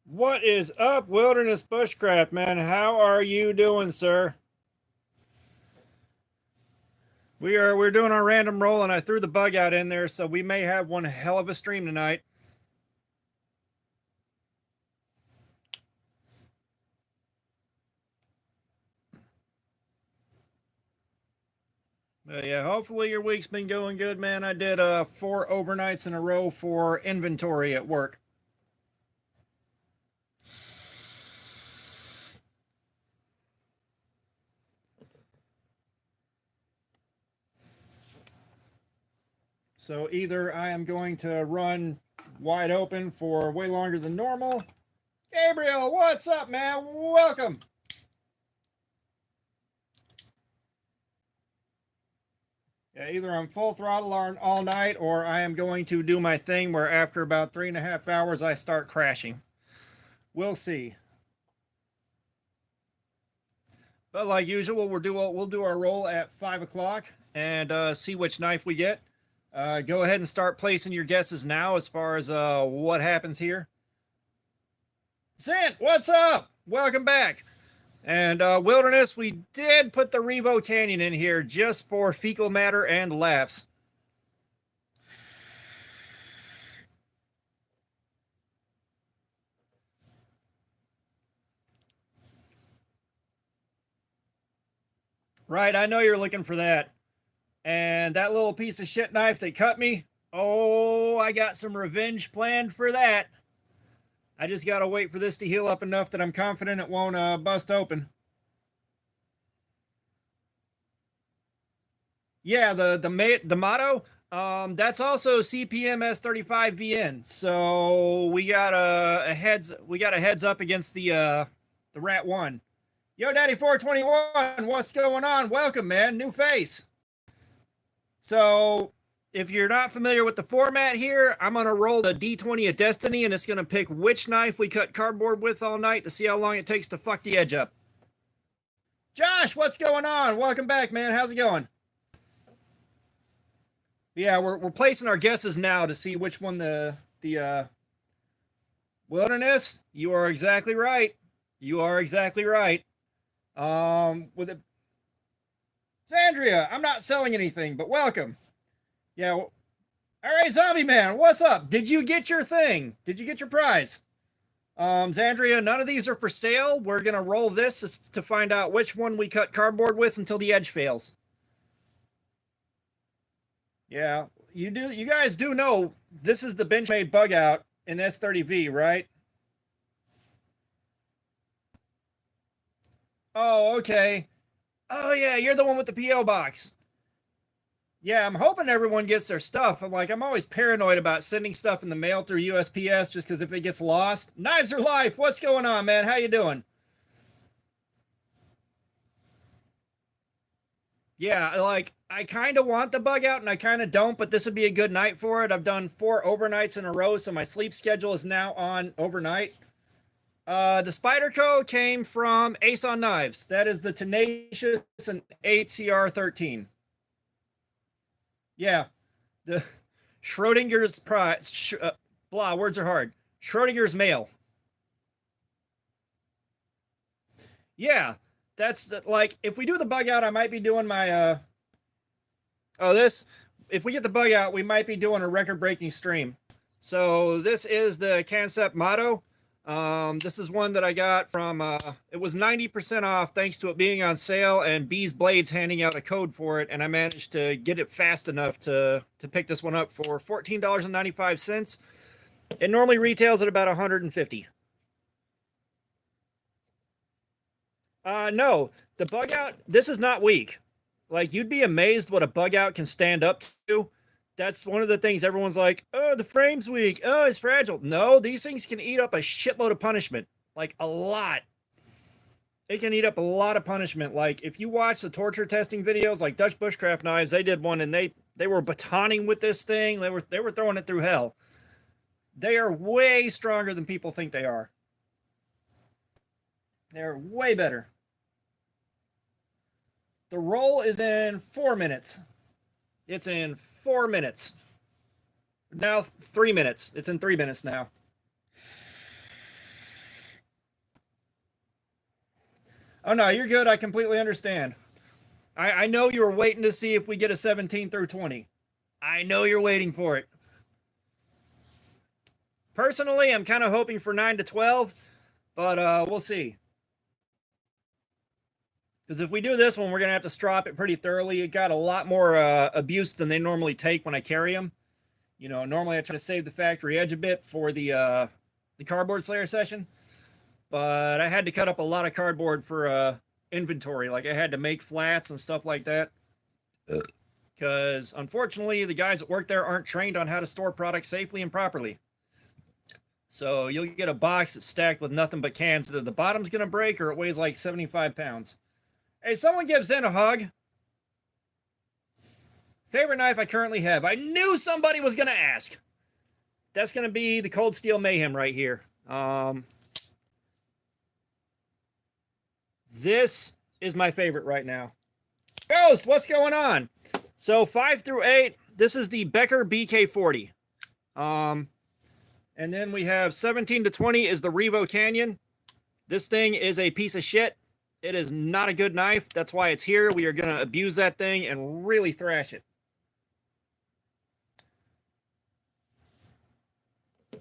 What is up, Wilderness Bushcraft, man? How are you doing, sir? We're doing our random roll, and I threw the bug out in there, so we may have one hell of a stream tonight. But yeah, hopefully your week's been going good, man. I did 4 overnights in a row for inventory at work. So either I am going to run wide open for way longer than normal. Gabriel, what's up, man? Welcome. Yeah, either I'm full throttle all night, or I am going to do my thing where after about 3.5 hours I start crashing. We'll see. But like usual, we'll do our roll at 5 o'clock and see which knife we get. Go ahead and start placing your guesses now as far as what happens here. Zant, what's up? Welcome back. And Wilderness, we did put the Revo Canyon in here just for fecal matter and laughs. Right, I know you're looking for that. And that little piece of shit knife that cut me, oh, I got some revenge planned for that. I just gotta wait for this to heal up enough that I'm confident it won't bust open. Yeah, the motto, that's also CPM S35VN. So we got a heads up against the Rat One. Yo, Daddy 421, what's going on? Welcome, man. New face. So if you're not familiar with the format here, I'm gonna roll the D20 of Destiny, and it's gonna pick which knife we cut cardboard with all night to see how long it takes to fuck the edge up. Josh, what's going on? Welcome back, man. How's it going? Yeah, we're placing our guesses now to see which one the Wilderness. You are exactly right. You are exactly right. With it, Sandria, I'm not selling anything, but welcome. Yeah. All right, Zombie Man, what's up? Did you get your thing? Did you get your prize? Zandria, none of these are for sale. We're gonna roll this to find out which one we cut cardboard with until the edge fails. Yeah, you guys do know this is the Benchmade bug out in S30V, right? Oh, okay. Oh yeah, you're the one with the PO box. Yeah, I'm hoping everyone gets their stuff. I'm always paranoid about sending stuff in the mail through USPS just because if it gets lost. Knives are life. What's going on, man? How you doing? Yeah, I kind of want the bug out and I kind of don't, but this would be a good night for it. I've done 4 overnights in a row, so my sleep schedule is now on overnight. The Spyderco came from Ace on Knives. That is the Tenacious and ACR13. Yeah, the Schrodinger's prize. Blah, words are hard. Schrodinger's male. Yeah, that's like if we do the bug out, I might be doing my oh this. If we get the bug out, we might be doing a record-breaking stream. So this is the concept motto. This is one that I got from it was 90% off thanks to it being on sale and Bees Blades handing out a code for it, and I managed to get it fast enough to pick this one up for $14.95. It normally retails at about 150. No, the bug out, this is not weak. Like, you'd be amazed what a bug out can stand up to. That's one of the things everyone's like, oh, the frame's weak. Oh, it's fragile. No, these things can eat up a shitload of punishment. Like, a lot. It can eat up a lot of punishment. Like, if you watch the torture testing videos, like Dutch Bushcraft Knives, they did one and they were batoning with this thing. They were throwing it through hell. They are way stronger than people think they are. They're way better. The roll is in 4 minutes. It's in 4 minutes. Now 3 minutes. It's in 3 minutes now. Oh no, you're good. I completely understand. I know you were waiting to see if we get a 17 through 20. I know you're waiting for it. Personally, I'm kind of hoping for 9 to 12, but we'll see. Because if we do this one, we're going to have to strop it pretty thoroughly. It got a lot more abuse than they normally take when I carry them. You know, normally I try to save the factory edge a bit for the cardboard slayer session, but I had to cut up a lot of cardboard for inventory. Like I had to make flats and stuff like that. Because unfortunately, the guys that work there aren't trained on how to store products safely and properly. So you'll get a box that's stacked with nothing but cans. Either the bottom's going to break or it weighs like 75 pounds. Hey, someone give Zen a hug. Favorite knife I currently have. I knew somebody was going to ask. That's going to be the Cold Steel Mayhem right here. This is my favorite right now. Ghost, what's going on? So 5 through 8, this is the Becker BK40. And then we have 17 to 20 is the Revo Canyon. This thing is a piece of shit. It is not a good knife. That's why it's here. We are going to abuse that thing and really thrash it.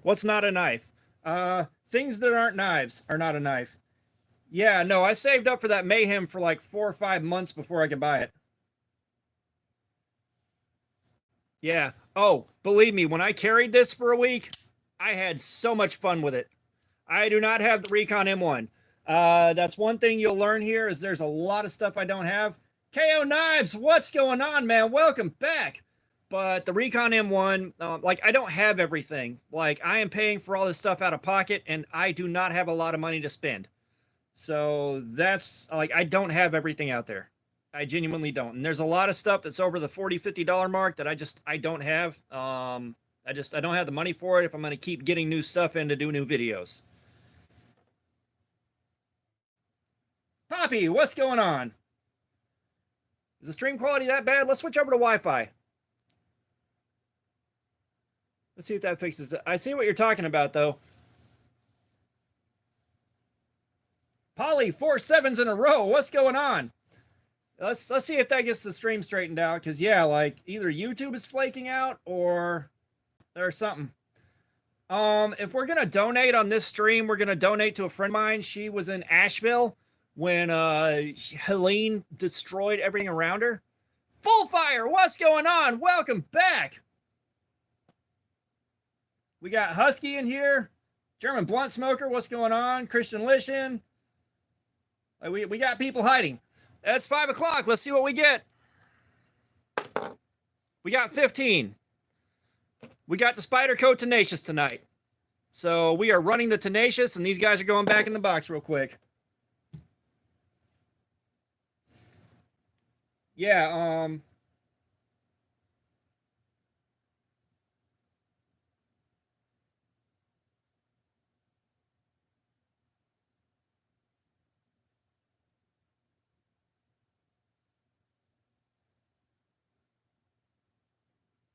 What's not a knife? Things that aren't knives are not a knife. Yeah, no, I saved up for that Mayhem for like 4 or 5 months before I could buy it. Yeah. Oh, believe me, when I carried this for a week, I had so much fun with it. I do not have the Recon M1. That's one thing you'll learn here is there's a lot of stuff I don't have. KO Knives, what's going on, man? Welcome back. But the Recon M1, like I don't have everything. Like I am paying for all this stuff out of pocket and I do not have a lot of money to spend. So that's like, I don't have everything out there. I genuinely don't. And there's a lot of stuff that's over the $40, $50 mark that I don't have. I don't have the money for it if I'm going to keep getting new stuff in to do new videos. Poppy, what's going on? Is the stream quality that bad? Let's switch over to Wi-Fi. Let's see if that fixes it. I see what you're talking about, though. Polly, 4 7s in a row. What's going on? Let's see if that gets the stream straightened out. Because, yeah, like, either YouTube is flaking out or there's something. If we're going to donate on this stream, we're going to donate to a friend of mine. She was in Asheville when Helene destroyed everything around her. Full Fire, what's going on? Welcome back. We got Husky in here. German Blunt Smoker, what's going on? Christian Lishin. We got people hiding. It's 5 o'clock. Let's see what we get. We got 15. We got the Spyderco Tenacious tonight. So we are running the Tenacious, and these guys are going back in the box real quick. Yeah,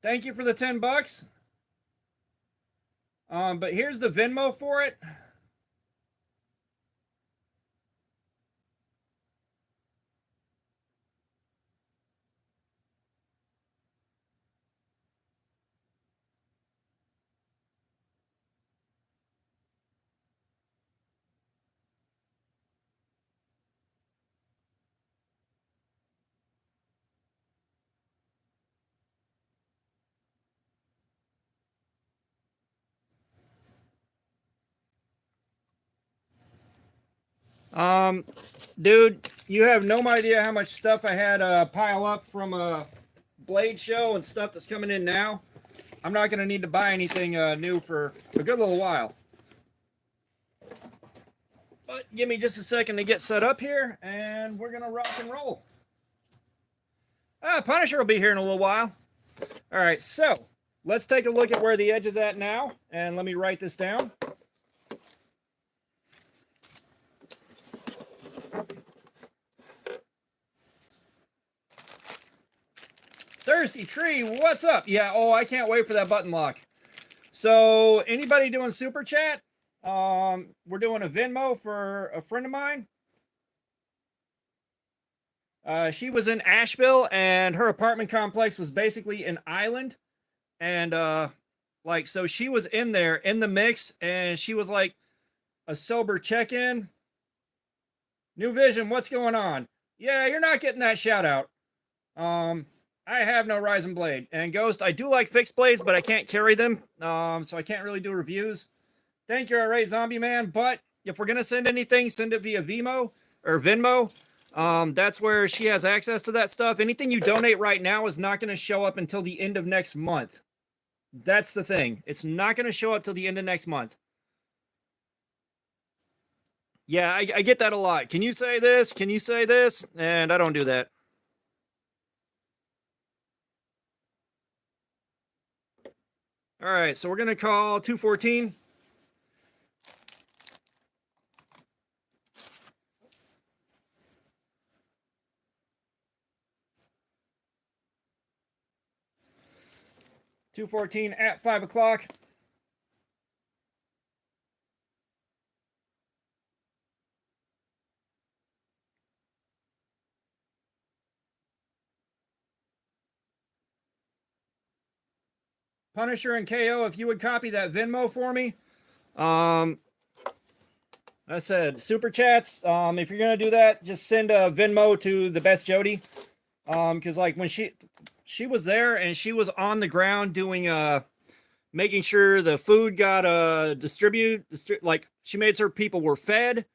thank you for the 10 bucks. But here's the Venmo for it. Dude, you have no idea how much stuff I had pile up from a Blade show and stuff that's coming in now. I'm not going to need to buy anything new for a good little while. But give me just a second to get set up here, and we're going to rock and roll. Punisher will be here in a little while. All right, so let's take a look at where the edge is at now, and let me write this down. Thirsty Tree, what's up? Yeah, oh, I can't wait for that button lock. So, anybody doing super chat? We're doing a Venmo for a friend of mine. She was in Asheville, and her apartment complex was basically an island. And like, so she was in there in the mix, and she was like a sober check-in. New Vision, what's going on? Yeah, you're not getting that shout out. I have no Ryzen blade. And Ghost, I do like fixed blades, but I can't carry them. So I can't really do reviews. Thank you, alright, Zombie Man. But if we're gonna send anything, send it via Vimo or Venmo. That's where she has access to that stuff. Anything you donate right now is not gonna show up until the end of next month. That's the thing. It's not gonna show up till the end of next month. Yeah, I get that a lot. Can you say this? Can you say this? And I don't do that. All right, so we're going to call 214. at 5 o'clock. Punisher and KO, if you would copy that Venmo for me. I said super chats. If you're gonna do that, just send a Venmo to the best Jody. Because like when she was there and she was on the ground doing making sure the food got distributed. Like she made sure people were fed.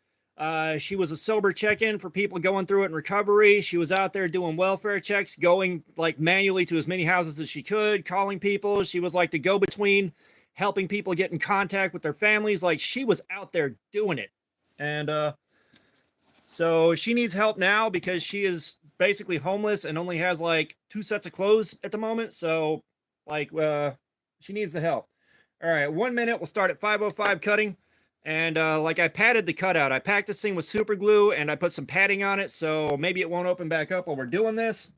She was a sober check-in for people going through it in recovery. She was out there doing welfare checks, going like manually to as many houses as she could, calling people. She was like the go-between, helping people get in contact with their families. Like she was out there doing it. And so she needs help now because she is basically homeless and only has like 2 sets of clothes at the moment. So like she needs the help. All right, 1 minute. We'll start at 5:05 cutting. And like I padded the cutout. I packed this thing with super glue and I put some padding on it, so maybe it won't open back up while we're doing this.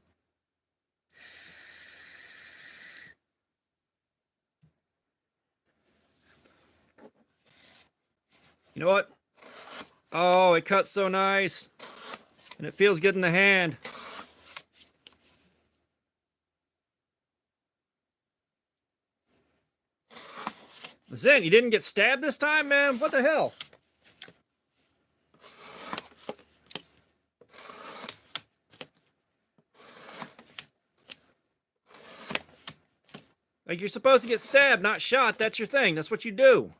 You know what? Oh, it cuts so nice. And it feels good in the hand. Zen, you didn't get stabbed this time, man? What the hell? Like, you're supposed to get stabbed, not shot. That's your thing. That's what you do.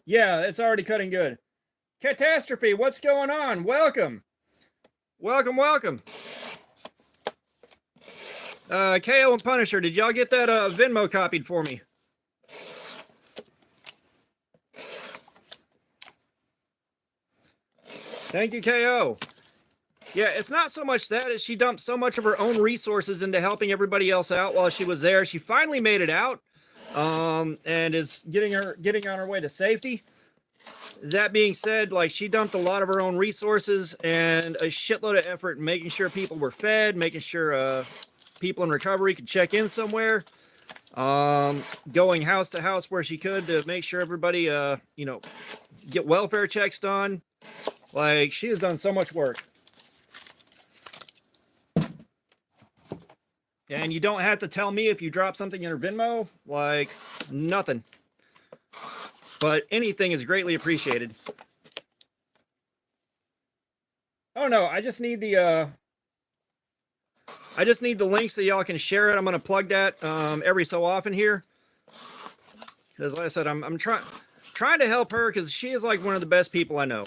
Yeah, it's already cutting good. Catastrophe, what's going on? Welcome. Welcome, welcome. KO and Punisher, did y'all get that Venmo copied for me? Thank you, KO. Yeah, it's not so much that as she dumped so much of her own resources into helping everybody else out while she was there. She finally made it out, and is getting on her way to safety. That being said, like she dumped a lot of her own resources and a shitload of effort in making sure people were fed, making sure people in recovery could check in somewhere, going house to house where she could to make sure everybody, you know, get welfare checks done. Like, she has done so much work. And you don't have to tell me if you drop something in her Venmo. Like, nothing. But anything is greatly appreciated. Oh no, I just need the links so y'all can share it. I'm gonna plug that every so often here. Because like I said, I'm trying to help her because she is like one of the best people I know.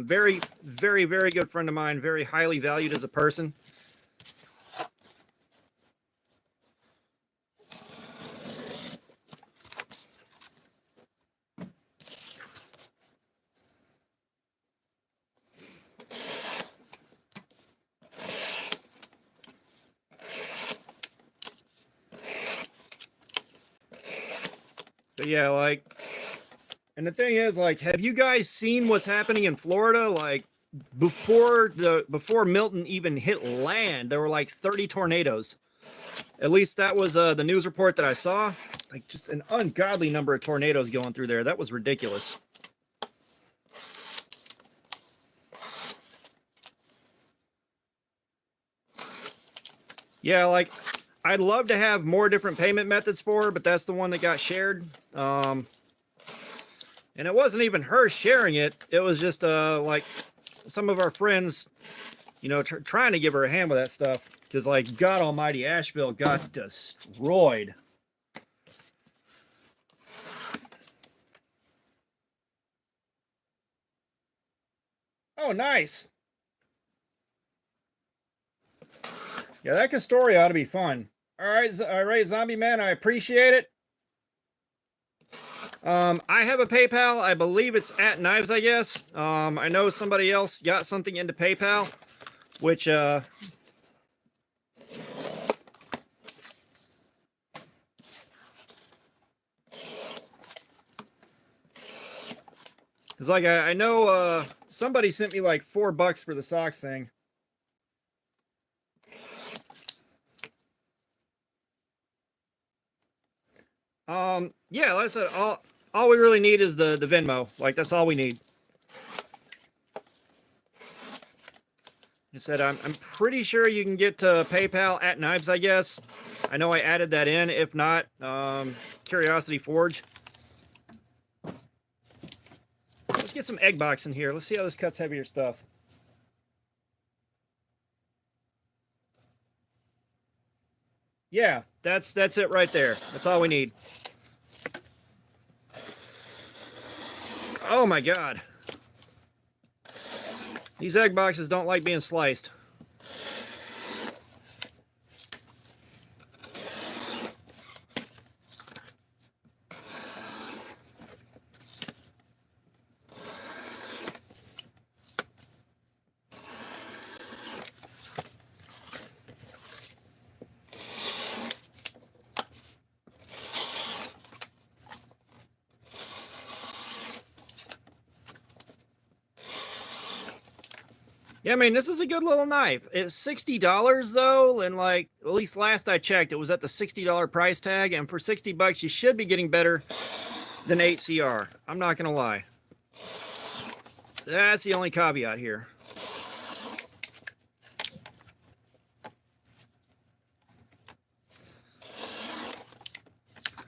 Very, very, very good friend of mine, very highly valued as a person. But yeah, like, and the thing is, like, have you guys seen what's happening in Florida? Like, before Milton even hit land, there were like 30 tornadoes. At least that was the news report that I saw. Like just an ungodly number of tornadoes going through there. That was ridiculous. Yeah, like I'd love to have more different payment methods for her, but that's the one that got shared. And it wasn't even her sharing it. It was just like some of our friends, you know, trying to give her a hand with that stuff. Because, like, God almighty, Asheville got destroyed. Oh, nice. Yeah, that story ought to be fun. All right, Zombie Man, I appreciate it. I have a PayPal. I believe it's at Knives, I guess. I know somebody else got something into PayPal, which, Cause like I know somebody sent me like $4 for the socks thing. Yeah, like I said, all we really need is the Venmo. Like that's all we need. I said I'm pretty sure you can get to PayPal at Knives, I guess. I know I added that in. If not, Curiosity Forge. Let's get some egg box in here. Let's see how this cuts heavier stuff. Yeah, that's it right there. That's all we need. Oh my god. These egg boxes don't like being sliced. Yeah, I mean, this is a good little knife. It's $60 though, and like at least last I checked, it was at the $60 price tag, and for $60 you should be getting better than 8CR. I'm not gonna lie. That's the only caveat here.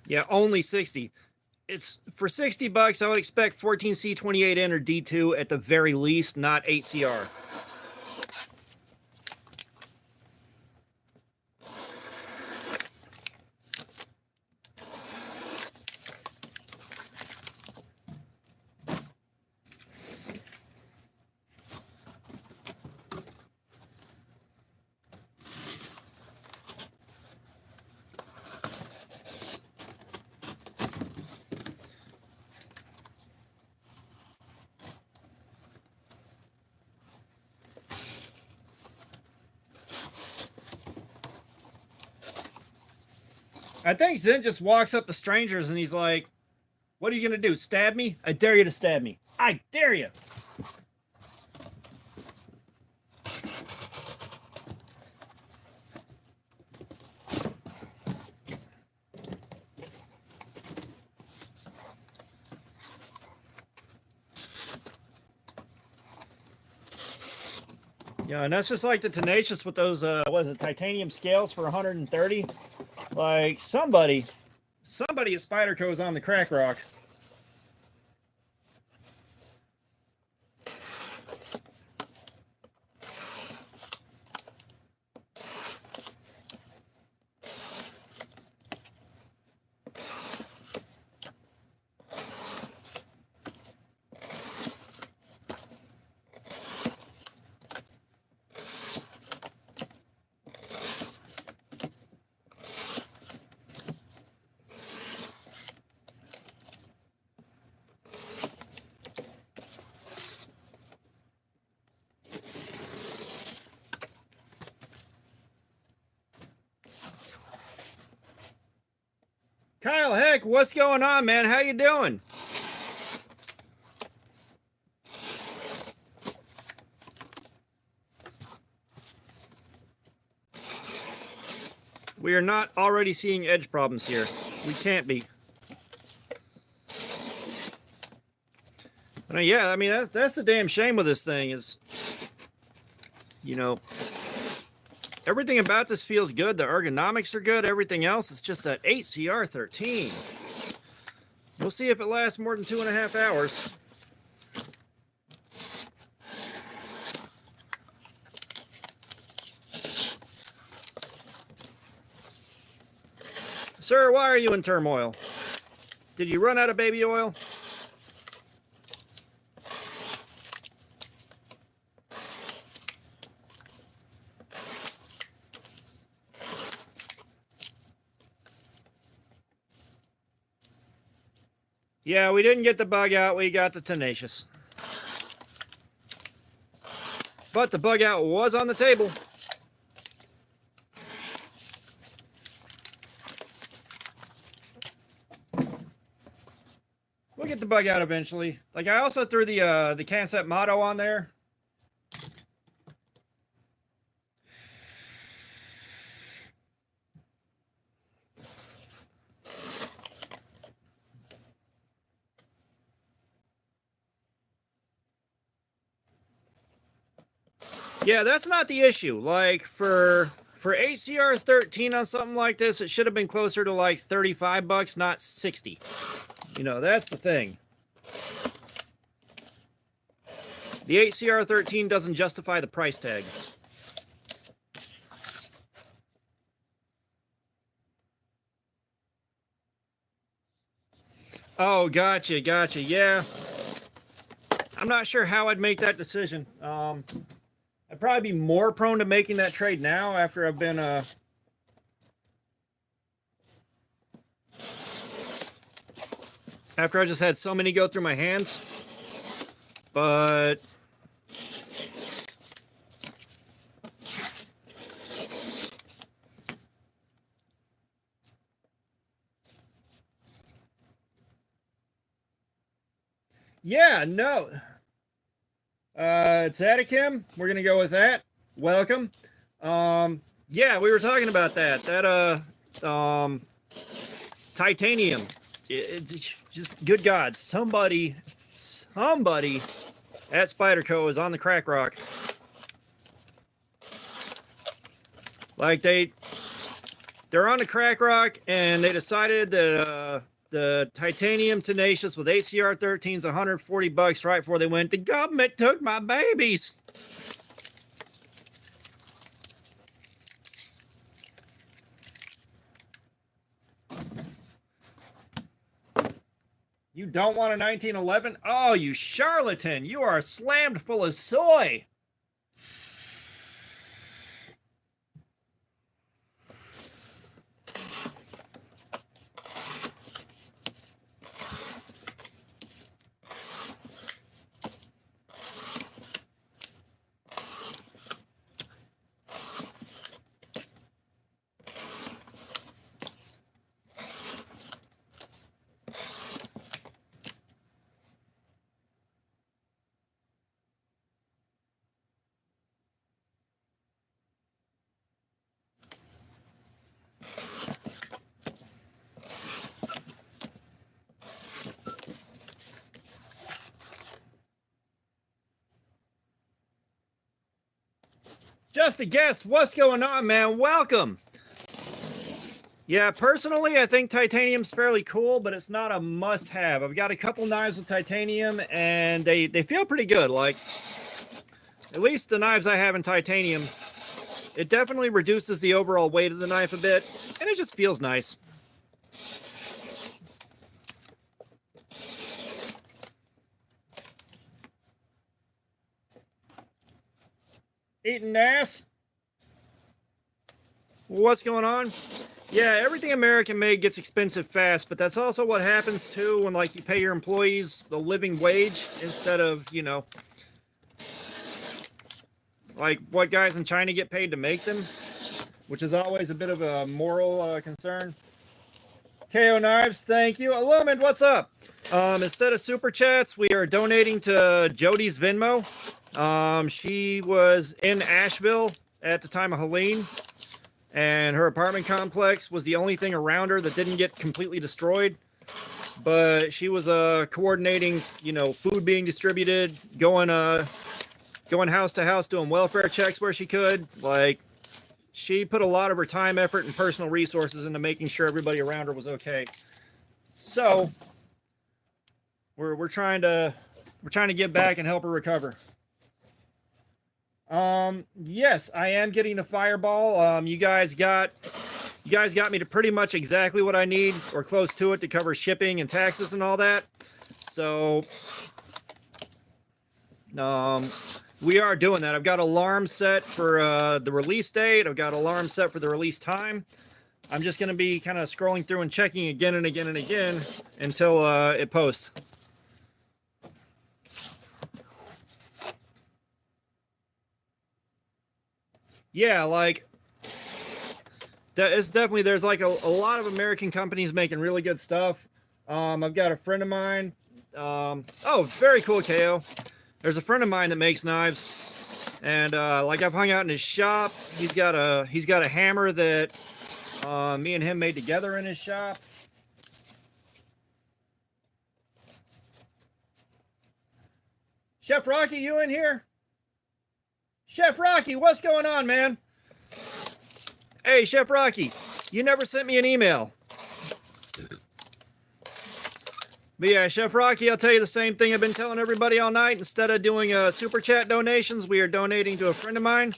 Yeah, only 60. It's for $60, I would expect 14C28N or D2 at the very least, not 8CR. I think Zen just walks up to strangers and he's like, "What are you gonna do? Stab me? I dare you to stab me. I dare you." Yeah, and that's just like the Tenacious with those what is it, titanium scales for 130. Like somebody at Spyderco's on the crack rock. Kyle, heck, what's going on, man? How you doing? We are not already seeing edge problems here. We can't be. Yeah, I mean, that's the damn shame with this thing is, you know, everything about this feels good. The ergonomics are good. Everything else is just that 8CR13. We'll see if it lasts more than 2.5 hours. Sir, why are you in turmoil? Did you run out of baby oil? Yeah, we didn't get the bug out, we got the Tenacious. But the bug out was on the table. We'll get the bug out eventually. Like, I also threw the CanSet motto on there. Yeah, that's not the issue. Like, for ACR13 on something like this, it should have been closer to like 35 bucks, not 60. You know, that's the thing. The ACR13 doesn't justify the price tag. Oh, gotcha. Yeah. I'm not sure how I'd make that decision. I'd probably be more prone to making that trade now after I've been after I just had so many go through my hands. But yeah, no. Tatakim, we're gonna go with that. Welcome. Yeah, we were talking about that. That titanium. It's just good God. Somebody at Spyderco is on the crack rock. Like they're on the crack rock, and they decided that the titanium Tenacious with ACR13 is 140 bucks right before they went, the government took my babies. You don't want a 1911? Oh, you charlatan. You are slammed full of soy. Just a guest. What's going on, man? Welcome. Yeah, personally, I think titanium's fairly cool, but it's not a must-have. I've got a couple knives with titanium, and they feel pretty good. Like, at least the knives I have in titanium, it definitely reduces the overall weight of the knife a bit, and it just feels nice. Eating ass? What's going on? Yeah, everything American made gets expensive fast, but that's also what happens too when, like, you pay your employees a living wage instead of, you know, like what guys in China get paid to make them, which is always a bit of a moral concern. KO Knives, thank you. Illumid, what's up? Instead of super chats, we are donating to Jody's Venmo. She was in Asheville at the time of Helene. and her apartment complex was the only thing around her that didn't get completely destroyed. But she was coordinating, you know, food being distributed, going house to house doing welfare checks where she could. Like, she put a lot of her time, effort, and personal resources into making sure everybody around her was okay. So we're trying to give back and help her recover. Yes, I am getting the Fireball. You guys got me to pretty much exactly what I need, or close to it, to cover shipping and taxes and all that. So we are doing that. I've got alarms set for the release date. I've got alarms set for the release time. I'm just going to be kind of scrolling through and checking again and again and again until it posts. Yeah, like, that is definitely, there's like a lot of American companies making really good stuff. I've got a friend of mine. Oh, very cool, KO. There's a friend of mine that makes knives, and like, I've hung out in his shop. He's got a hammer that me and him made together in his shop. Chef Rocky, you in here? Chef Rocky, what's going on, man? Hey, Chef Rocky, you never sent me an email. But yeah, Chef Rocky, I'll tell you the same thing I've been telling everybody all night. Instead of doing super chat donations, we are donating to a friend of mine.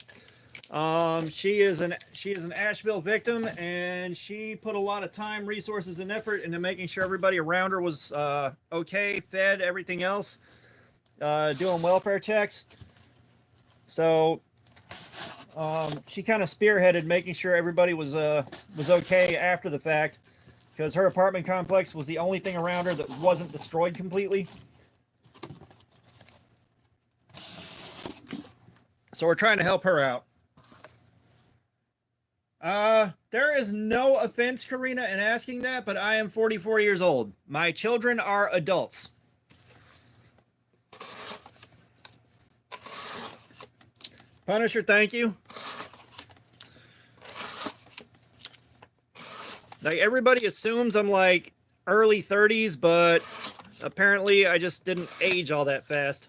She is an Asheville victim, and she put a lot of time, resources, and effort into making sure everybody around her was okay, fed, everything else, doing welfare checks. So she kind of spearheaded making sure everybody was okay after the fact, because her apartment complex was the only thing around her that wasn't destroyed completely. So we're trying to help her out. There is no offense, Karina, in asking that, but I am 44 years old. My children are adults. Punisher, thank you. Like, everybody assumes I'm like early 30s, but apparently I just didn't age all that fast.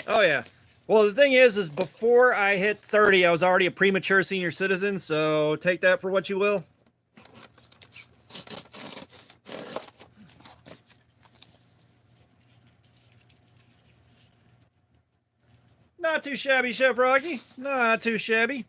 Oh yeah. Well, the thing is before I hit 30, I was already a premature senior citizen, so take that for what you will. Not too shabby, Chef Rocky. Not too shabby.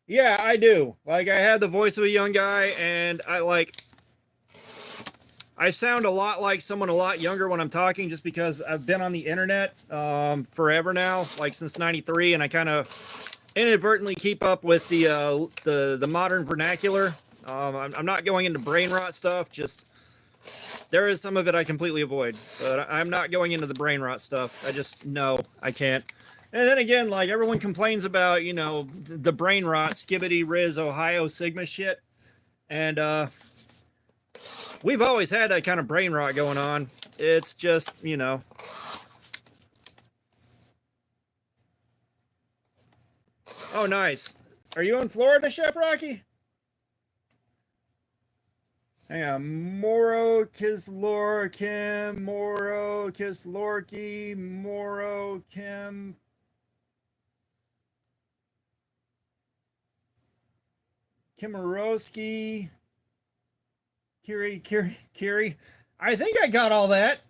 Yeah, I do. Like, I had the voice of a young guy, and I sound a lot like someone a lot younger when I'm talking, just because I've been on the internet forever now, like since '93, and I kind of inadvertently keep up with the modern vernacular. I'm not going into brain rot stuff. Just, there is some of it I completely avoid, but I'm not going into the brain rot stuff. I just, no, I can't. And then again, like, everyone complains about, you know, the brain rot, skibbity Riz, Ohio Sigma shit. And we've always had that kind of brain rot going on. It's just, you know. Oh, nice. Are you in Florida, Chef Rocky? Hang on. Moro Kislorkim, Moro Kislorki, Moro Kim. Kimorowski, Kiri. I think I got all that.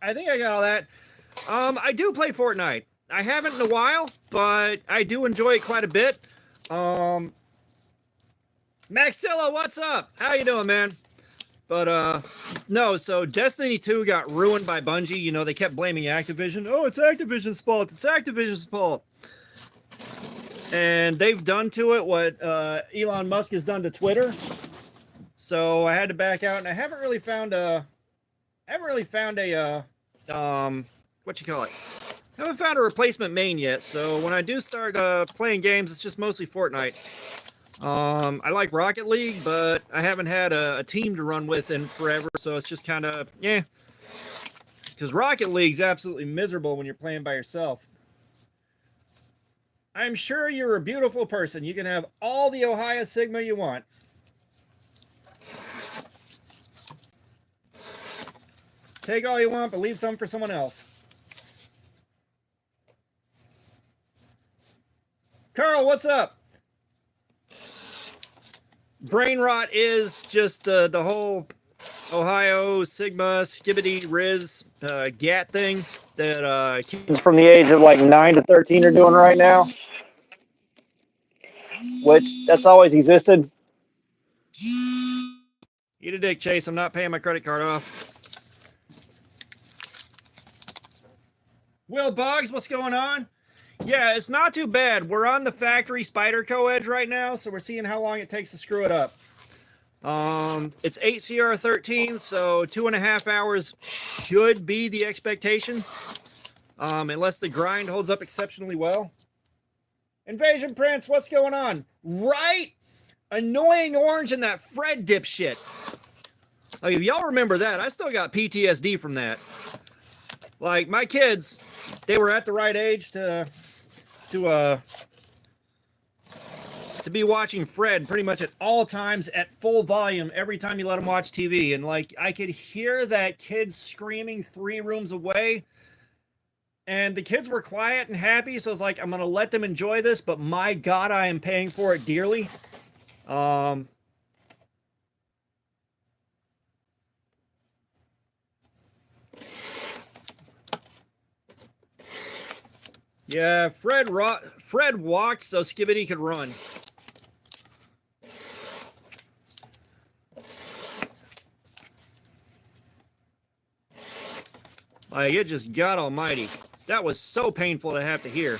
I do play Fortnite. I haven't in a while, but I do enjoy it quite a bit. Maxilla, what's up? How you doing, man? But no, so Destiny 2 got ruined by Bungie. You know, they kept blaming Activision. Oh, it's Activision's fault. It's Activision's fault. And they've done to it what Elon Musk has done to Twitter. So I had to back out, and I haven't really found a what you call it? I haven't found a replacement main yet. So when I do start playing games, it's just mostly Fortnite. I like Rocket League, but I haven't had a team to run with in forever, so it's just kind of, yeah. Because Rocket League's absolutely miserable when you're playing by yourself. I'm sure you're a beautiful person. You can have all the Ohio Sigma you want. Take all you want, but leave some for someone else. Carl, what's up? Brain rot is just the whole Ohio Sigma Skibbity Riz GAT thing that kids from the age of like 9 to 13 are doing right now, which that's always existed. Eat a dick, Chase. I'm not paying my credit card off. Will Boggs, what's going on? Yeah, it's not too bad. We're on the factory spider co-edge right now, so we're seeing how long it takes to screw it up. It's 8CR13, so 2.5 hours should be the expectation, unless the grind holds up exceptionally well. Invasion Prince, what's going on? Right? Annoying Orange and that Fred dipshit. Like, if y'all remember that, I still got PTSD from that. Like, my kids, they were at the right age to be watching Fred pretty much at all times at full volume every time you let them watch TV. And like, I could hear that kid screaming 3 rooms away, and the kids were quiet and happy. So I was like, I'm going to let them enjoy this, but my God, I am paying for it dearly. Yeah, Fred walked so Skibbity could run. Like, it just, God almighty. That was so painful to have to hear.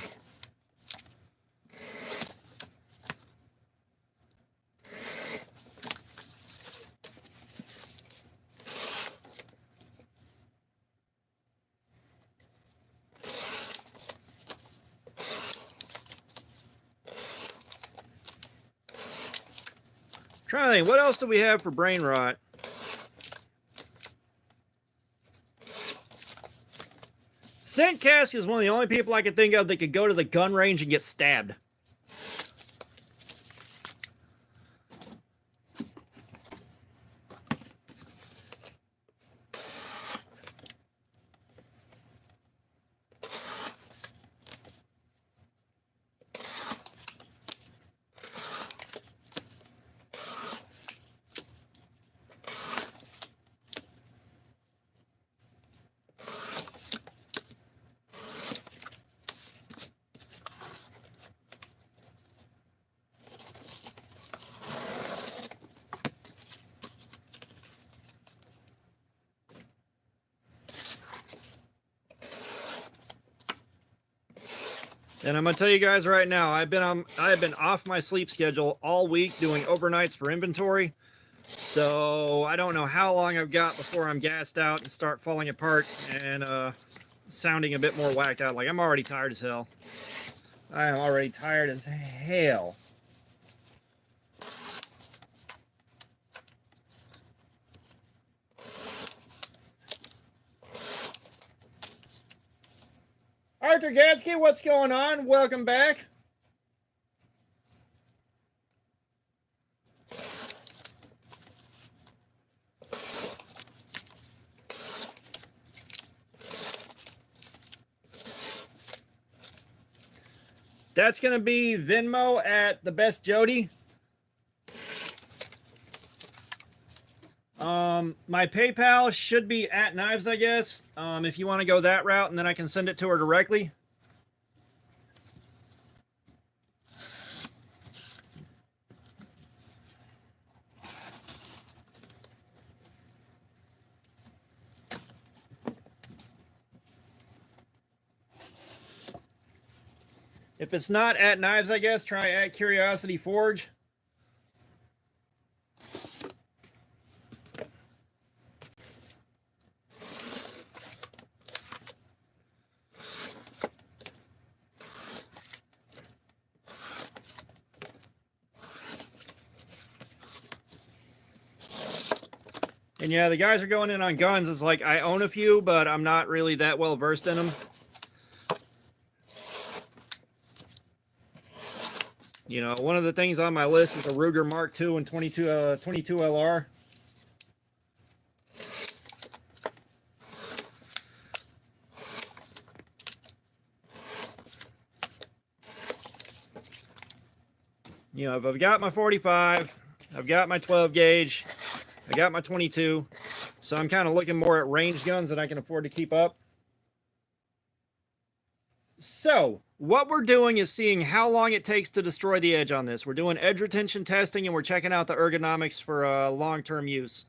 Trying to think, what else do we have for brain rot? Scent Cask is one of the only people I could think of that could go to the gun range and get stabbed. And I'm gonna tell you guys right now, I've been off my sleep schedule all week doing overnights for inventory. So I don't know how long I've got before I'm gassed out and start falling apart and sounding a bit more whacked out. Like, I'm already tired as hell. I am already tired as hell. Arthur Gatsky, what's going on? Welcome back. That's going to be Venmo at the best Jody. My PayPal should be at Knives, I guess. If you want to go that route, and then I can send it to her directly. If it's not at Knives, I guess, try at Curiosity Forge. And yeah, the guys are going in on guns. It's like, I own a few, but I'm not really that well versed in them. You know, one of the things on my list is a Ruger Mark II and 22 LR. You know, if I've got my 45, I've got my 12 gauge, I got my 22, so I'm kind of looking more at range guns that I can afford to keep up. So, what we're doing is seeing how long it takes to destroy the edge on this. We're doing edge retention testing, and we're checking out the ergonomics for long-term use.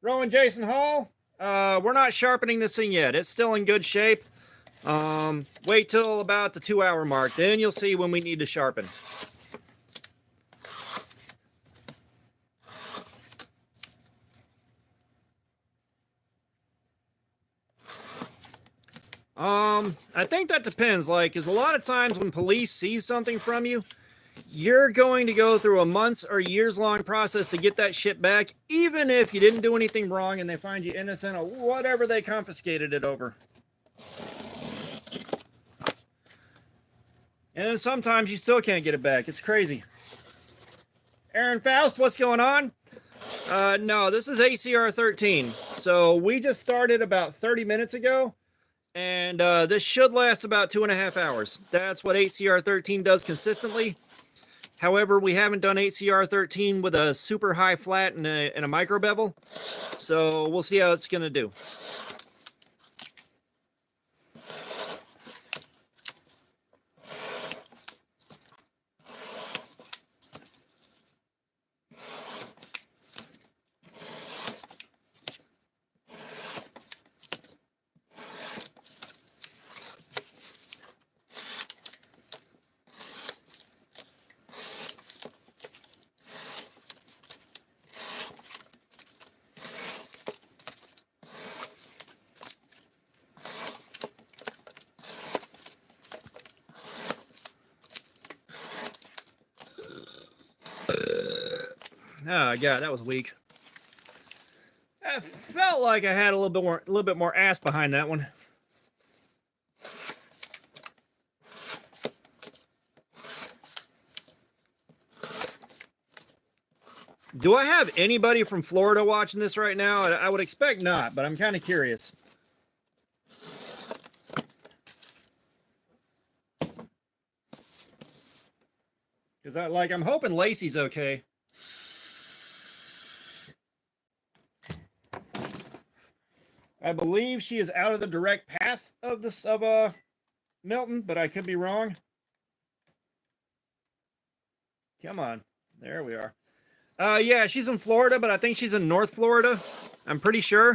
Rowan Jason Hall, we're not sharpening this thing yet. It's still in good shape. Wait till about the 2-hour mark, then you'll see when we need to sharpen. I think that depends. Like, because a lot of times when police see something from you, you're going to go through a months or years long process to get that shit back, even if you didn't do anything wrong and they find you innocent of whatever they confiscated it over. And then sometimes you still can't get it back. It's crazy. Aaron Faust, what's going on? No, this is ACR 13. So we just started about 30 minutes ago. And this should last about 2.5 hours. That's what ACR 13 does consistently. However, we haven't done ACR 13 with a super high flat and a micro bevel. So we'll see how it's going to do. Oh god, that was weak. I felt like I had a little bit more ass behind that one. Do I have anybody from Florida watching this right now? I would expect not, but I'm kind of curious. Because I'm hoping Lacey's okay. I believe she is out of the direct path of Milton, but I could be wrong. Come on. There we are. Yeah, she's in Florida, but I think she's in North Florida. I'm pretty sure.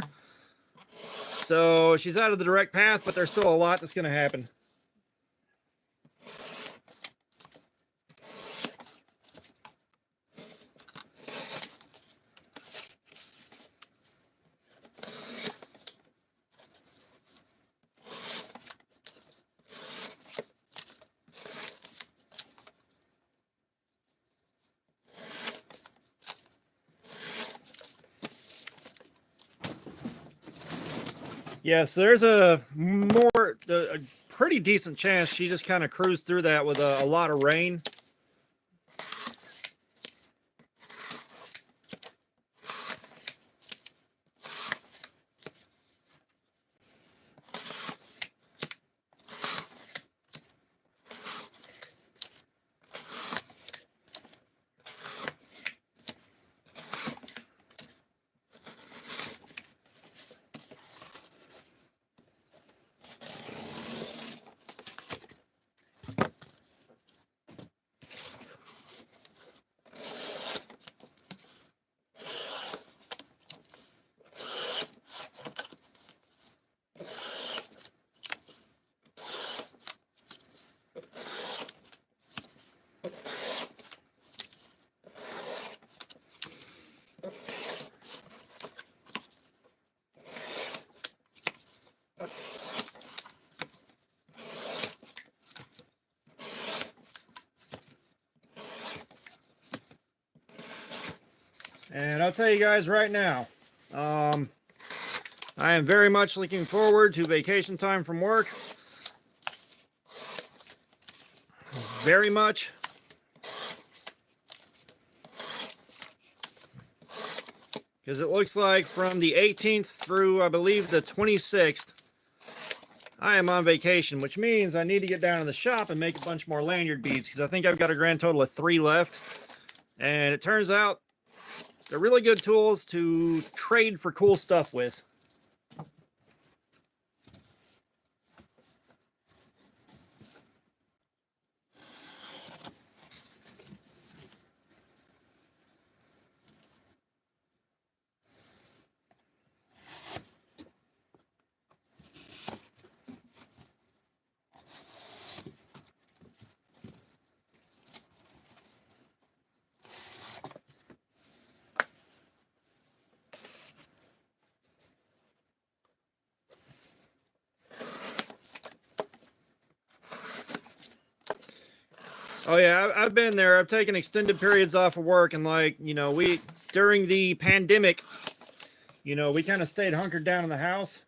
So she's out of the direct path, but there's still a lot that's going to happen. Yes, there's a pretty decent chance she just kind of cruised through that with a lot of rain. And I'll tell you guys right now, I am very much looking forward to vacation time from work. Very much. Because it looks like from the 18th through, I believe, the 26th, I am on vacation, which means I need to get down to the shop and make a bunch more lanyard beads, because I think I've got a grand total of 3 left. And it turns out they're really good tools to trade for cool stuff with. Oh yeah, I've been there. I've taken extended periods off of work, and like, during the pandemic, we kind of stayed hunkered down in the house.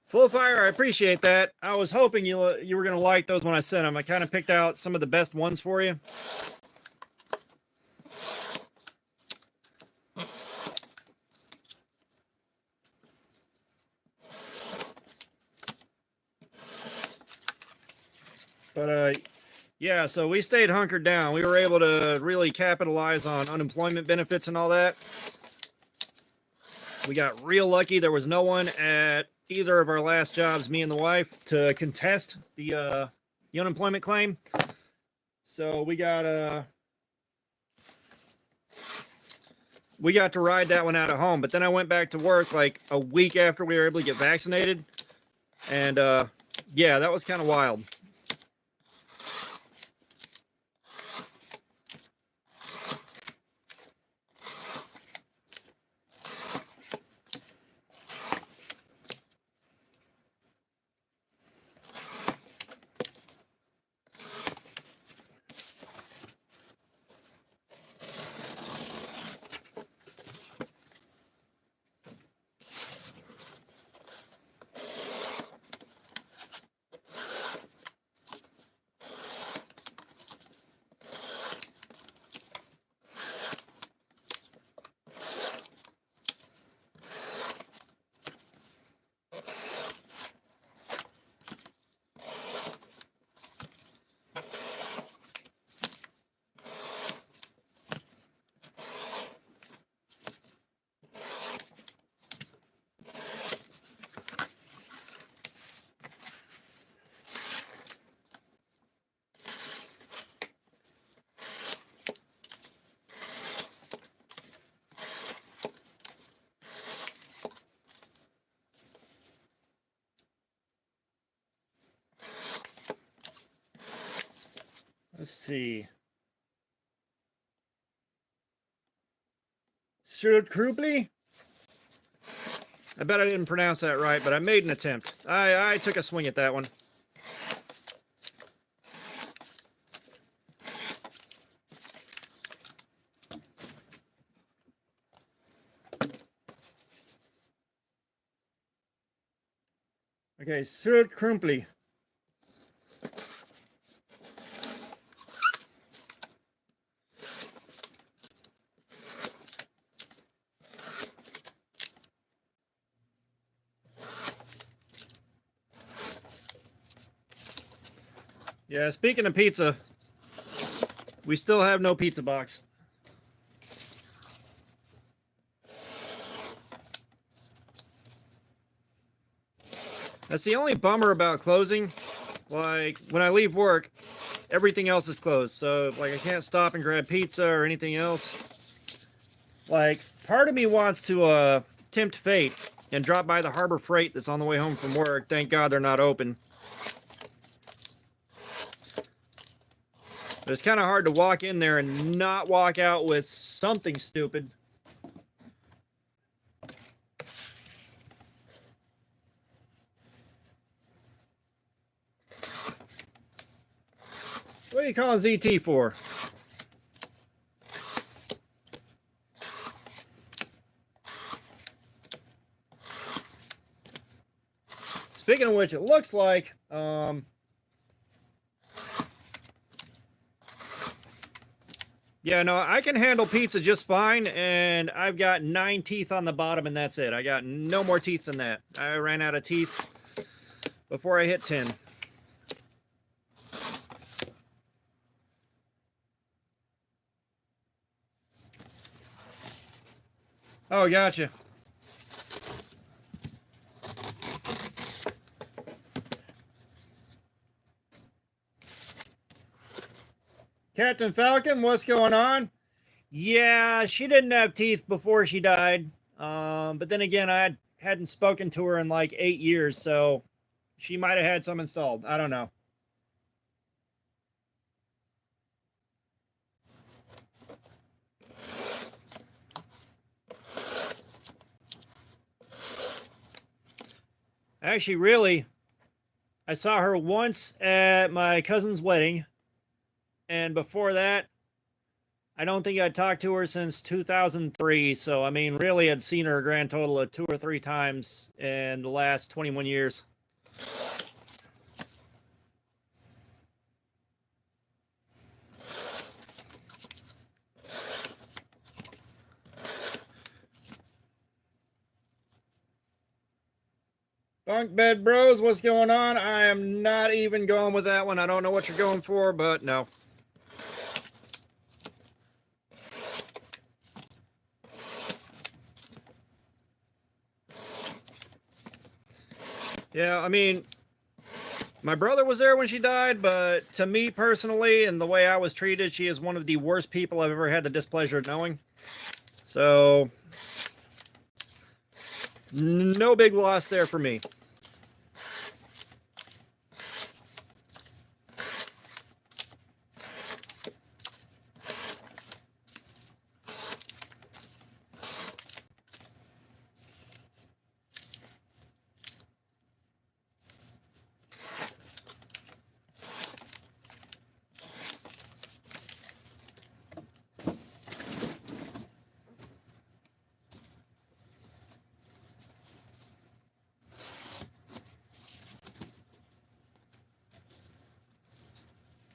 Full Fire, I appreciate that. I was hoping you were going to like those when I sent them. I kind of picked out some of the best ones for you. But yeah, so we stayed hunkered down. We were able to really capitalize on unemployment benefits and all that. We got real lucky. There was no one at either of our last jobs, me and the wife, to contest the unemployment claim. So we got to ride that one out at home. But then I went back to work like a week after we were able to get vaccinated. And yeah, that was kind of wild. Let's see. Krupli? I bet I didn't pronounce that right, but I made an attempt. I took a swing at that one. Okay, Krupli. Yeah, speaking of pizza, we still have no pizza box. That's the only bummer about closing. Like, when I leave work, everything else is closed. So, like, I can't stop and grab pizza or anything else. Like, part of me wants to tempt fate and drop by the Harbor Freight that's on the way home from work. Thank God they're not open. But it's kind of hard to walk in there and not walk out with something stupid. What are you calling ZT for? Speaking of which, it looks like yeah, no, I can handle pizza just fine, and I've got 9 teeth on the bottom, and that's it. I got no more teeth than that. I ran out of teeth before I hit 10. Oh, gotcha. Captain Falcon, what's going on? Yeah, she didn't have teeth before she died. But then again, I hadn't spoken to her in like 8 years, so she might have had some installed. I don't know. Actually, really, I saw her once at my cousin's wedding, and before that, I don't think I'd talked to her since 2003. So, I mean, really, I'd seen her a grand total of 2 or 3 times in the last 21 years. Bunk bed bros, what's going on? I am not even going with that one. I don't know what you're going for, but no. Yeah, I mean, my brother was there when she died, but to me personally, and the way I was treated, she is one of the worst people I've ever had the displeasure of knowing. So, no big loss there for me.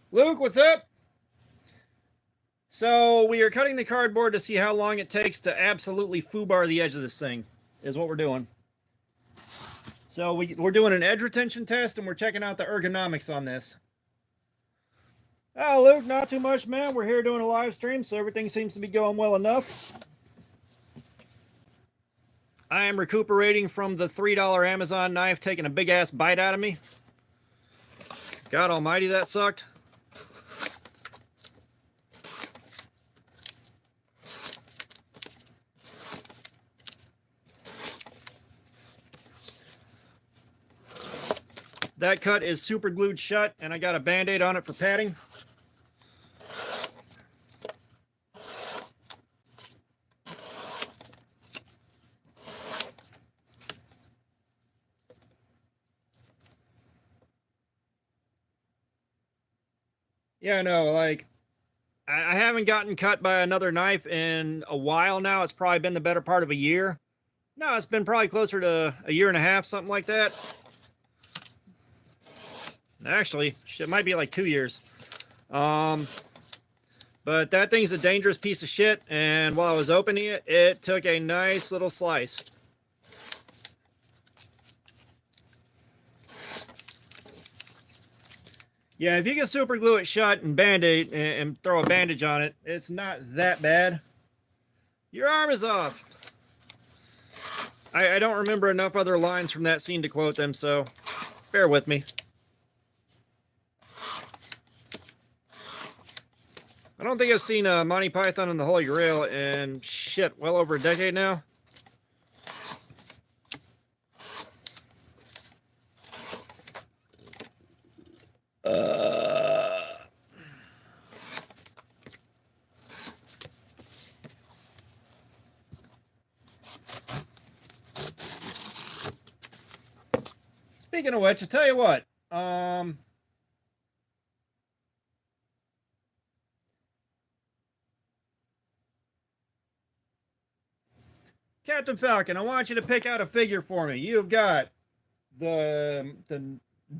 Luke, what's up? So we are cutting the cardboard to see how long it takes to absolutely foobar the edge of this thing, is what we're doing. So we're doing an edge retention test, and we're checking out the ergonomics on this. Oh, Luke, not too much, man. We're here doing a live stream, so everything seems to be going well enough. I am recuperating from the $3 Amazon knife taking a big-ass bite out of me. God almighty, that sucked. That cut is super glued shut, and I got a Band-Aid on it for padding. Yeah, no, like, I haven't gotten cut by another knife in a while now. It's probably been the better part of a year. No, it's been probably closer to a year and a half, something like that. Actually, it might be like 2 years. But that thing's a dangerous piece of shit, and while I was opening it, it took a nice little slice. Yeah, if you can super glue it shut and band-aid and throw a bandage on it, it's not that bad. Your arm is off. I don't remember enough other lines from that scene to quote them, so bear with me. I don't think I've seen Monty Python and the Holy Grail in, shit, well over a decade now. Speaking of which, I'll tell you what. Captain Falcon, I want you to pick out a figure for me. You've got the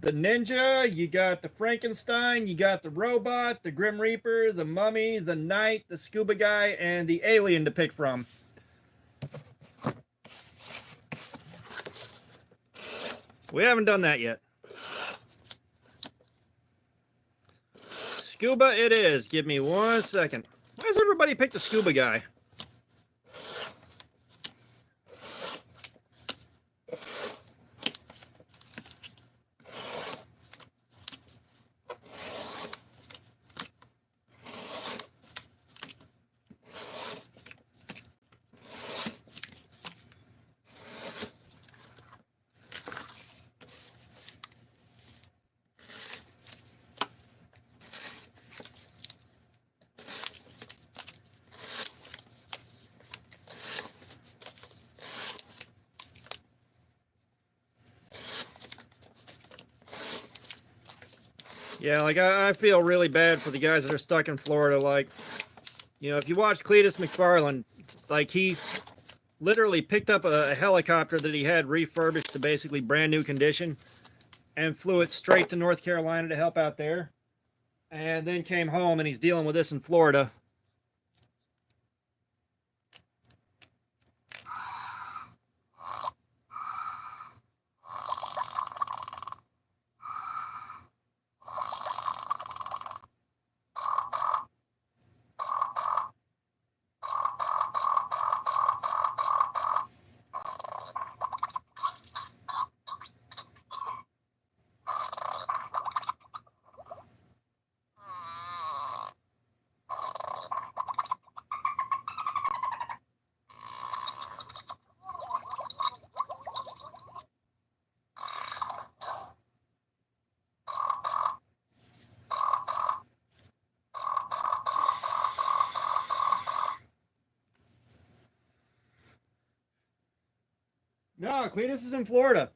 ninja, you got the Frankenstein, you got the robot, the Grim Reaper, the mummy, the knight, the scuba guy, and the alien to pick from. We haven't done that yet. Scuba it is. Give me 1 second. Why does everybody pick the scuba guy? Yeah, like I feel really bad for the guys that are stuck in Florida. Like, you know, if you watch Cletus McFarland, like he literally picked up a helicopter that he had refurbished to basically brand new condition and flew it straight to North Carolina to help out there. And then came home and he's dealing with this in Florida. No, Cletus is in Florida.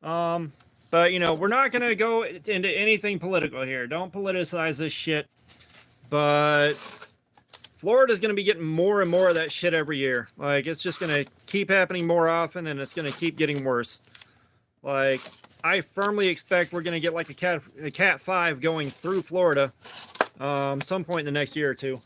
But you know, we're not gonna go into anything political here. Don't politicize this shit. But Florida's gonna be getting more and more of that shit every year. Like it's just gonna keep happening more often, and it's gonna keep getting worse. Like I firmly expect we're gonna get like a cat 5 going through Florida, some point in the next year or two.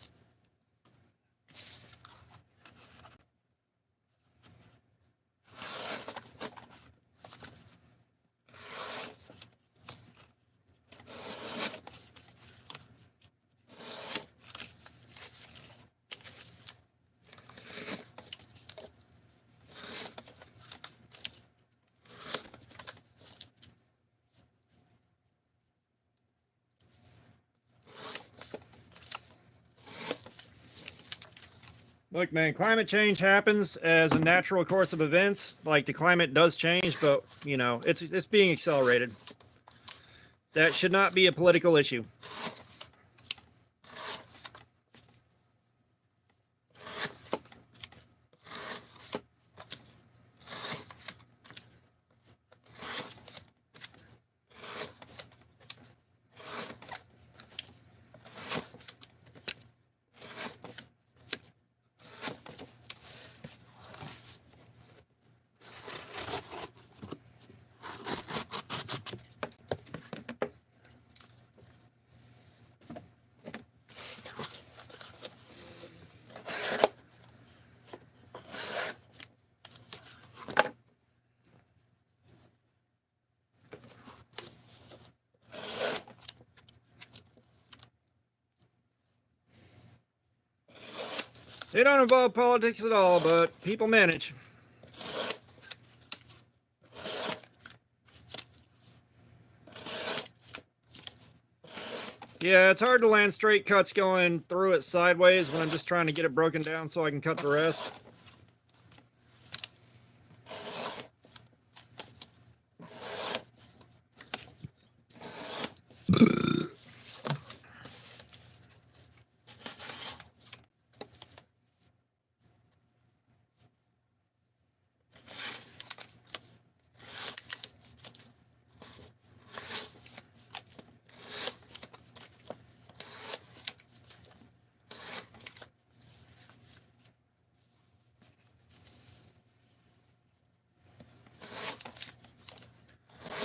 Look, man, climate change happens as a natural course of events. Like the climate does change, but you know, it's being accelerated. That should not be a political issue. They don't involve politics at all, but people manage. Yeah, it's hard to land straight cuts going through it sideways when I'm just trying to get it broken down so I can cut the rest.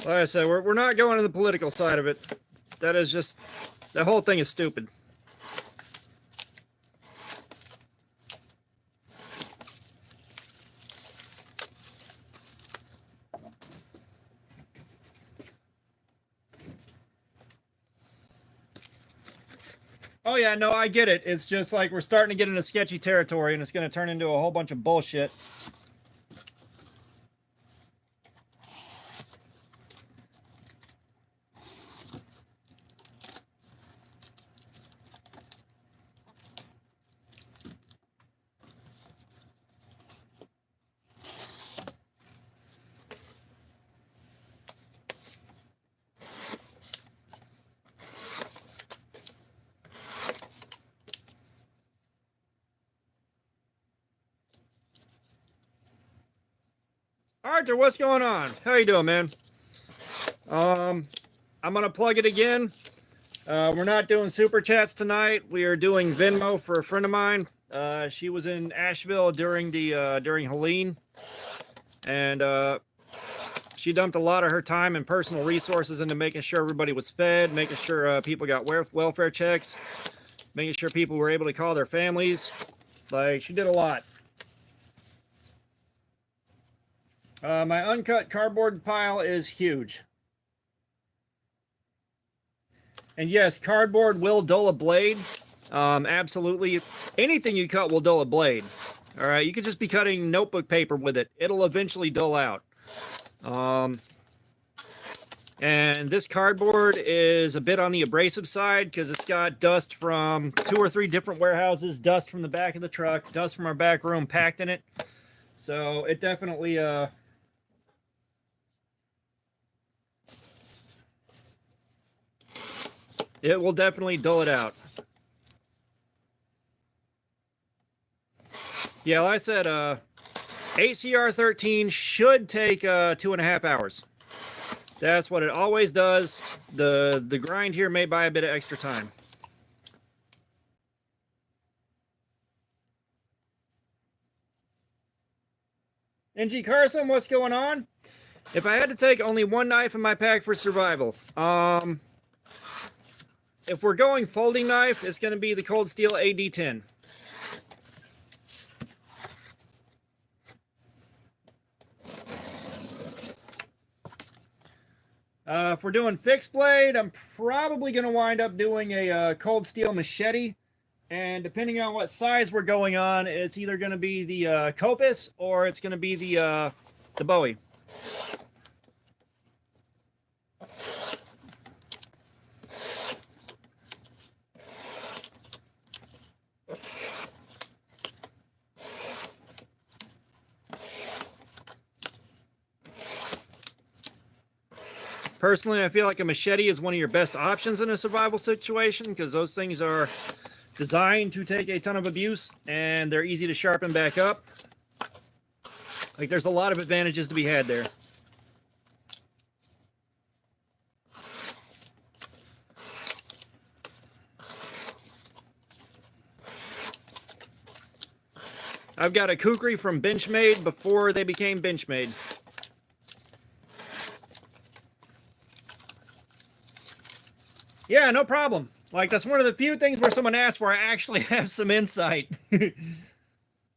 Like I said, we're not going to the political side of it. That is just, the whole thing is stupid. Oh yeah, no, I get it. It's just like we're starting to get into sketchy territory, and it's going to turn into a whole bunch of bullshit. Arthur, what's going on? How you doing, man? I'm gonna plug it again. We're not doing super chats tonight. We are doing Venmo for a friend of mine. She was in Asheville during Helene, and she dumped a lot of her time and personal resources into making sure everybody was fed, making sure people got welfare checks, making sure people were able to call their families. Like, she did a lot. My uncut cardboard pile is huge. And yes, cardboard will dull a blade. Absolutely. Anything you cut will dull a blade. All right, you could just be cutting notebook paper with it. It'll eventually dull out. And this cardboard is a bit on the abrasive side because it's got dust from 2 or 3 different warehouses, dust from the back of the truck, dust from our back room packed in it. So it definitely it will definitely dull it out. Yeah, like I said, ACR 13 should take 2.5 hours. That's what it always does. The grind here may buy a bit of extra time. NG Carson, what's going on? If I had to take only one knife in my pack for survival, if we're going folding knife, it's going to be the Cold Steel AD10. If we're doing fixed blade, I'm probably going to wind up doing a Cold Steel machete. And depending on what size we're going on, it's either going to be the Copus or it's going to be the Bowie. Personally, I feel like a machete is one of your best options in a survival situation because those things are designed to take a ton of abuse and they're easy to sharpen back up. Like, there's a lot of advantages to be had there. I've got a kukri from Benchmade before they became Benchmade. Yeah, no problem. Like, that's one of the few things where someone asks where I actually have some insight.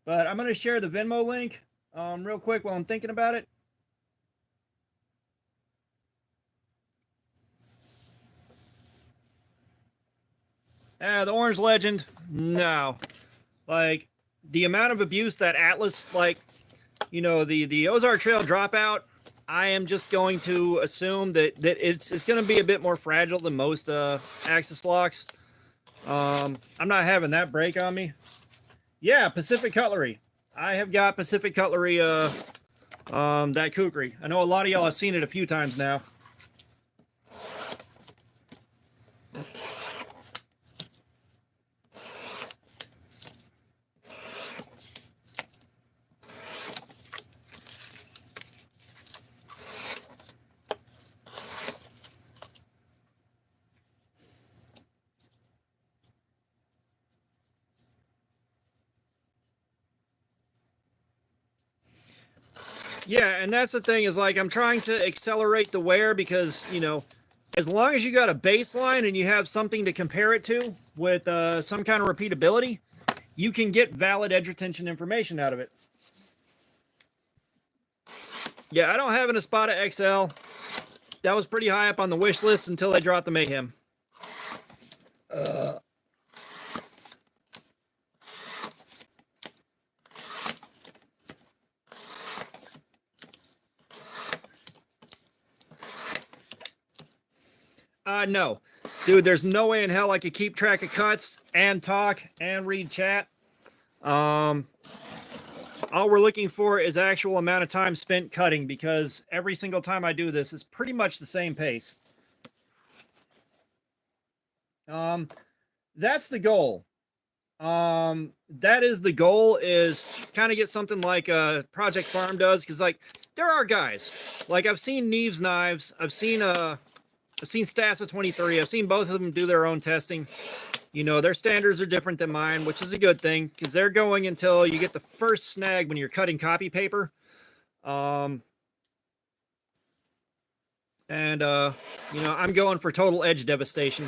But I'm going to share the Venmo link real quick while I'm thinking about it. The Orange Legend, no. Like, the amount of abuse that Atlas, like, you know, the Ozark Trail dropout, I am just going to assume that it's going to be a bit more fragile than most Axis locks. I'm not having that break on me. Yeah, Pacific Cutlery. I have got Pacific Cutlery, that kukri. I know a lot of y'all have seen it a few times now. Yeah, and that's the thing is like I'm trying to accelerate the wear because, you know, as long as you got a baseline and you have something to compare it to with some kind of repeatability, you can get valid edge retention information out of it. Yeah, I don't have an Espada XL. That was pretty high up on the wish list until they dropped the Mayhem. No. Dude, there's no way in hell I could keep track of cuts and talk and read chat. All we're looking for is actual amount of time spent cutting because every single time I do this, it's pretty much the same pace. That's the goal. That is the goal, is kind of get something like Project Farm does, because like there are guys like I've seen Neves Knives, I've seen Stassa 23, I've seen both of them do their own testing. You know, their standards are different than mine, which is a good thing because they're going until you get the first snag when you're cutting copy paper. You know, I'm going for total edge devastation.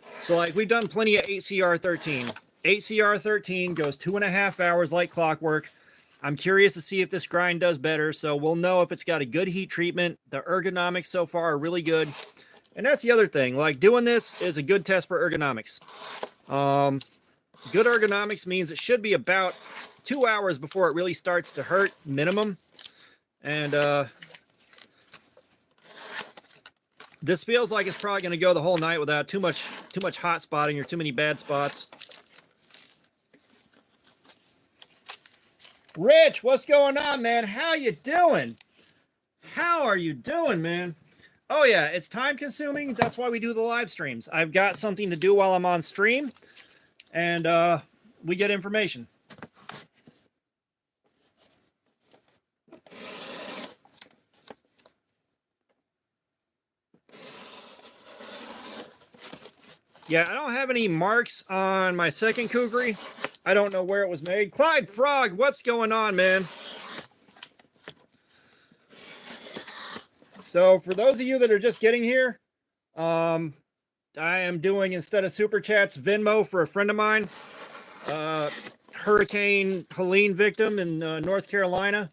So like we've done plenty of 8CR13. 8CR13 goes 2.5 hours like clockwork. I'm curious to see if this grind does better, so we'll know if it's got a good heat treatment. The ergonomics so far are really good. And that's the other thing. Like doing this is a good test for ergonomics. Good ergonomics means it should be about 2 hours before it really starts to hurt, minimum. And this feels like it's probably going to go the whole night without too much hot spotting or too many bad spots. Rich, what's going on, man? How you doing? How are you doing, man? Oh yeah, it's time consuming. That's why we do the live streams. I've got something to do while I'm on stream, and we get information. Yeah, I don't have any marks on my second kukri. I don't know where it was made. Clyde Frog, what's going on, man? So for those of you that are just getting here, I am doing, instead of Super Chats, Venmo for a friend of mine, Hurricane Helene victim in North Carolina,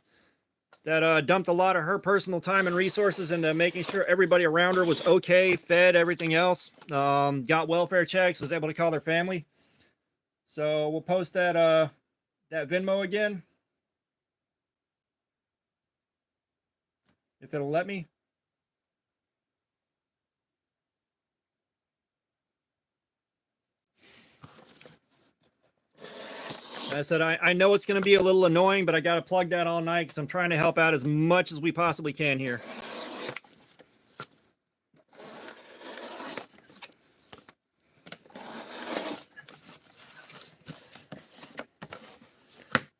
that dumped a lot of her personal time and resources into making sure everybody around her was okay, fed, everything else. Got welfare checks, was able to call their family. So we'll post that that Venmo again, if it'll let me. I said, I know it's going to be a little annoying, but I got to plug that all night because I'm trying to help out as much as we possibly can here.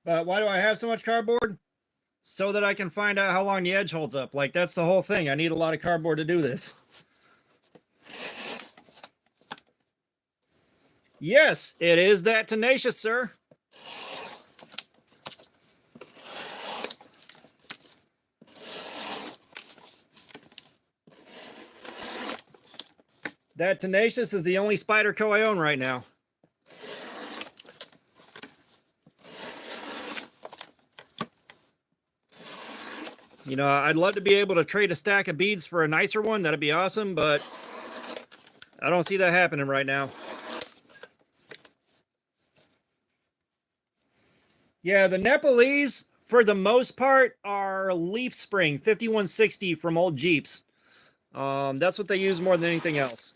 But why do I have so much cardboard? So that I can find out how long the edge holds up. Like, that's the whole thing. I need a lot of cardboard to do this. Yes, it is that Tenacious, sir. That Tenacious is the only Spyderco I own right now. You know, I'd love to be able to trade a stack of beads for a nicer one. That'd be awesome, but I don't see that happening right now. Yeah, the Nepalese, for the most part, are leaf spring 5160 from old Jeeps. That's what they use more than anything else.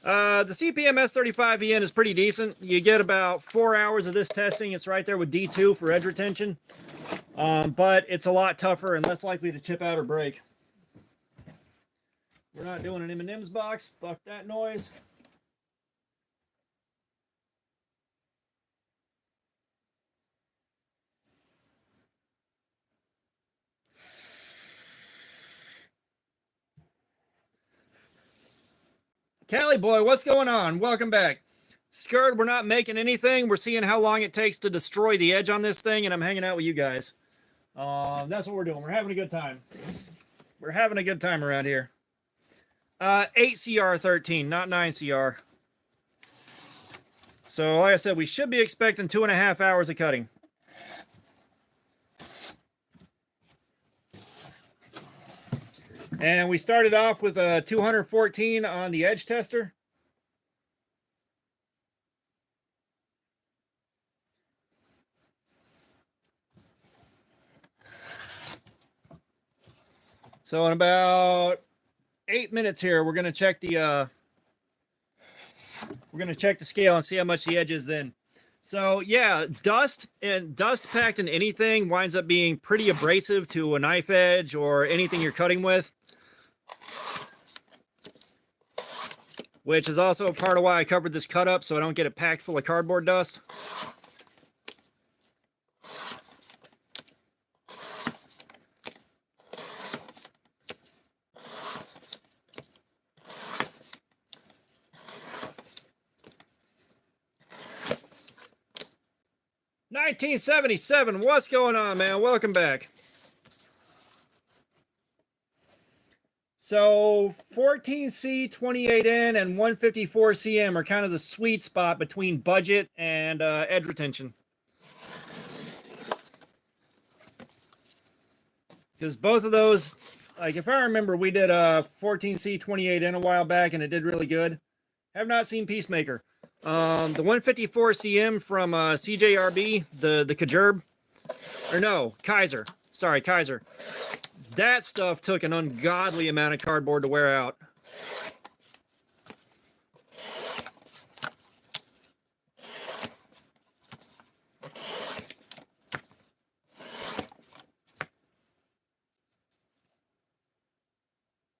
The CPM S35EN is pretty decent. You get about 4 hours of this testing. It's right there with D2 for edge retention. But it's a lot tougher and less likely to chip out or break. We're not doing an M&M's box. Fuck that noise. Cali boy, what's going on? Welcome back. Skirt, we're not making anything. We're seeing how long it takes to destroy the edge on this thing, and I'm hanging out with you guys. That's what we're doing. We're having a good time. We're having a good time around here. 8 CR 13, not 9 CR. So, like I said, we should be expecting 2.5 hours of cutting. And we started off with a 214 on the edge tester. So in about 8 minutes here, we're gonna check the scale and see how much the edge is then. So yeah, dust packed in anything winds up being pretty abrasive to a knife edge or anything you're cutting with, which is also a part of why I covered this cut up so I don't get it packed full of cardboard dust. $19.77. What's going on, man? Welcome back. So 14C, 28N, and 154CM are kind of the sweet spot between budget and edge retention. Because both of those, like if I remember, we did 14C, 28N a while back, and it did really good. Have not seen Peacemaker. The 154CM from CJRB, the Kajerb, or no, Kaiser. Sorry, Kaiser. That stuff took an ungodly amount of cardboard to wear out.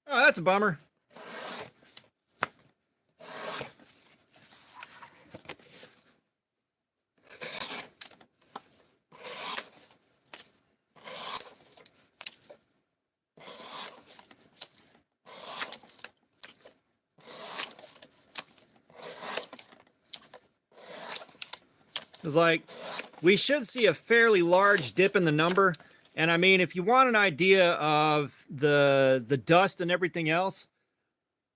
Oh, that's a bummer. It's like, we should see a fairly large dip in the number. And I mean, if you want an idea of the dust and everything else,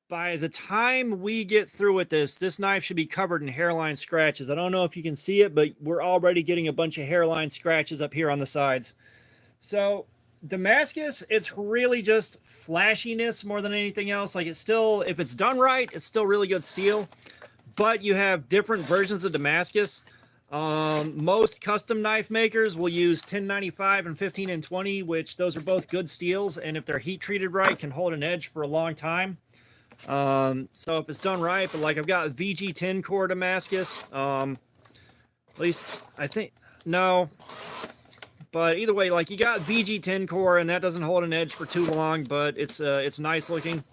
by the time we get through with this knife should be covered in hairline scratches. I don't know if you can see it, but we're already getting a bunch of hairline scratches up here on the sides. So Damascus, it's really just flashiness more than anything else. Like, it's still, if it's done right, it's still really good steel. But you have different versions of Damascus. Most custom knife makers will use 1095 and 15 and 20, which those are both good steels, and if they're heat treated right, can hold an edge for a long time. So if it's done right, but like I've got VG10 core Damascus, at least I think, no, but either way, like you got VG10 core, and that doesn't hold an edge for too long, but it's nice looking.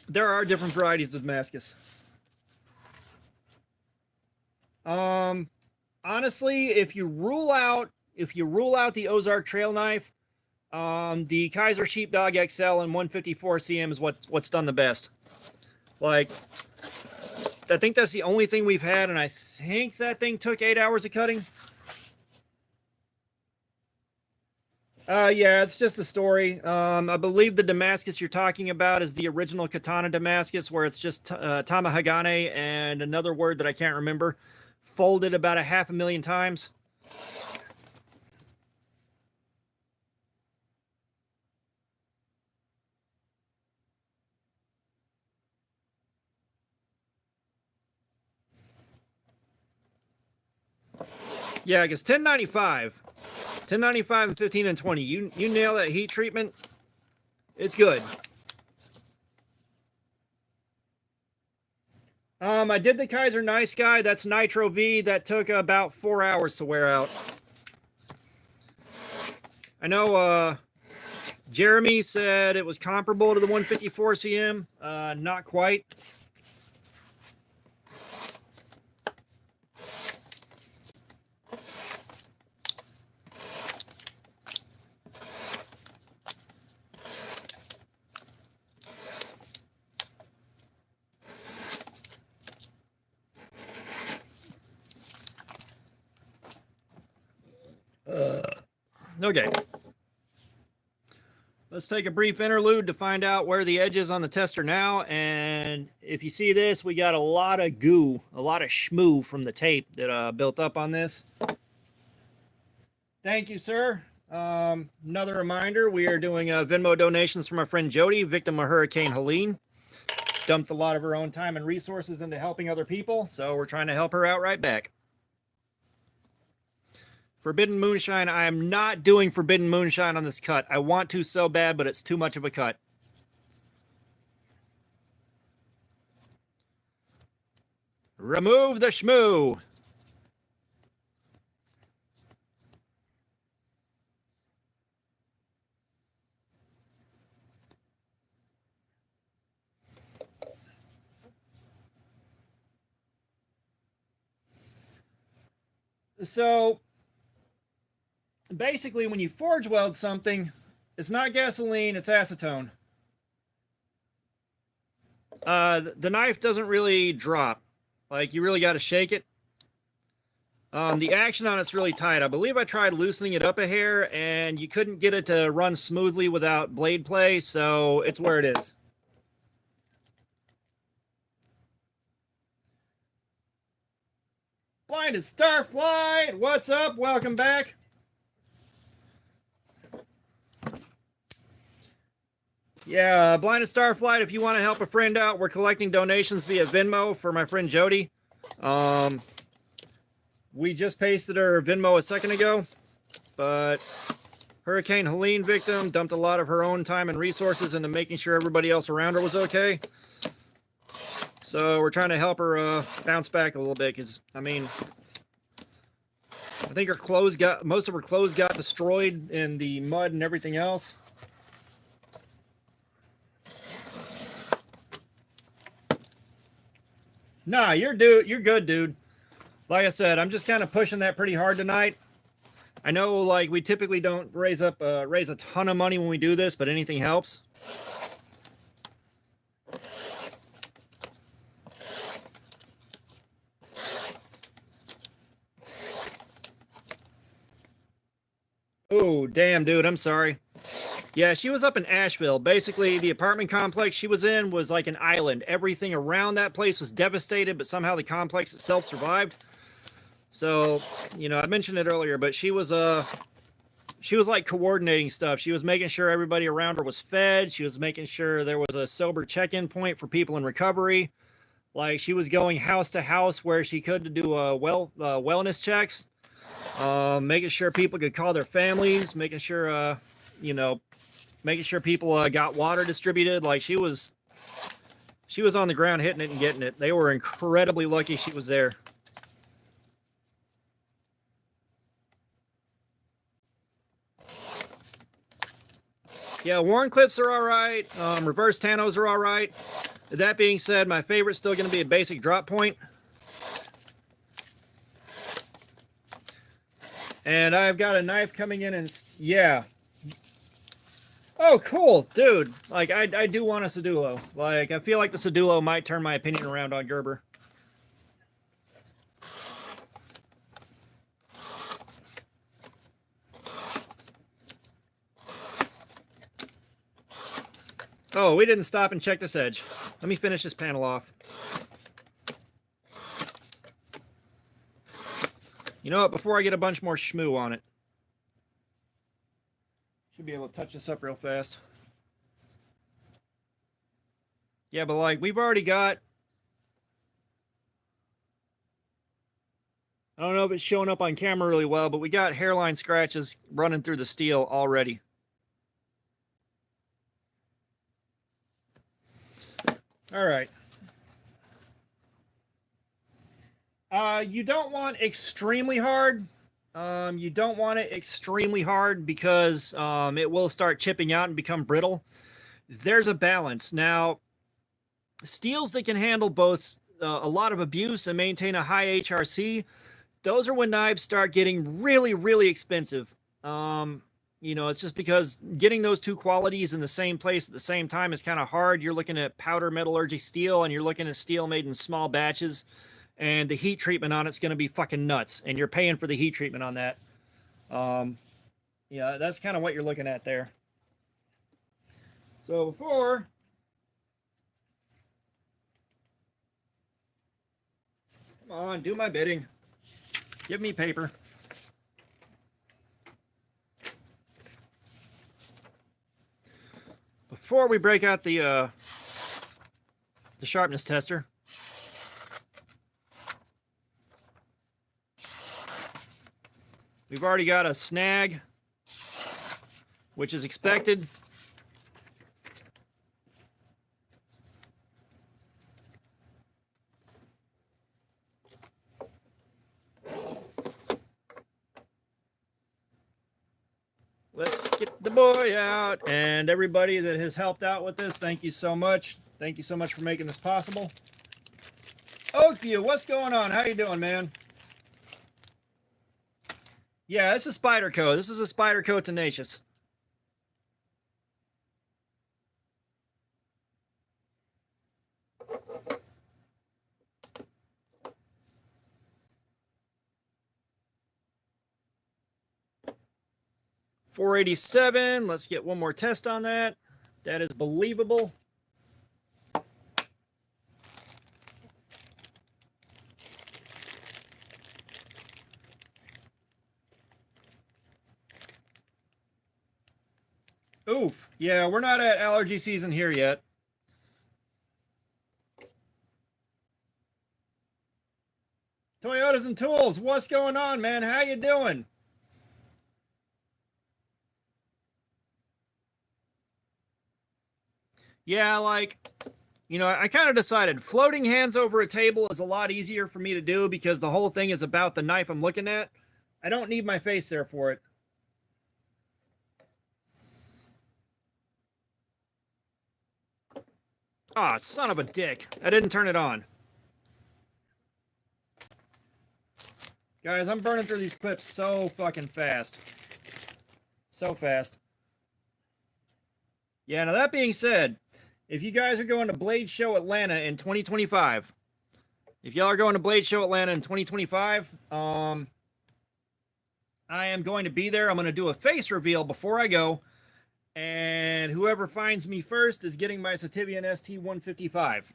There are different varieties of Damascus. Honestly, if you rule out the Ozark trail knife, the Kaiser Sheepdog XL and 154CM is what's done the best. Like, I think that's the only thing we've had, and I think that thing took 8 hours of cutting. Yeah, it's just a story. I believe the Damascus you're talking about is the original Katana Damascus, where it's just Tamahagane and another word that I can't remember, folded about 500,000 times. Yeah, because 1095 and 15 and 20, you nail that heat treatment, it's good. I did the Kaiser Nice Guy. That's Nitro V. That took about 4 hours to wear out. I know Jeremy said it was comparable to the 154CM. Not quite. Okay. Let's take a brief interlude to find out where the edge is on the tester now. And if you see this, we got a lot of goo, a lot of schmoo from the tape that built up on this. Thank you, sir. Another reminder, we are doing Venmo donations from our friend Jody, victim of Hurricane Helene. Dumped a lot of her own time and resources into helping other people, so we're trying to help her out right back. Forbidden Moonshine, I am not doing Forbidden Moonshine on this cut. I want to so bad, but it's too much of a cut. Remove the schmoo. So basically, when you forge weld something, it's not gasoline, it's acetone. The knife doesn't really drop. Like, you really got to shake it. The action on it's really tight. I believe I tried loosening it up a hair, and you couldn't get it to run smoothly without blade play, so it's where it is. Blinded Starflight, what's up? Welcome back. Yeah, Blinded Starflight, if you want to help a friend out, we're collecting donations via Venmo for my friend Jody. We just pasted her Venmo a second ago, but Hurricane Helene victim dumped a lot of her own time and resources into making sure everybody else around her was okay. So we're trying to help her bounce back a little bit, because, I mean, I think her clothes most of her clothes got destroyed in the mud and everything else. Nah, you're good, dude. Like I said, I'm just kind of pushing that pretty hard tonight. I know, like, we typically don't raise a ton of money when we do this, but anything helps. Oh, damn, dude, I'm sorry. Yeah, she was up in Asheville. Basically, the apartment complex she was in was like an island. Everything around that place was devastated, but somehow the complex itself survived. So, you know, I mentioned it earlier, but she was like coordinating stuff. She was making sure everybody around her was fed. She was making sure there was a sober check-in point for people in recovery. Like, she was going house to house where she could do wellness checks. Making sure people could call their families, making sure, you know, making sure people got water distributed. Like, she was on the ground hitting it and getting it. They were incredibly lucky she was there. Yeah, worn clips are all right. Reverse Tanos are all right. That being said, my favorite's still going to be a basic drop point. And I've got a knife coming in and, yeah. Oh, cool, dude. Like, I do want a Sedulo. Like, I feel like the Sedulo might turn my opinion around on Gerber. Oh, we didn't stop and check this edge. Let me finish this panel off. You know what? Before I get a bunch more schmoo on it. Should be able to touch this up real fast. Yeah, but like, we've already got... I don't know if it's showing up on camera really well, but we got hairline scratches running through the steel already. All right. You don't want extremely hard. You don't want it extremely hard because it will start chipping out and become brittle. There's a balance. Now, steels that can handle both a lot of abuse and maintain a high HRC, those are when knives start getting really, really expensive. You know, it's just because getting those two qualities in the same place at the same time is kind of hard. You're looking at powder metallurgy steel, and you're looking at steel made in small batches, and the heat treatment on it's going to be fucking nuts, and you're paying for the heat treatment on that. Yeah, that's kind of what you're looking at there. So before, come on, do my bidding. Give me paper. Before we break out the sharpness tester, we've already got a snag, which is expected. Let's get the boy out, and everybody that has helped out with this, thank you so much. Thank you so much for making this possible. Oakview, what's going on? How you doing, man? Yeah, this is Spyderco. This is a Spyderco Tenacious. $487. Let's get one more test on that. That is believable. Oof. Yeah, we're not at allergy season here yet. Toyotas and Tools, what's going on, man? How you doing? Yeah, like, you know, I kind of decided floating hands over a table is a lot easier for me to do because the whole thing is about the knife I'm looking at. I don't need my face there for it. Ah, son of a dick. I didn't turn it on. Guys, I'm burning through these clips so fucking fast. So fast. Yeah, now that being said, if you guys are going to Blade Show Atlanta in 2025, if y'all are going to Blade Show Atlanta in 2025, I am going to be there. I'm going to do a face reveal before I go. And whoever finds me first is getting my Sativian ST-155.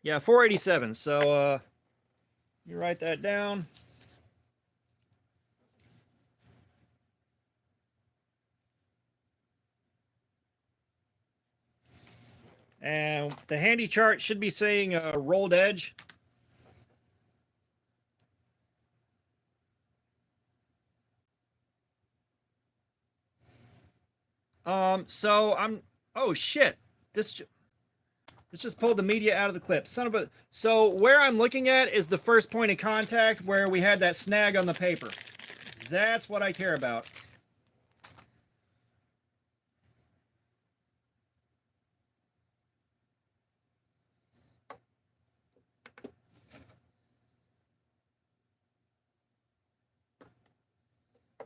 Yeah, 487. So, you write that down. And the handy chart should be saying rolled edge. So I'm, oh shit, this just pulled the media out of the clip. Son of a, so where I'm looking at is the first point of contact where we had that snag on the paper. That's what I care about.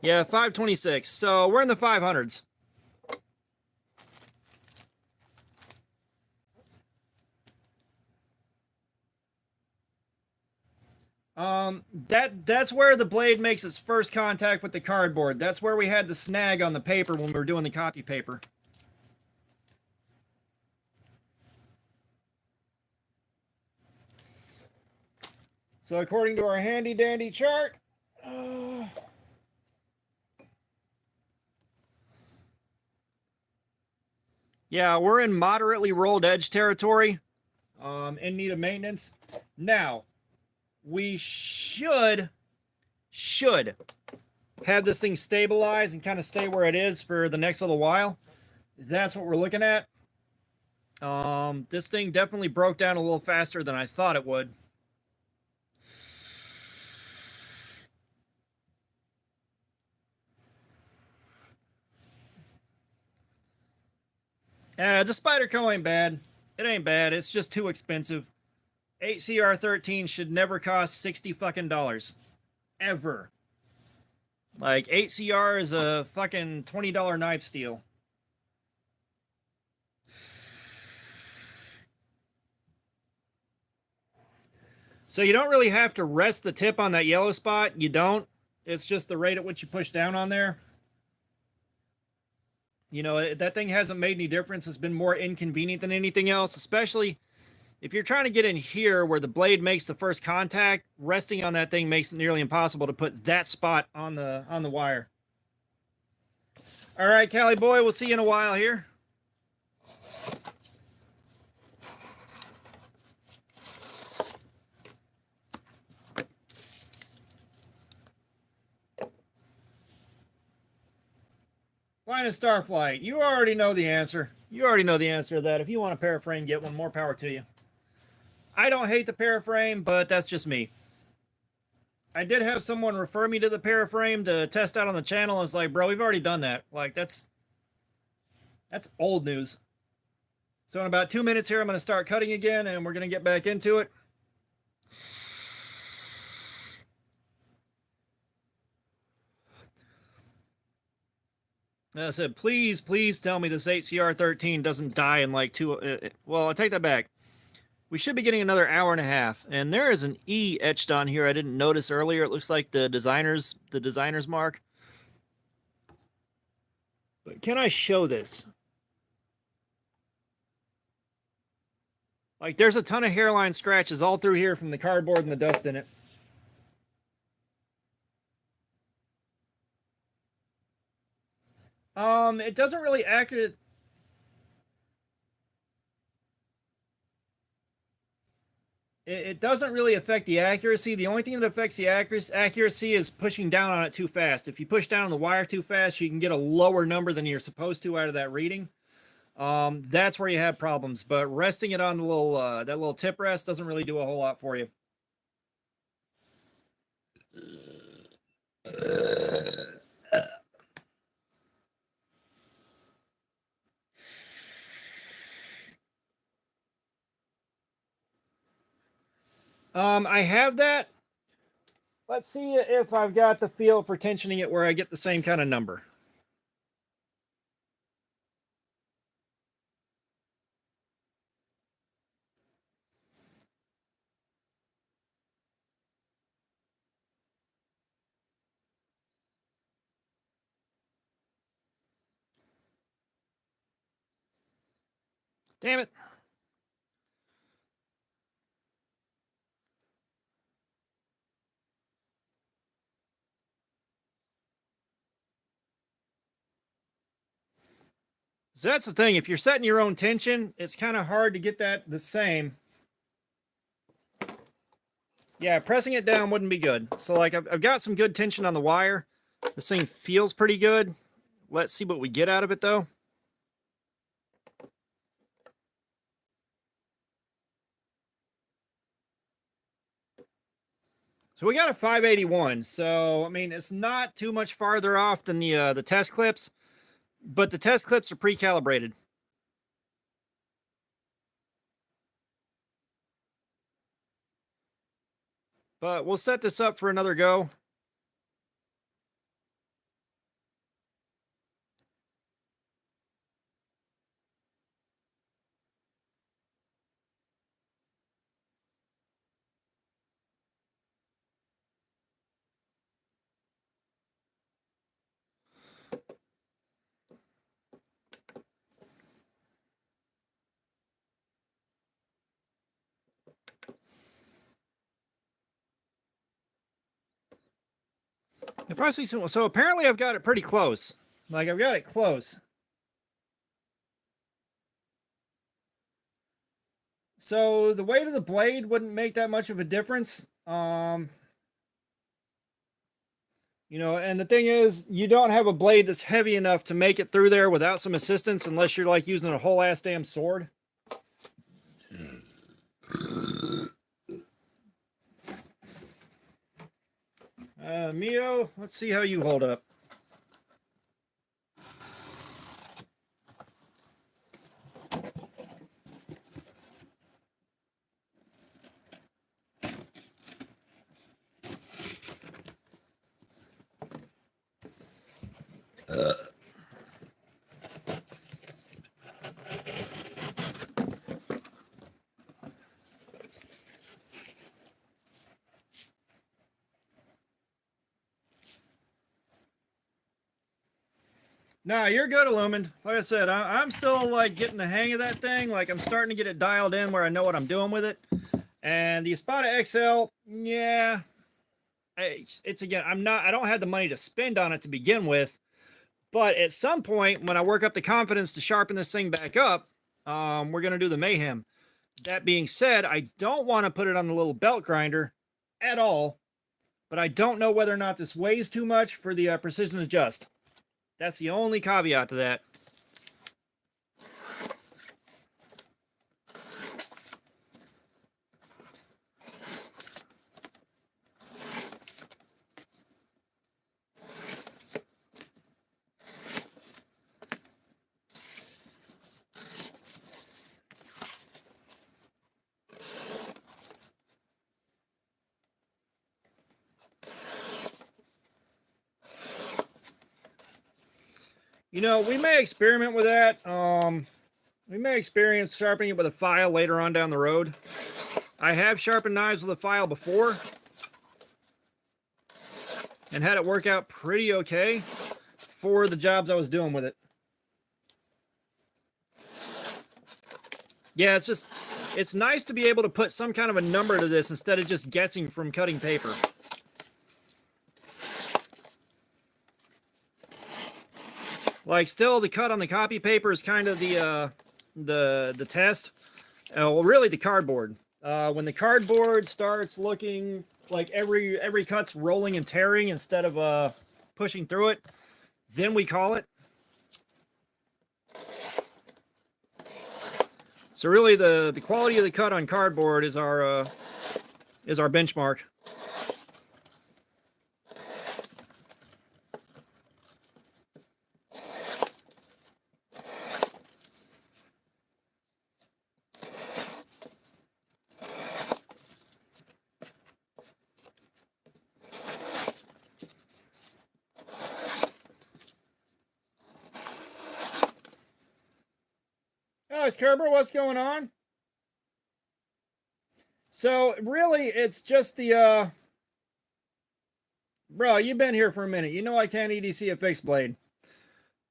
Yeah, 526. So we're in the 500s. That's where the blade makes its first contact with the cardboard. That's where we had the snag on the paper when we were doing the copy paper. So according to our handy dandy chart, yeah, we're in moderately rolled edge territory, in need of maintenance. Now, we should have this thing stabilize and kind of stay where it is for the next little while. That's what we're looking at. This thing definitely broke down a little faster than I thought it would. The Spyderco ain't bad. It ain't bad. It's just too expensive. 8CR13 should never cost 60 fucking dollars. Ever. Like, 8CR is a fucking $20 knife steal. So you don't really have to rest the tip on that yellow spot. You don't. It's just the rate at which you push down on there. You know, that thing hasn't made any difference. It's been more inconvenient than anything else, especially if you're trying to get in here where the blade makes the first contact. Resting on that thing makes it nearly impossible to put that spot on the wire. All right, Cali boy, we'll see you in a while here. Flying a Starflight, you already know the answer. You already know the answer to that. If you want a paraframe, get one. More power to you. I don't hate the paraframe, but that's just me. I did have someone refer me to the paraframe to test out on the channel. It's like, bro, we've already done that. Like, that's old news. So in about 2 minutes here, I'm going to start cutting again, and we're going to get back into it. I said, please, please tell me this 8CR13 doesn't die in like well, I take that back. We should be getting another hour and a half, and there is an E etched on here I didn't notice earlier. It looks like the designer's mark. But can I show this? Like, there's a ton of hairline scratches all through here from the cardboard and the dust in it. It doesn't really it doesn't really affect the accuracy. The only thing that affects the accuracy is pushing down on it too fast. If you push down on the wire too fast, you can get a lower number than you're supposed to out of that reading. That's where you have problems. But resting it on the little that little tip rest doesn't really do a whole lot for you. I have that. Let's see if I've got the feel for tensioning it where I get the same kind of number. Damn it. So that's the thing. If you're setting your own tension, it's kind of hard to get that the same. Yeah, pressing it down wouldn't be good. So like I've got some good tension on the wire. This thing feels pretty good. Let's see what we get out of it though. So we got a 581. So I mean, it's not too much farther off than the test clips, but the test clips are pre-calibrated. But we'll set this up for another go. If I see some, so apparently I've got it pretty close. Like I've got it close. So the weight of the blade wouldn't make that much of a difference. You know, and the thing is, you don't have a blade that's heavy enough to make it through there without some assistance unless you're like using a whole ass damn sword. Mio, let's see how you hold up. Nah, you're good, Illumined. Like I said, I'm still like getting the hang of that thing. Like I'm starting to get it dialed in where I know what I'm doing with it. And the Espada XL, yeah, it's again, I don't have the money to spend on it to begin with. But at some point, when I work up the confidence to sharpen this thing back up, we're gonna do the mayhem. That being said, I don't want to put it on the little belt grinder at all. But I don't know whether or not this weighs too much for the precision adjust. That's the only caveat to that. You know, we may experiment with that. We may experience sharpening it with a file later on down the road. I have sharpened knives with a file before and had it work out pretty okay for the jobs I was doing with it. Yeah, it's nice to be able to put some kind of a number to this instead of just guessing from cutting paper. Like, still, the cut on the copy paper is kind of the test. Well, really, the cardboard. When the cardboard starts looking like every cut's rolling and tearing instead of pushing through it, then we call it. So really, the quality of the cut on cardboard is our benchmark. Oh, it's Kerber. What's going on? So really, it's just the bro. You've been here for a minute. You know I can't EDC a fixed blade,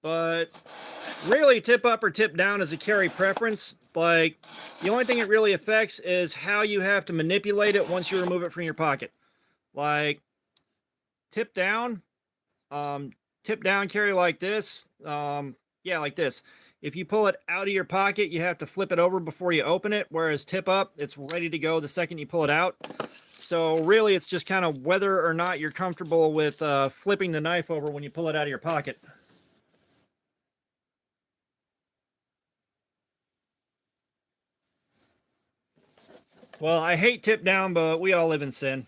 but really, tip up or tip down is a carry preference. Like, the only thing it really affects is how you have to manipulate it once you remove it from your pocket. Like, tip down, carry like this. Yeah, like this. If you pull it out of your pocket, you have to flip it over before you open it, whereas tip up, it's ready to go the second you pull it out. So really, it's just kind of whether or not you're comfortable with flipping the knife over when you pull it out of your pocket. Well, I hate tip down, but we all live in sin.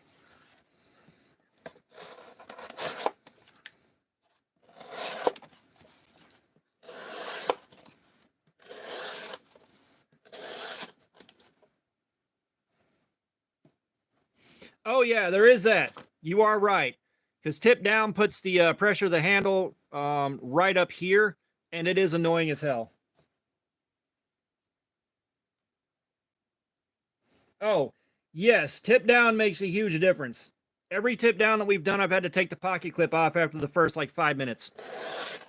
Oh yeah, there is that. You are right. Because tip down puts the pressure of the handle right up here, and it is annoying as hell. Oh, yes, tip down makes a huge difference. Every tip down that we've done, I've had to take the pocket clip off after the first like 5 minutes.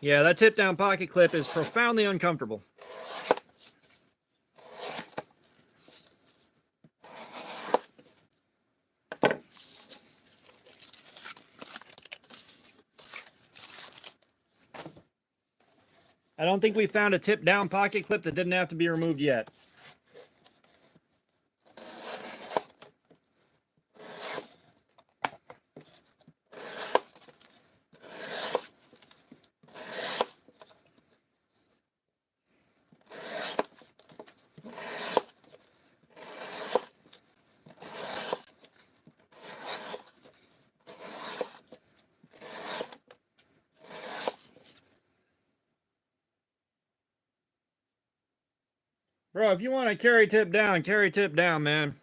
Yeah, that tip down pocket clip is profoundly uncomfortable. I don't think we found a tip down pocket clip that didn't have to be removed yet. Bro, if you want to carry tip down, man.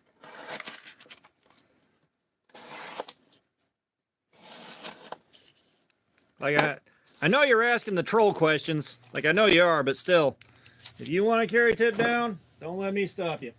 Like, I know you're asking the troll questions. Like, I know you are, but still. If you want to carry tip down, don't let me stop you.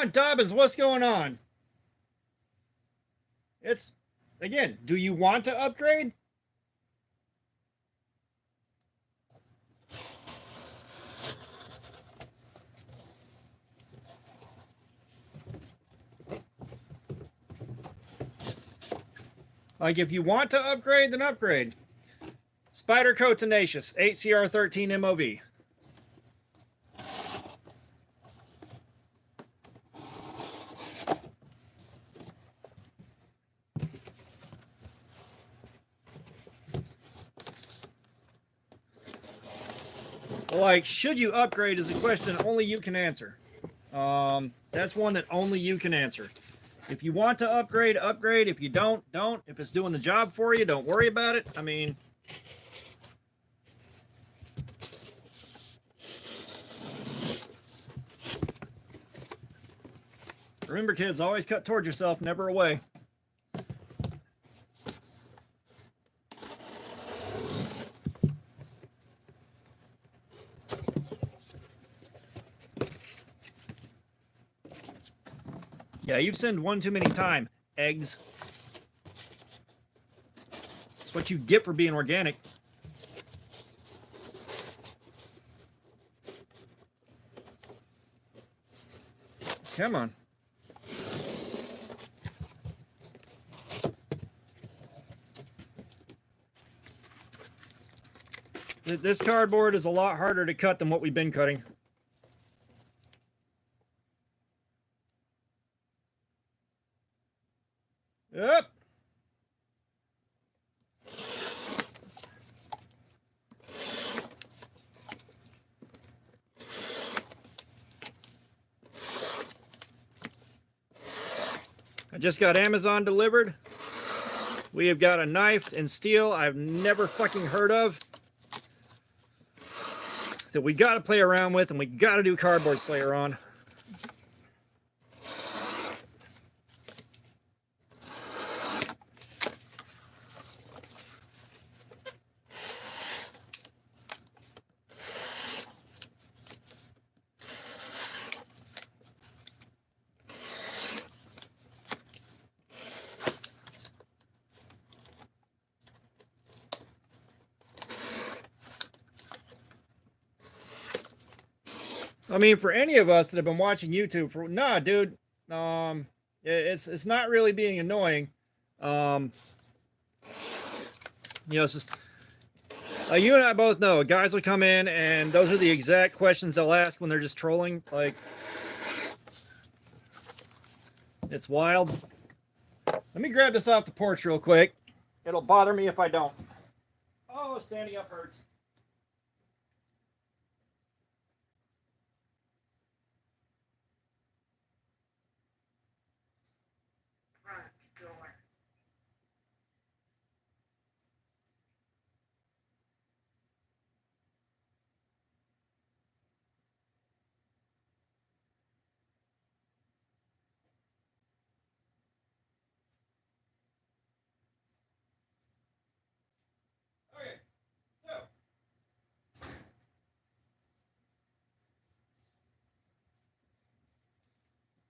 on, Dobbins, what's going on? It's, again, do you want to upgrade? Like, if you want to upgrade, then upgrade. Spider Coat Tenacious, 8CR13 MOV. Like, should you upgrade is a question only you can answer. That's one that only you can answer. If you want to upgrade, upgrade. If you don't. If it's doing the job for you, don't worry about it. I mean, remember, kids, always cut towards yourself, never away. Yeah, you've sinned one too many times, eggs. That's what you get for being organic. Come on. This cardboard is a lot harder to cut than what we've been cutting. Yep. I just got Amazon delivered. We have got a knife and steel I've never fucking heard of that we got to play around with, and we got to do Cardboard Slayer on. I mean, for any of us that have been watching YouTube for, nah, dude, it's not really being annoying. You know, it's just, you and I both know, guys will come in and those are the exact questions they'll ask when they're just trolling. Like, it's wild. Let me grab this off the porch real quick. It'll bother me if I don't. Oh, standing up hurts.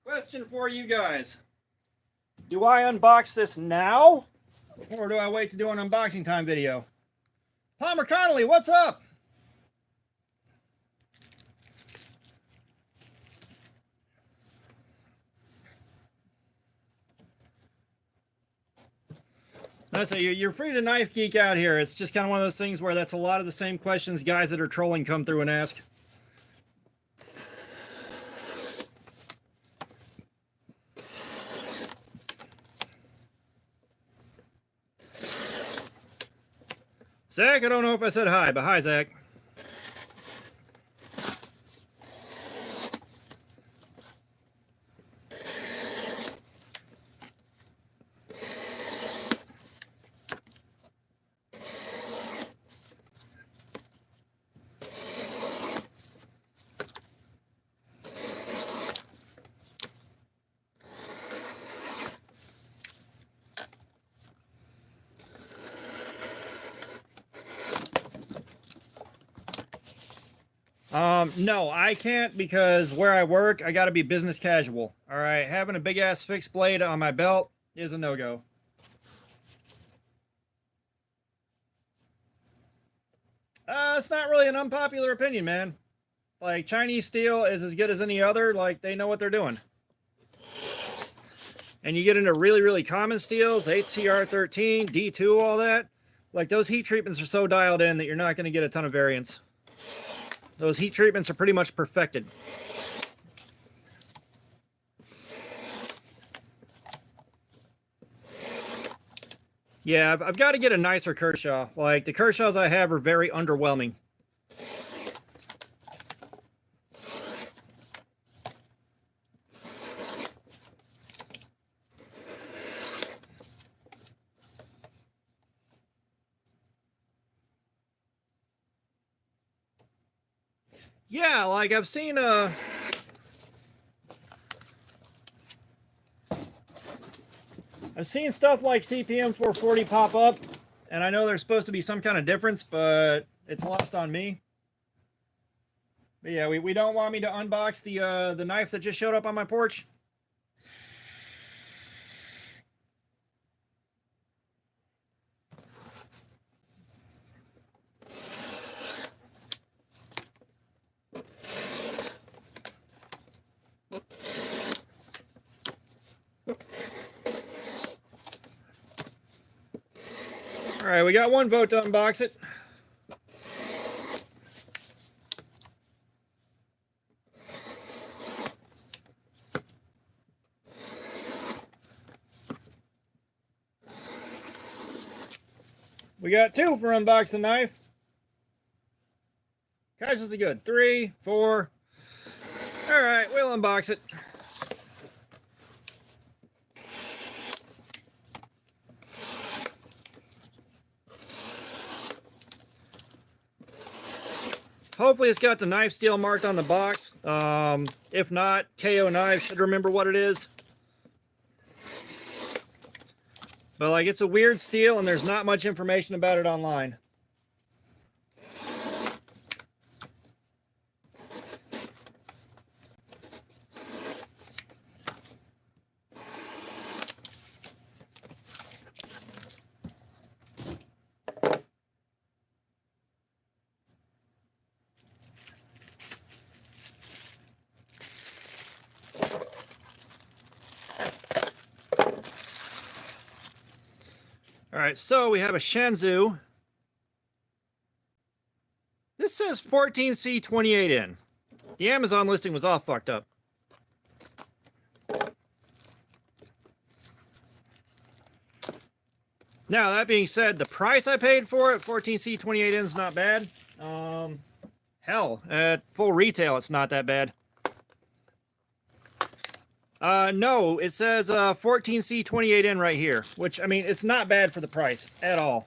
Question for you guys. Do I unbox this now? Or do I wait to do an unboxing time video? Palmer Connolly, what's up? I say you're free to knife geek out here. It's just kind of one of those things where that's a lot of the same questions guys that are trolling come through and ask. Zach, I don't know if I said hi, but hi, Zach. No, I can't because where I work, I got to be business casual. All right, having a big ass fixed blade on my belt is a no-go. It's not really an unpopular opinion, man. Like, Chinese steel is as good as any other. Like, they know what they're doing. And you get into really, really common steels, HCR13, D2, all that. Like, those heat treatments are so dialed in that you're not going to get a ton of variance. Those heat treatments are pretty much perfected. Yeah, I've got to get a nicer Kershaw. Like, the Kershaws I have are very underwhelming. Yeah, like I've seen stuff like CPM 440 pop up, and I know there's supposed to be some kind of difference, but it's lost on me. But yeah, we don't want me to unbox the knife that just showed up on my porch. All right, we got one vote to unbox it. We got two for unbox the knife. Guys, was it good? 3, 4. All right, we'll unbox it. Hopefully it's got the knife steel marked on the box. If not, KO Knives should remember what it is. But like, it's a weird steel and there's not much information about it online. All right, so we have a Shenzhou. This says 14C28N. The Amazon listing was all fucked up. Now, that being said, the price I paid for it, 14C28N, is not bad. Hell, at full retail, it's not that bad. No, it says 14C28N right here, which, I mean, it's not bad for the price at all.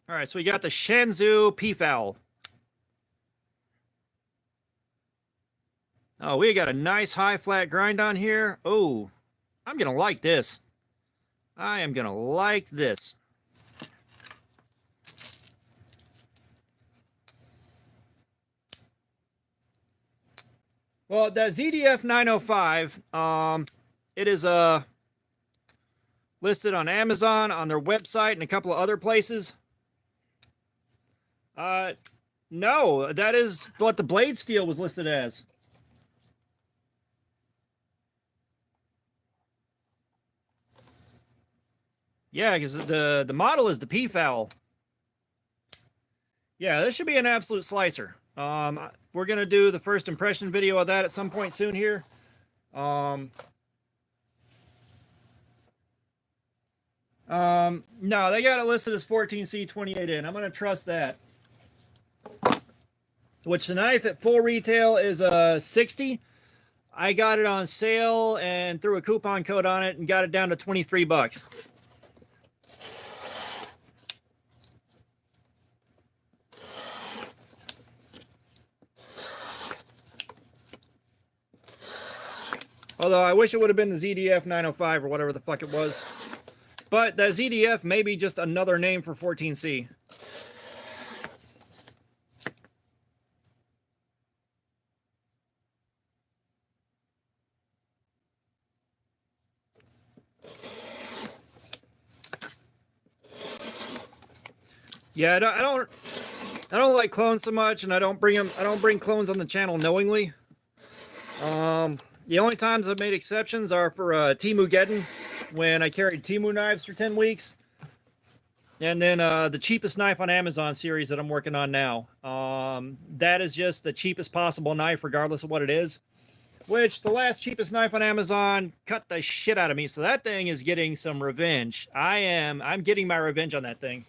All right, so we got the Shenzhou Peafowl. Oh, we got a nice high flat grind on here. Oh, I'm gonna like this. I am gonna like this. Well, that ZDF 905, it is listed on Amazon, on their website, and a couple of other places. No, that is what the blade steel was listed as. Yeah, because the model is the Peafowl. Yeah, this should be an absolute slicer. We're gonna do the first impression video of that at some point soon here. No, they got it listed as 14C28N. I'm gonna trust that. Which the knife at full retail is 60. I got it on sale and threw a coupon code on it and got it down to 23 bucks. Although I wish it would have been the ZDF 905 or whatever the fuck it was. But that ZDF may be just another name for 14C. Yeah, I don't like clones so much, and I don't bring clones on the channel knowingly. The only times I've made exceptions are for Temugeddon, when I carried Temu knives for 10 weeks. And then the cheapest knife on Amazon series that I'm working on now. That is just the cheapest possible knife, regardless of what it is. Which, the last cheapest knife on Amazon cut the shit out of me. So that thing is getting some revenge. I'm getting my revenge on that thing.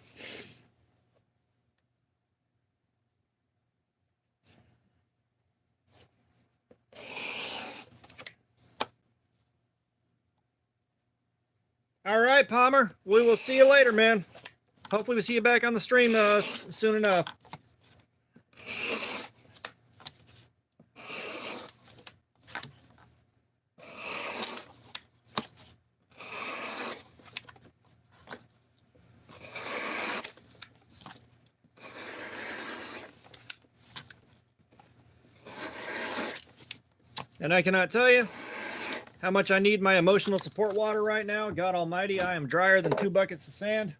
All right, Palmer. We will see you later, man. Hopefully we see you back on the stream soon enough. And I cannot tell you how much I need my emotional support water right now. God almighty, I am drier than 2 buckets of sand.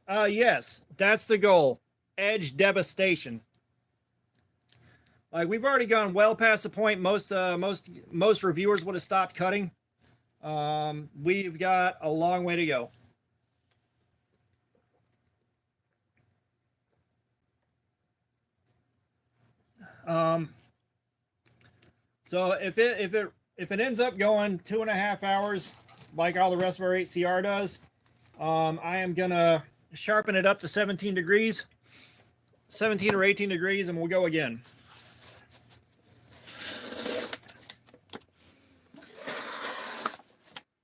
Yes, that's the goal. Edge devastation. Like, we've already gone well past the point most reviewers would have stopped cutting. We've got a long way to go. So if it ends up going 2.5 hours, like all the rest of our 8CR does, I am gonna sharpen it up to 17 degrees, 17 or 18 degrees, and we'll go again.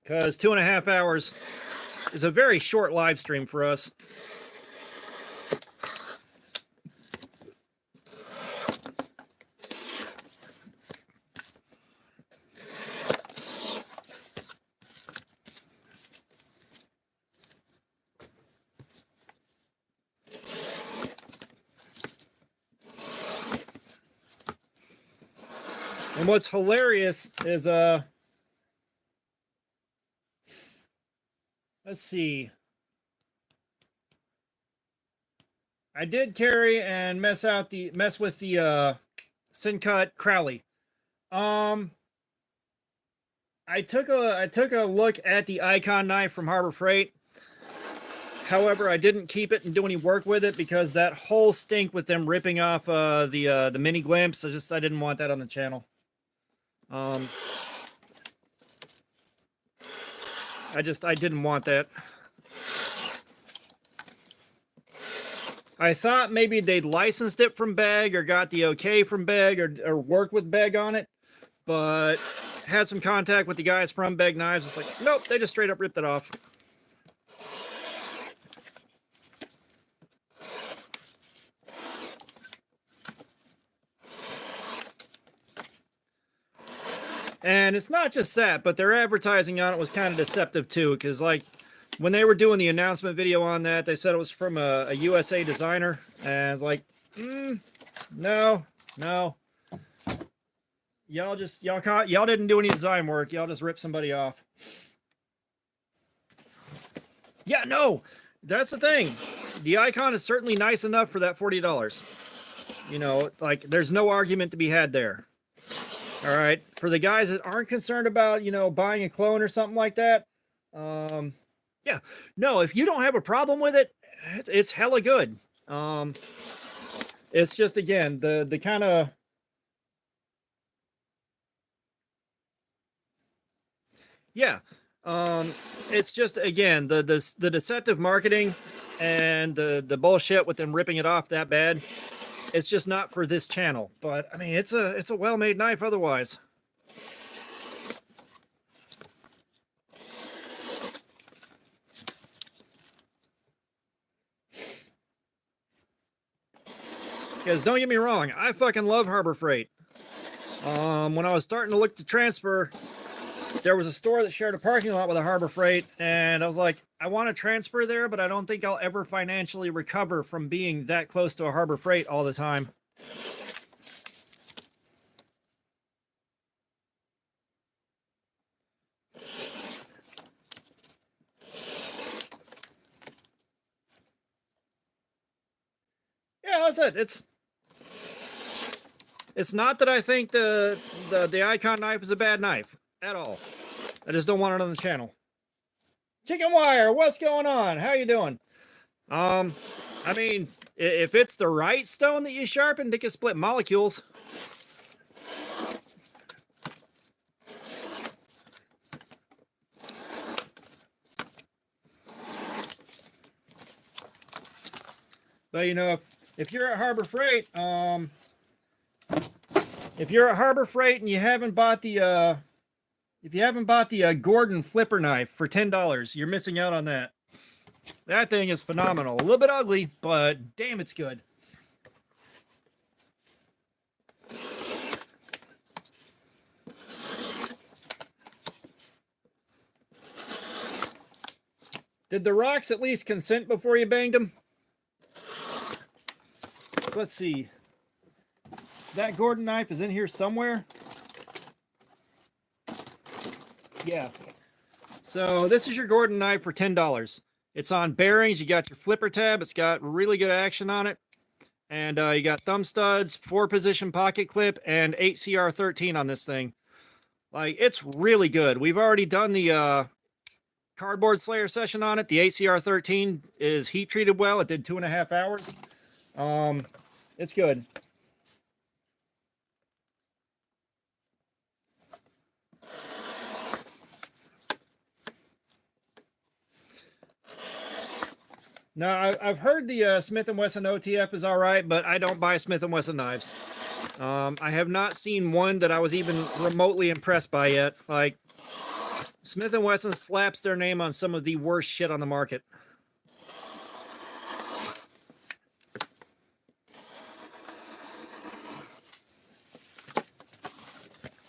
Because 2.5 hours is a very short live stream for us. And what's hilarious is let's see. I did carry and mess with the Sincut Crowley. I took a look at the Icon knife from Harbor Freight. However, I didn't keep it and do any work with it because that whole stink with them ripping off the mini glimps. I didn't want that on the channel. I didn't want that. I thought maybe they'd licensed it from Beg or got the okay from Beg or worked with Beg on it, but had some contact with the guys from Beg Knives. It's like, nope, they just straight up ripped it off. And it's not just that, but their advertising on it was kind of deceptive too, because like when they were doing the announcement video on that, they said it was from a USA designer, and it's like, no, y'all didn't do any design work. Y'all just ripped somebody off. Yeah, no, that's the thing. The Icon is certainly nice enough for that $40. You know, like there's no argument to be had there. All right, for the guys that aren't concerned about, you know, buying a clone or something like that, yeah, no, if you don't have a problem with it, it's hella good. It's just, again, the kind of, yeah, it's just, again, the deceptive marketing and the bullshit with them ripping it off that bad. It's just not for this channel, but I mean, it's a well-made knife otherwise. Because don't get me wrong, I fucking love Harbor Freight. When I was starting to look to transfer, there was a store that shared a parking lot with a Harbor Freight, and I was like, I want to transfer there, but I don't think I'll ever financially recover from being that close to a Harbor Freight all the time. Yeah, that's it. It's not that I think the Icon knife is a bad knife at all. I just don't want it on the channel. Chicken Wire, what's going on? How you doing? I mean, if it's the right stone that you sharpen, it can split molecules. But you know, if you're at Harbor Freight, and you haven't bought the Gordon flipper knife for $10, you're missing out on that. That thing is phenomenal. A little bit ugly, but damn, it's good. Did the rocks at least consent before you banged them? Let's see. That Gordon knife is in here somewhere. Yeah. So this is your Gordon knife for $10. It's on bearings. You got your flipper tab. It's got really good action on it. And you got thumb studs, 4-position pocket clip, and 8CR13 on this thing. Like, it's really good. We've already done the cardboard slayer session on it. The 8CR13 is heat treated well. It did 2.5 hours. It's good. Now, I've heard the Smith & Wesson OTF is all right, but I don't buy Smith & Wesson knives. I have not seen one that I was even remotely impressed by yet. Like, Smith & Wesson slaps their name on some of the worst shit on the market.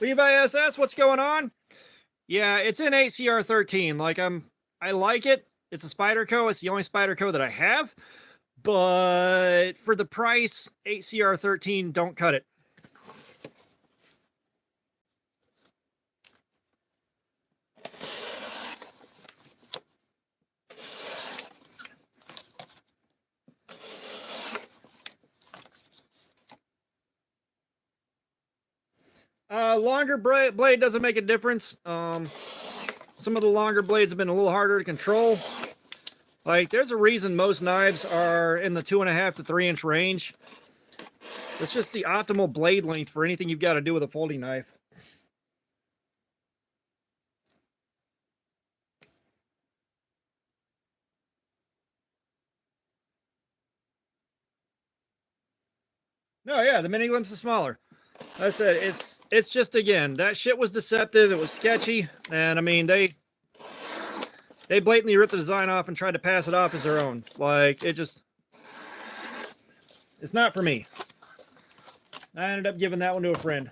Levi SS, what's going on? Yeah, it's in 8CR13. Like, I like it. It's a Spyderco. It's the only Spyderco that I have. But for the price, 8CR13 don't cut it. Longer blade doesn't make a difference. Some of the longer blades have been a little harder to control. Like, there's a reason most knives are in the 2.5 to 3 inch range. It's just the optimal blade length for anything you've got to do with a folding knife. No, yeah, the mini glimpse is smaller. Like I said, it's just, again, that shit was deceptive. It was sketchy, and I mean, they blatantly ripped the design off and tried to pass it off as their own. Like, it's not for me. I ended up giving that one to a friend.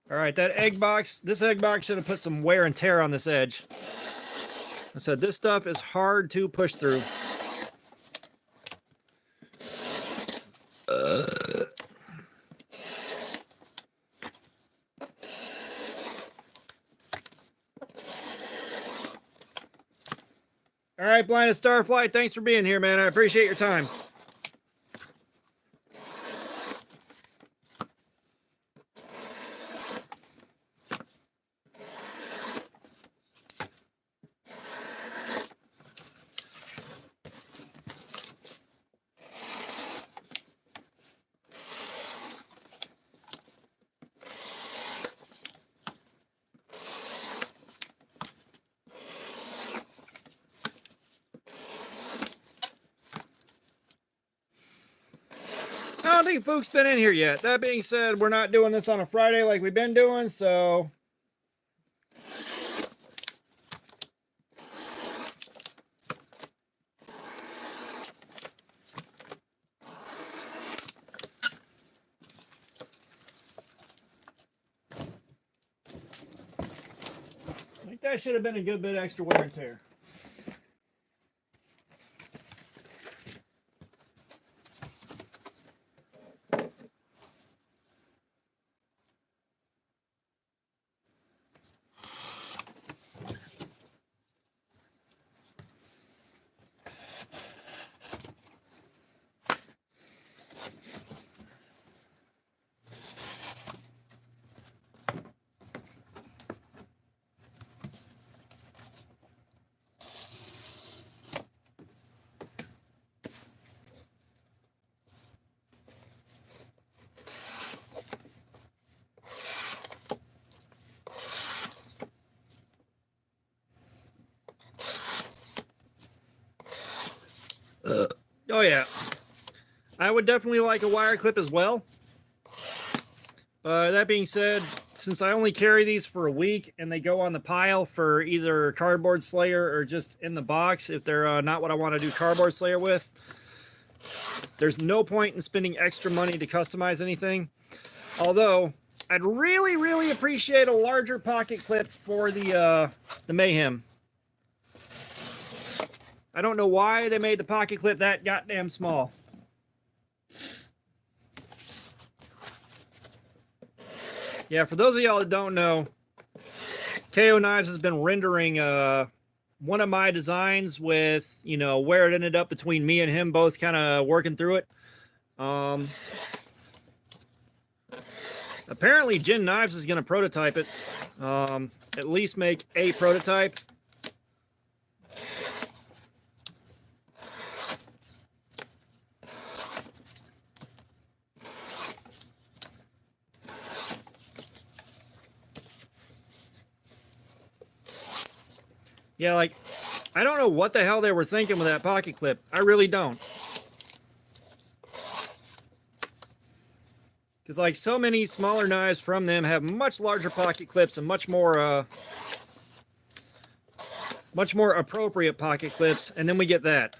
All right, that egg box, this egg box should have put some wear and tear on this edge. I said, this stuff is hard to push through. All right, Blinded Starflight, thanks for being here, man. I appreciate your time. I don't think Fook's been in here yet. That being said, we're not doing this on a Friday like we've been doing, so... that should have been a good bit extra wear and tear. Oh yeah, I would definitely like a wire clip as well. That being said, since I only carry these for a week and they go on the pile for either cardboard slayer or just in the box if they're not what I want to do cardboard slayer with, there's no point in spending extra money to customize anything. Although I'd really appreciate a larger pocket clip for the Mayhem. I don't know why they made the pocket clip that goddamn small. Yeah, for those of y'all that don't know, KO Knives has been rendering one of my designs with, you know, where it ended up between me and him both kind of working through it. Apparently Jin Knives is going to prototype it, at least make a prototype. Yeah, like, I don't know what the hell they were thinking with that pocket clip. I really don't. Because, like, so many smaller knives from them have much larger pocket clips and much more appropriate pocket clips, and then we get that.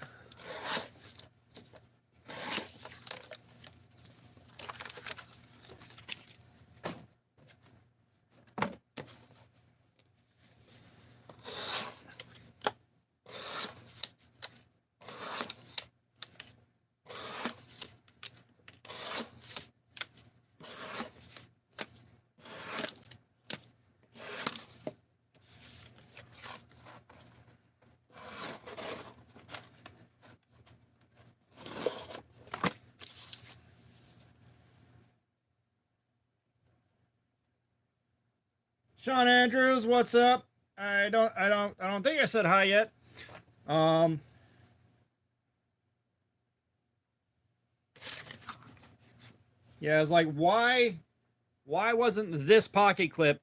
Sean Andrews, what's up? I don't think I said hi yet. Yeah, I was like, why wasn't this pocket clip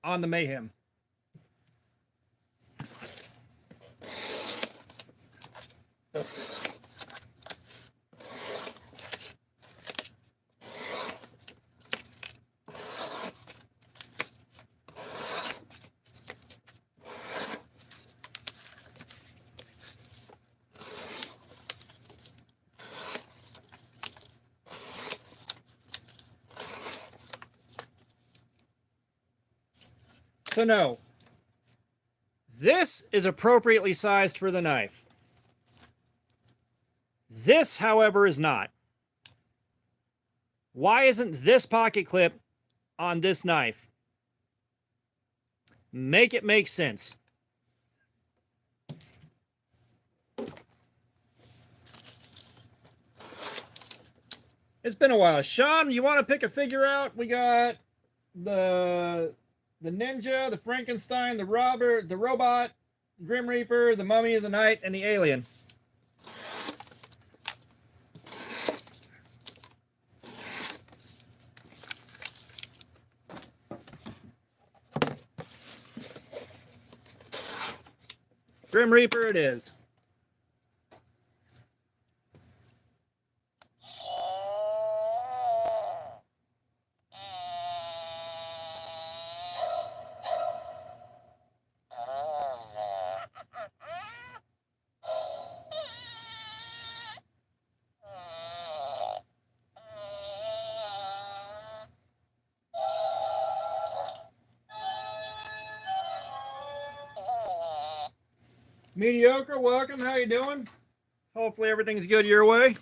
on the Mayhem? So no, this is appropriately sized for the knife. This, however, is not. Why isn't this pocket clip on this knife? Make it make sense. It's been a while. Sean, you want to pick a figure out? We got the Ninja, the Frankenstein, the Robert, the Robot, Grim Reaper, the Mummy of the Night, and the Alien. Grim Reaper it is. Mediocre, welcome. How you doing? Hopefully everything's good your way.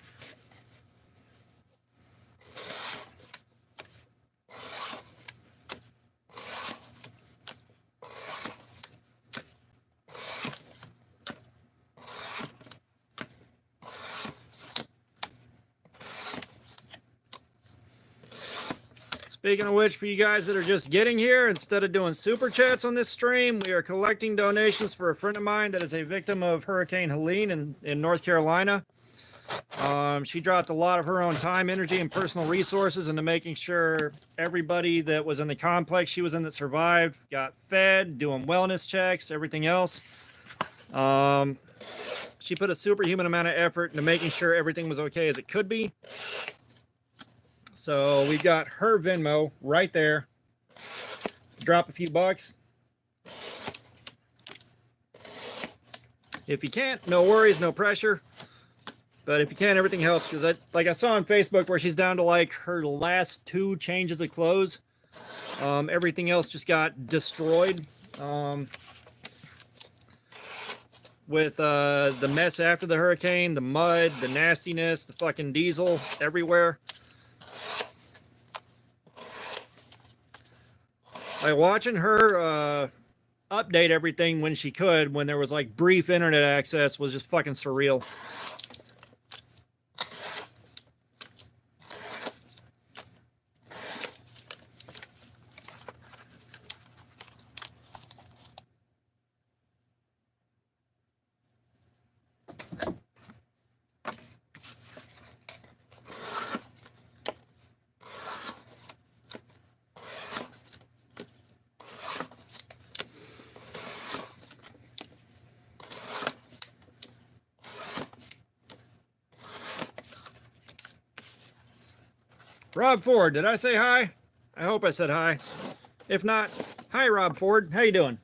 Speaking of which, for you guys that are just getting here, instead of doing super chats on this stream, we are collecting donations for a friend of mine that is a victim of Hurricane Helene in North Carolina. She dropped a lot of her own time, energy, and personal resources into making sure everybody that was in the complex she was in that survived got fed, doing wellness checks, everything else. She put a superhuman amount of effort into making sure everything was okay as it could be. So we've got her Venmo right there. Drop a few bucks. If you can't, no worries, no pressure. But if you can, everything helps. Because like I saw on Facebook where she's down to like her last 2 changes of clothes. Everything else just got destroyed. With the mess after the hurricane, the mud, the nastiness, the fucking diesel everywhere. Like watching her update everything when she could, when there was like brief internet access, was just fucking surreal. Rob Ford, did I say hi? I hope I said hi. If not, hi Rob Ford, how you doing?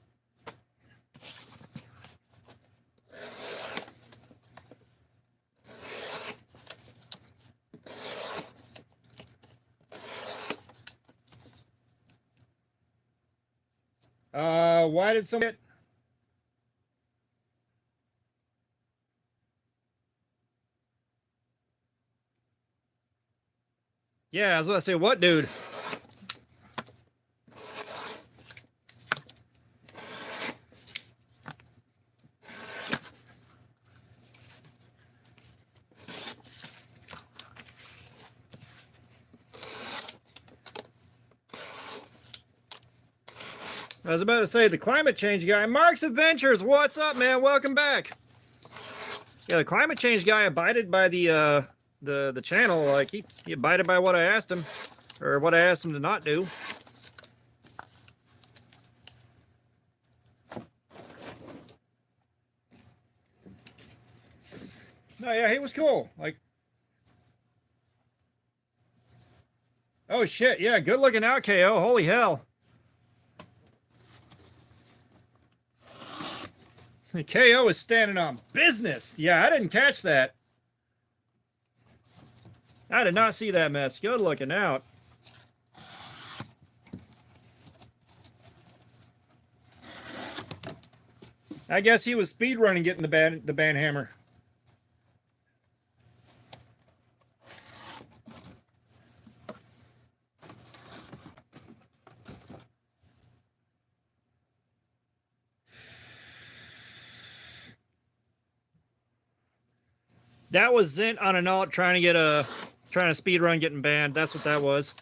Why did someone get... Yeah, I was about to say, what dude? I was about to say, the climate change guy. Mark's Adventures, what's up, man? Welcome back. Yeah, the climate change guy abided by the channel. Like, he abided by what I asked him. Or what I asked him to not do. No, yeah, he was cool. Like, oh shit, yeah, good looking out, KO. Holy hell. KO is standing on business. Yeah, I didn't catch that. I did not see that mess. Good looking out. I guess he was speed running getting the band hammer. That was Zint on an alt trying to speed run getting banned. That's what that was.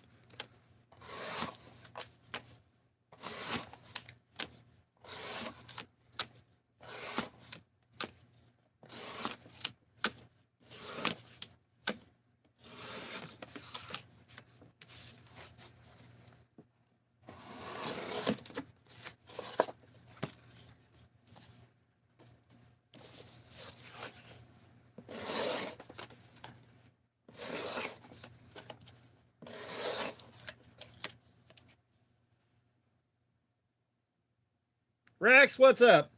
Rex, what's up?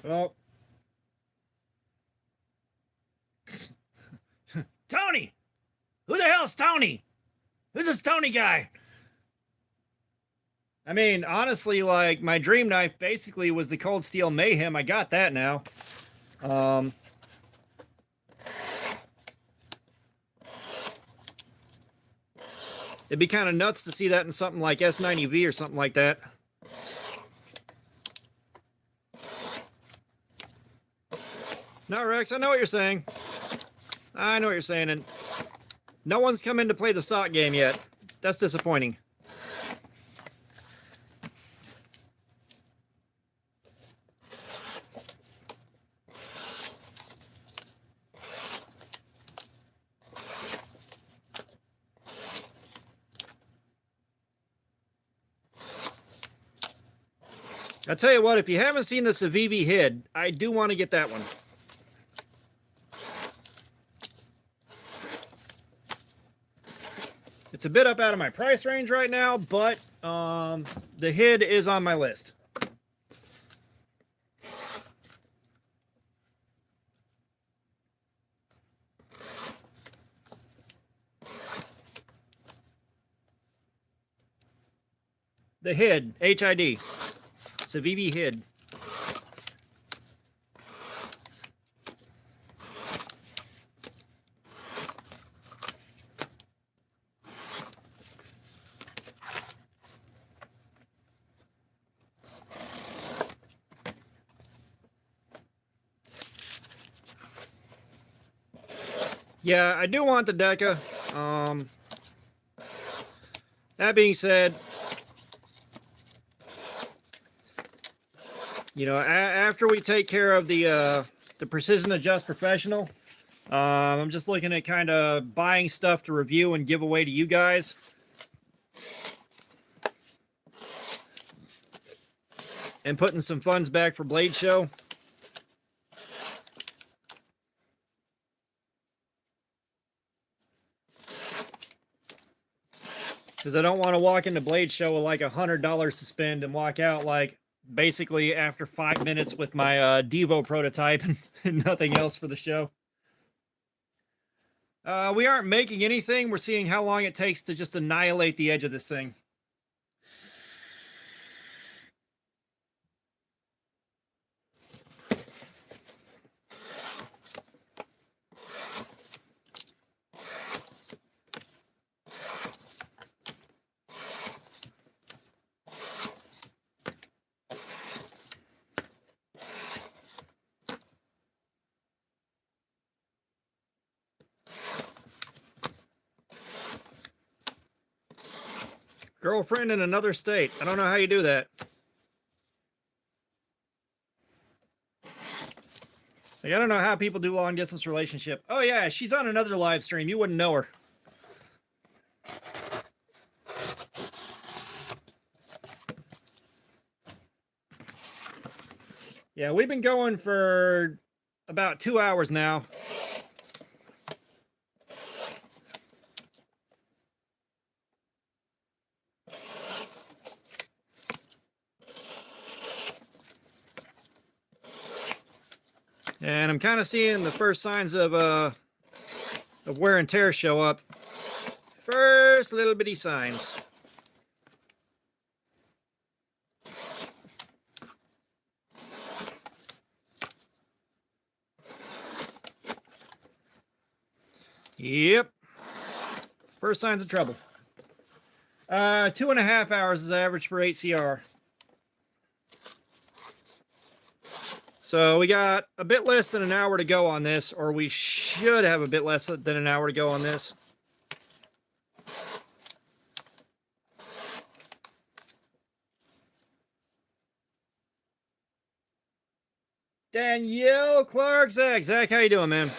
Well, Tony! Who the hell's Tony? Who's this Tony guy? I mean, honestly, like, my dream knife basically was the Cold Steel Mayhem. I got that now. Um, it'd be kind of nuts to see that in something like S90V or something like that. No, Rex, I know what you're saying. I know what you're saying, and no one's come in to play the sock game yet. That's disappointing. I'll tell you what, if you haven't seen the Civivi Hid, I do want to get that one. It's a bit up out of my price range right now, but the Hid is on my list. The Hid, H-I-D. Civivi Hid. Yeah, I do want the Deca. That being said, you know, after we take care of the Precision Adjust Professional, I'm just looking at kind of buying stuff to review and give away to you guys. And putting some funds back for Blade Show. Because I don't want to walk into Blade Show with like $100 to spend and walk out like basically after 5 minutes with my Devo prototype and nothing else for the show. We aren't making anything. We're seeing how long it takes to just annihilate the edge of this thing. Girlfriend in another state. I don't know how you do that. Like, I don't know how people do long distance relationship. Oh yeah, she's on another live stream. You wouldn't know her. Yeah, we've been going for about 2 hours now. And I'm kind of seeing the first signs of wear and tear show up. First little bitty signs. Yep. First signs of trouble. 2.5 hours is average for 8CR. So we got a bit less than an hour to go on this, or we should have a bit less than an hour to go on this. Danielle Clark, Zach, how you doing, man?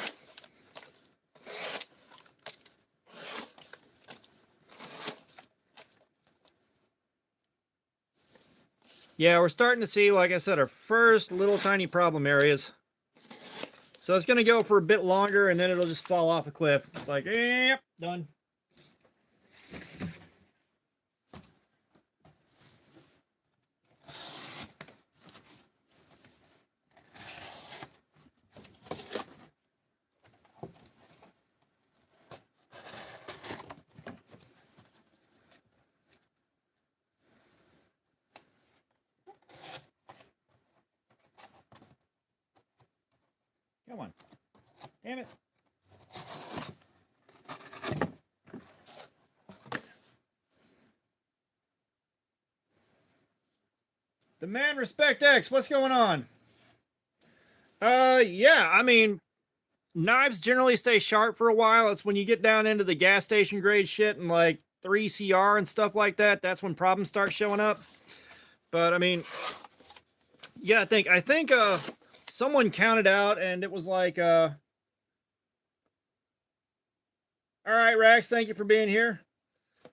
Yeah, we're starting to see, like I said, our first little tiny problem areas. So it's going to go for a bit longer, and then it'll just fall off a cliff. It's like, yep, done. Damn it. The man respect X, what's going on? Yeah, I mean, knives generally stay sharp for a while. It's when you get down into the gas station grade shit and like 3CR and stuff like that, that's when problems start showing up. But I mean, yeah, I think someone counted out and it was like all right, Rax, thank you for being here.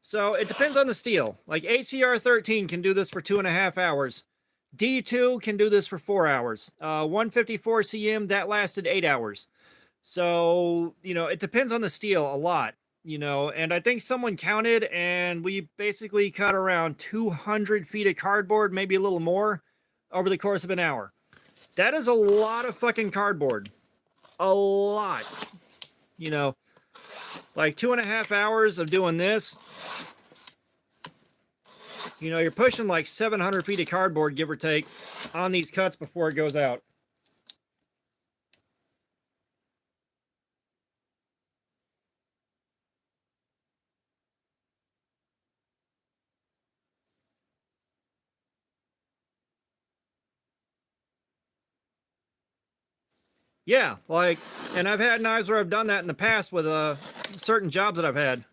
So it depends on the steel. Like ACR 13 can do this for 2.5 hours. D2 can do this for 4 hours. 154 CM, that lasted 8 hours. So, you know, it depends on the steel a lot, you know, and I think someone counted and we basically cut around 200 feet of cardboard, maybe a little more, over the course of an hour. That is a lot of fucking cardboard. A lot. You know, like 2.5 hours of doing this. You know, you're pushing like 700 feet of cardboard, give or take, on these cuts before it goes out. Yeah, like, and I've had knives where I've done that in the past with certain jobs that I've had.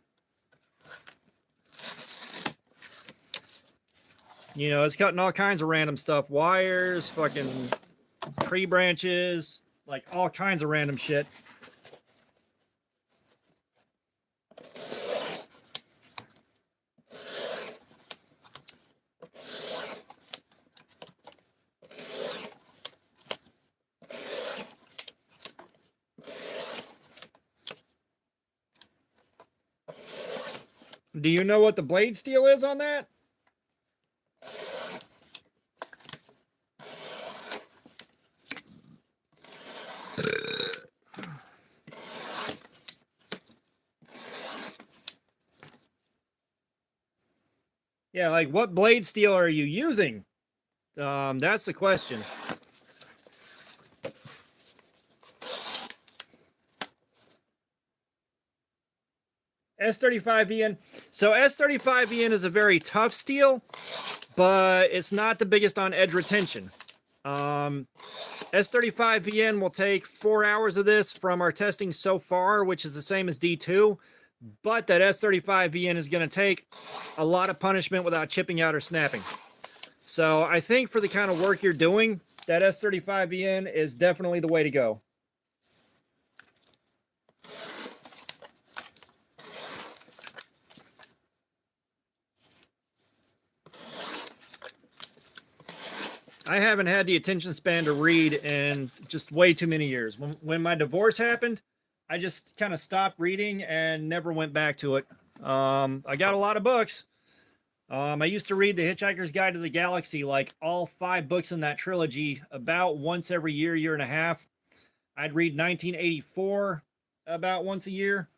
You know, it's cutting all kinds of random stuff. Wires, fucking tree branches, like all kinds of random shit. Do you know what the blade steel is on that? Yeah, like what blade steel are you using? That's the question. S35VN. So S35VN is a very tough steel, but it's not the biggest on edge retention. S35VN will take 4 hours of this from our testing so far, which is the same as D2. But that S35VN is going to take a lot of punishment without chipping out or snapping. So I think for the kind of work you're doing, that S35VN is definitely the way to go. I haven't had the attention span to read in just way too many years. When my divorce happened, I just kind of stopped reading and never went back to it. I got a lot of books. I used to read The Hitchhiker's Guide to the Galaxy, like all 5 books in that trilogy, about once every year, year and a half. I'd read 1984 about once a year.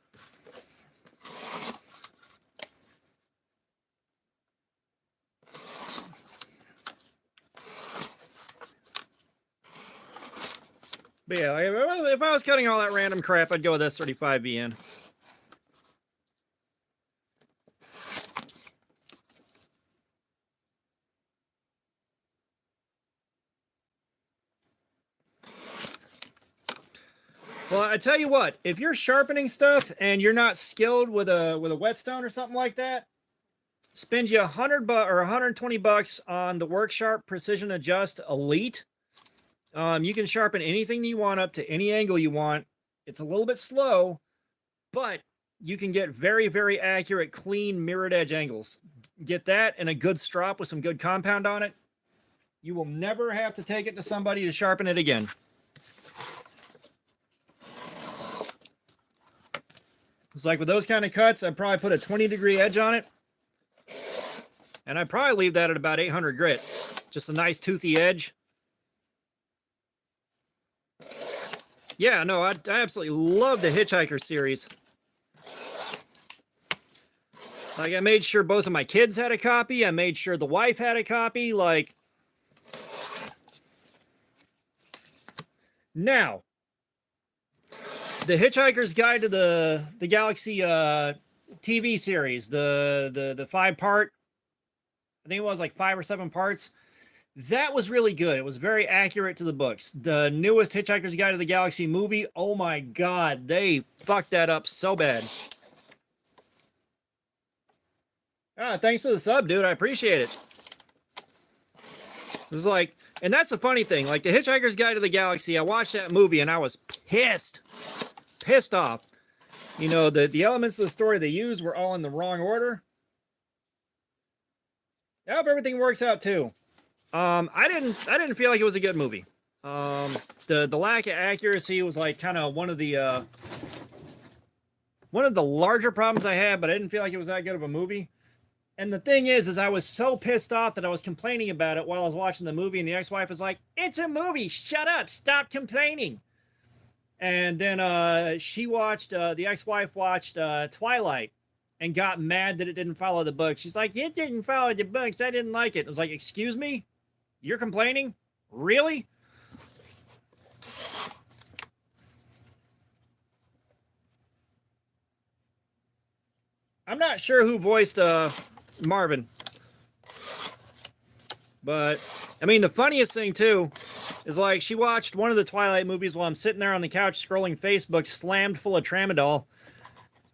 But yeah, if I was cutting all that random crap, I'd go with S35VN. Well, I tell you what, if you're sharpening stuff and you're not skilled with a whetstone or something like that, spend you $100 or $120 on the WorkSharp Precision Adjust Elite. You can sharpen anything you want up to any angle you want. It's a little bit slow, but you can get very, very accurate, clean mirrored edge angles. Get that and a good strop with some good compound on it. You will never have to take it to somebody to sharpen it again. It's like with those kind of cuts, I'd probably put a 20-degree edge on it. And I'd probably leave that at about 800 grit. Just a nice toothy edge. Yeah, no, I absolutely love the Hitchhiker series. Like, I made sure both of my kids had a copy. I made sure the wife had a copy. Like, now, the Hitchhiker's Guide to the Galaxy TV series, the 5-part, I think it was like 5 or 7 parts. That was really good. It was very accurate to the books. The newest Hitchhiker's Guide to the Galaxy movie, oh my god, they fucked that up so bad. Ah, thanks for the sub, dude. I appreciate it. It was like, and that's the funny thing. Like the Hitchhiker's Guide to the Galaxy, I watched that movie and I was pissed off. You know, the elements of the story they used were all in the wrong order. I hope everything works out too. I didn't feel like it was a good movie. The lack of accuracy was like kind of one of the larger problems I had, but I didn't feel like it was that good of a movie. And the thing is I was so pissed off that I was complaining about it while I was watching the movie, and the ex-wife was like, "It's a movie. Shut up. Stop complaining." And then she watched, the ex-wife watched Twilight and got mad that it didn't follow the book. She's like, "It didn't follow the books. I didn't like it." I was like, "Excuse me? You're complaining? Really?" I'm not sure who voiced Marvin. But, I mean, the funniest thing, too, is like she watched one of the Twilight movies while I'm sitting there on the couch scrolling Facebook slammed full of tramadol.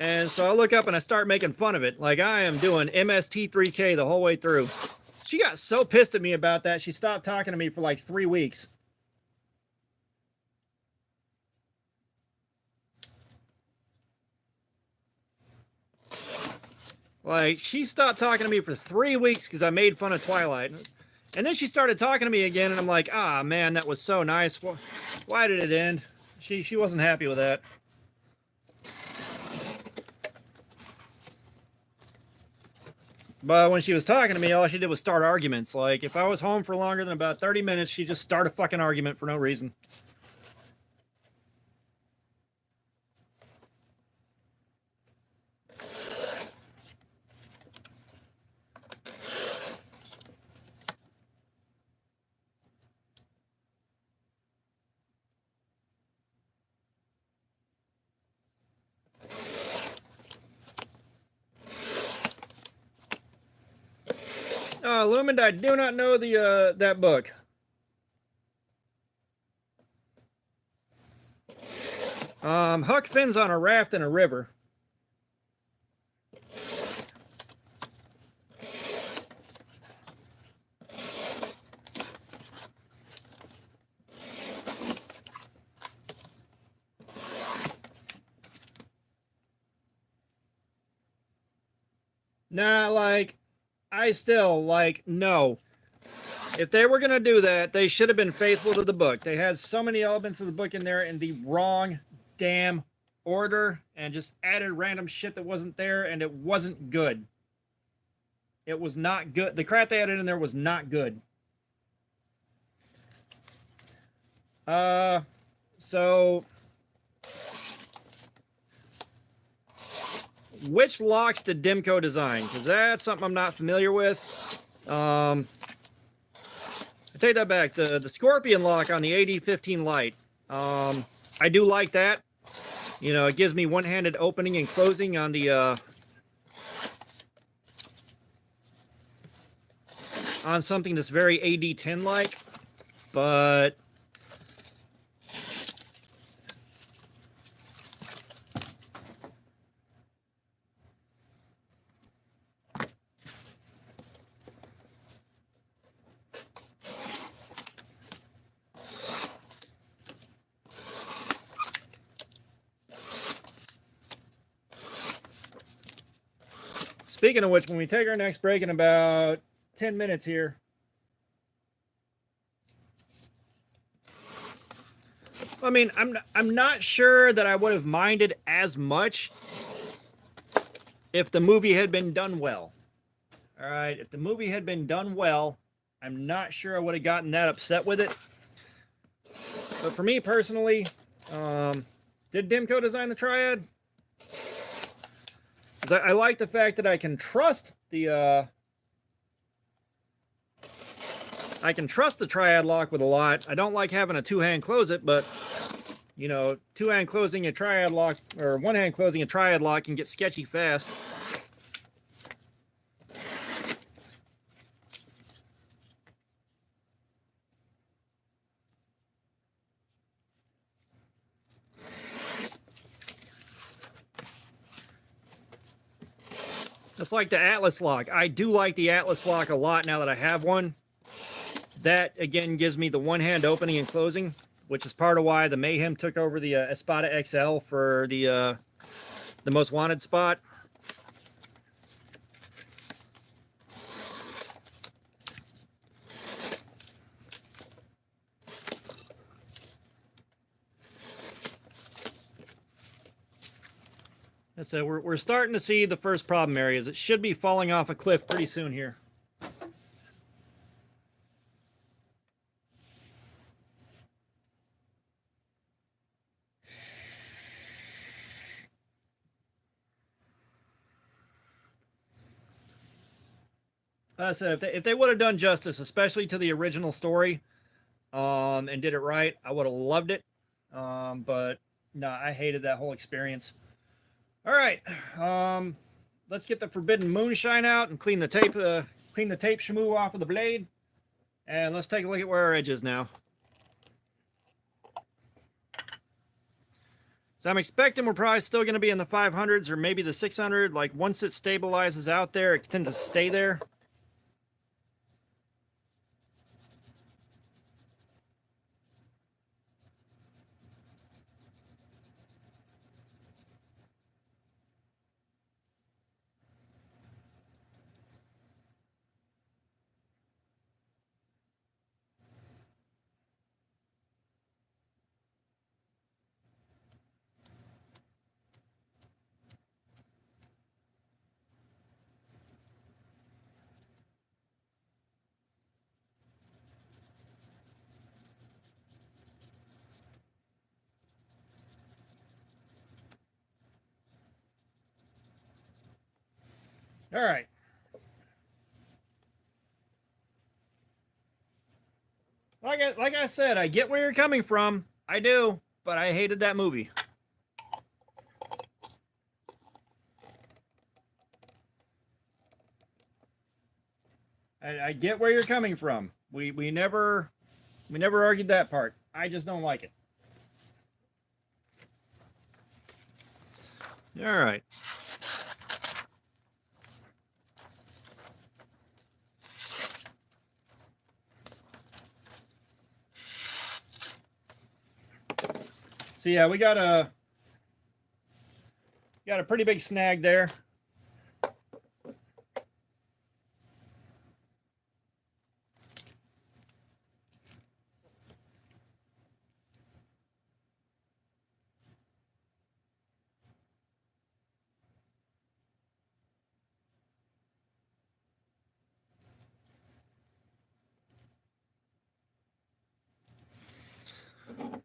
And so I look up and I start making fun of it. Like I am doing MST3K the whole way through. She got so pissed at me about that, she stopped talking to me for like 3 weeks. Like, she stopped talking to me for 3 weeks because I made fun of Twilight. And then she started talking to me again, and I'm like, ah, man, that was so nice. Why did it end? She wasn't happy with that. But when she was talking to me, all she did was start arguments. Like, if I was home for longer than about 30 minutes, she'd just start a fucking argument for no reason. Lumend, I do not know the that book. Huck Finn's on a raft in a river. Nah, like, I still, like, no. If they were going to do that, they should have been faithful to the book. They had so many elements of the book in there in the wrong damn order and just added random shit that wasn't there, and it wasn't good. It was not good. The crap they added in there was not good. So which locks did Dimco design? Because that's something I'm not familiar with. I take that back. The Scorpion lock on the AD-15 Lite. I do like that. You know, it gives me one-handed opening and closing on the on something that's very AD-10 like, but speaking of which, when we take our next break in about 10 minutes here, I mean, I'm not sure that I would have minded as much if the movie had been done well. All right, if the movie had been done well, I'm not sure I would have gotten that upset with it. But for me personally, did Dimco design the Triad? I like the fact that I can trust the Triad lock with a lot. I don't like having a two-hand close it, but You know, two-hand closing a triad lock, or one-hand closing a triad lock can get sketchy fast. Just like the Atlas lock. I do like the Atlas lock a lot now that I have one. That, again, gives me the one-hand opening and closing, which is part of why the Mayhem took over the Espada XL for the most wanted spot. So we're starting to see the first problem areas. It should be falling off a cliff pretty soon here. I said if they would have done justice, especially to the original story, and did it right, I would have loved it. But no, I hated that whole experience. All right, let's get the Forbidden Moonshine out and clean the tape shmoo off of the blade, and let's take a look at where our edge is now. So I'm expecting we're probably still going to be in the 500s or maybe the 600. Like once it stabilizes out there, it tends to stay there. All right. Like I said, I get where you're coming from. I do, but I hated that movie. I get where you're coming from. We never argued that part. I just don't like it. All right. So yeah, we got a pretty big snag there.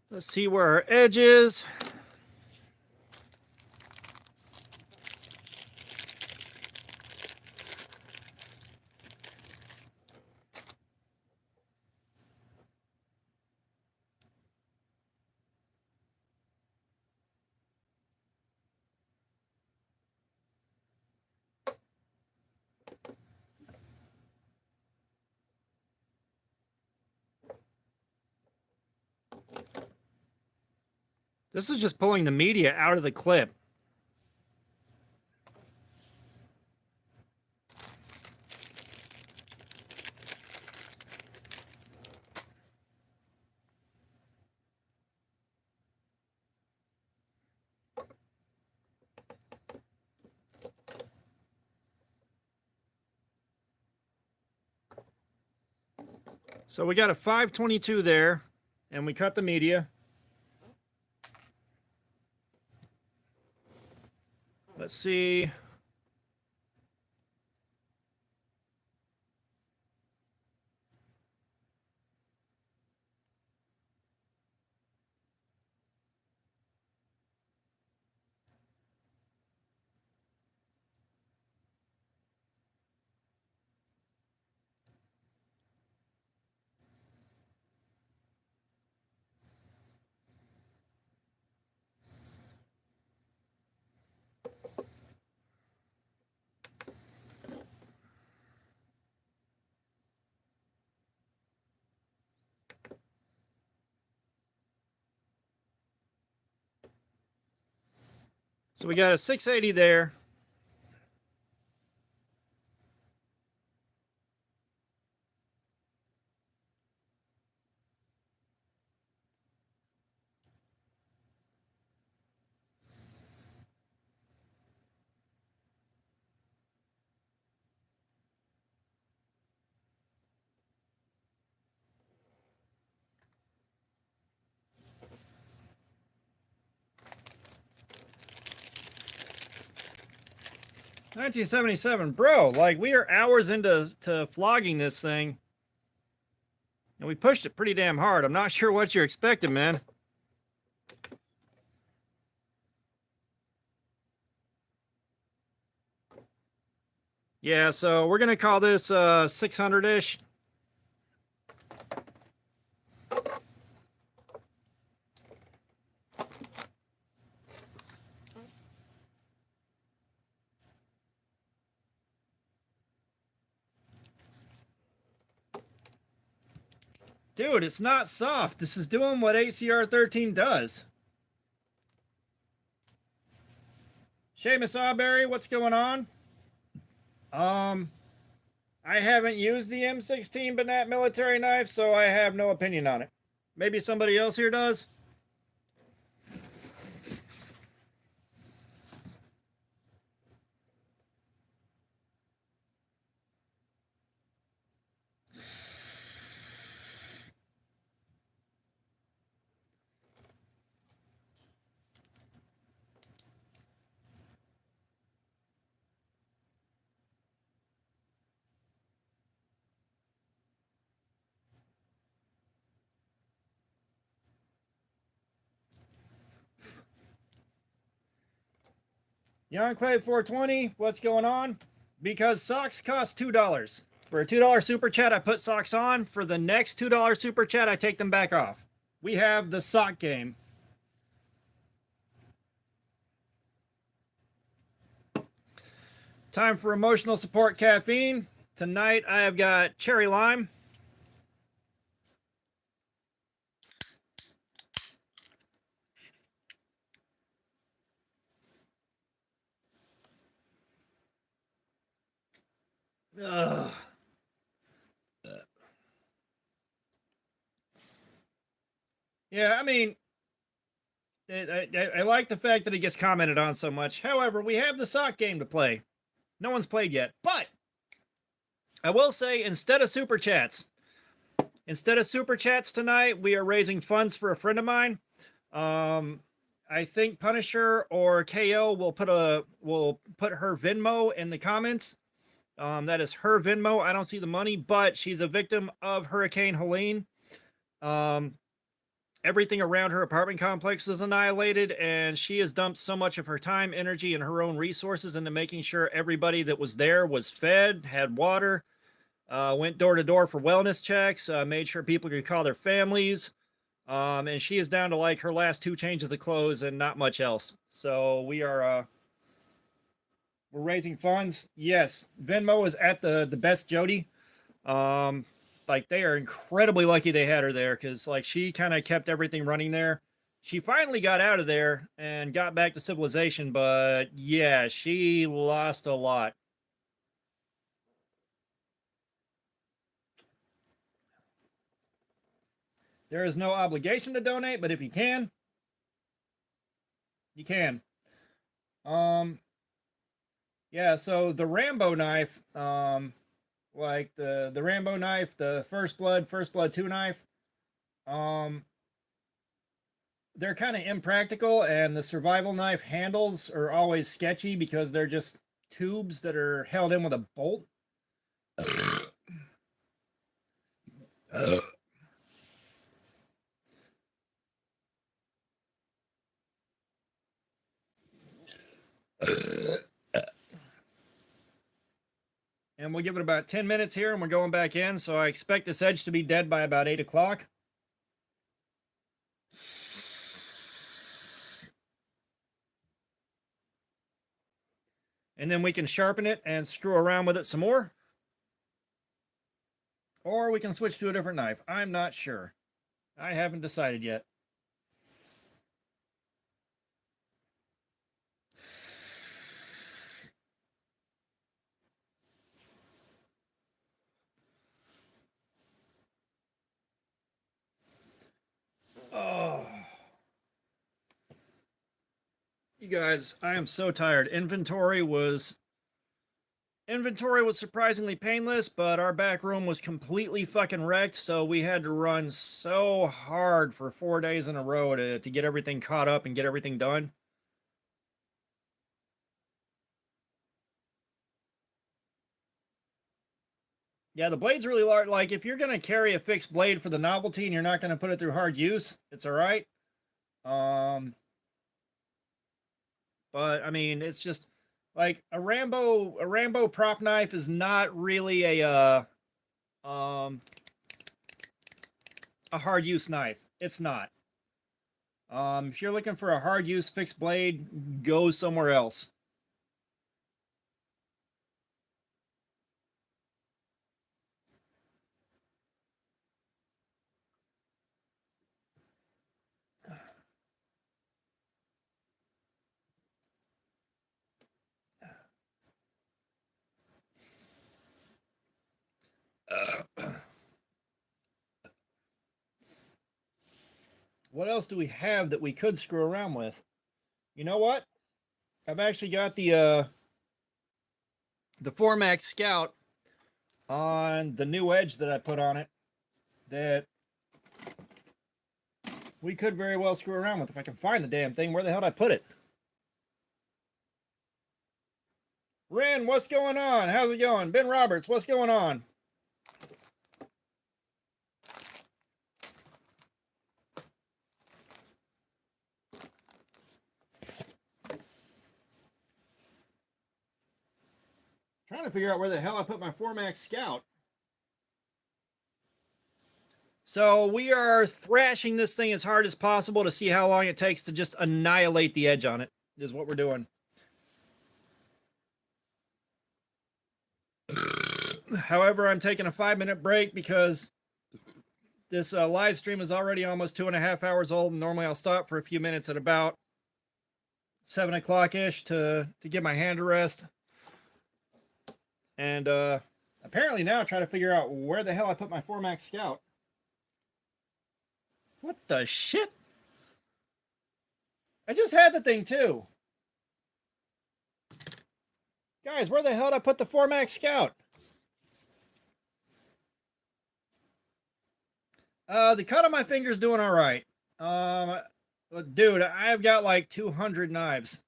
Let's see where our edge is. This is just pulling the media out of the clip. So we got a 522 there, and we cut the media. Let's see. So we got a 680 there. $19.77, bro. Like we are hours into flogging this thing, and we pushed it pretty damn hard. I'm not sure what you're expecting, man. Yeah, so we're gonna call this 600-ish. Dude, it's not soft. This is doing what ACR 13 does. Seamus Auberry, what's going on? I haven't used the M16 Banat military knife, so I have no opinion on it. Maybe somebody else here does? Young Clay 420, what's going on? Because socks cost $2. For a $2 super chat, I put socks on. For the next $2 super chat, I take them back off. We have the sock game. Time for emotional support caffeine. Tonight I have got cherry lime. Ugh. Yeah, I mean, I like the fact that it gets commented on so much. However, we have the sock game to play. No one's played yet. But I will say, instead of super chats tonight, we are raising funds for a friend of mine. I think Punisher or KO will put her Venmo in the comments. That is her Venmo. I don't see the money, but she's a victim of Hurricane Helene. Everything around her apartment complex was annihilated, and she has dumped so much of her time, energy, and her own resources into making sure everybody that was there was fed, had water, went door to door for wellness checks, made sure people could call their families. And she is down to like her last 2 changes of clothes and not much else. So we're raising funds. Yes, Venmo is at the best Jody. Like they are incredibly lucky they had her there, because like she kind of kept everything running there. She finally got out of there and got back to civilization, but yeah, she lost a lot. There is no obligation to donate, but if you can, you can. Um, yeah, so the Rambo knife, like the Rambo knife, the First Blood 2 knife, um, they're kind of impractical, and the survival knife handles are always sketchy because they're just tubes that are held in with a bolt. And we'll give it about 10 minutes here, and we're going back in. So I expect this edge to be dead by about 8 o'clock. And then we can sharpen it and screw around with it some more. Or we can switch to a different knife. I'm not sure. I haven't decided yet. You guys, I am so tired. Inventory was surprisingly painless, but our back room was completely fucking wrecked, so we had to run so hard for 4 days in a row to get everything caught up and get everything done. Yeah, the blade's really large. Like, if you're gonna carry a fixed blade for the novelty and you're not gonna put it through hard use, it's alright. Um, but I mean, it's just like a Rambo prop knife is not really um a hard use knife. It's not. If you're looking for a hard use fixed blade, go somewhere else. What else do we have that we could screw around with? You know what? I've actually got the Formax Scout on the new edge that I put on it that we could very well screw around with if I can find the damn thing. Where the hell did I put it? Ren, what's going on? How's it going? Ben Roberts, what's going on? Trying to figure out where the hell I put my Formax Scout. So we are thrashing this thing as hard as possible to see how long it takes to just annihilate the edge on it, is what we're doing. However, I'm taking a 5-minute break because this live stream is already almost 2.5 hours old, and normally I'll stop for a few minutes at about 7 o'clock ish to give my hand a rest. And apparently now try to figure out where the hell I put my Formax Scout. What the shit? I just had the thing too. Guys, where the hell did I put the Formax Scout? The cut on my finger's doing all right. Dude, I've got like 200 knives.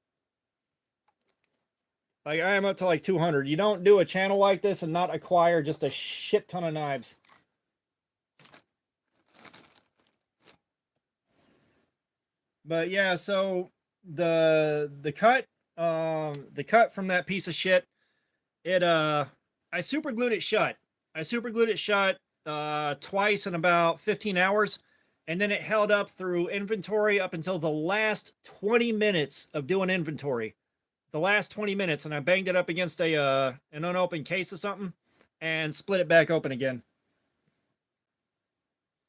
Like, I am up to like 200. You don't do a channel like this and not acquire just a shit ton of knives. But yeah, so the cut from that piece of shit, I super glued it shut. I super glued it shut twice in about 15 hours, and then it held up through inventory up until the last 20 minutes of doing inventory. The last 20 minutes, and I banged it up against an unopened case or something and split it back open again.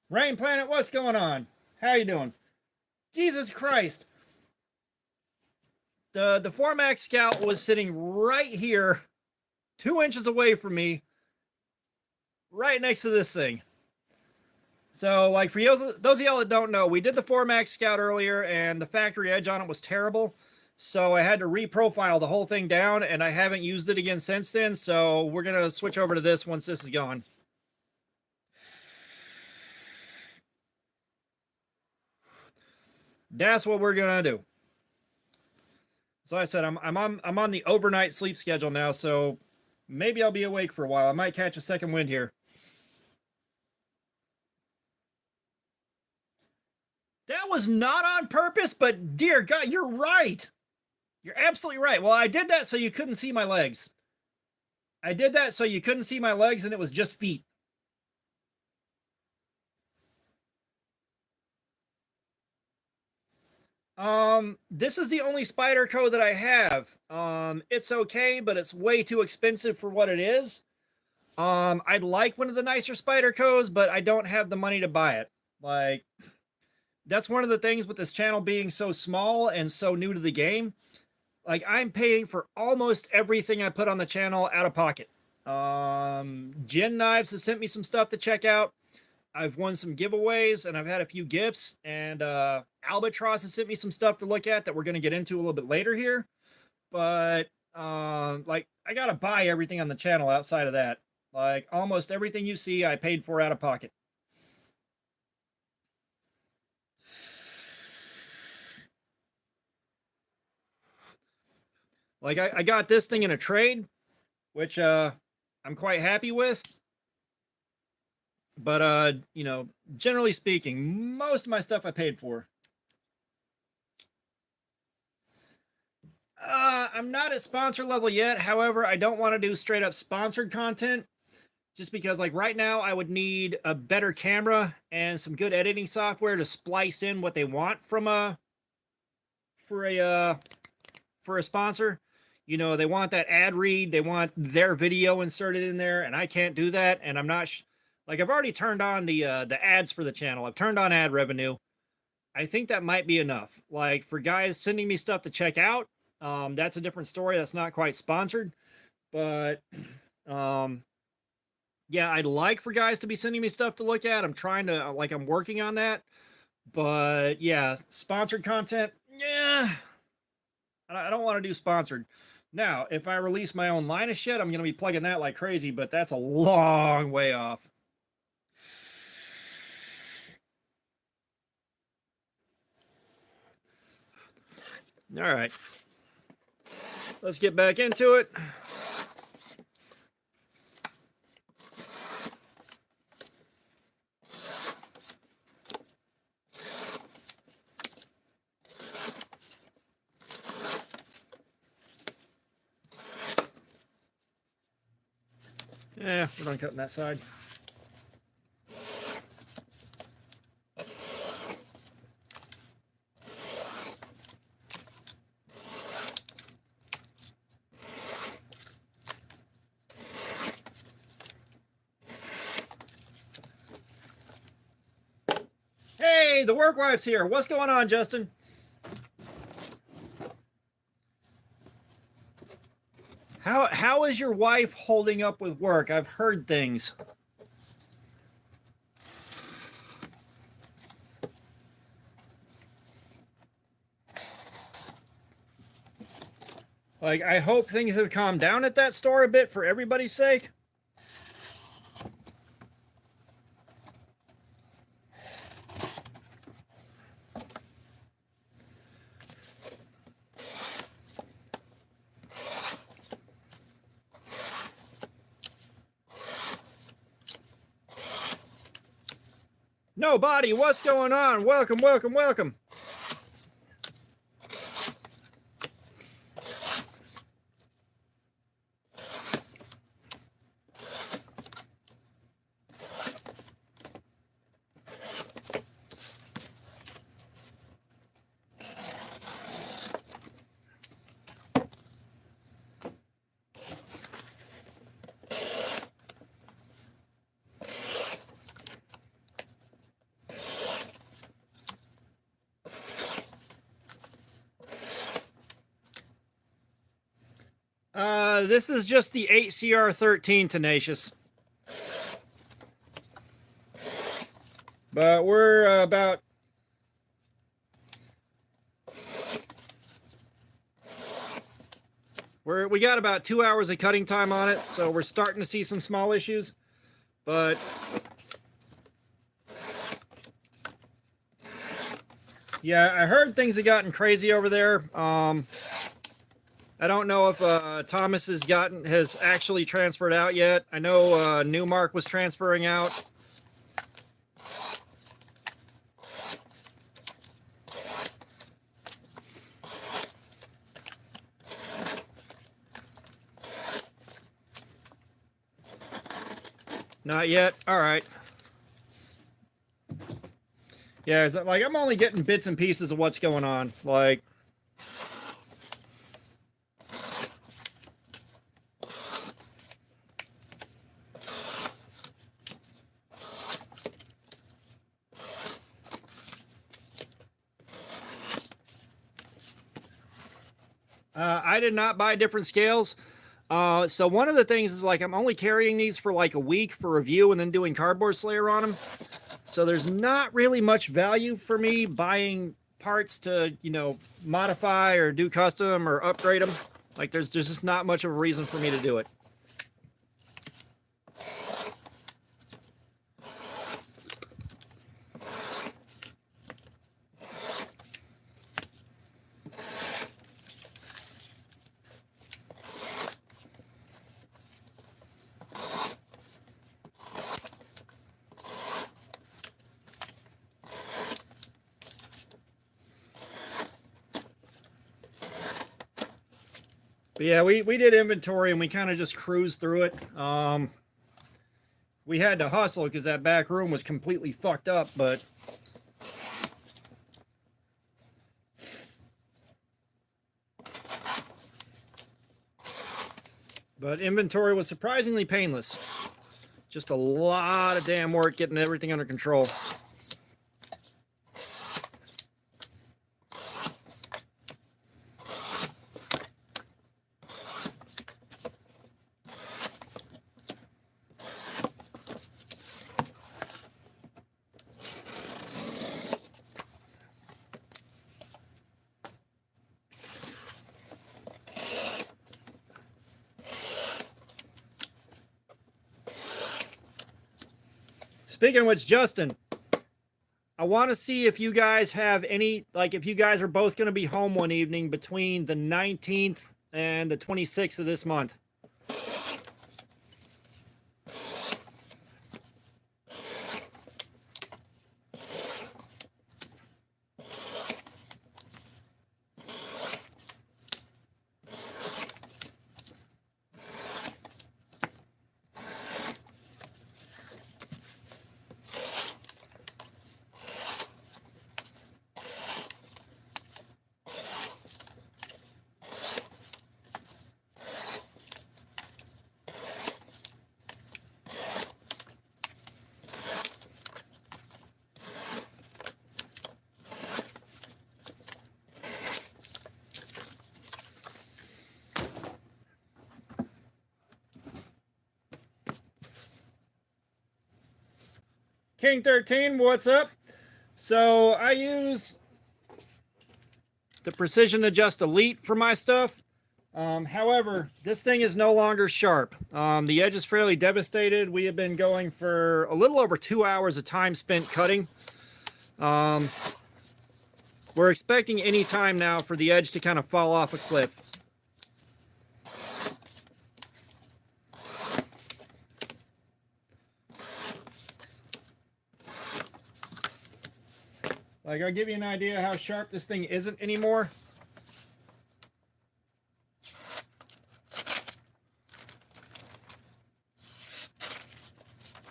Rain Planet, what's going on? How you doing? Jesus Christ. The Formax Scout was sitting right here, 2 inches away from me, right next to this thing. So, like, for those of y'all that don't know, we did the Formax Scout earlier, and the factory edge on it was terrible. So I had to reprofile the whole thing down, and I haven't used it again since then. So we're going to switch over to this once this is gone. That's what we're going to do. So I said, I'm on the overnight sleep schedule now, so maybe I'll be awake for a while. I might catch a second wind here. That was not on purpose, but dear God, you're right. You're absolutely right. Well, I did that so you couldn't see my legs. I did that so you couldn't see my legs, and it was just feet. This is the only Spyderco that I have. It's okay, but it's way too expensive for what it is. I'd like one of the nicer Spydercos, but I don't have the money to buy it. Like, that's one of the things with this channel being so small and so new to the game. Like, I'm paying for almost everything I put on the channel out of pocket. Gin Knives has sent me some stuff to check out. I've won some giveaways and I've had a few gifts, and Albatross has sent me some stuff to look at that we're going to get into a little bit later here. But like, I got to buy everything on the channel outside of that. Like, almost everything you see I paid for out of pocket. Like, I got this thing in a trade, which I'm quite happy with. But you know, generally speaking, most of my stuff I paid for. I'm not at sponsor level yet. However, I don't want to do straight up sponsored content just because, like, right now I would need a better camera and some good editing software to splice in what they want from a for a sponsor. You know, they want that ad read, they want their video inserted in there, and I can't do that. And I'm not like, I've already turned on the ads for the channel. I've turned on ad revenue. I think that might be enough. Like, for guys sending me stuff to check out, that's a different story. That's not quite sponsored, but yeah, I'd like for guys to be sending me stuff to look at. I'm trying to, like, I'm working on that. But yeah, sponsored content, yeah, I don't want to do sponsored. Now, if I release my own line of shit, I'm going to be plugging that like crazy, but that's a long way off. All right. Let's get back into it. Yeah, we're done cutting that side. Hey, the work wife's here. What's going on, Justin? How is your wife holding up with work? I've heard things. Like, I hope things have calmed down at that store a bit for everybody's sake. Nobody, what's going on? Welcome, welcome, welcome. This is just the 8CR13 Tenacious. But we're about... We got about 2 hours of cutting time on it, so we're starting to see some small issues. But... yeah, I heard things have gotten crazy over there. I don't know if Thomas has actually transferred out yet. I know Newmark was transferring out. Not yet. All right. Yeah, like, I'm only getting bits and pieces of what's going on. Like, I did not buy different scales. So one of the things is like I'm only carrying these for like a week for review and then doing cardboard slayer on them. So there's not really much value for me buying parts to, you know, modify or do custom or upgrade them. Like there's just not much of a reason for me to do it. But yeah, we did inventory and we kind of just cruised through it. We had to hustle because that back room was completely fucked up, but inventory was surprisingly painless. Just a lot of damn work getting everything under control. Speaking of which, Justin, I want to see if you guys have any, like if you guys are both going to be home one evening between the 19th and the 26th of this month. King 13, what's up? So I use the Precision Adjust Elite for my stuff. However, this thing is no longer sharp. The edge is fairly devastated. We have been going for a little over 2 hours of time spent cutting. We're expecting any time now for the edge to kind of fall off a cliff. Like, I'll give you an idea how sharp this thing isn't anymore.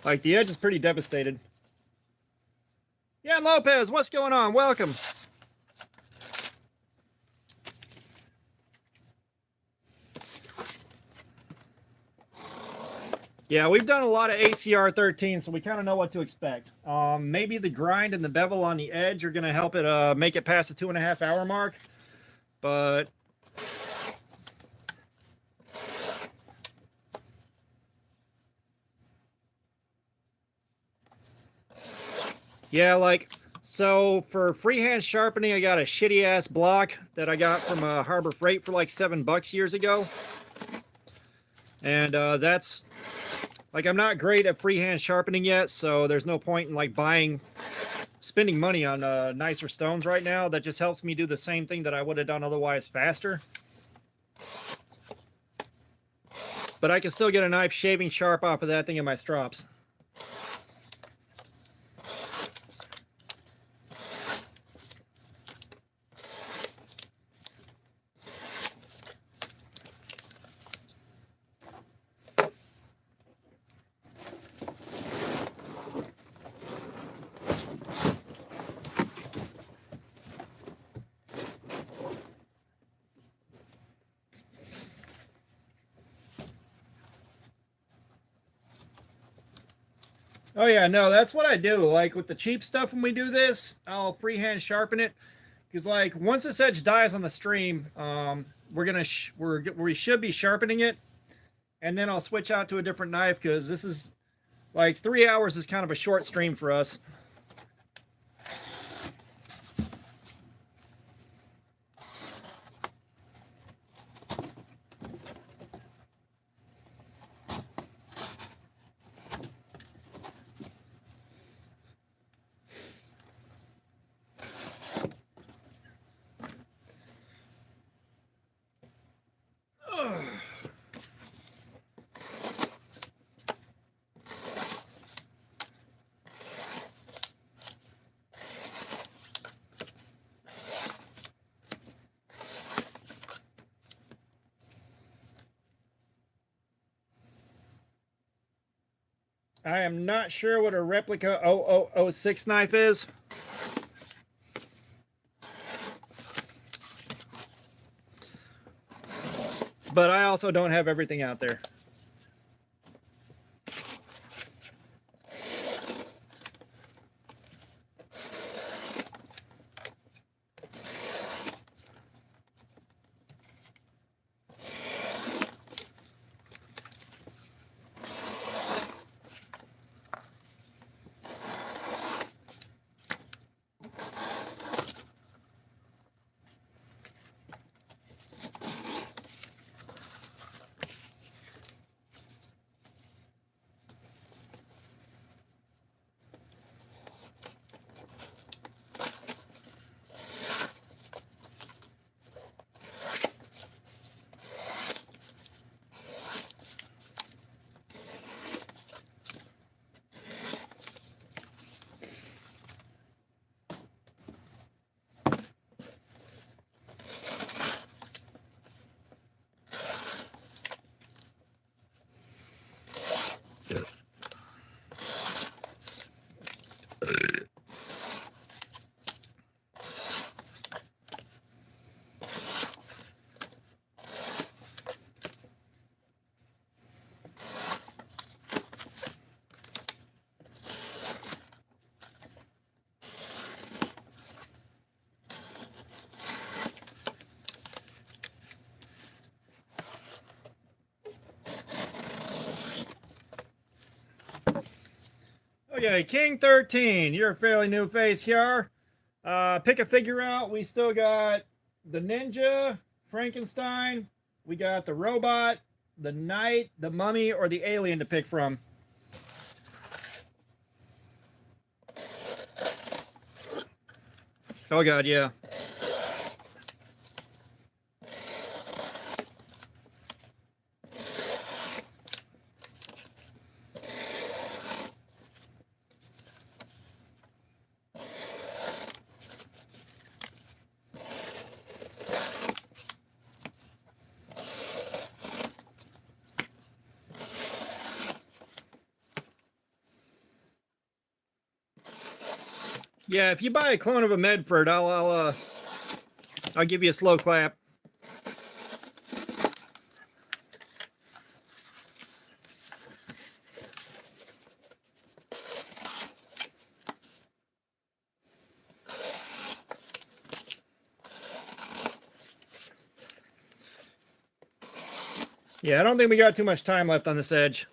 Like, the edge is pretty devastated. Yeah, Lopez, what's going on? Welcome. Yeah, we've done a lot of ACR 13, so we kind of know what to expect. Maybe the grind and the bevel on the edge are going to help it make it past the 2.5 hour mark. But yeah, like, so for freehand sharpening, I got a shitty ass block that I got from Harbor Freight for like $7 years ago. And that's, like, I'm not great at freehand sharpening yet, so there's no point in like spending money on nicer stones right now. That just helps me do the same thing that I would have done otherwise faster. But I can still get a knife shaving sharp off of that thing in my strops. Oh yeah, no, that's what I do. Like with the cheap stuff when we do this, I'll freehand sharpen it. Because like once this edge dies on the stream, we should be sharpening it. and then I'll switch out to a different knife because this is like 3 hours is kind of a short stream for us. I am not sure what a replica 0006 knife is. But I also don't have everything out there. Okay, King 13, you're a fairly new face here. Pick a figure out. We still got the Ninja, Frankenstein. We got the Robot, the Knight, the Mummy, or the Alien to pick from. Oh God, yeah. Yeah, if you buy a clone of a Medford, I'll give you a slow clap. Yeah, I don't think we got too much time left on this edge.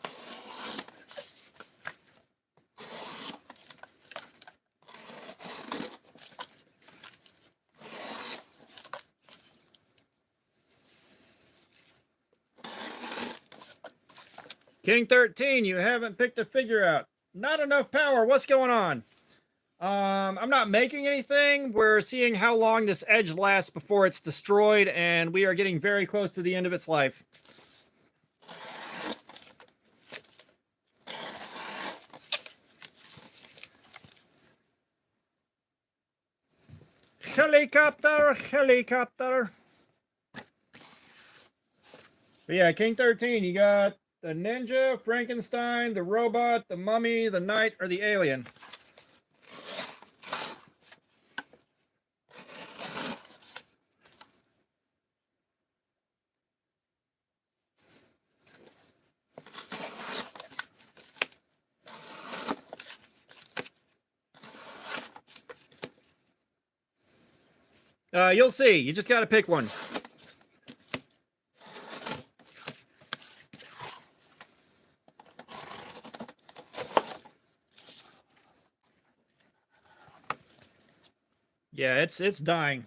King 13, you haven't picked a figure out. Not enough power. What's going on? I'm not making anything. We're seeing how long this edge lasts before it's destroyed, and we are getting very close to the end of its life. Helicopter, helicopter. But yeah, King 13, you got the Ninja, Frankenstein, the Robot, the Mummy, the Knight, or the Alien. You'll see. You just got to pick one. Yeah, it's dying.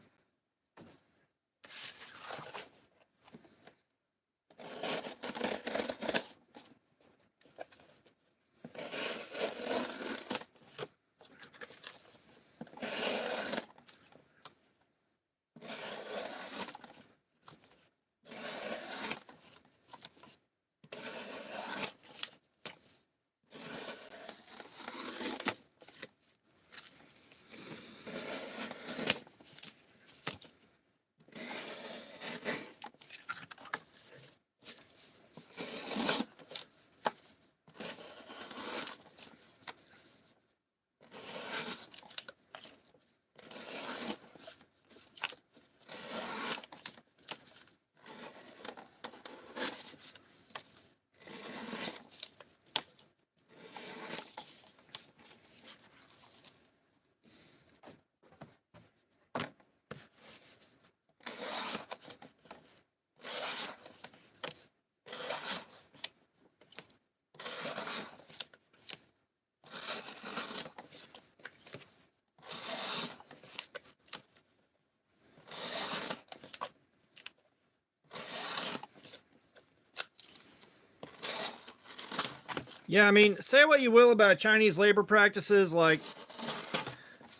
Yeah, I mean, say what you will about Chinese labor practices, like,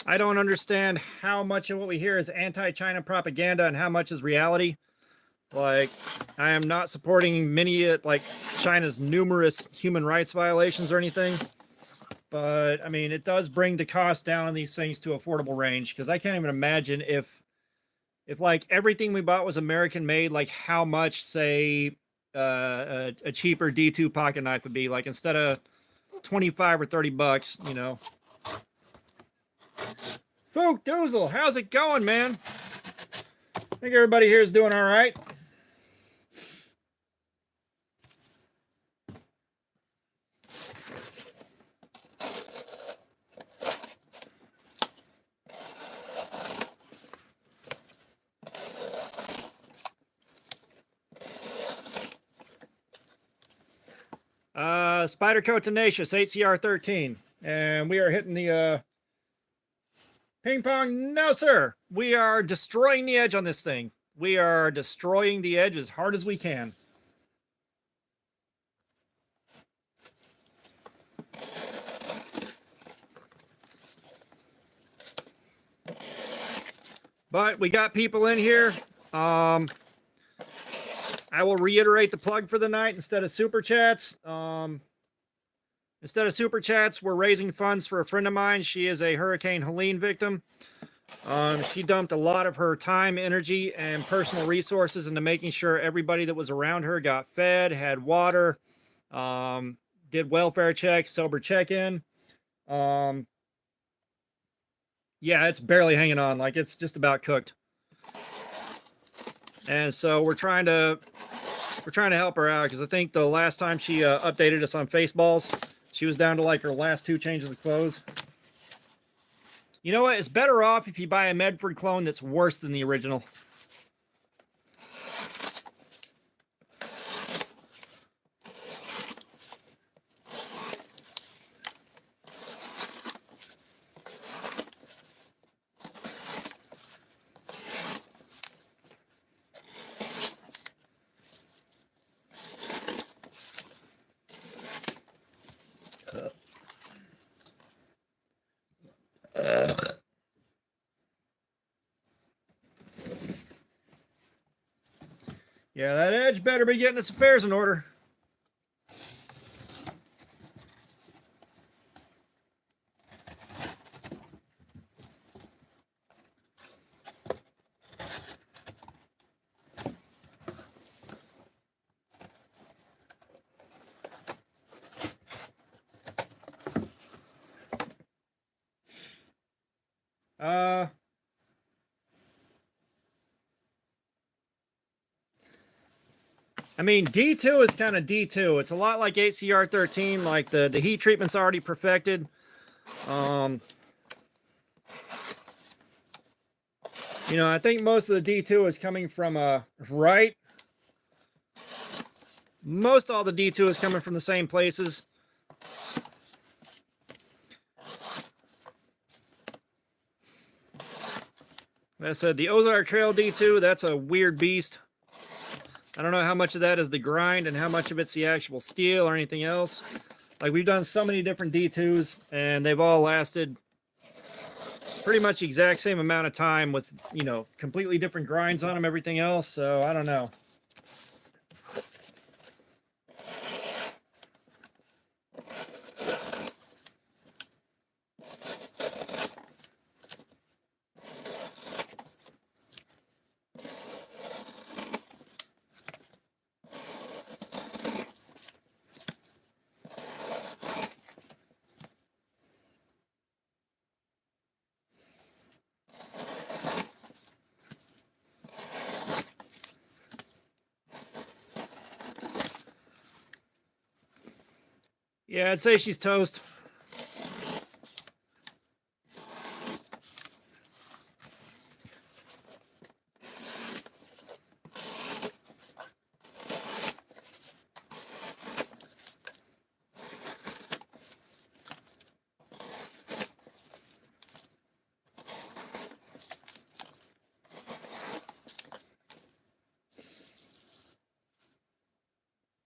I don't understand how much of what we hear is anti-China propaganda and how much is reality. Like, I am not supporting many, like, China's numerous human rights violations or anything. But, I mean, it does bring the cost down on these things to affordable range, because I can't even imagine if like, everything we bought was American made, like, how much, say, a cheaper D2 pocket knife would be. Like, instead of 25 or 30 bucks, you know. Folk Doozle, how's it going, man? I think everybody here is doing all right. Spyderco Tenacious, HCR13. And we are hitting the ping pong. No, sir. We are destroying the edge on this thing. We are destroying the edge as hard as we can. But we got people in here. I will reiterate the plug for the night instead of super chats. Instead of super chats, we're raising funds for a friend of mine. She is a Hurricane Helene victim. She dumped a lot of her time, energy, and personal resources into making sure everybody that was around her got fed, had water, did welfare checks, sober check-in. Yeah, it's barely hanging on. Like, it's just about cooked. And so we're trying to help her out, because I think the last time she updated us on Faceballs, she was down to like her last 2 changes of clothes. You know what? It's better off if you buy a Medford clone that's worse than the original. Yeah, that edge better be getting its affairs in order. I mean, D2 is kind of D2. It's a lot like HCR13, like the heat treatment's already perfected. You know, I think most of the D2 is coming from, right? Most all the D2 is coming from the same places. Like I said, the Ozark Trail D2, that's a weird beast. I don't know how much of that is the grind and how much of it's the actual steel or anything else. Like, we've done so many different D2s, and they've all lasted pretty much the exact same amount of time with, you know, completely different grinds on them, everything else. So, I don't know. Yeah, I'd say she's toast.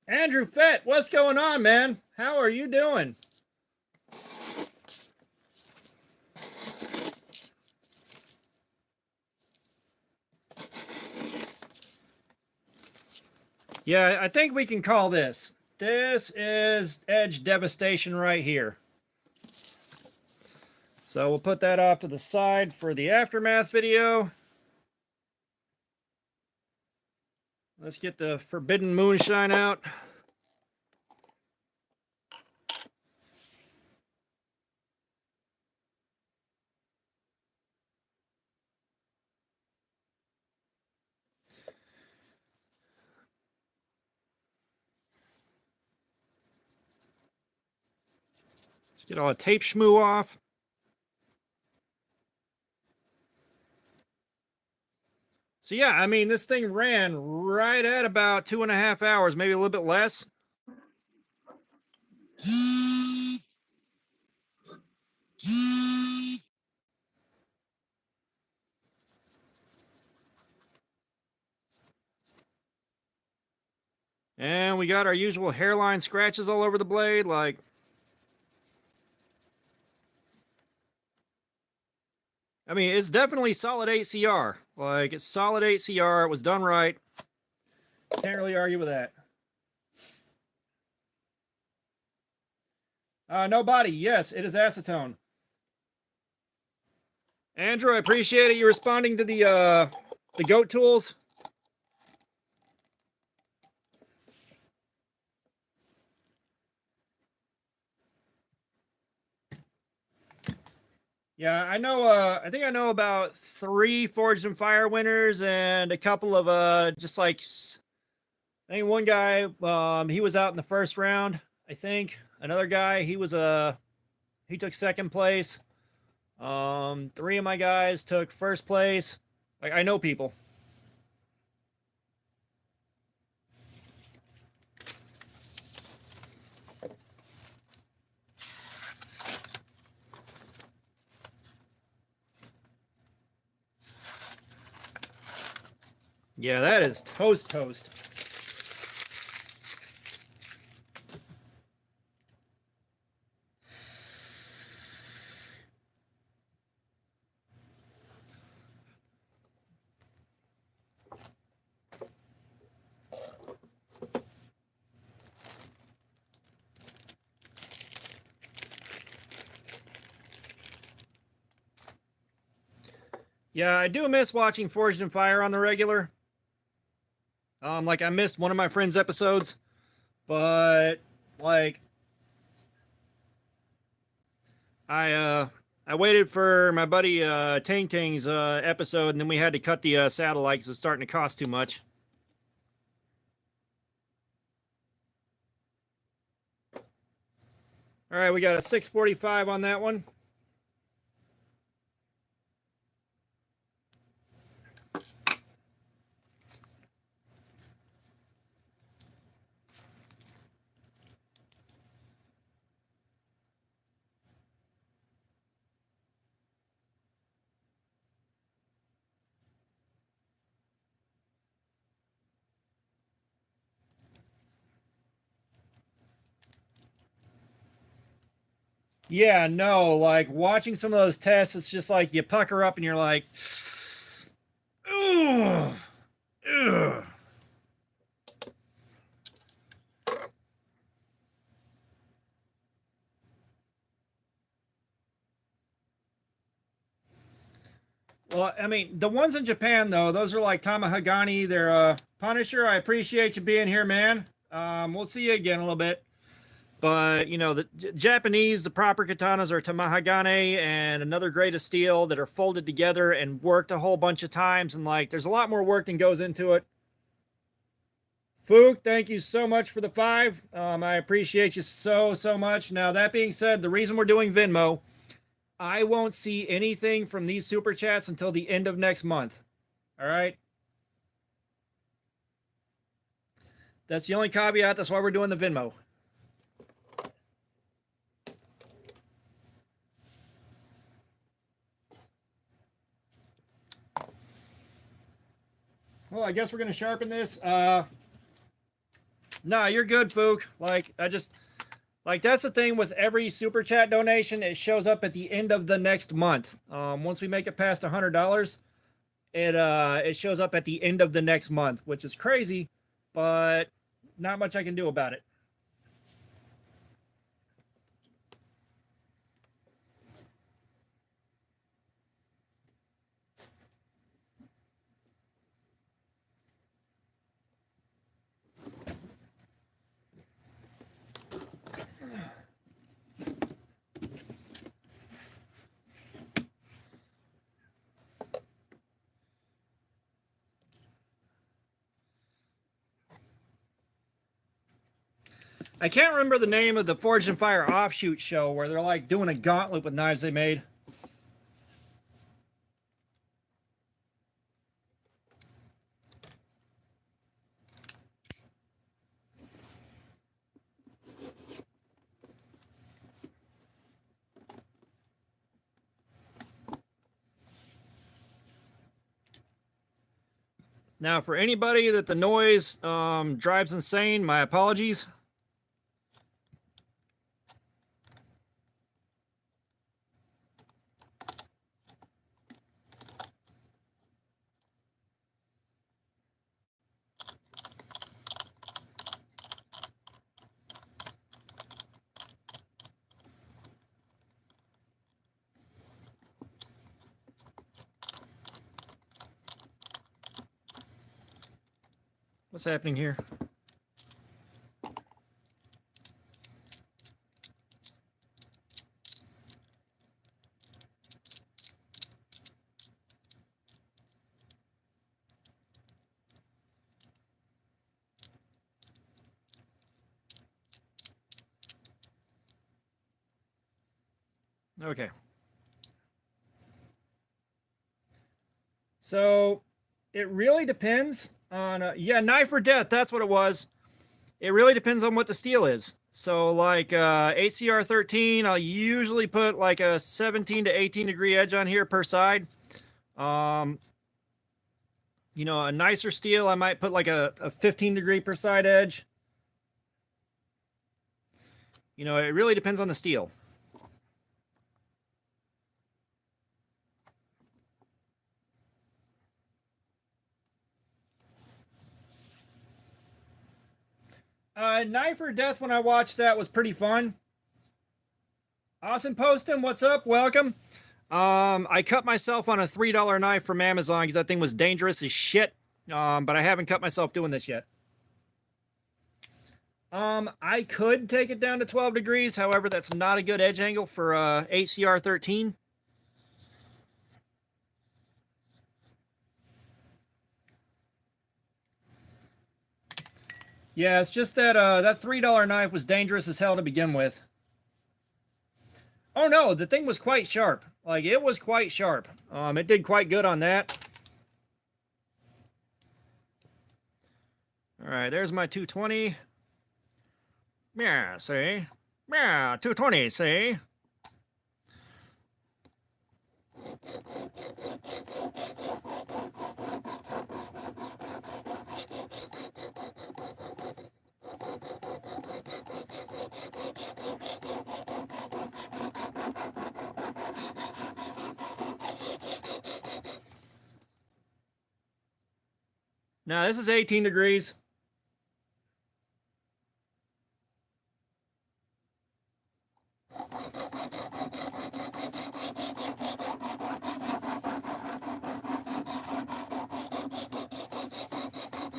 Andrew Fett, what's going on, man? How are you doing? Yeah, I think we can call this. This is edge devastation right here. So we'll put that off to the side for the aftermath video. Let's get the forbidden moonshine out. Let's get all the tape schmoo off. So yeah, I mean, this thing ran right at about 2.5 hours, maybe a little bit less. And we got our usual hairline scratches all over the blade, like, I mean, it's definitely solid 8CR. Like, it's solid 8CR. It was done right. Can't really argue with that. No body. Yes, it is acetone. Andrew, I appreciate it. You responding to the goat tools. Yeah, I know. I think I know about 3 Forged in Fire winners and a couple of just like, I think one guy, he was out in the first round. I think another guy, he took second place. 3 of my guys took first place. Like, I know people. Yeah, that is toast. Yeah, I do miss watching Forged in Fire on the regular. Like, I missed one of my friend's episodes, but like, I waited for my buddy Tang Tang's episode, and then we had to cut the satellite because it was starting to cost too much. All right, we got a 645 on that one. Yeah, no, like watching some of those tests, it's just like you pucker up and you're like, ugh, ugh. Well, I mean, the ones in Japan though, those are like Tamahagani. They're Punisher. I appreciate you being here, man. We'll see you again in a little bit. But you know, the Japanese, the proper katanas are Tamahagane and another grade of steel that are folded together and worked a whole bunch of times. And like, there's a lot more work than goes into it. Fook, thank you so much for the 5. I appreciate you so much. Now, that being said, the reason we're doing Venmo, I won't see anything from these super chats until the end of next month. All right. That's the only caveat. That's why we're doing the Venmo. Well, I guess we're going to sharpen this. Nah, you're good, Fook. Like, that's the thing with every super chat donation. It shows up at the end of the next month. Once we make it past $100, it shows up at the end of the next month, which is crazy, but not much I can do about it. I can't remember the name of the Forged and Fire offshoot show where they're like doing a gauntlet with knives they made. Now, for anybody that the noise drives insane, my apologies. What's happening here? Okay. So it really depends on, yeah, knife or death. That's what it was. It really depends on what the steel is. So like ACR 13, I'll usually put like a 17 to 18 degree edge on here per side. Um, you know, a nicer steel, I might put like a 15 degree per side edge. You know, it really depends on the steel. Knife or Death, when I watched that, was pretty fun. Austin Poston, what's up? Welcome. I cut myself on a $3 knife from Amazon because that thing was dangerous as shit. But I haven't cut myself doing this yet. I could take it down to 12 degrees. However, that's not a good edge angle for HCR 13. Yeah, it's just that that $3 knife was dangerous as hell to begin with. Oh no, the thing was quite sharp. Like, it was quite sharp. It did quite good on that. All right, there's my 220. Yeah, see? Yeah, 220, see? Now this is 18 degrees.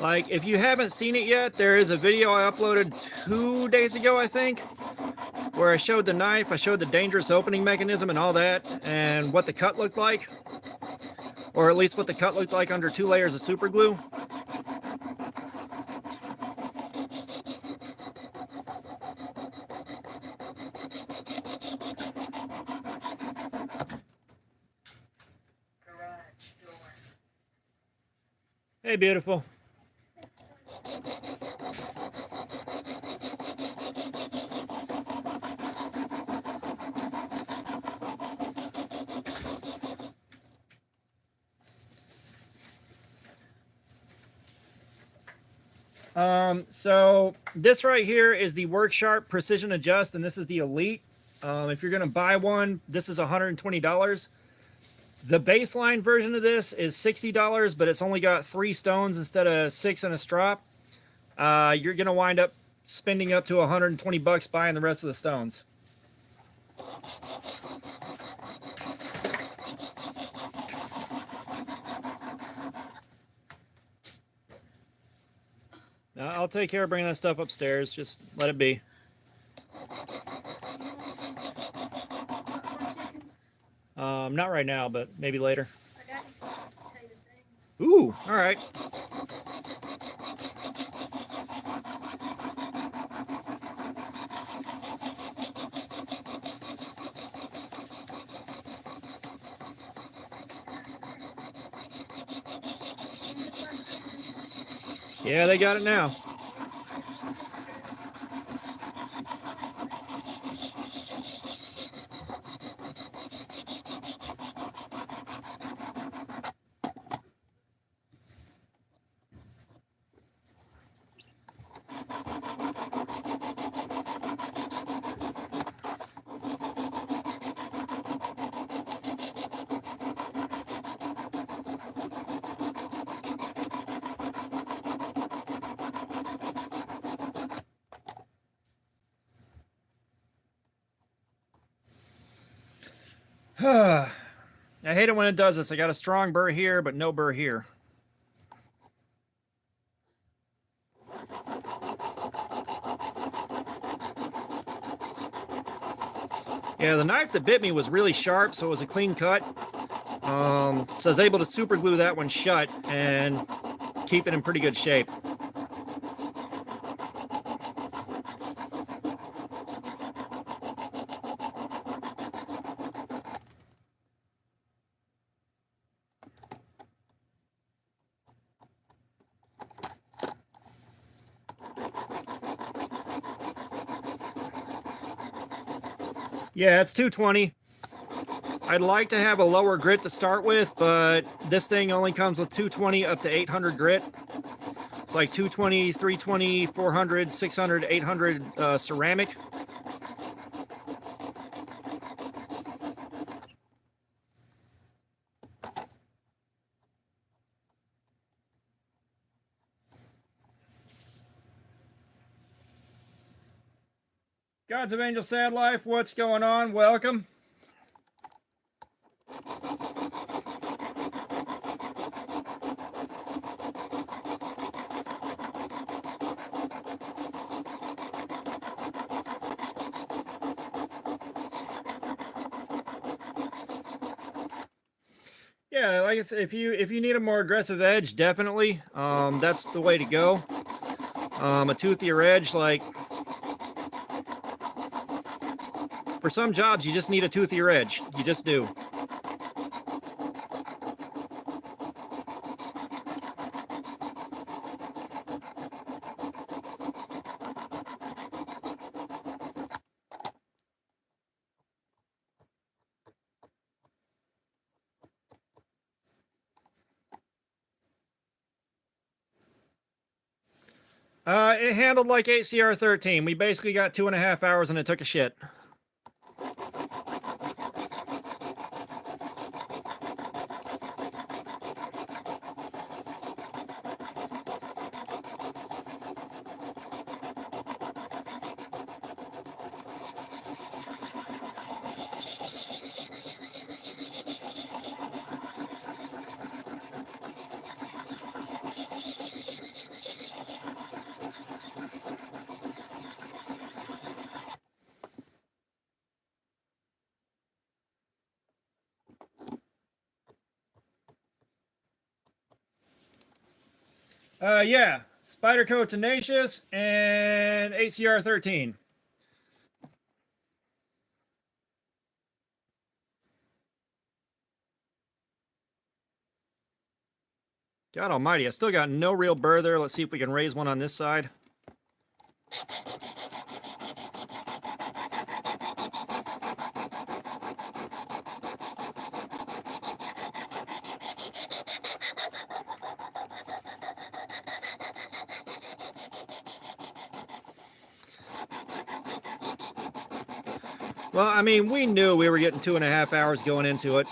Like, if you haven't seen it yet, there is a video I uploaded 2 days ago, I think, where I showed the knife, I showed the dangerous opening mechanism and all that, and what the cut looked like, or at least what the cut looked like under 2 layers of super glue. Hey, beautiful. So this right here is the Work Sharp Precision Adjust, and this is the Elite. If you're going to buy one, this is $120. The baseline version of this is $60, but it's only got 3 stones instead of 6 and a strop. You're going to wind up spending up to 120 bucks buying the rest of the stones. Now, I'll take care of bringing that stuff upstairs. Just let it be. Not right now, but maybe later. I got you some potato things. Ooh, all right. Yeah, they got it now. I hate it when it does this. I got a strong burr here, but no burr here. Yeah, the knife that bit me was really sharp, so it was a clean cut. So I was able to super glue that one shut and keep it in pretty good shape. Yeah, it's 220. I'd like to have a lower grit to start with, but this thing only comes with 220 up to 800 grit. It's like 220, 320, 400, 600, 800 ceramic. Gods of Angel Sad Life, what's going on? Welcome. Yeah, like I said, if you need a more aggressive edge, definitely, that's the way to go. A toothier edge, like for some jobs, you just need a toothier edge. You just do. It handled like ACR-13. We basically got 2.5 hours and it took a shit. Yeah, Spyderco Tenacious and ACR 13. God almighty, I still got no real burr there. Let's see if we can raise one on this side. Well, I mean, we knew we were getting 2.5 hours going into it.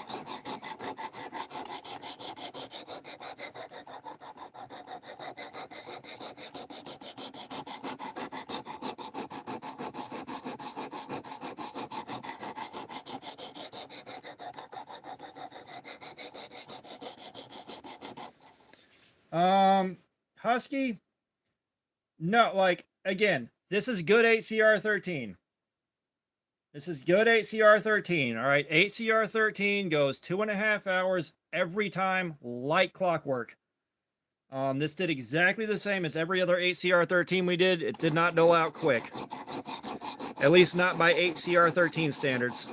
Husky, no, like, again, this is good HCR 13. This is good HCR 13. All right, HCR 13 goes 2.5 hours every time, like clockwork. This did exactly the same as every other HCR 13 we did. It did not dole out quick. At least not by HCR 13 standards.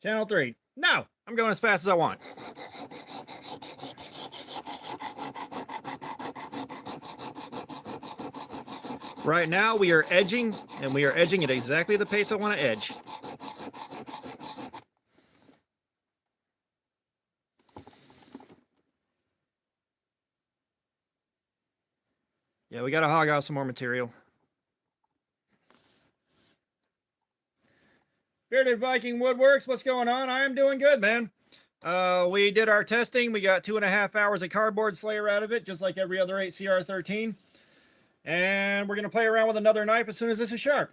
Channel 3. No, I'm going as fast as I want. Right now we are edging, and we are edging at exactly the pace I want to edge. Yeah, we got to hog out some more material. Bearded Viking Woodworks, what's going on? I am doing good, man. We did our testing. We got 2.5 hours of cardboard slayer out of it, just like every other HCR 13. And we're going to play around with another knife as soon as this is sharp.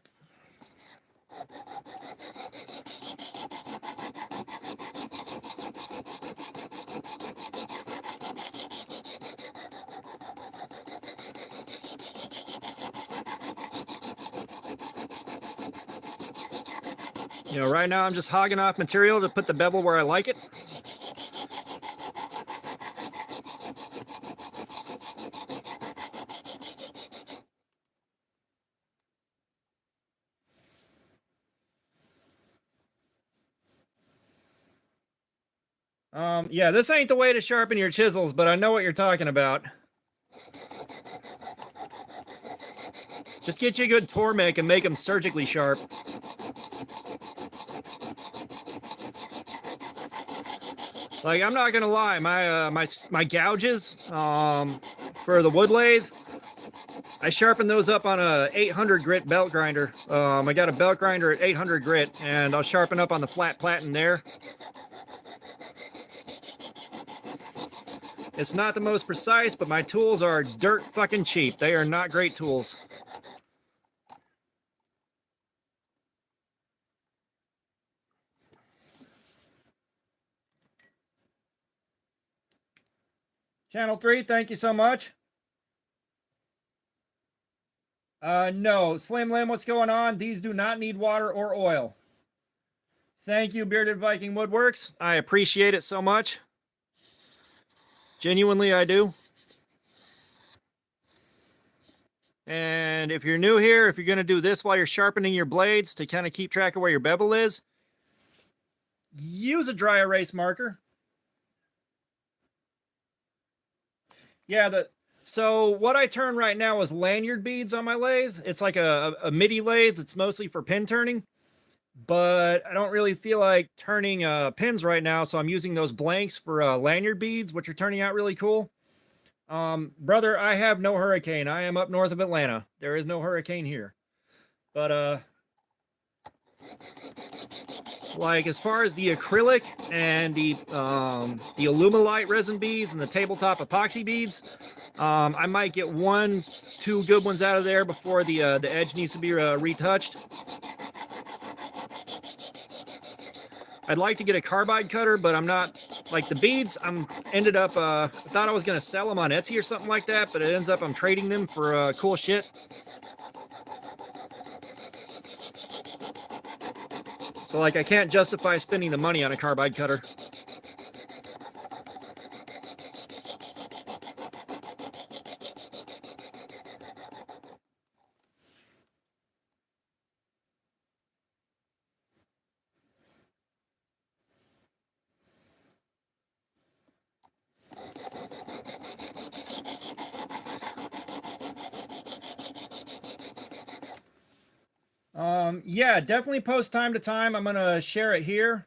You know, right now I'm just hogging off material to put the bevel where I like it. Yeah, this ain't the way to sharpen your chisels, but I know what you're talking about. Just get you a good Tormek and make them surgically sharp. Like, I'm not gonna lie, my gouges for the wood lathe, I sharpened those up on a 800 grit belt grinder. I got a belt grinder at 800 grit, and I'll sharpen up on the flat platen there. It's not the most precise, but my tools are dirt fucking cheap. They are not great tools. Channel 3, thank you so much. No, Slim Lim, what's going on? These do not need water or oil. Thank you, Bearded Viking Woodworks. I appreciate it so much. Genuinely, I do. And if you're new here, if you're going to do this while you're sharpening your blades to kind of keep track of where your bevel is, use a dry erase marker. Yeah, so what I turn right now is lanyard beads on my lathe. It's like a MIDI lathe. It's mostly for pin turning, but I don't really feel like turning pins right now, so I'm using those blanks for lanyard beads, which are turning out really cool. Brother, I have no hurricane. I am up north of Atlanta. There is no hurricane here. But like, as far as the acrylic and the Alumilite resin beads and the tabletop epoxy beads, I might get 1-2 good ones out of there before the edge needs to be retouched. I'd like to get a carbide cutter, but I'm not, like the beads, ended up, thought I was going to sell them on Etsy or something like that, but it ends up I'm trading them for cool shit. So like I can't justify spending the money on a carbide cutter. Yeah, definitely post time to time. I'm gonna share it here.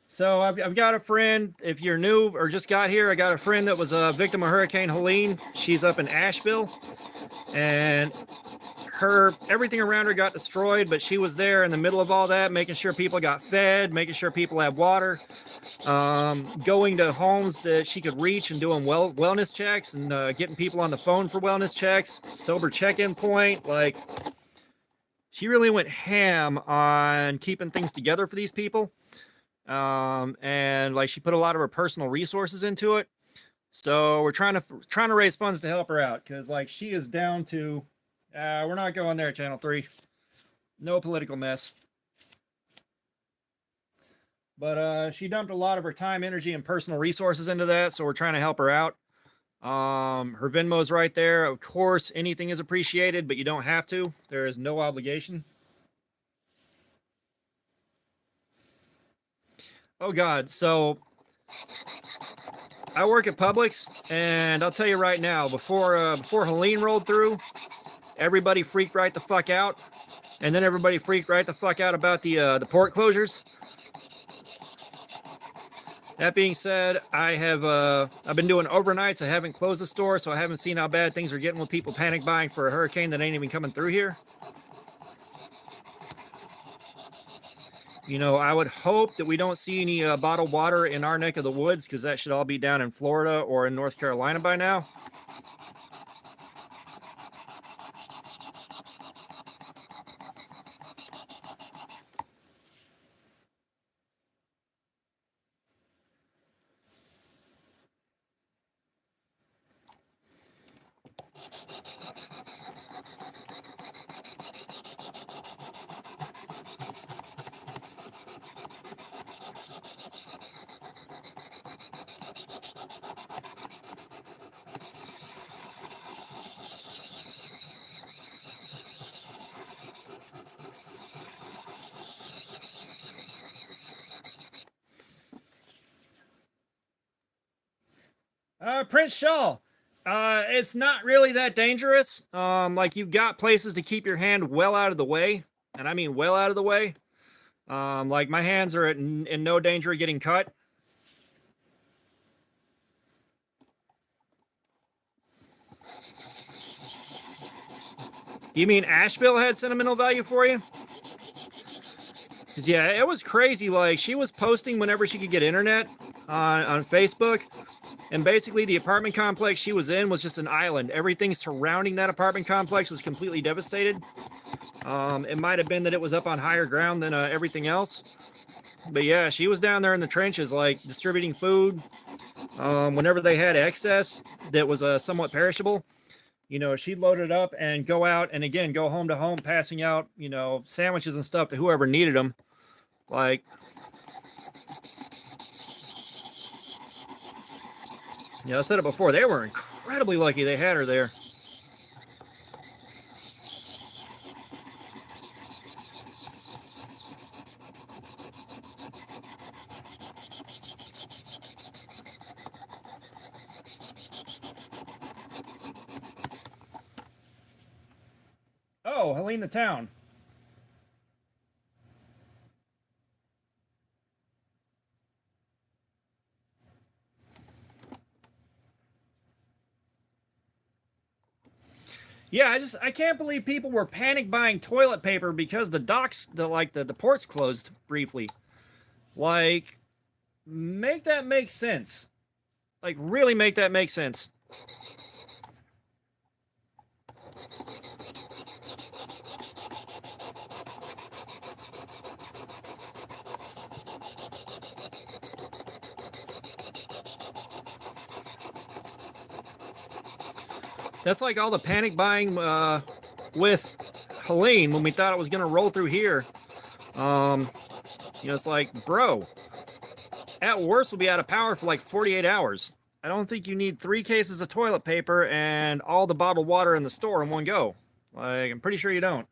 So I've got a friend. If you're new or just got here, I got a friend that was a victim of Hurricane Helene. She's up in Asheville, and everything around her got destroyed, but she was there in the middle of all that, making sure people got fed, making sure people had water, going to homes that she could reach and doing wellness checks and getting people on the phone for wellness checks, sober check-in point. Like, she really went ham on keeping things together for these people. And like she put a lot of her personal resources into it. So we're trying to raise funds to help her out, because like she is down to we're not going there, Channel 3. No political mess. But she dumped a lot of her time, energy, and personal resources into that, so we're trying to help her out. Her Venmo's right there. Of course, anything is appreciated, but you don't have to. There is no obligation. Oh God, so I work at Publix, and I'll tell you right now, before Helene rolled through, everybody freaked right the fuck out, and then everybody freaked right the fuck out about the port closures. That being said, I've been doing overnights. I haven't closed the store, so I haven't seen how bad things are getting with people panic buying for a hurricane that ain't even coming through here. You know, I would hope that we don't see any bottled water in our neck of the woods, because that should all be down in Florida or in North Carolina by now. Prince Shaw. It's not really that dangerous. Like you've got places to keep your hand well out of the way, and I mean well out of the way. Like my hands are in no danger of getting cut. You mean Asheville had sentimental value for you? 'Cause, yeah, it was crazy. Like she was posting whenever she could get internet on Facebook. And basically, the apartment complex she was in was just an island. Everything surrounding that apartment complex was completely devastated. It might have been that it was up on higher ground than everything else. But yeah, she was down there in the trenches, like distributing food. Whenever they had excess that was somewhat perishable, you know, she'd load it up and go out and again go home to home, passing out, you know, sandwiches and stuff to whoever needed them. Like, you know, I said it before, they were incredibly lucky they had her there. Oh, Helene the Town. Yeah, I can't believe people were panic buying toilet paper because the ports closed briefly. Like, make that make sense. Like, really make that make sense. That's like all the panic buying with Helene when we thought it was going to roll through here. You know, it's like, bro, at worst we'll be out of power for like 48 hours. I don't think you need 3 cases of toilet paper and all the bottled water in the store in one go. Like, I'm pretty sure you don't.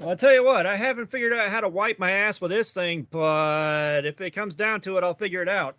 Well, I'll tell you what, I haven't figured out how to wipe my ass with this thing, but if it comes down to it, I'll figure it out.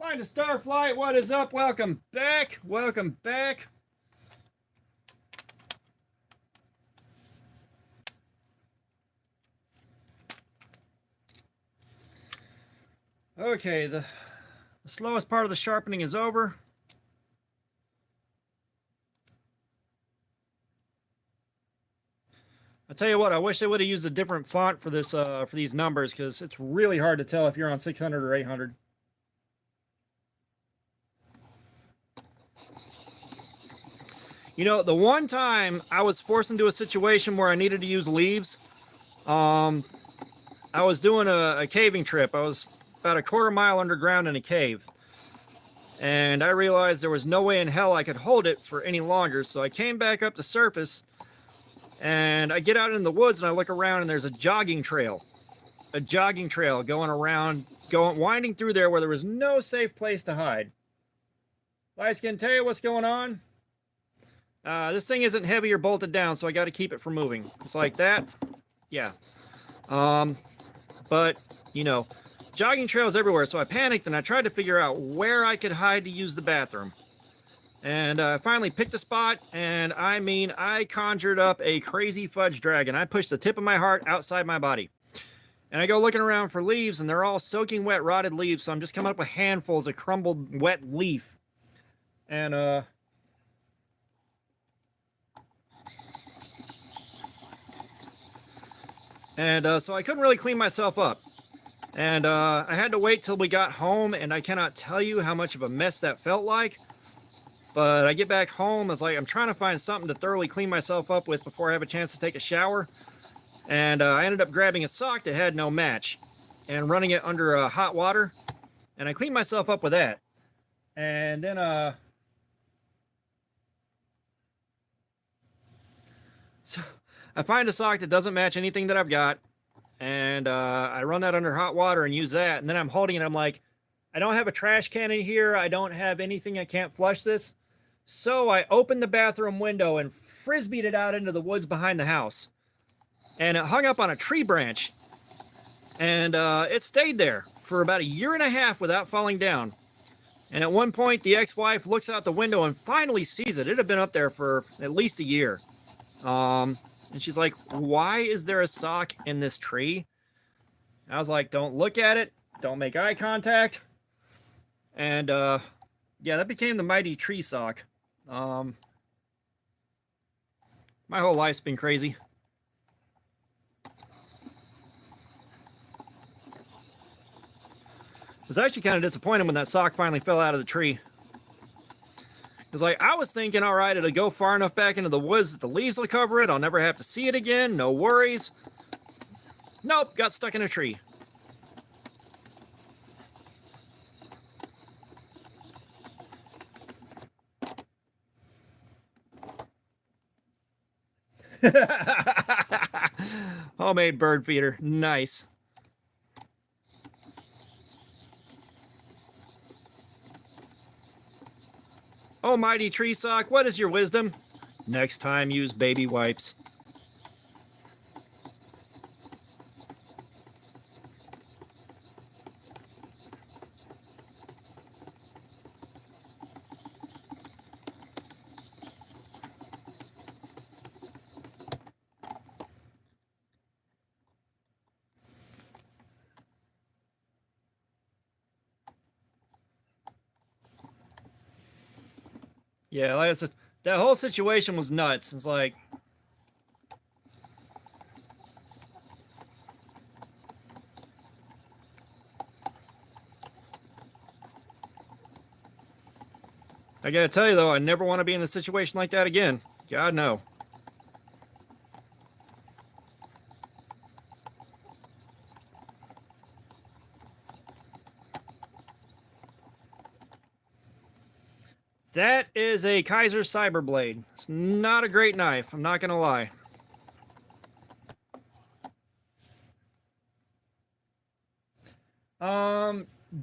Flying to Starflight, what is up? Welcome back. Welcome back. Okay, the slowest part of the sharpening is over. I tell you what, I wish they would have used a different font for this for these numbers, because it's really hard to tell if you're on 600 or 800. You know, the one time I was forced into a situation where I needed to use leaves, I was doing a caving trip. I was about a quarter mile underground in a cave. And I realized there was no way in hell I could hold it for any longer. So I came back up to surface, and I get out in the woods and I look around, and there's a jogging trail. A jogging trail going around, winding through there where there was no safe place to hide. Light Skin Tay, what's going on? This thing isn't heavy or bolted down, so I got to keep it from moving. It's like that. Yeah. But, you know, jogging trails everywhere, so I panicked and I tried to figure out where I could hide to use the bathroom. And I finally picked a spot, and I mean, I conjured up a crazy fudge dragon. I pushed the tip of my heart outside my body. And I go looking around for leaves, and they're all soaking wet, rotted leaves, so I'm just coming up with handfuls of crumbled, wet leaf. And, so I couldn't really clean myself up. And I had to wait till we got home, and I cannot tell you how much of a mess that felt like. But I get back home, it's like I'm trying to find something to thoroughly clean myself up with before I have a chance to take a shower. And I ended up grabbing a sock that had no match and running it under hot water. And I cleaned myself up with that. And then, so I find a sock that doesn't match anything that I've got. And I run that under hot water and use that. And then I'm holding it. I'm like, I don't have a trash can in here. I don't have anything. I can't flush this. So I opened the bathroom window and frisbeed it out into the woods behind the house. And it hung up on a tree branch. And it stayed there for about 1.5 years without falling down. And at one point, the ex-wife looks out the window and finally sees it. It had been up there for at least a year. And she's like, why is there a sock in this tree? I was like, don't look at it. Don't make eye contact. And yeah, that became the mighty tree sock. My whole life's been crazy. I was actually kind of disappointed when that sock finally fell out of the tree. It's like, I was thinking, all right, it'll go far enough back into the woods that the leaves will cover it. I'll never have to see it again. No worries. Nope, got stuck in a tree. Homemade bird feeder. Nice. Oh, mighty tree sock, what is your wisdom? Next time, use baby wipes. Yeah, like I said, that whole situation was nuts. It's like, I gotta tell you though, I never want to be in a situation like that again. God, no. That is a Kaiser Cyberblade. It's not a great knife, I'm not gonna lie.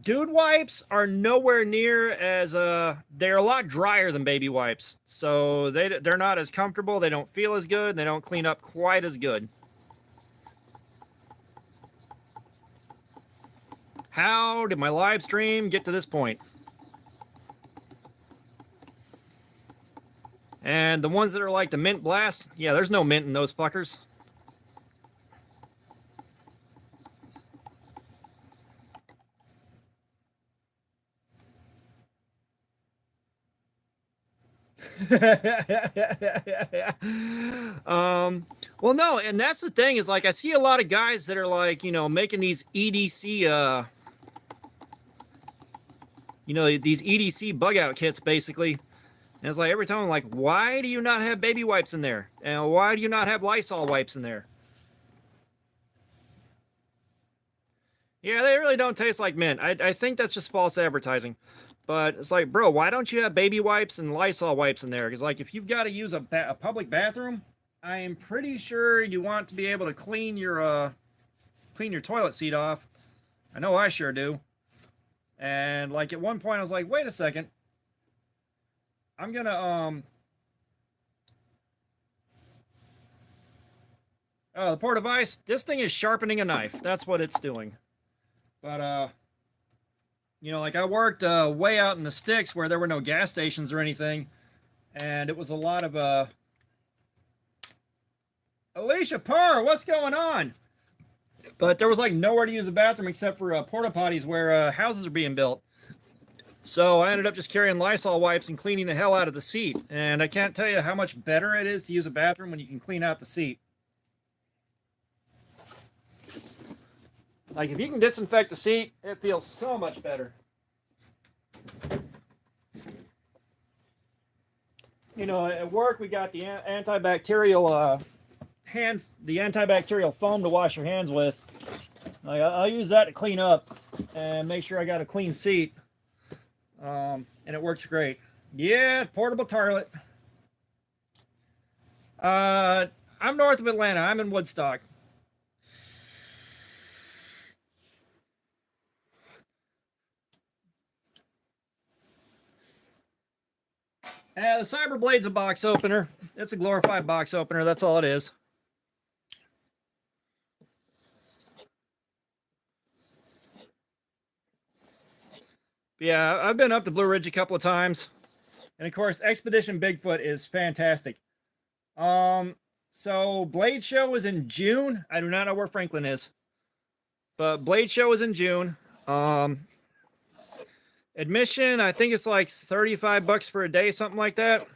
Dude wipes are nowhere near as they're a lot drier than baby wipes. So they're not as comfortable, they don't feel as good, they don't clean up quite as good. How did my live stream get to this point? And the ones that are like the mint blast, yeah, there's no mint in those fuckers. Well, no, and that's the thing is like I see a lot of guys that are like, you know, making these EDC these EDC bug out kits basically. And it's like every time I'm like, why do you not have baby wipes in there? And why do you not have Lysol wipes in there? Yeah, they really don't taste like mint. I think that's just false advertising. But it's like, bro, why don't you have baby wipes and Lysol wipes in there? Because like if you've got to use a public bathroom, I am pretty sure you want to be able to clean your toilet seat off. I know I sure do. And like at one point I was like, wait a second. I'm gonna the port device, this thing is sharpening a knife. That's what it's doing. But you know, like I worked way out in the sticks where there were no gas stations or anything, and it was a lot of Alicia Parr, what's going on? But there was like nowhere to use a bathroom except for porta potties where houses are being built. So I ended up just carrying Lysol wipes and cleaning the hell out of the seat. And I can't tell you how much better it is to use a bathroom when you can clean out the seat. Like if you can disinfect the seat, it feels so much better. You know, at work we got the antibacterial antibacterial foam to wash your hands with. Like, I'll use that to clean up and make sure I got a clean seat. And it works great. Yeah, portable toilet. I'm north of Atlanta. I'm in Woodstock. The Cyberblade's a box opener. It's a glorified box opener. That's all it is. Yeah, I've been up to Blue Ridge a couple of times. And of course, Expedition Bigfoot is fantastic. So Blade Show is in June. I do not know where Franklin is. But Blade Show is in June. Admission, I think it's like $35 for a day, something like that.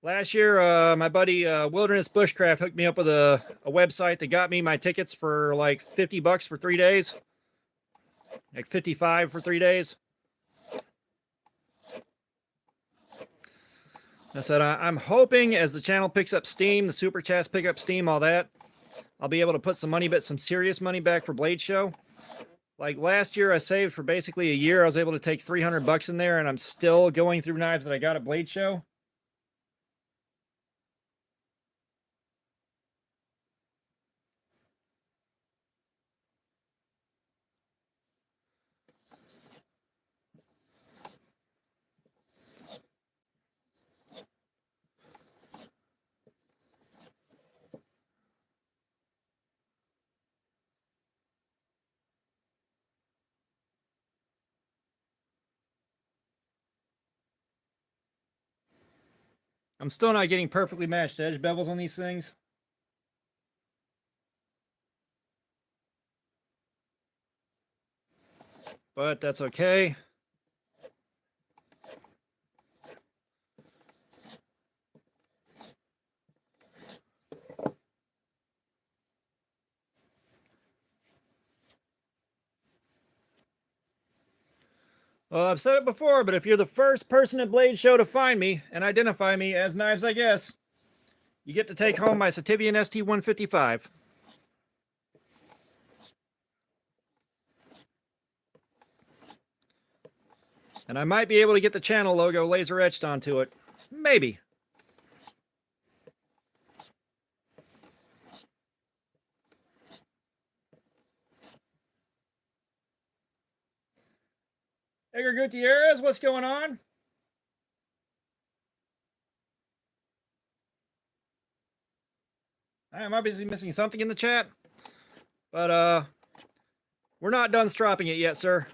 Last year, my buddy Wilderness Bushcraft hooked me up with a website that got me my tickets for like $50 for 3 days, like 55 for 3 days. I said I'm hoping as the channel picks up steam, the super chats pick up steam, all that, I'll be able to put some money, but some serious money back for Blade Show. Like last year, I saved for basically a year. I was able to take $300 in there, and I'm still going through knives that I got at Blade Show. I'm still not getting perfectly matched edge bevels on these things. But that's okay. Well, I've said it before, but if you're the first person at Blade Show to find me and identify me as Knives I Guess, you get to take home my Sativian ST-155. And I might be able to get the channel logo laser etched onto it. Maybe. Edgar Gutierrez, what's going on? I'm obviously missing something in the chat. But, we're not done stropping it yet, sir.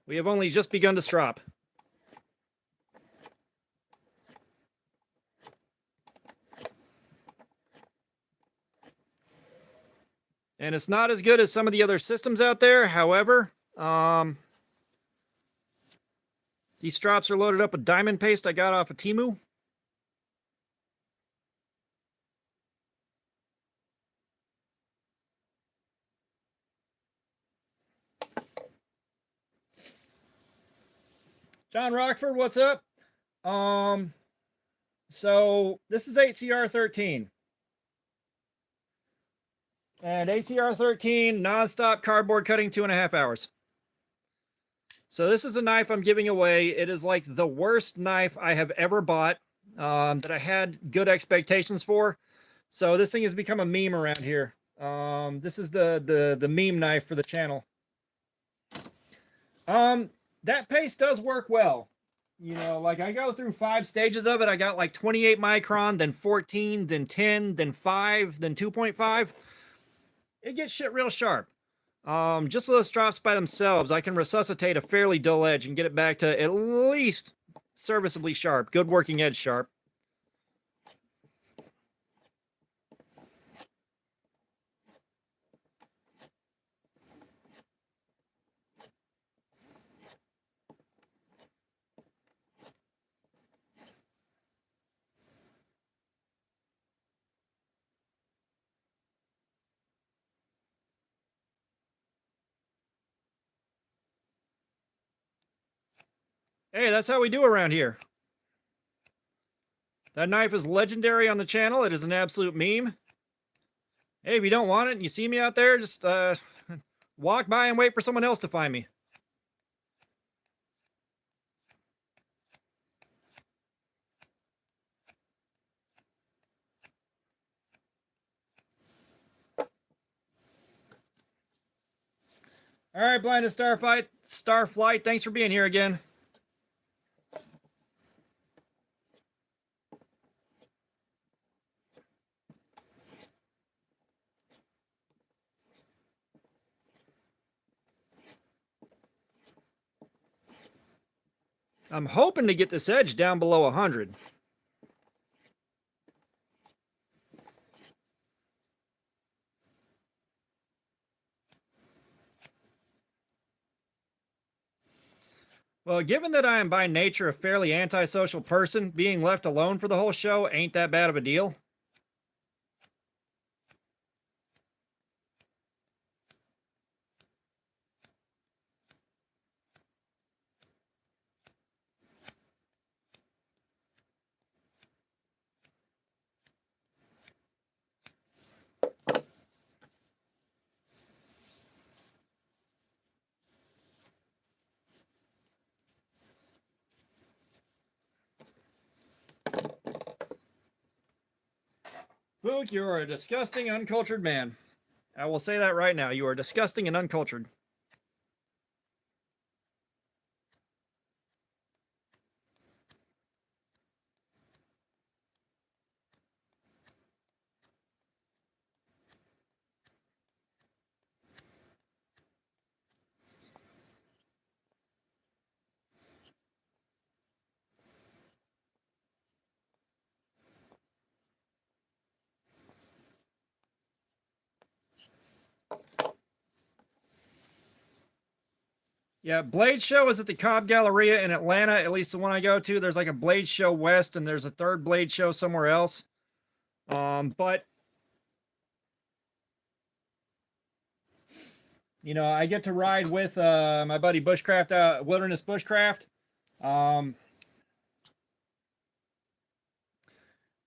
We have only just begun to strop. And it's not as good as some of the other systems out there. However, these strops are loaded up with diamond paste I got off of Temu. John Rockford, what's up? So this is ACR 13. And ACR 13, non-stop cardboard cutting, 2.5 hours. So this is a knife I'm giving away. It is like the worst knife I have ever bought, that I had good expectations for. So this thing has become a meme around here. This is the meme knife for the channel. That paste does work well. You know, like I go through 5 stages of it. I got like 28 micron, then 14, then 10, then 5, then 2.5. It gets shit real sharp. Just with those strops by themselves, I can resuscitate a fairly dull edge and get it back to at least serviceably sharp, good working edge sharp. Hey, that's how we do around here. That knife is legendary on the channel. It is an absolute meme. Hey, if you don't want it and you see me out there, just walk by and wait for someone else to find me. All right, Blinded Starflight, thanks for being here again. I'm hoping to get this edge down below 100. Well, given that I am by nature a fairly antisocial person, being left alone for the whole show ain't that bad of a deal. Fook, you are a disgusting, uncultured man. I will say that right now. You are disgusting and uncultured. Yeah, Blade Show is at the Cobb Galleria in Atlanta, at least the one I go to. There's like a Blade Show West, and there's a third Blade Show somewhere else. But you know, I get to ride with my buddy Bushcraft, Wilderness Bushcraft.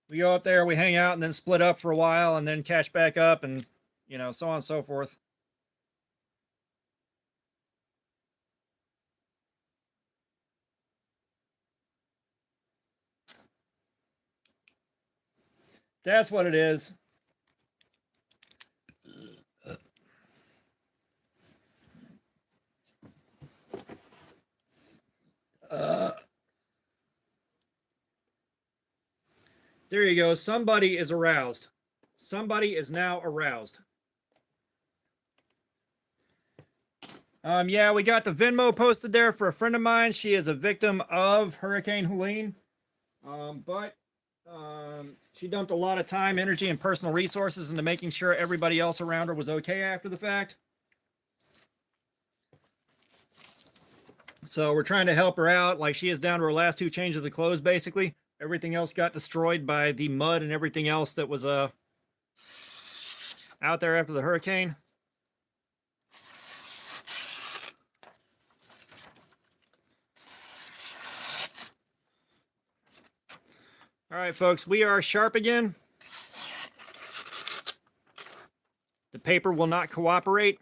We go up there, we hang out, and then split up for a while, and then catch back up, and you know, so on and so forth. That's what it is. There you go. Somebody is aroused. Somebody is now aroused. Yeah, we got the Venmo posted there for a friend of mine. She is a victim of Hurricane Helene. But she dumped a lot of time, energy, and personal resources into making sure everybody else around her was okay after the fact. So we're trying to help her out. Like, she is down to her last two changes of clothes, basically. Everything else got destroyed by the mud and everything else that was out there after the hurricane. All right, folks, we are sharp again. The paper will not cooperate.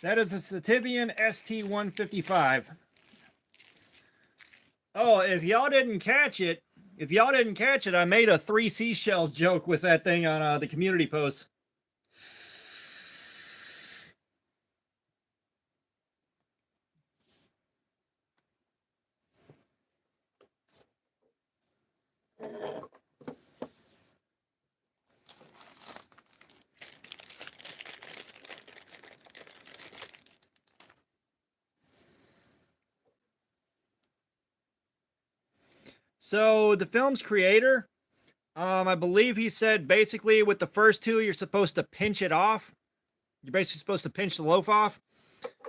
That is a Sativian ST-155. Oh, if y'all didn't catch it, I made a 3 seashells joke with that thing on the community post. So the film's creator, I believe he said basically with the first two, you're supposed to pinch it off. You're basically supposed to pinch the loaf off.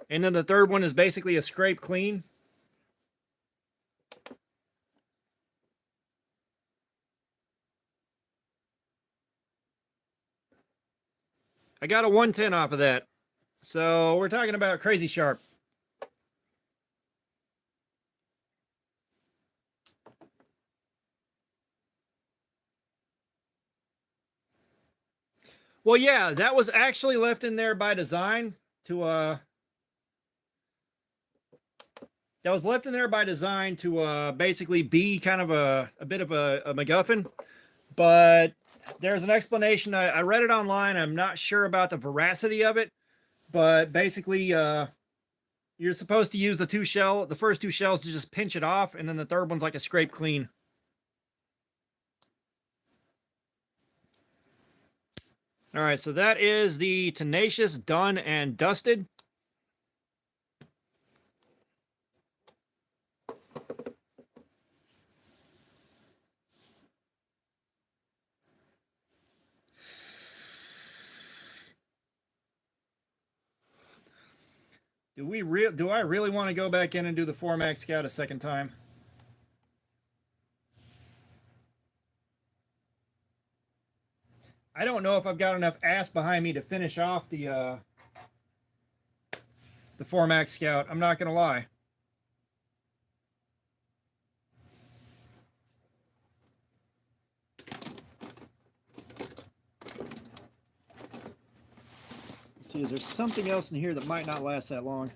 And then the third one is basically a scrape clean. I got a 110 off of that. So we're talking about crazy sharp. Well, yeah, that was actually left in there by design to basically be kind of a bit of a MacGuffin. But there's an explanation. I read it online. I'm not sure about the veracity of it, but basically you're supposed to use the first two shells to just pinch it off, and then the third one's like a scrape clean. All right, so that is the Tenacious done and dusted. Do I really want to go back in and do the 4MAX Scout a second time? I don't know if I've got enough ass behind me to finish off the 4MAX Scout. I'm not gonna lie. Let's see, is there something else in here that might not last that long?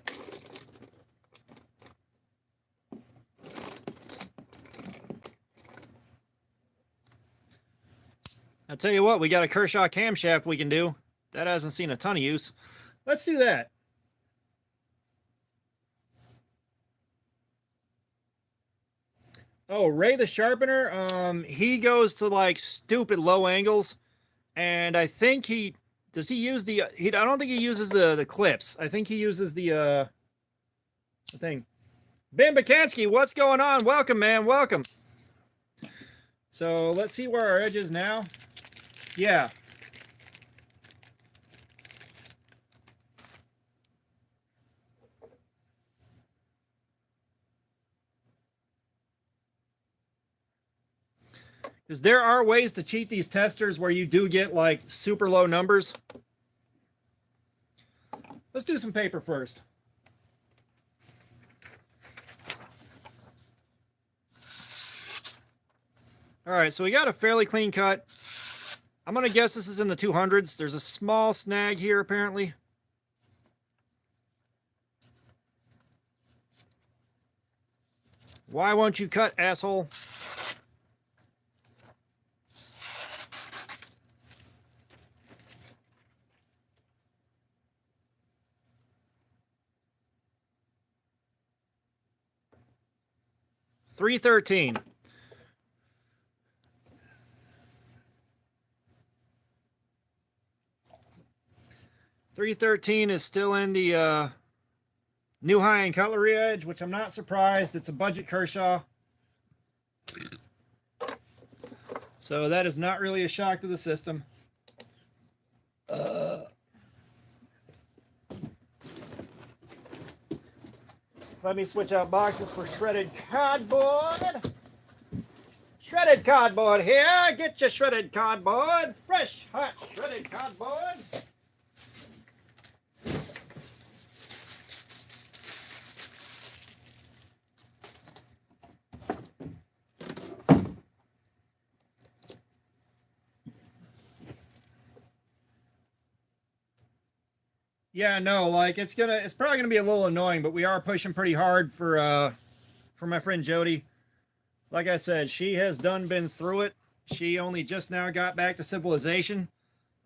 I'll tell you what, we got a Kershaw camshaft we can do. That hasn't seen a ton of use. Let's do that. Oh, Ray the Sharpener, he goes to like stupid low angles, and I think I don't think he uses the clips. I think he uses the thing. Ben Bakansky, what's going on? Welcome, man, welcome. So let's see where our edge is now. Yeah. Because there are ways to cheat these testers where you do get like super low numbers. Let's do some paper first. All right, so we got a fairly clean cut. I'm going to guess this is in the 200s. There's a small snag here, apparently. Why won't you cut, asshole? $313. $313 is still in the new high-end cutlery edge, which I'm not surprised. It's a budget Kershaw. So that is not really a shock to the system. Let me switch out boxes for shredded cardboard. Shredded cardboard here. Get your shredded cardboard. Fresh, hot shredded cardboard. Yeah, no, like it's probably gonna be a little annoying, but we are pushing pretty hard for my friend Jody. Like I said, she has been through it. She only just now got back to civilization.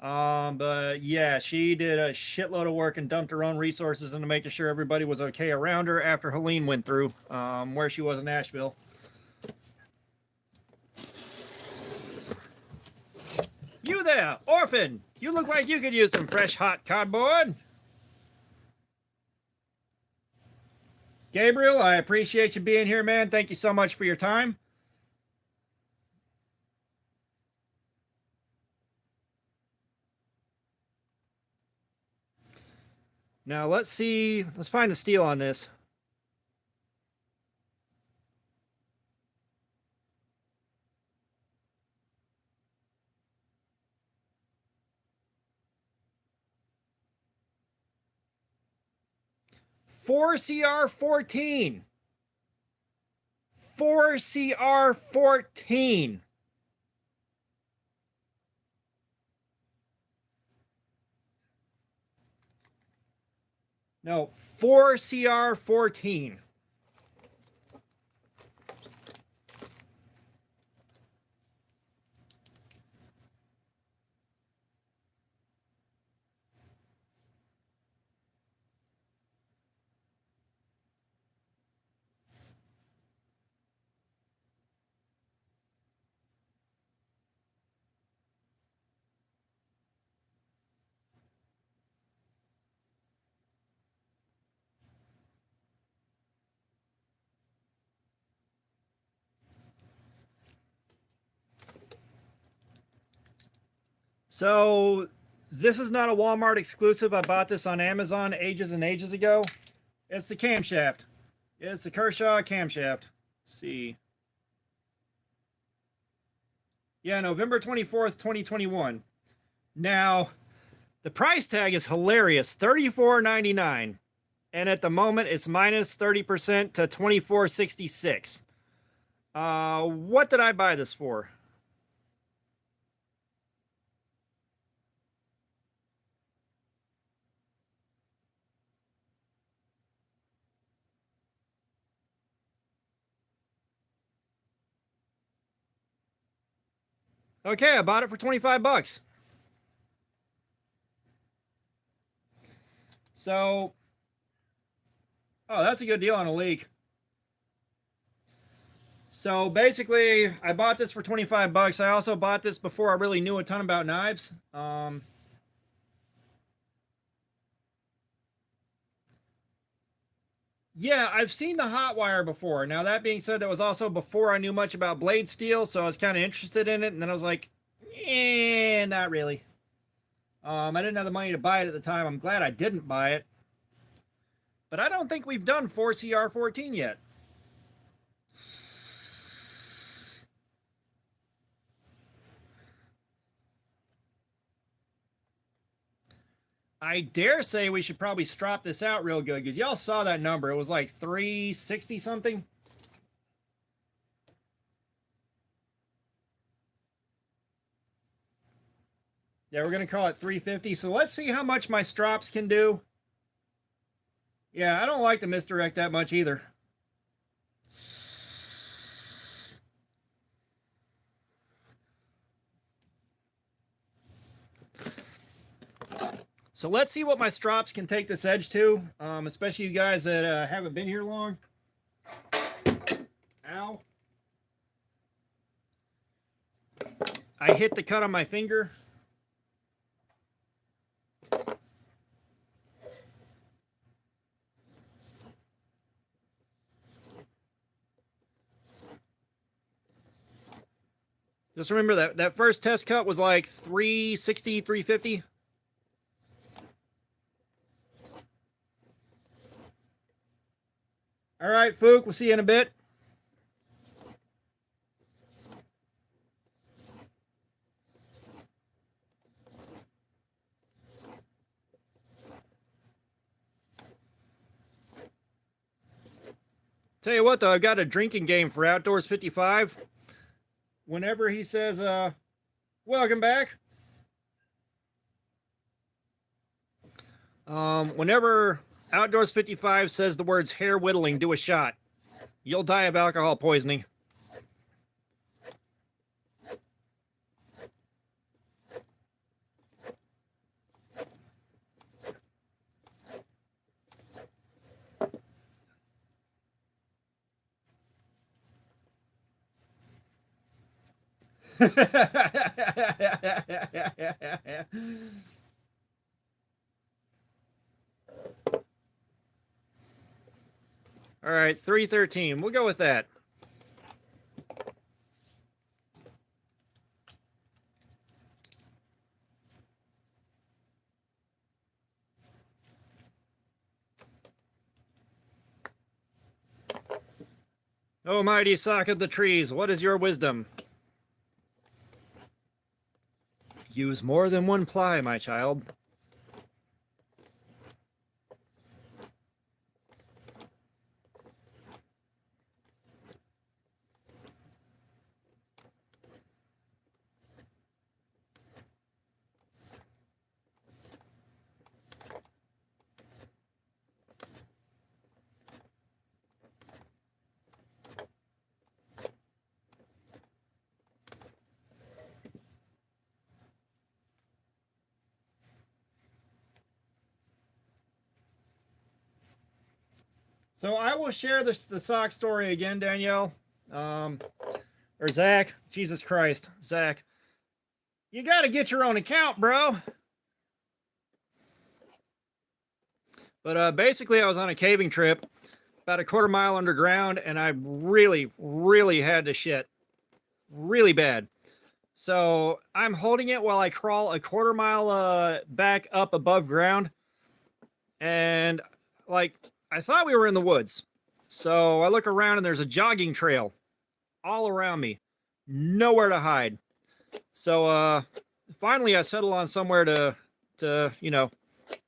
But yeah, she did a shitload of work and dumped her own resources into making sure everybody was okay around her after Helene went through, where she was in Nashville. You there, orphan! You look like you could use some fresh, hot cardboard. Gabriel, I appreciate you being here, man. Thank you so much for your time. Now let's find the steel on this. Four CR14. 4CR14. No, 4CR14. So this is not a Walmart exclusive. I bought this on Amazon ages and ages ago. It's the camshaft. It's the Kershaw camshaft. Let's see. Yeah, November 24th, 2021. Now, the price tag is hilarious, $34.99. And at the moment, it's minus 30% to $24.66. What did I buy this for? Okay, I bought it for 25 bucks. So, oh, that's a good deal on a leak. So basically, I bought this for 25 bucks. I also bought this before I really knew a ton about knives. Yeah, I've seen the hot wire before. Now, that being said, that was also before I knew much about blade steel, so I was kind of interested in it, and then I was like, not really. I didn't have the money to buy it at the time. I'm glad I didn't buy it. But I don't think we've done 4CR14 yet. I dare say we should probably strop this out real good, because y'all saw that number. It was like 360 something. Yeah, we're going to call it 350. So let's see how much my strops can do. Yeah, I don't like the misdirect that much either. So let's see what my strops can take this edge to, especially you guys that haven't been here long. Ow. I hit the cut on my finger. Just remember that first test cut was like 360, 350. All right, Fook, we'll see you in a bit. Tell you what, though, I've got a drinking game for Outdoors 55. Whenever he says, welcome back. Whenever Outdoors 55 says the words hair whittling, do a shot. You'll die of alcohol poisoning. All right, 313. We'll go with that. O mighty sock of the trees, what is your wisdom? Use more than one ply, my child. So I will share the sock story again, Danielle. Or Zach. Jesus Christ. Zach. You got to get your own account, bro. But basically, I was on a caving trip about a quarter mile underground, and I really, really had to shit. Really bad. So I'm holding it while I crawl a quarter mile back up above ground. And like I thought we were in the woods. So I look around and there's a jogging trail all around me. Nowhere to hide. So finally I settle on somewhere to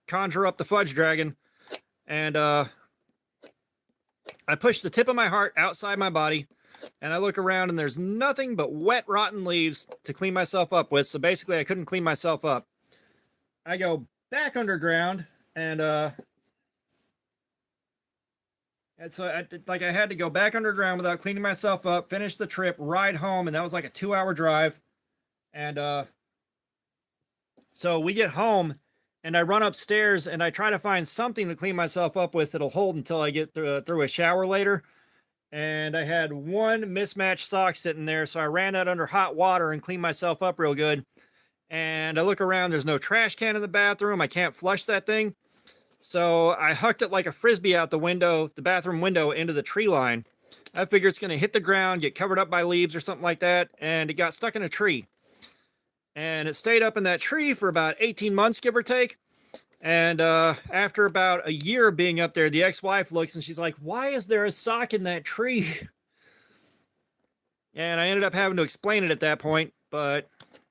conjure up the fudge dragon. And I push the tip of my heart outside my body. And I look around and there's nothing but wet, rotten leaves to clean myself up with. So basically I couldn't clean myself up. I go back underground and so I had to go back underground without cleaning myself up, finish the trip, ride home, and that was like a 2-hour drive. And so we get home, and I run upstairs, and I try to find something to clean myself up with that'll hold until I get through a shower later. And I had one mismatched sock sitting there, so I ran out under hot water and cleaned myself up real good. And I look around, there's no trash can in the bathroom. I can't flush that thing. So I hucked it like a frisbee out the window, the bathroom window, into the tree line. I figure it's going to hit the ground, get covered up by leaves or something like that, and it got stuck in a tree. And it stayed up in that tree for about 18 months, give or take. And after about a year of being up there, the ex-wife looks and she's like, "Why is there a sock in that tree?" And I ended up having to explain it at that point. But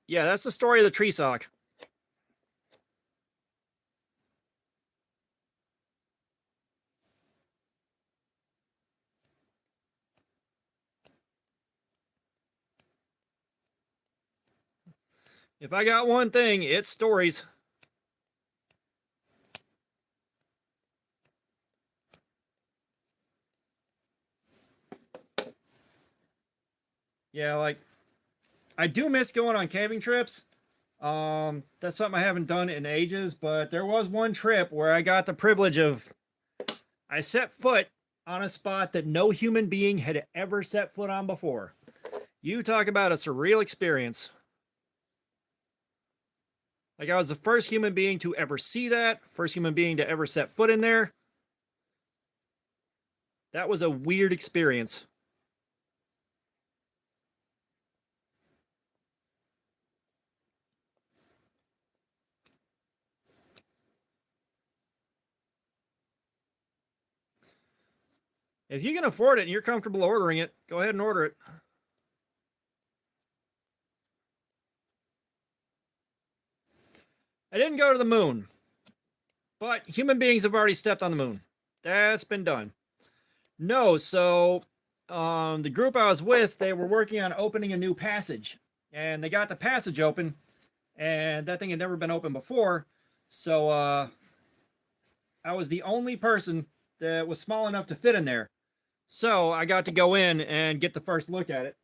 yeah, that's the story of the tree sock. If I got one thing, it's stories. Yeah, like, I do miss going on caving trips. That's something I haven't done in ages, but there was one trip where I got the privilege of, I set foot on a spot that no human being had ever set foot on before. You talk about a surreal experience. Like, I was the first human being to ever see that, first human being to ever set foot in there. That was a weird experience. If you can afford it and you're comfortable ordering it, go ahead and order it. I didn't go to the moon, but human beings have already stepped on the moon. That's been done. No, so the group I was with, they were working on opening a new passage, and they got the passage open, and that thing had never been opened before. So I was the only person that was small enough to fit in there. So I got to go in and get the first look at it.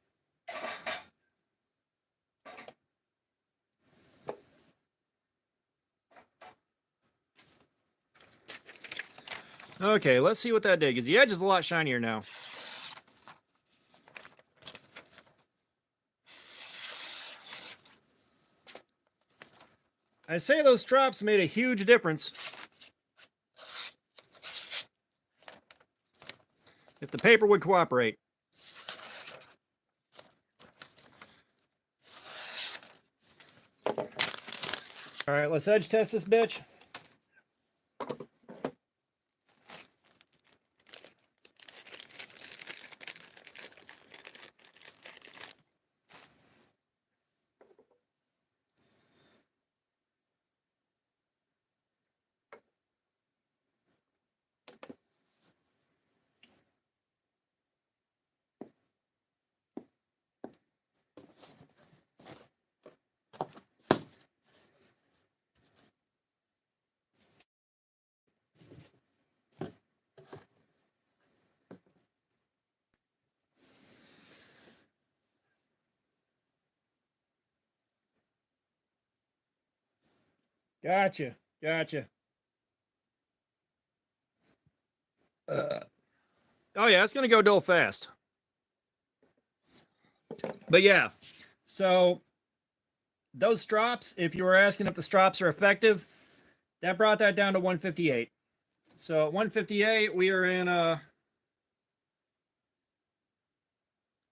Okay, let's see what that did, because the edge is a lot shinier now. I say those strops made a huge difference. If the paper would cooperate. All right, let's edge test this bitch. Gotcha. Oh yeah, it's gonna go dull fast. But yeah, so those strops, if you were asking if the strops are effective, that brought that down to 158. So at 158, we are in we're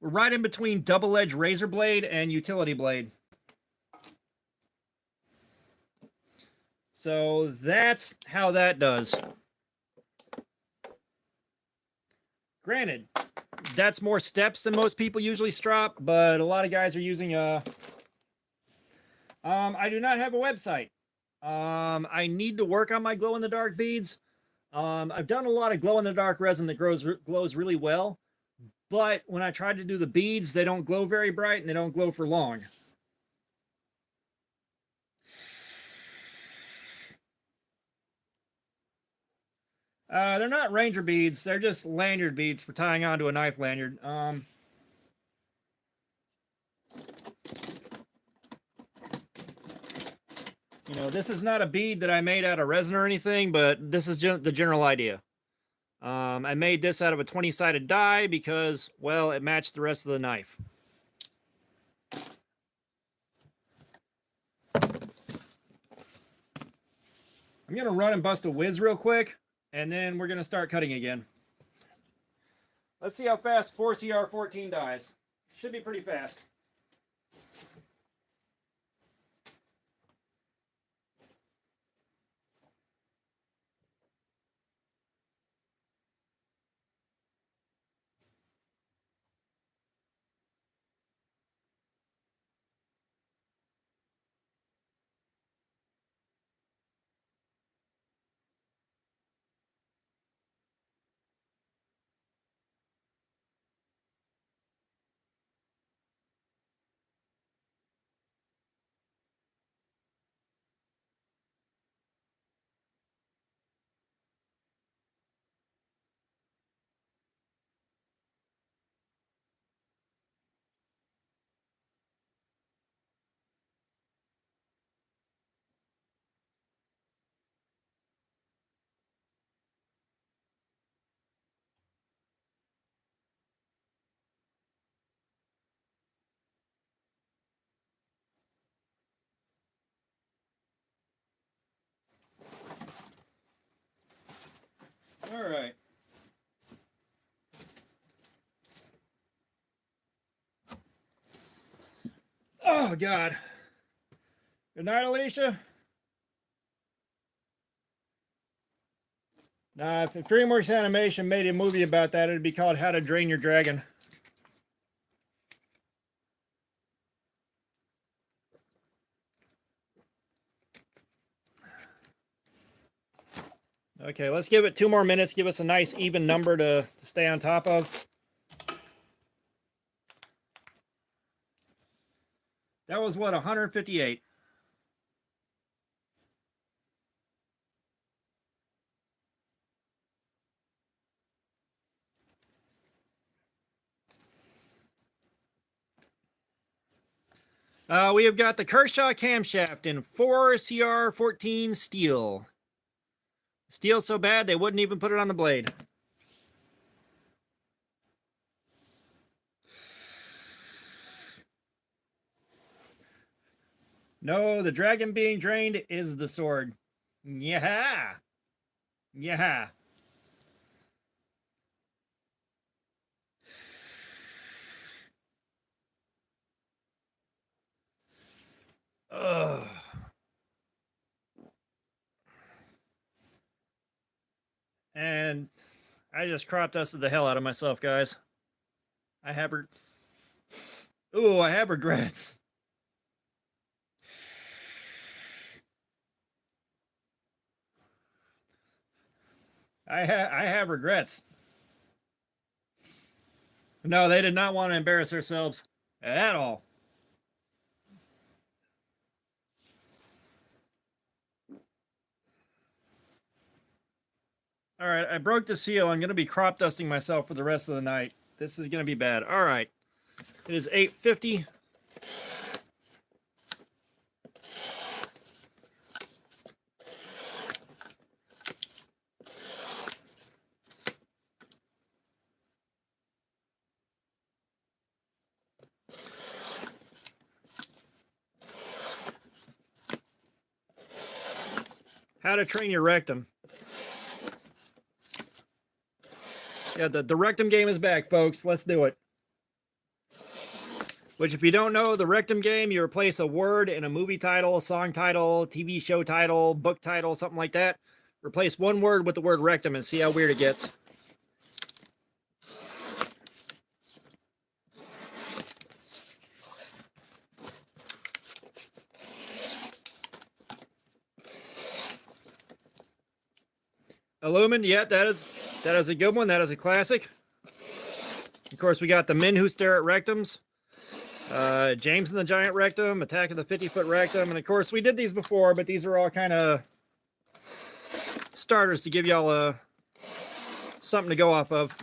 right in between double-edged razor blade and utility blade. So that's how that does. Granted, that's more steps than most people usually strop, but a lot of guys are using I do not have a website. I need to work on my glow-in-the-dark beads. I've done a lot of glow-in-the-dark resin that glows really well, but when I try to do the beads, they don't glow very bright and they don't glow for long. They're not ranger beads. They're just lanyard beads for tying onto a knife lanyard. You know, this is not a bead that I made out of resin or anything, but this is the general idea. I made this out of a 20-sided die because, well, it matched the rest of the knife. I'm going to run and bust a whiz real quick, and then we're going to start cutting again. Let's see how fast 4CR14 dies. Should be pretty fast. All right. Oh, God. Good night, Alicia. Now, if DreamWorks Animation made a movie about that, it'd be called How to Drain Your Dragon. Okay, let's give it 2 more minutes. Give us a nice even number to stay on top of. That was what, 158? We have got the Kershaw camshaft in 4CR14 steel. Steel so bad they wouldn't even put it on the blade. No, the dragon being drained is the sword. Yeah. Yeah. Ugh. And I just crop dusted the hell out of myself, guys. I have Ooh, I have regrets. I have regrets. No, they did not want to embarrass themselves at all. All right, I broke the seal. I'm going to be crop dusting myself for the rest of the night. This is going to be bad. All right. It is 8:50. How to train your rectum. Yeah, the rectum game is back, folks. Let's do it. Which, if you don't know, the rectum game, you replace a word in a movie title, song title, TV show title, book title, something like that. Replace one word with the word rectum and see how weird it gets. Illumin, yeah, that is a good one. That is a classic. Of course, we got the Men Who Stare at Rectums, James and the Giant Rectum, Attack of the 50-Foot Rectum, and of course, we did these before, but these are all kind of starters to give y'all something to go off of.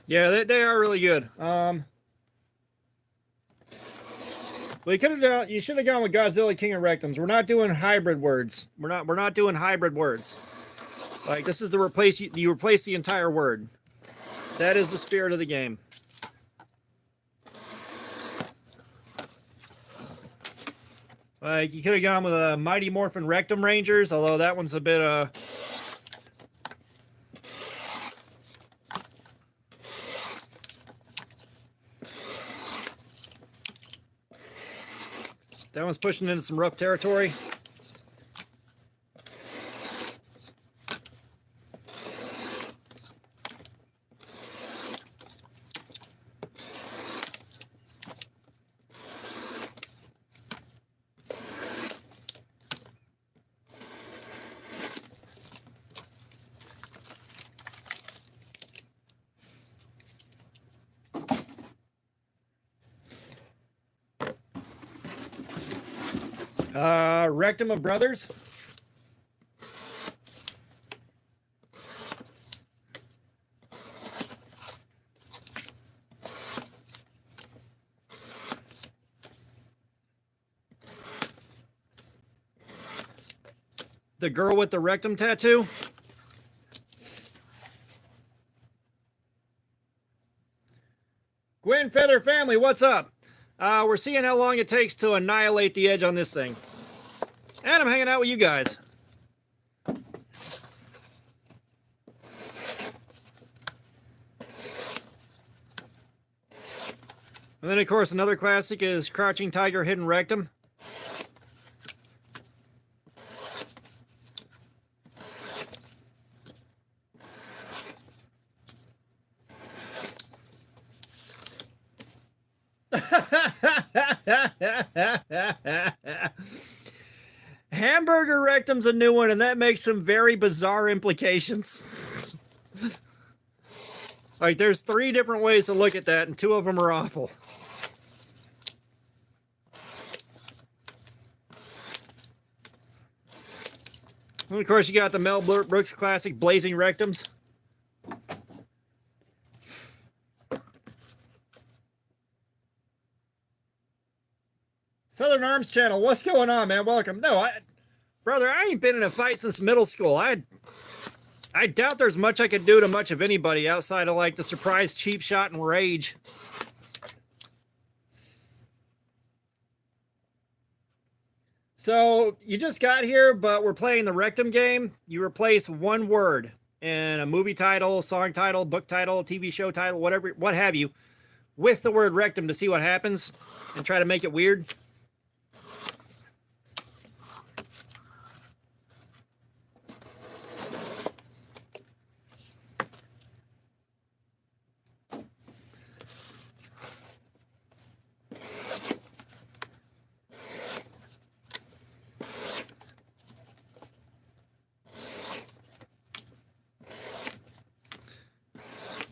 Yeah, they are really good. Well, you should have gone with Godzilla King of Rectums. We're not doing hybrid words. We're not doing hybrid words. Like, this is the replace. You replace the entire word. That is the spirit of the game. Like, you could have gone with a Mighty Morphin Rectum Rangers, although that one's a bit that one's pushing into some rough territory. Rectum of Brothers. The Girl with the Rectum Tattoo. Gwen Feather Family, what's up? We're seeing how long it takes to annihilate the edge on this thing. And I'm hanging out with you guys. And then, of course, another classic is Crouching Tiger, Hidden Rectum. Hamburger Rectum's a new one, and that makes some very bizarre implications. Like, there's 3 different ways to look at that, and 2 of them are awful. And of course, you got the Mel Brooks classic Blazing Rectums. Southern Arms Channel, what's going on, man? Welcome. No, brother, I ain't been in a fight since middle school. I doubt there's much I could do to much of anybody outside of, like, the surprise cheap shot and rage. So, you just got here, but we're playing the Rectum game. You replace one word in a movie title, song title, book title, TV show title, whatever, what have you, with the word rectum to see what happens and try to make it weird.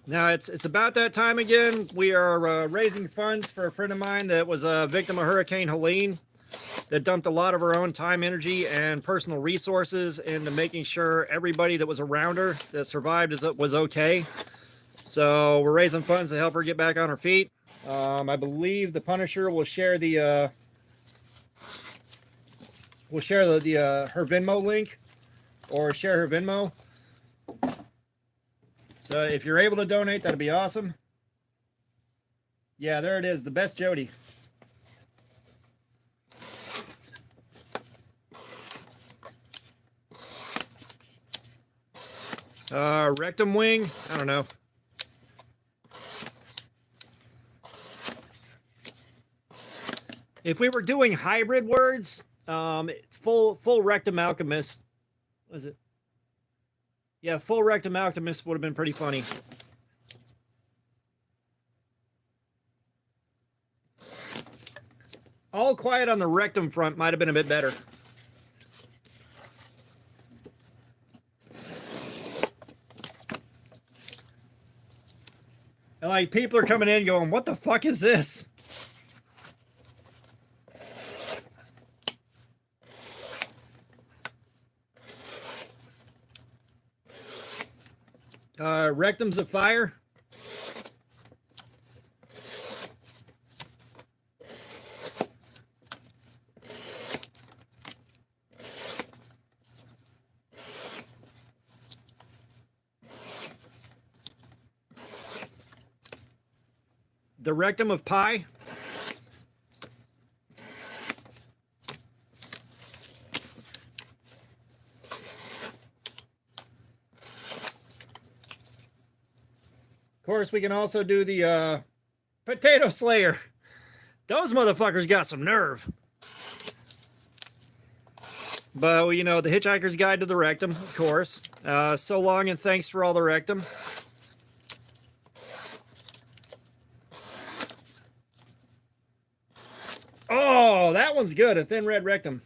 Now, it's about that time again. We are raising funds for a friend of mine that was a victim of Hurricane Helene, that dumped a lot of her own time, energy, and personal resources into making sure everybody that was around her that survived was okay. So we're raising funds to help her get back on her feet. I believe the Punisher will share the her Venmo link, or share her Venmo. So if you're able to donate, that'd be awesome. Yeah, there it is. The best Jody. Rectum wing. I don't know. If we were doing hybrid words, full rectum alchemist. Was it? Yeah, full rectum alchemist would have been pretty funny. All quiet on the rectum front might have been a bit better. And like people are coming in going, what the fuck is this? Rectums of fire. The rectum of pie. Of course, we can also do the potato slayer. Those motherfuckers got some nerve. But, you know, the Hitchhiker's Guide to the Rectum, of course. So long and thanks for all the rectum. Oh, that one's good. A thin red rectum.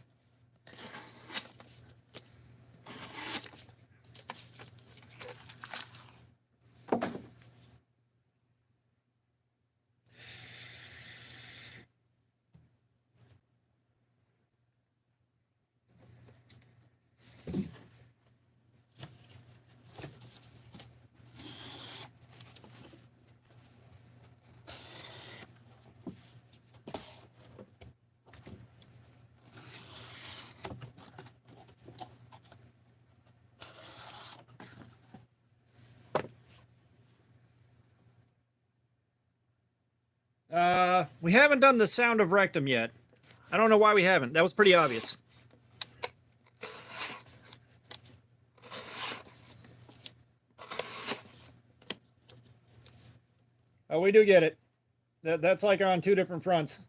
We haven't done the sound of rectum yet. I don't know why we haven't. That was pretty obvious. Oh, we do get it. That's like on two different fronts.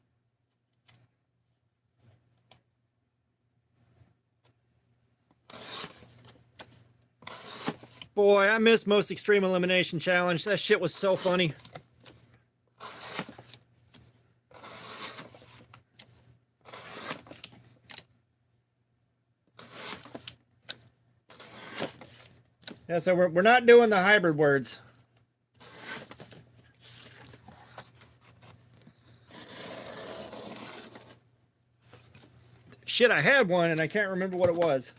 Boy, I missed most Extreme Elimination Challenge. That shit was so funny. Yeah, so we're not doing the hybrid words. Shit, I had one and I can't remember what it was.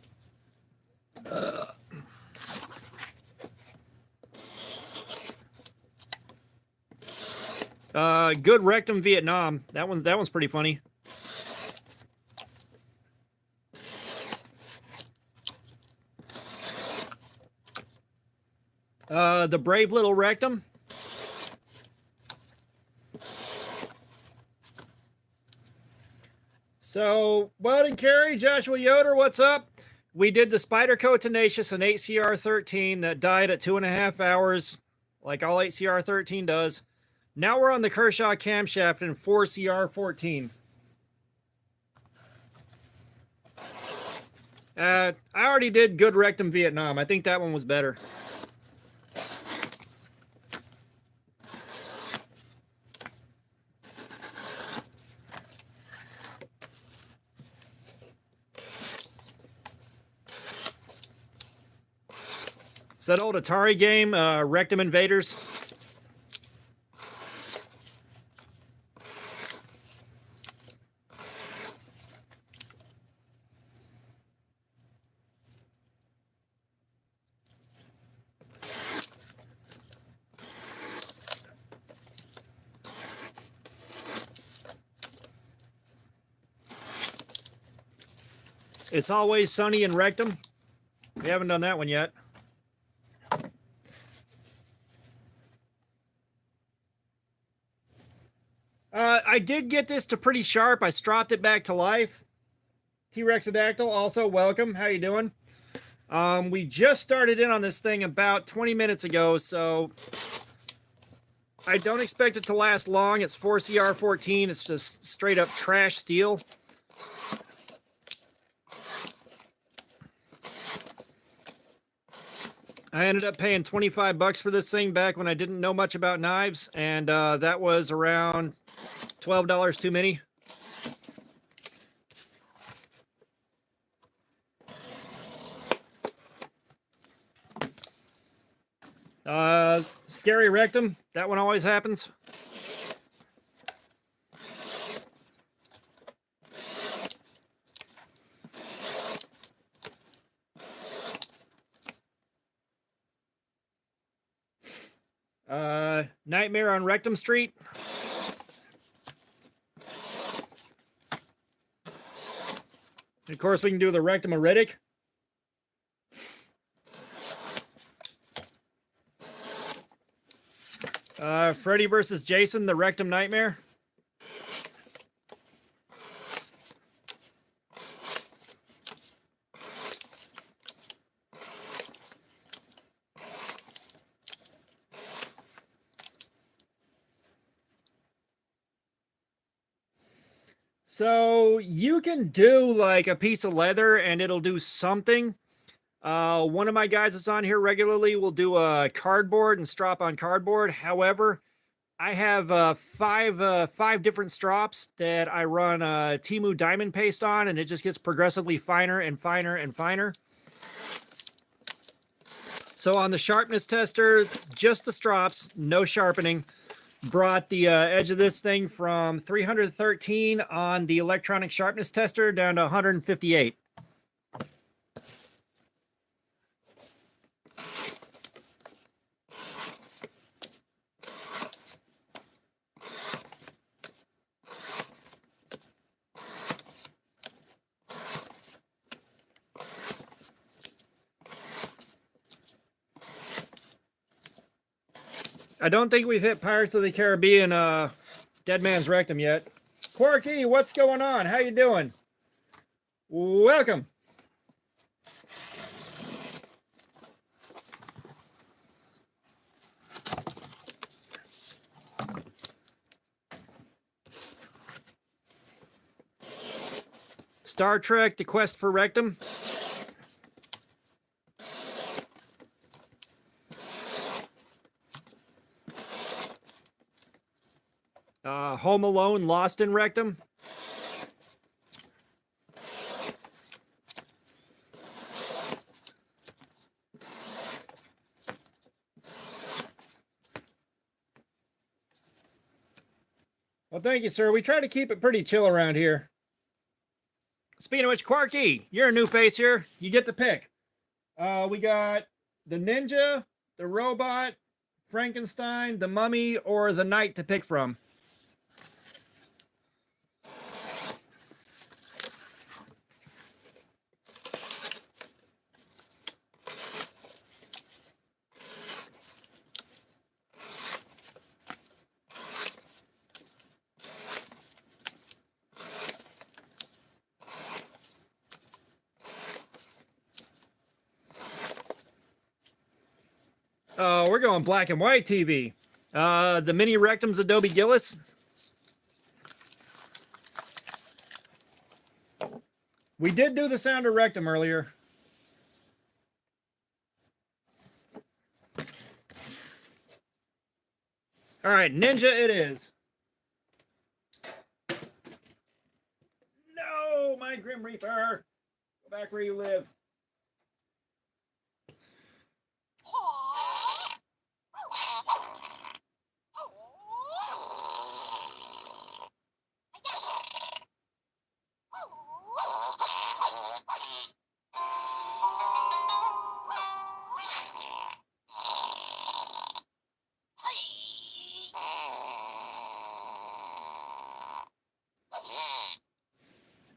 Good rectum Vietnam. That one's pretty funny. The brave little rectum. So, Bud and Carrie, Joshua Yoder, what's up? We did the Spyderco Tenacious, an 8CR13 that died at 2.5 hours, like all 8CR13 does. Now we're on the Kershaw camshaft in 4CR14. I already did good rectum Vietnam. I think that one was better. It's that old Atari game, Rectum Invaders. It's Always Sunny in Rectum. We haven't done that one yet. I did get this to pretty sharp. I stropped it back to life. T-Rexadactyl, also welcome. How you doing? We just started in on this thing about 20 minutes ago, so I don't expect it to last long. It's 4CR14. It's just straight up trash steel. I ended up paying 25 bucks for this thing back when I didn't know much about knives, and that was around $12 too many. Scary rectum. That one always happens. Nightmare on Rectum Street. And of course, we can do the rectum iridic. Freddy versus Jason, the rectum nightmare. So you can do like a piece of leather and it'll do something. One of my guys that's on here regularly will do a cardboard and strop on cardboard. However, I have five different strops that I run Temu diamond paste on, and it just gets progressively finer and finer and finer. So on the sharpness tester, just the strops, no sharpening. Brought the edge of this thing from 313 on the electronic sharpness tester down to 158. I don't think we've hit Pirates of the Caribbean Dead Man's Rectum yet. Quarky, what's going on? How you doing? Welcome. Star Trek, The Quest for Rectum. Home Alone, Lost in Rectum. Well, thank you, sir. We try to keep it pretty chill around here. Speaking of which, Quarky, you're a new face here. You get to pick. We got the Ninja, the Robot, Frankenstein, the Mummy, or the Knight to pick from. Oh, we're going black and white TV. The Mini Rectum's Adobe Gillis. We did do the sound of rectum earlier. All right, Ninja it is. No, my Grim Reaper. Go back where you live.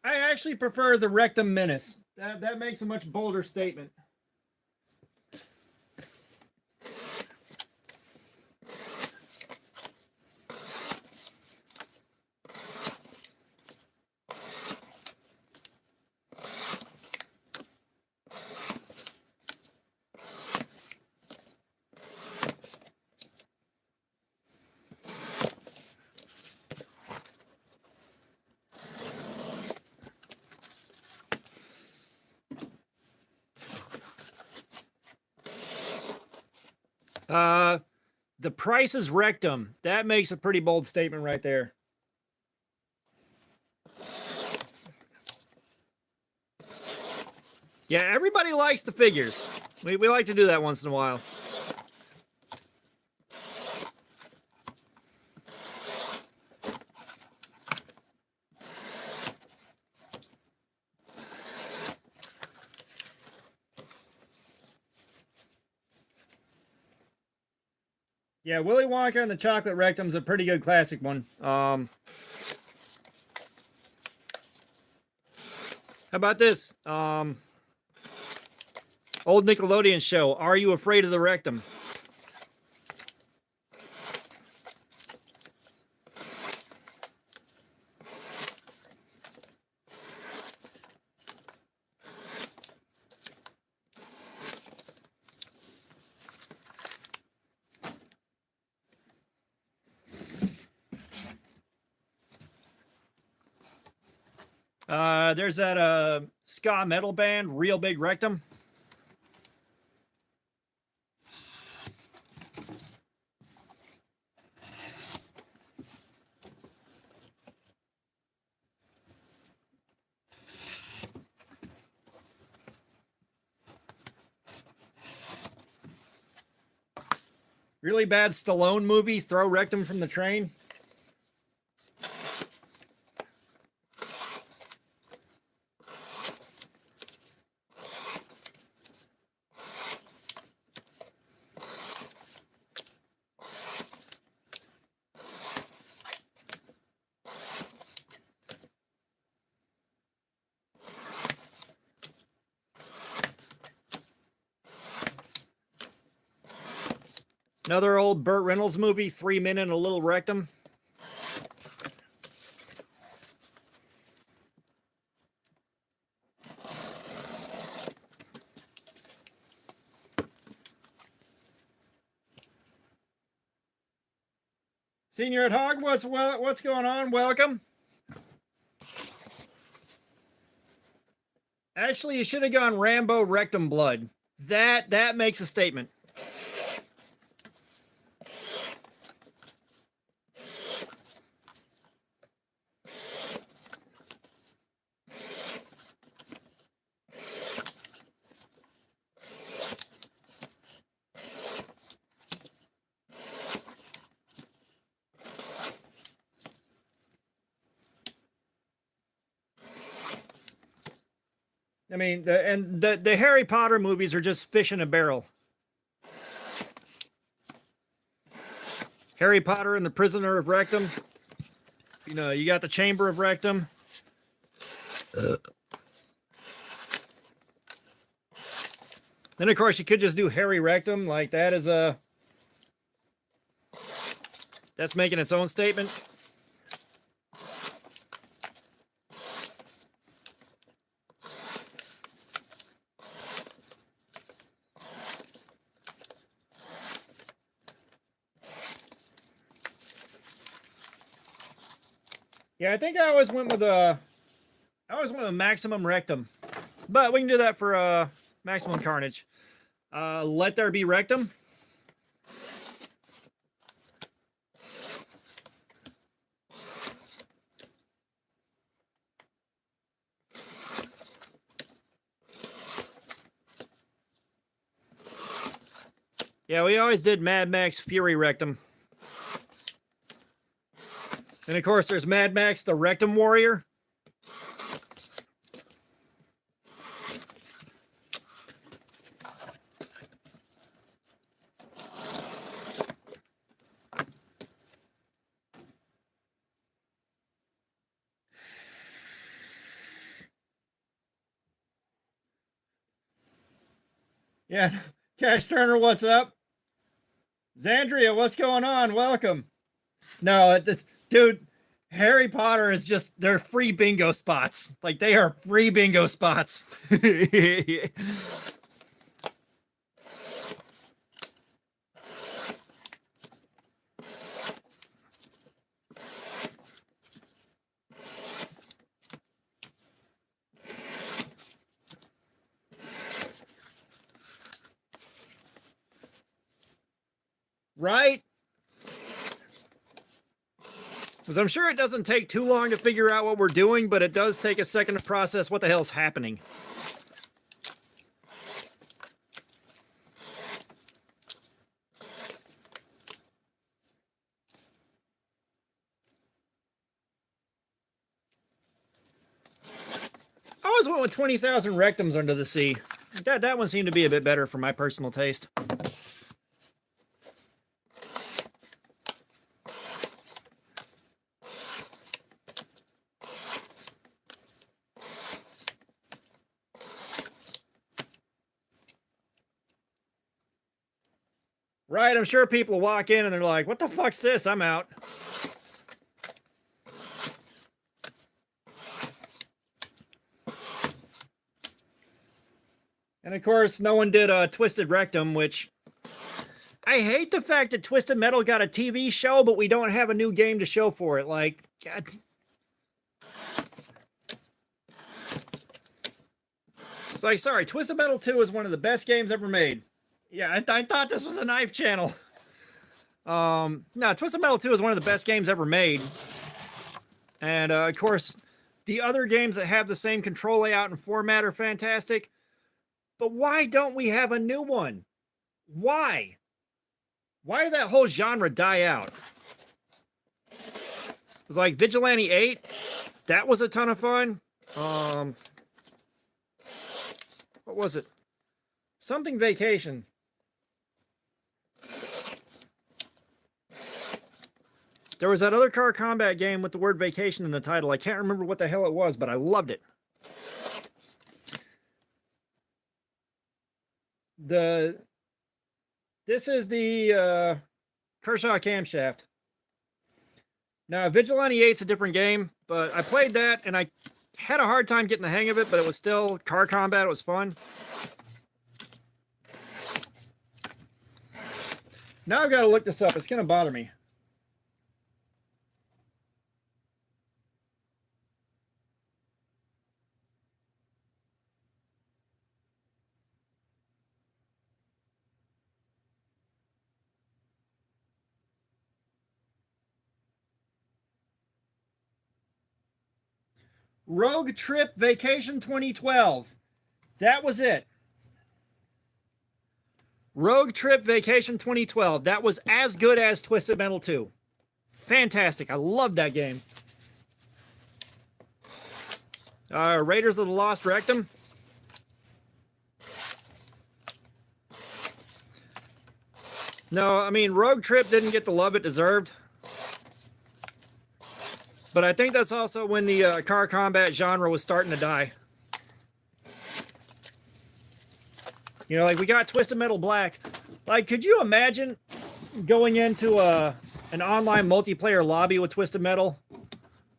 I actually prefer the Rectum Menace. That makes a much bolder statement. The price is rectum. That makes a pretty bold statement right there. Yeah, everybody likes the figures. We like to do that once in a while. Yeah, Willy Wonka and the Chocolate Rectum's a pretty good classic one. How about this? Old Nickelodeon show, Are You Afraid of the Rectum? There's that ska metal band, Real Big Rectum. Really bad Stallone movie, Throw Rectum from the Train. Another old Burt Reynolds movie, 3 Men and a Little Rectum. Senior at Hog, what's going on? Welcome. Actually, you should have gone Rambo Rectum Blood. That makes a statement. I mean, the Harry Potter movies are just fish in a barrel. Harry Potter and the Prisoner of Rectum. You know, you got the Chamber of Rectum. Then, of course, you could just do Harry Rectum. Like, that is that's making its own statement. Yeah, I think I always went with a Maximum Rectum, but we can do that for Maximum Carnage. Let There Be Rectum. Yeah, we always did Mad Max Fury Rectum. And of course, there's Mad Max the Rectum Warrior. Yeah, Cash Turner, what's up? Zandria, what's going on? Welcome. No, dude, Harry Potter is just, they're free bingo spots. Like, they are free bingo spots. Right? Because I'm sure it doesn't take too long to figure out what we're doing, but it does take a second to process what the hell's happening. I always went with 20,000 rectums under the sea. That one seemed to be a bit better for my personal taste. Right, I'm sure people walk in and they're like, what the fuck's this? I'm out. And of course, no one did Twisted Rectum, which I hate the fact that Twisted Metal got a TV show, but we don't have a new game to show for it. Like, God. It's like, sorry, Twisted Metal 2 is one of the best games ever made. Yeah, I thought this was a knife channel. No, Twisted Metal 2 is one of the best games ever made. And, of course, the other games that have the same control layout and format are fantastic. But why don't we have a new one? Why? Why did that whole genre die out? It was like Vigilante 8. That was a ton of fun. What was it? Something Vacation. There was that other car combat game with the word vacation in the title. I can't remember what the hell it was, but I loved it. This is the Kershaw camshaft. Now, Vigilante 8's a different game, but I played that and I had a hard time getting the hang of it, but it was still car combat. It was fun. Now I've got to look this up. It's going to bother me. Rogue Trip Vacation 2012. That was it. Rogue Trip Vacation 2012. That was as good as Twisted Metal 2. Fantastic. I love that game. Raiders of the Lost Rectum. No, I mean, Rogue Trip didn't get the love it deserved. But I think that's also when the car combat genre was starting to die. You know, like we got Twisted Metal Black. Like, could you imagine going into an online multiplayer lobby with Twisted Metal?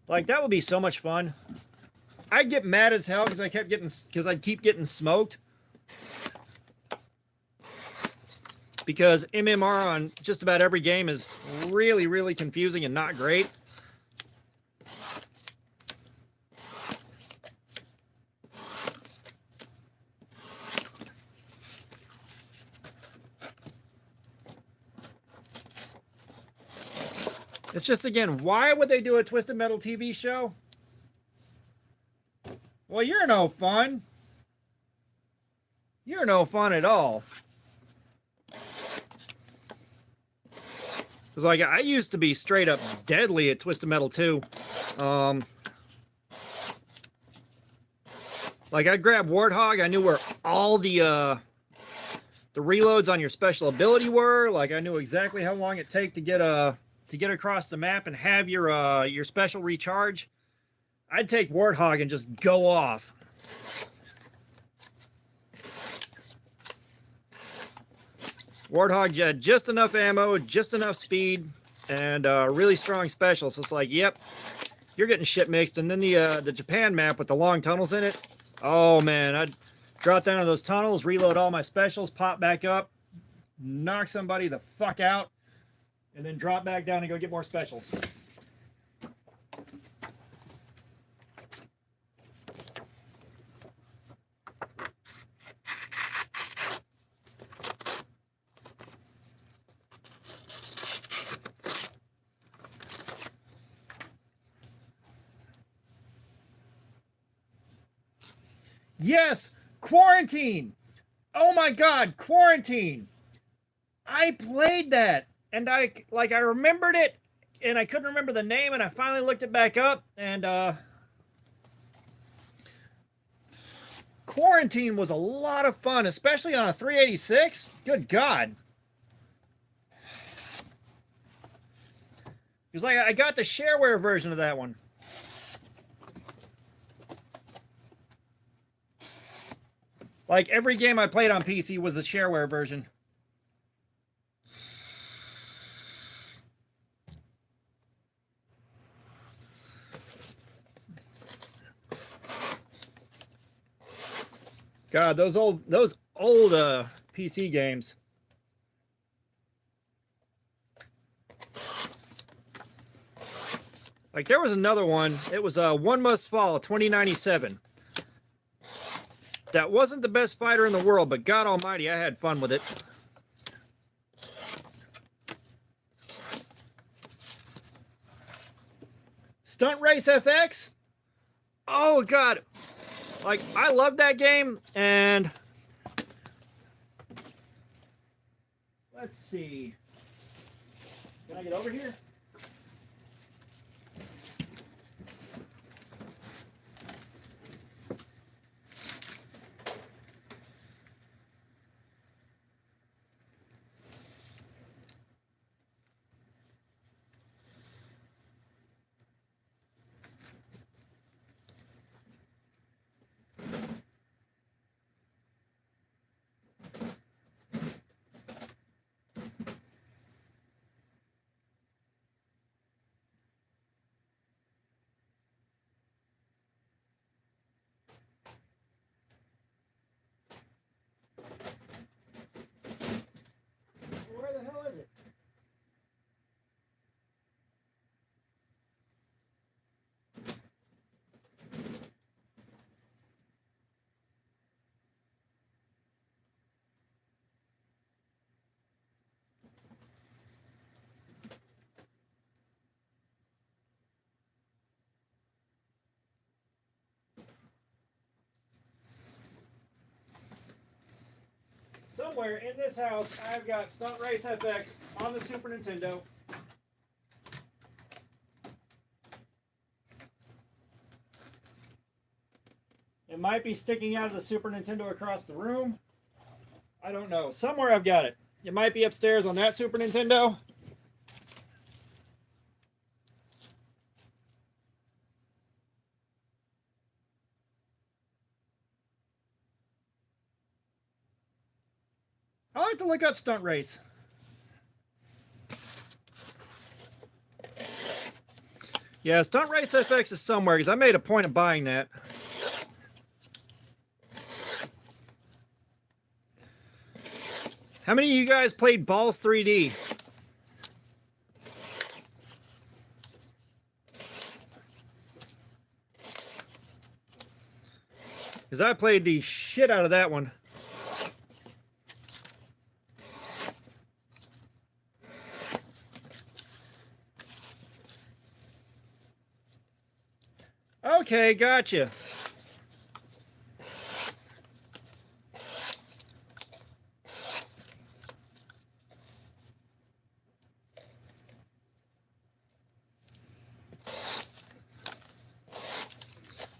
Like, that would be so much fun. I'd get mad as hell because I'd keep getting smoked. Because MMR on just about every game is really, really confusing and not great. It's just, again, why would they do a Twisted Metal TV show? Well, you're no fun. You're no fun at all. It's like, I used to be straight up deadly at Twisted Metal 2. Like, I'd grab Warthog. I knew where all the reloads on your special ability were. Like, I knew exactly how long it take to get across the map and have your special recharge. I'd take Warthog and just go off. Warthog had just enough ammo, just enough speed, and really strong special. So it's like, yep, you're getting shit mixed. And then the Japan map with the long tunnels in it. Oh man, I'd drop down to those tunnels, reload all my specials, pop back up, knock somebody the fuck out, and then drop back down and go get more specials. Yes, Quarantine. Oh my God, Quarantine. I played that, and I remembered it, and I couldn't remember the name, and I finally looked it back up, and Quarantine was a lot of fun, especially on a 386. Good God. Because like I got the shareware version of that one. Like every game I played on PC was the shareware version. God, those old PC games. Like there was another one. It was One Must Fall 2097. That wasn't the best fighter in the world, but God Almighty, I had fun with it. Stunt Race FX. Oh God, like I love that game, and let's see. Can I get over here? Where the hell is it? Somewhere in this house, I've got Stunt Race FX on the Super Nintendo. It might be sticking out of the Super Nintendo across the room. I don't know. Somewhere I've got it. It might be upstairs on that Super Nintendo. I like to look up Stunt Race. Yeah, Stunt Race FX is somewhere because I made a point of buying that. How many of you guys played Balls 3D? Because I played the shit out of that one. Okay, gotcha.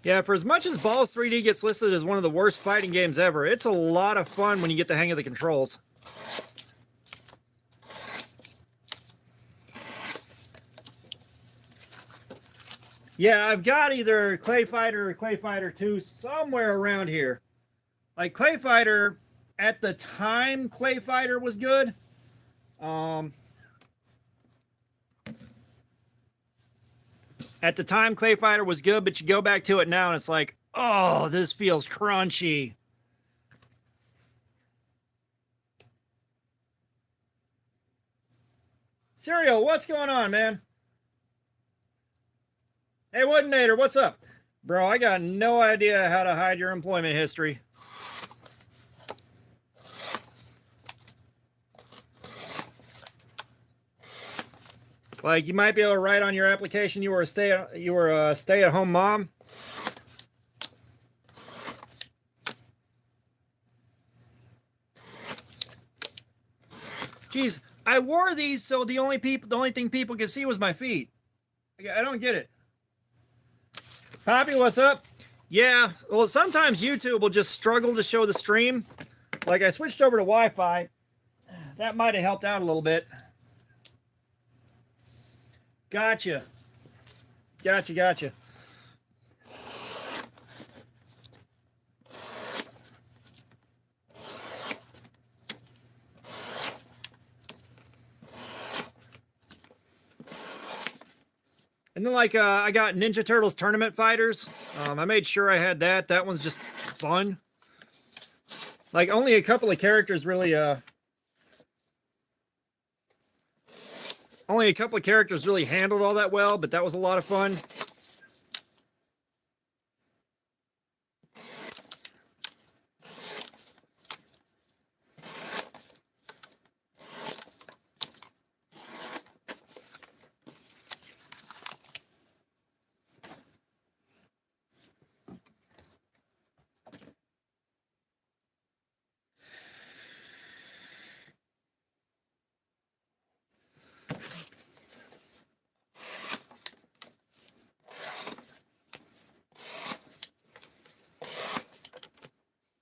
Yeah, for as much as Balls 3D gets listed as one of the worst fighting games ever, it's a lot of fun when you get the hang of the controls. Yeah, I've got either Clay Fighter or Clay Fighter 2 somewhere around here. Like Clay Fighter, at the time Clay Fighter was good. At the time Clay Fighter was good, but you go back to it now and it's like, oh, this feels crunchy. Serial, what's going on, man? Hey, Woodinator, what's up? Bro, I got no idea how to hide your employment history. Like you might be able to write on your application you were a stay-at-home mom. Geez, I wore these so the only thing people could see was my feet. I don't get it. Poppy, what's up? Yeah, well, sometimes YouTube will just struggle to show the stream. Like I switched over to Wi-Fi. That might have helped out a little bit. Gotcha. Gotcha. And then, like, I got Ninja Turtles Tournament Fighters. I made sure I had that. That one's just fun. Like, only a couple of characters really, handled all that well, but that was a lot of fun.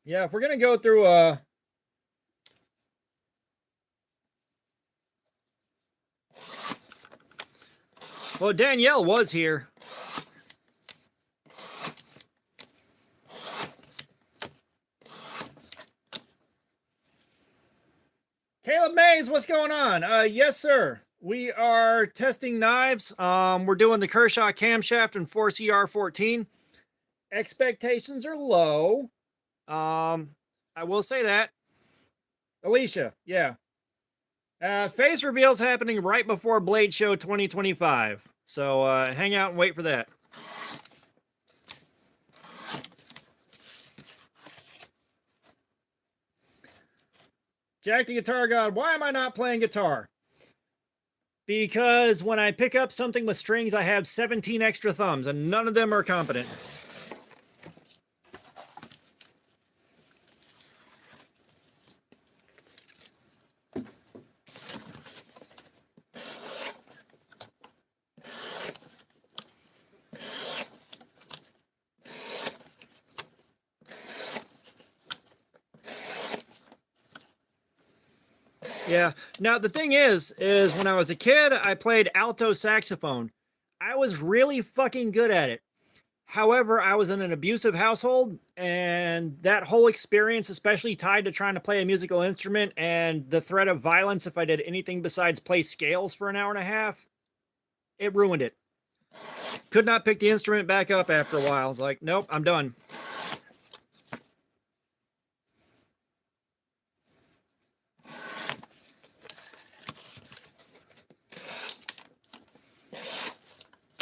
Yeah, if we're gonna go through well, Danielle was here. Caleb Mays, what's going on? Yes, sir. We are testing knives. We're doing the Kershaw camshaft and Force ER14. Expectations are low. I will say that. Alicia, yeah. Face reveal's happening right before Blade Show 2025. So hang out and wait for that. Jack the Guitar God, why am I not playing guitar? Because when I pick up something with strings, I have 17 extra thumbs, and none of them are competent. Yeah. Now, the thing is when I was a kid, I played alto saxophone. I was really fucking good at it. However, I was in an abusive household, and that whole experience, especially tied to trying to play a musical instrument and the threat of violence if I did anything besides play scales for an hour and a half, it ruined it. Could not pick the instrument back up after a while. I was like, nope, I'm done.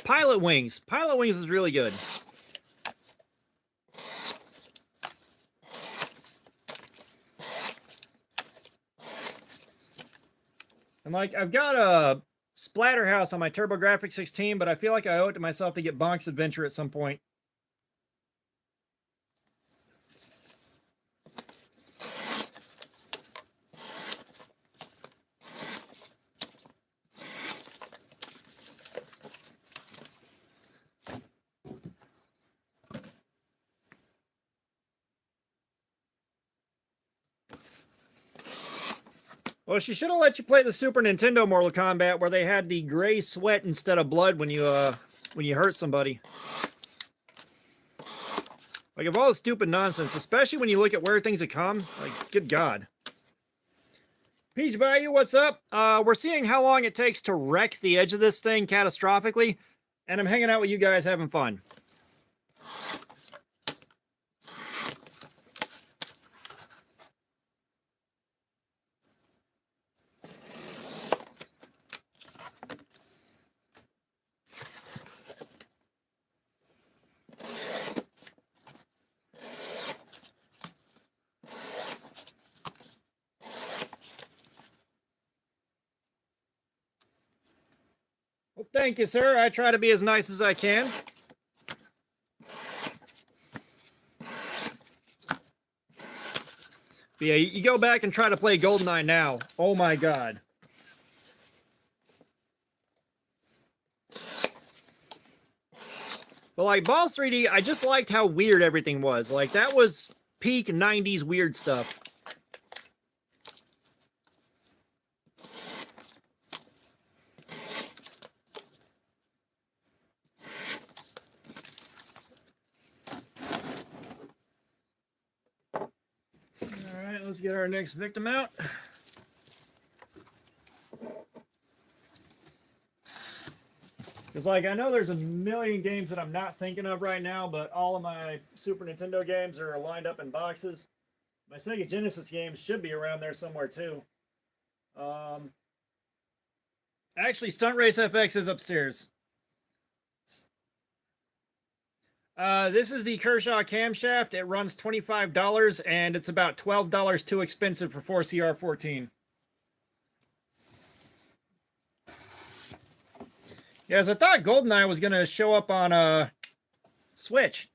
Pilot Wings. Pilot Wings is really good. And like, I've got a Splatterhouse on my TurboGrafx 16, but I feel like I owe it to myself to get Bonk's Adventure at some point. Well, she should have let you play the Super Nintendo Mortal Kombat where they had the gray sweat instead of blood when you hurt somebody. Like, of all the stupid nonsense, especially when you look at where things have come, like, good God. Peach Bayou, what's up? We're seeing how long it takes to wreck the edge of this thing catastrophically, and I'm hanging out with you guys having fun. Well, thank you, sir. I try to be as nice as I can. But yeah, you go back and try to play GoldenEye now. Oh my god. But like Balls 3D, I just liked how weird everything was. Like that was peak 90s weird stuff. Alright, let's get our next victim out. Because, like, I know there's a million games that I'm not thinking of right now, but all of my Super Nintendo games are lined up in boxes. My Sega Genesis games should be around there somewhere, too. Actually, Stunt Race FX is upstairs. This is the Kershaw camshaft. It runs $25, and it's about $12 too expensive for 4CR14. Yeah, as I thought GoldenEye was going to show up on Switch.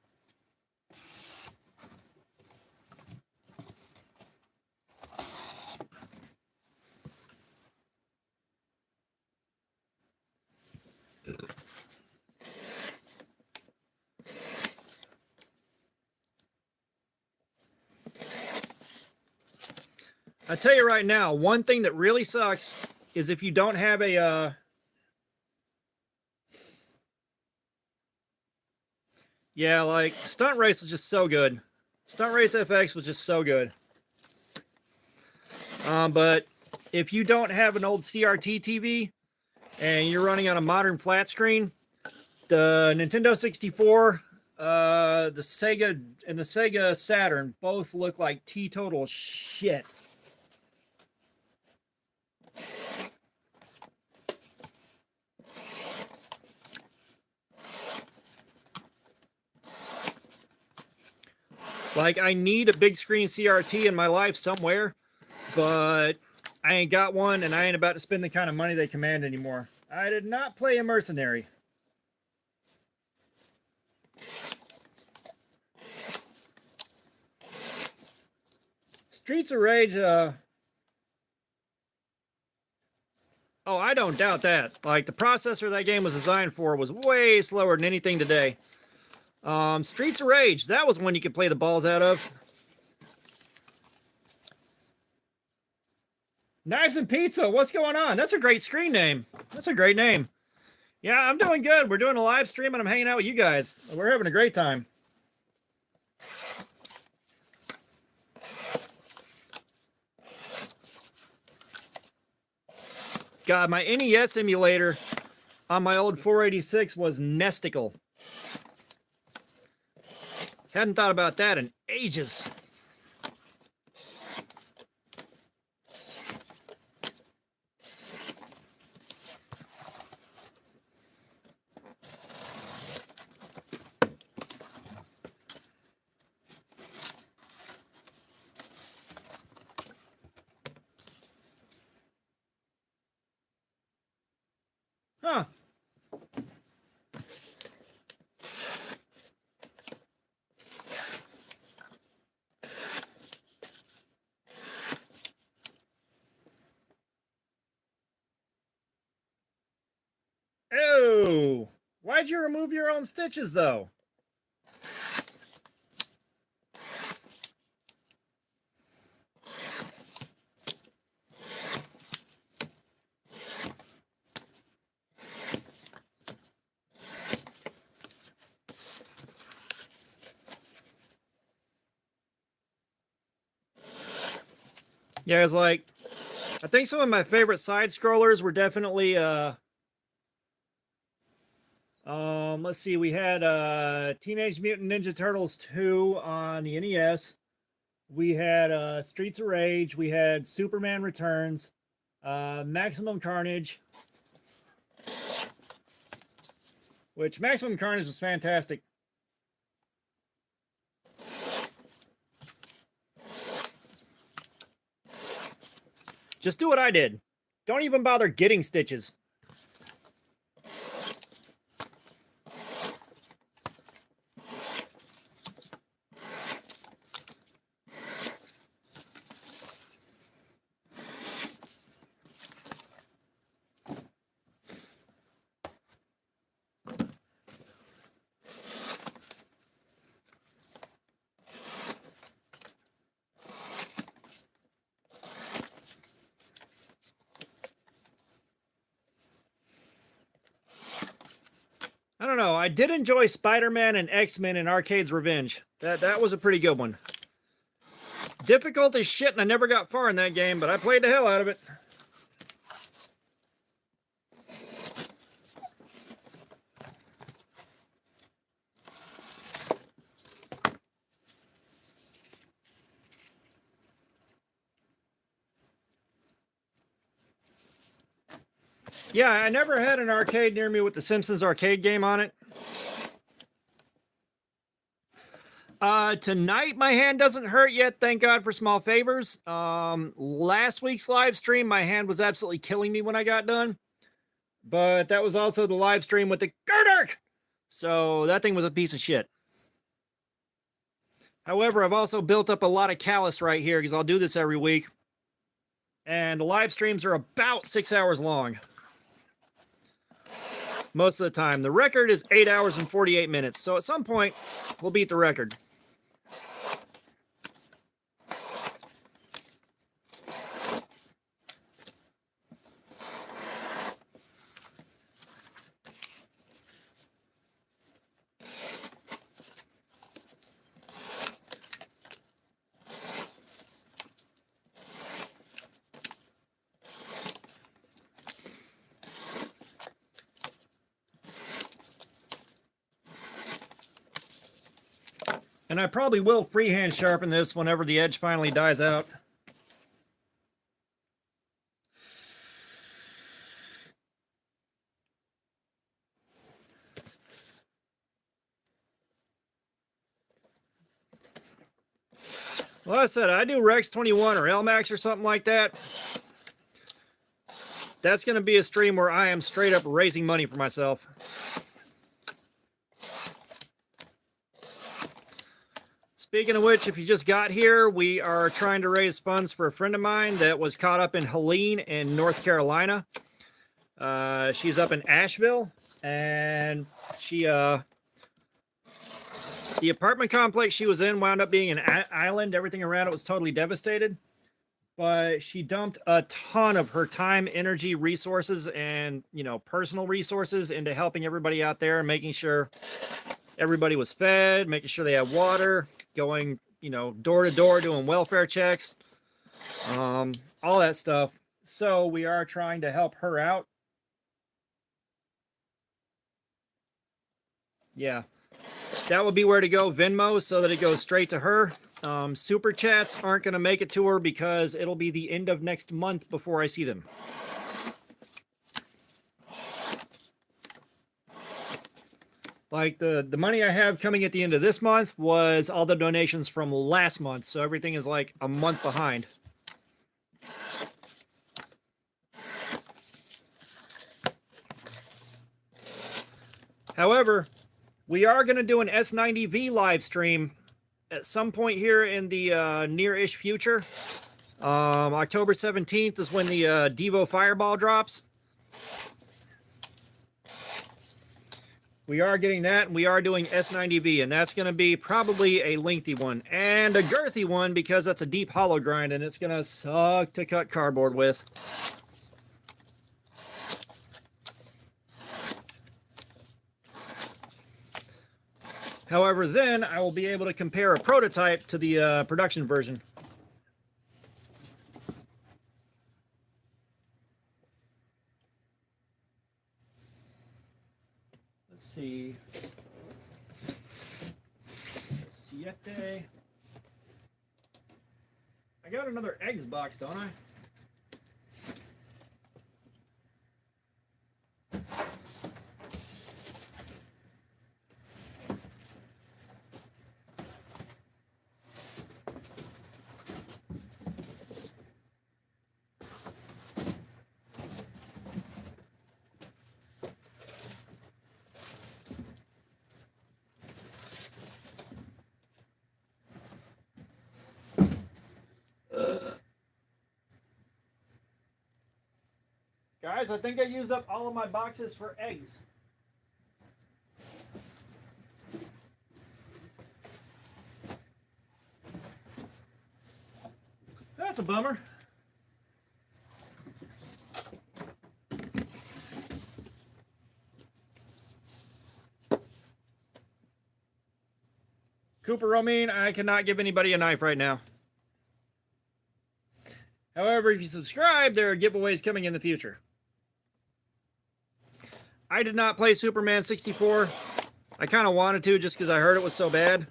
I tell you right now, one thing that really sucks is if you don't have a yeah, like Stunt Race was just so good. Stunt Race FX was just so good. But if you don't have an old CRT TV and you're running on a modern flat screen, the Nintendo 64, the Sega, and the Sega Saturn both look like teetotal shit. Like, I need a big screen CRT in my life somewhere, but I ain't got one, and I ain't about to spend the kind of money they command anymore. I did not play a mercenary. Streets of Rage, oh, I don't doubt that. Like, the processor that game was designed for was way slower than anything today. Streets of Rage, that was one you could play the balls out of. Knives and Pizza, what's going on? That's a great screen name. That's a great name. Yeah, I'm doing good. We're doing a live stream and I'm hanging out with you guys. We're having a great time. God, my NES emulator on my old 486 was Nesticle. Hadn't thought about that in ages. Huh. Oh, why'd you remove your own stitches, though? Yeah, it's like, I think some of my favorite side scrollers were definitely, let's see, we had Teenage Mutant Ninja Turtles 2 on the NES. We had Streets of Rage. We had Superman Returns, Maximum Carnage, which Maximum Carnage was fantastic. Just do what I did. Don't even bother getting stitches. I don't know. I did enjoy Spider-Man and X-Men and Arcade's Revenge. That was a pretty good one. Difficult as shit, and I never got far in that game, but I played the hell out of it. Yeah, I never had an arcade near me with the Simpsons arcade game on it. Tonight my hand doesn't hurt yet, thank God for small favors. Last week's live stream, my hand was absolutely killing me when I got done. But that was also the live stream with the Gardark! So that thing was a piece of shit. However, I've also built up a lot of callus right here because I'll do this every week. And the live streams are about 6 hours long. Most of the time. The record is 8 hours and 48 minutes. So at some point, we'll beat the record. And I probably will freehand sharpen this whenever the edge finally dies out. Well, I said, I do Rex 21 or LMAX or something like that. That's going to be a stream where I am straight up raising money for myself. Speaking of which, if you just got here, we are trying to raise funds for a friend of mine that was caught up in Helene in North Carolina. She's up in Asheville, and the apartment complex she was in wound up being an island. Everything around it was totally devastated. But she dumped a ton of her time, energy, resources, and, personal resources into helping everybody out there and making sure everybody was fed, making sure they had water, going, door to door, doing welfare checks, all that stuff. So we are trying to help her out. Yeah, that would be where to go, Venmo, so that it goes straight to her. Super chats aren't going to make it to her because it'll be the end of next month before I see them. Like the money I have coming at the end of this month was all the donations from last month. So everything is like a month behind. However, we are going to do an S90V live stream at some point here in the near-ish future. October 17th is when the Devo Fireball drops. We are getting that, and we are doing S90V, and that's going to be probably a lengthy one. And a girthy one, because that's a deep hollow grind, and it's going to suck to cut cardboard with. However, then I will be able to compare a prototype to the production version. Let's see. Siete. I got another eggs box, don't I? Guys, I think I used up all of my boxes for eggs. That's a bummer. Cooper Romine, I cannot give anybody a knife right now. However, if you subscribe, there are giveaways coming in the future. I did not play Superman 64. I kind of wanted to just because I heard it was so bad.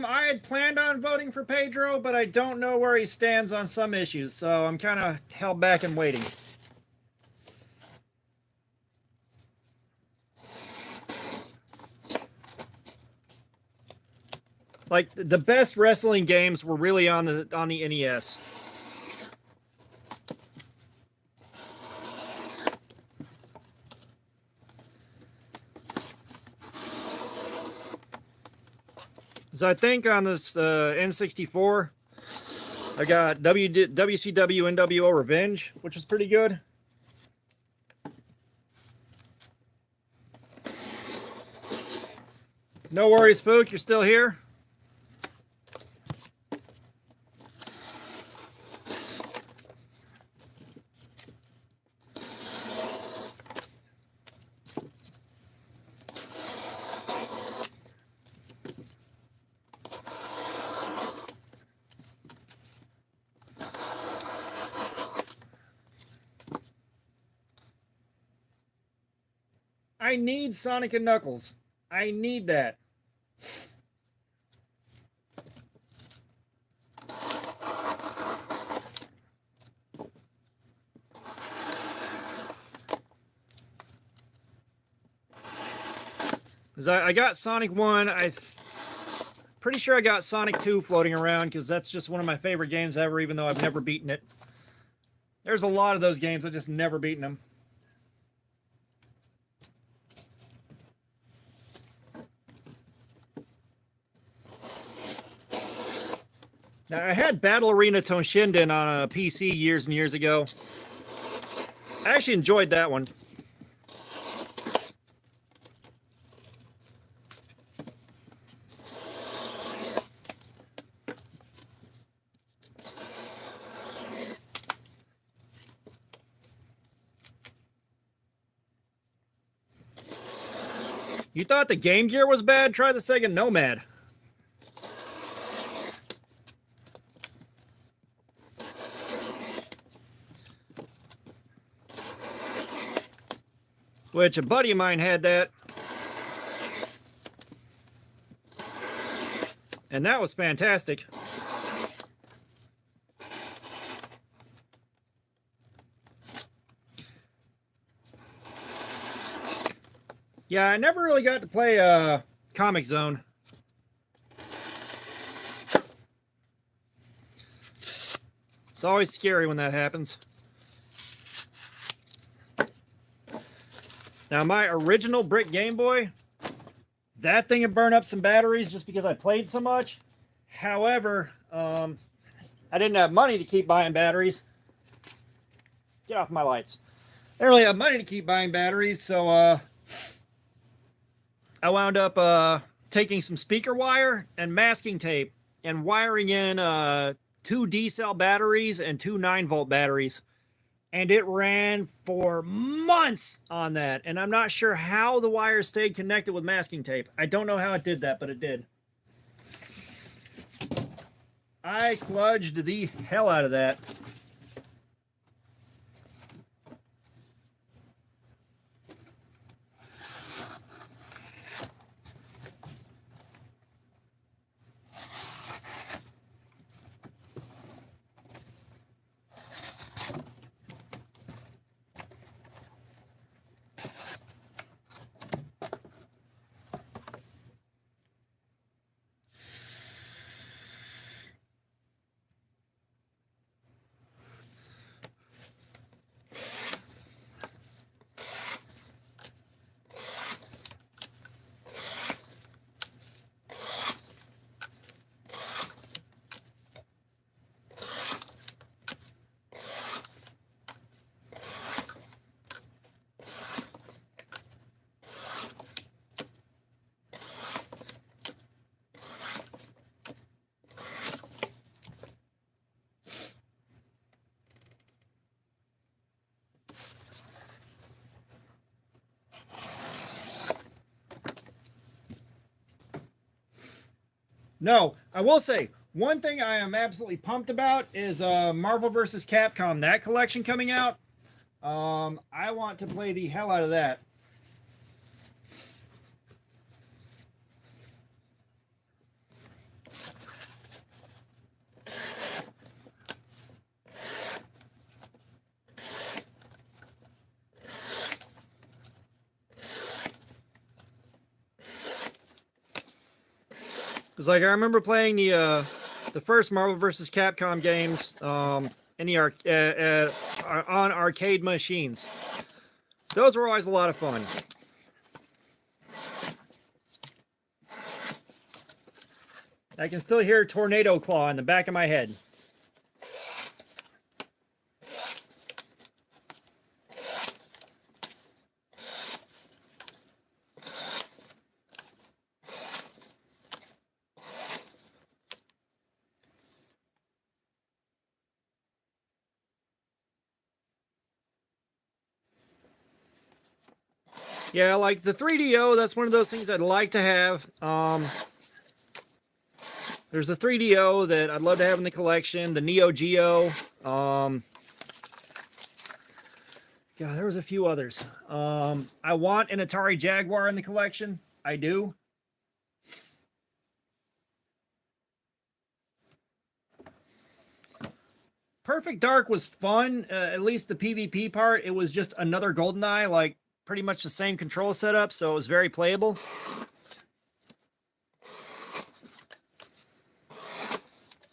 I had planned on voting for Pedro, but I don't know where he stands on some issues, so I'm kind of held back and waiting. Like, the best wrestling games were really on the NES. So I think on this N64, I got WCW NWO Revenge, which was pretty good. No worries, Spook, you're still here. I need Sonic and Knuckles. I need that. Because I got Sonic 1. Pretty sure I got Sonic 2 floating around because that's just one of my favorite games ever, even though I've never beaten it. There's a lot of those games, I've just never beaten them. Now, I had Battle Arena Tonshinden on a PC years and years ago. I actually enjoyed that one. You thought the Game Gear was bad? Try the Sega Nomad. Which a buddy of mine had that. And that was fantastic. Yeah, I never really got to play Comic Zone. It's always scary when that happens. Now, my original brick Game Boy, that thing had burned up some batteries just because I played so much. However, I didn't have money to keep buying batteries. Get off my lights. I didn't really have money to keep buying batteries, so I wound up taking some speaker wire and masking tape and wiring in 2 D-cell batteries and 2 9-volt batteries. And it ran for months on that. And I'm not sure how the wires stayed connected with masking tape. I don't know how it did that, but it did. I kludged the hell out of that. No, I will say one thing I am absolutely pumped about is Marvel vs. Capcom, that collection coming out. I want to play the hell out of that. Because like I remember playing the first Marvel vs. Capcom games in the on arcade machines. Those were always a lot of fun. I can still hear Tornado Claw in the back of my head. Yeah, like the 3DO, that's one of those things I'd like to have. There's the 3DO that I'd love to have in the collection, the Neo Geo. God, there was a few others. I want an Atari Jaguar in the collection. I do. Perfect Dark was fun, at least the PvP part. It was just another GoldenEye, like pretty much the same control setup, so it was very playable.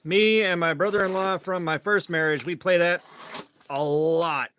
Me and my brother-in-law from my first marriage, we play that a lot.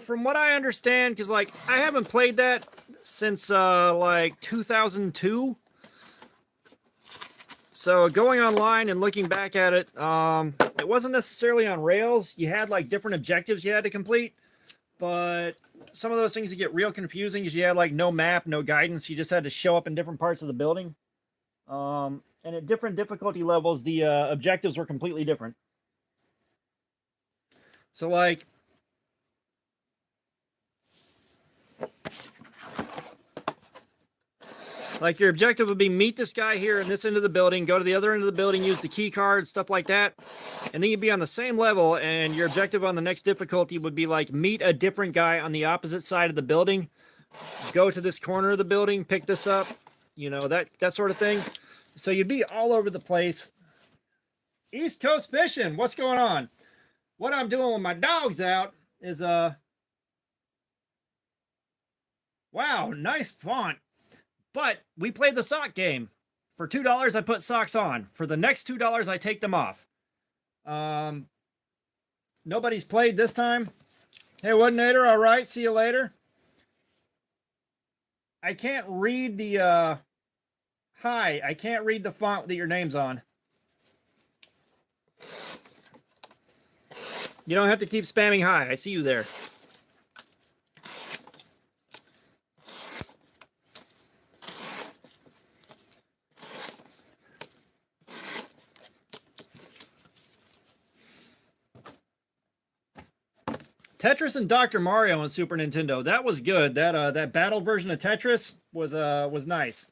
From what I understand, because like I haven't played that since like 2002. So going online and looking back at it, it wasn't necessarily on rails. You had like different objectives you had to complete, but some of those things get real confusing because you had like no map, no guidance. You just had to show up in different parts of the building. And at different difficulty levels, the objectives were completely different. So like your objective would be meet this guy here in this end of the building, go to the other end of the building, use the key card, stuff like that. And then you'd be on the same level, and your objective on the next difficulty would be like meet a different guy on the opposite side of the building, go to this corner of the building, pick this up, you know, that sort of thing. So you'd be all over the place. East Coast fishing, what's going on? What I'm doing when my dog's out is wow, nice font. But we played the sock game. For $2, I put socks on. For the next $2, I take them off. Nobody's played this time. Hey, Woodnator, all right, see you later. I can't read the, hi, I can't read the font that your name's on. You don't have to keep spamming hi. I see you there. Tetris and Dr. Mario on Super Nintendo. That was good. That battle version of Tetris was nice.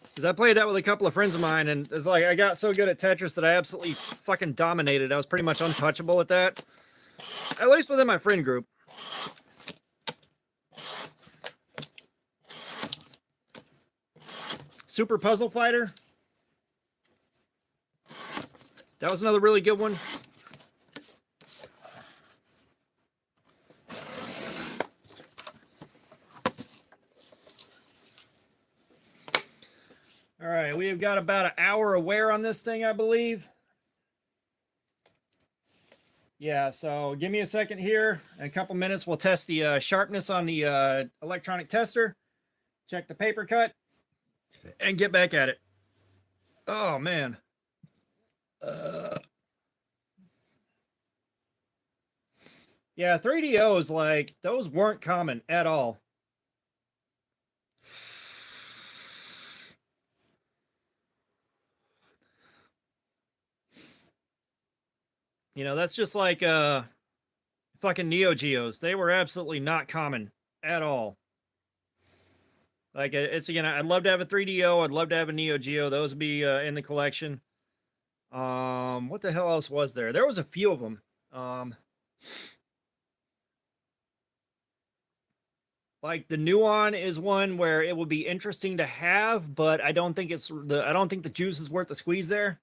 Because I played that with a couple of friends of mine, and it's like I got so good at Tetris that I absolutely fucking dominated. I was pretty much untouchable at that. At least within my friend group. Super Puzzle Fighter. That was another really good one. All right, we have got about an hour of wear on this thing, I believe. Yeah, so give me a second here. In a couple minutes, we'll test the sharpness on the electronic tester. check the paper cut, and get back at it. Oh, man. Yeah, 3DOs, like, those weren't common at all. You know, that's just like fucking Neo Geos. They were absolutely not common at all. Like, it's, again, I'd love to have a 3DO. I'd love to have a Neo Geo. Those would be in the collection. What the hell else was there? There was a few of them. Like the Nuon is one where it would be interesting to have, but I don't think the juice is worth the squeeze there.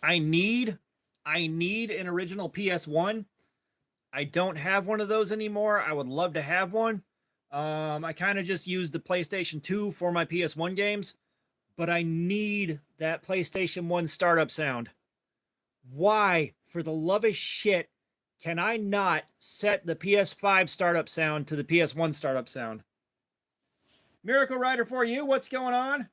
I need an original PS1. I don't have one of those anymore. I would love to have one. I kind of just use the PlayStation 2 for my PS1 games, but I need that PlayStation 1 startup sound. Why, for the love of shit, can I not set the PS5 startup sound to the PS1 startup sound? Miracle Rider for you, what's going on?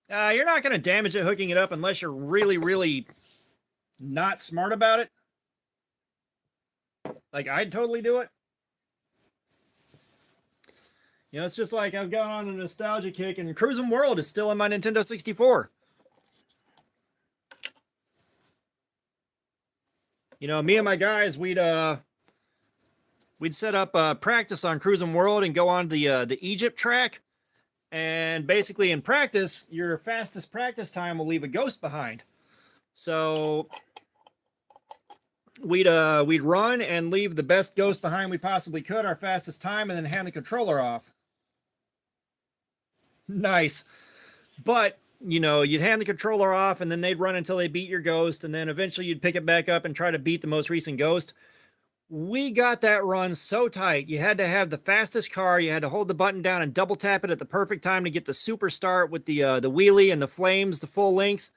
You're not going to damage it hooking it up unless you're really, really not smart about it. Like, I'd totally do it. You know, it's just like I've gone on a nostalgia kick, and Cruis'n World is still in my Nintendo 64. You know, me and my guys, we'd set up practice on Cruis'n World and go on the Egypt track. And basically, in practice, your fastest practice time will leave a ghost behind. So we'd run and leave the best ghost behind we possibly could, our fastest time, and then hand the controller off. Nice. But, you know, you'd hand the controller off, and then they'd run until they beat your ghost, and then eventually you'd pick it back up and try to beat the most recent ghost. We got that run so tight. You had to have the fastest car. You had to hold the button down and double tap it at the perfect time to get the super start with the wheelie and the flames, the full length.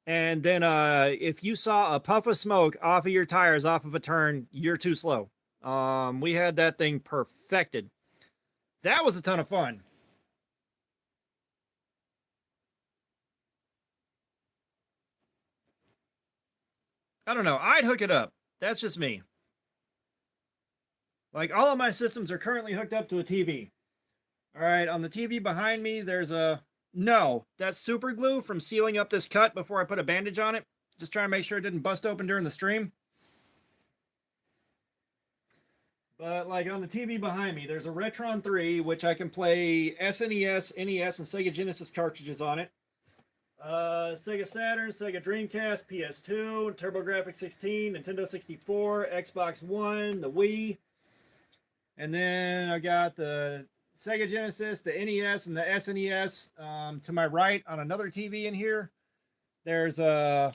And then if you saw a puff of smoke off of your tires off of a turn, you're too slow. We had that thing perfected. That was a ton of fun. I don't know. I'd hook it up. That's just me. Like, all of my systems are currently hooked up to a TV. All right, on the TV behind me, there's a... No, that's super glue from sealing up this cut before I put a bandage on it. Just trying to make sure it didn't bust open during the stream. But, like, on the TV behind me, there's a Retron 3, which I can play SNES, NES, and Sega Genesis cartridges on it. Sega Saturn, Sega Dreamcast, PS2, TurboGrafx 16, Nintendo 64, Xbox One, the Wii. And then I got the Sega Genesis, the NES, and the SNES to my right on another TV in here. There's 2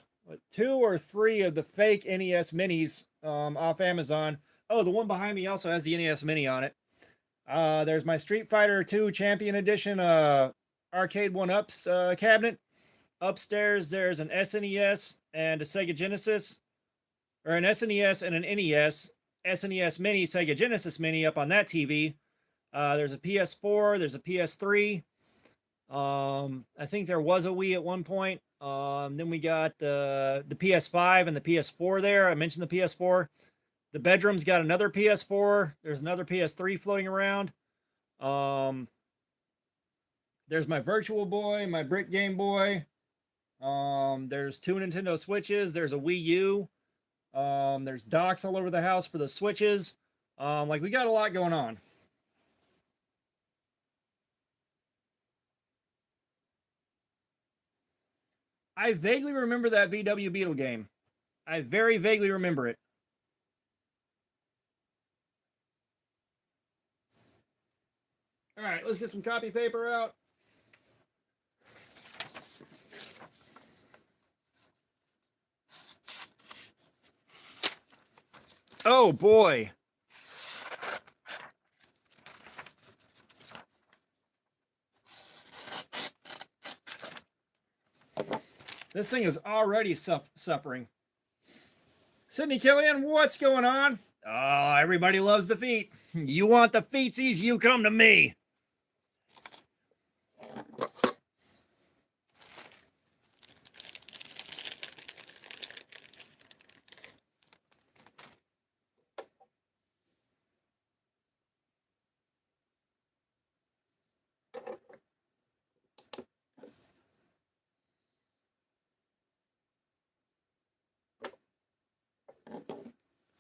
or 3 of the fake NES minis off Amazon. Oh, the one behind me also has the NES mini on it. There's my Street Fighter 2 Champion Edition Arcade 1-Ups cabinet. Upstairs, there's an SNES and a Sega Genesis, or an SNES and an NES. SNES Mini, Sega Genesis Mini up on that TV. There's a PS4, there's a PS3. I think there was a Wii at one point. Then we got the PS5 and the PS4 there. I mentioned the PS4. The bedroom's got another PS4. There's another PS3 floating around. There's my Virtual Boy, my Brick Game Boy. There's 2 Nintendo Switches. There's a Wii U. There's docks all over the house for the Switches. Like, we got a lot going on. I vaguely remember that VW Beetle game. I very vaguely remember it. All right, let's get some copy paper out. Oh boy. This thing is already suffering. Sydney Killian, what's going on? Oh, everybody loves the feet. You want the feetsies, you come to me.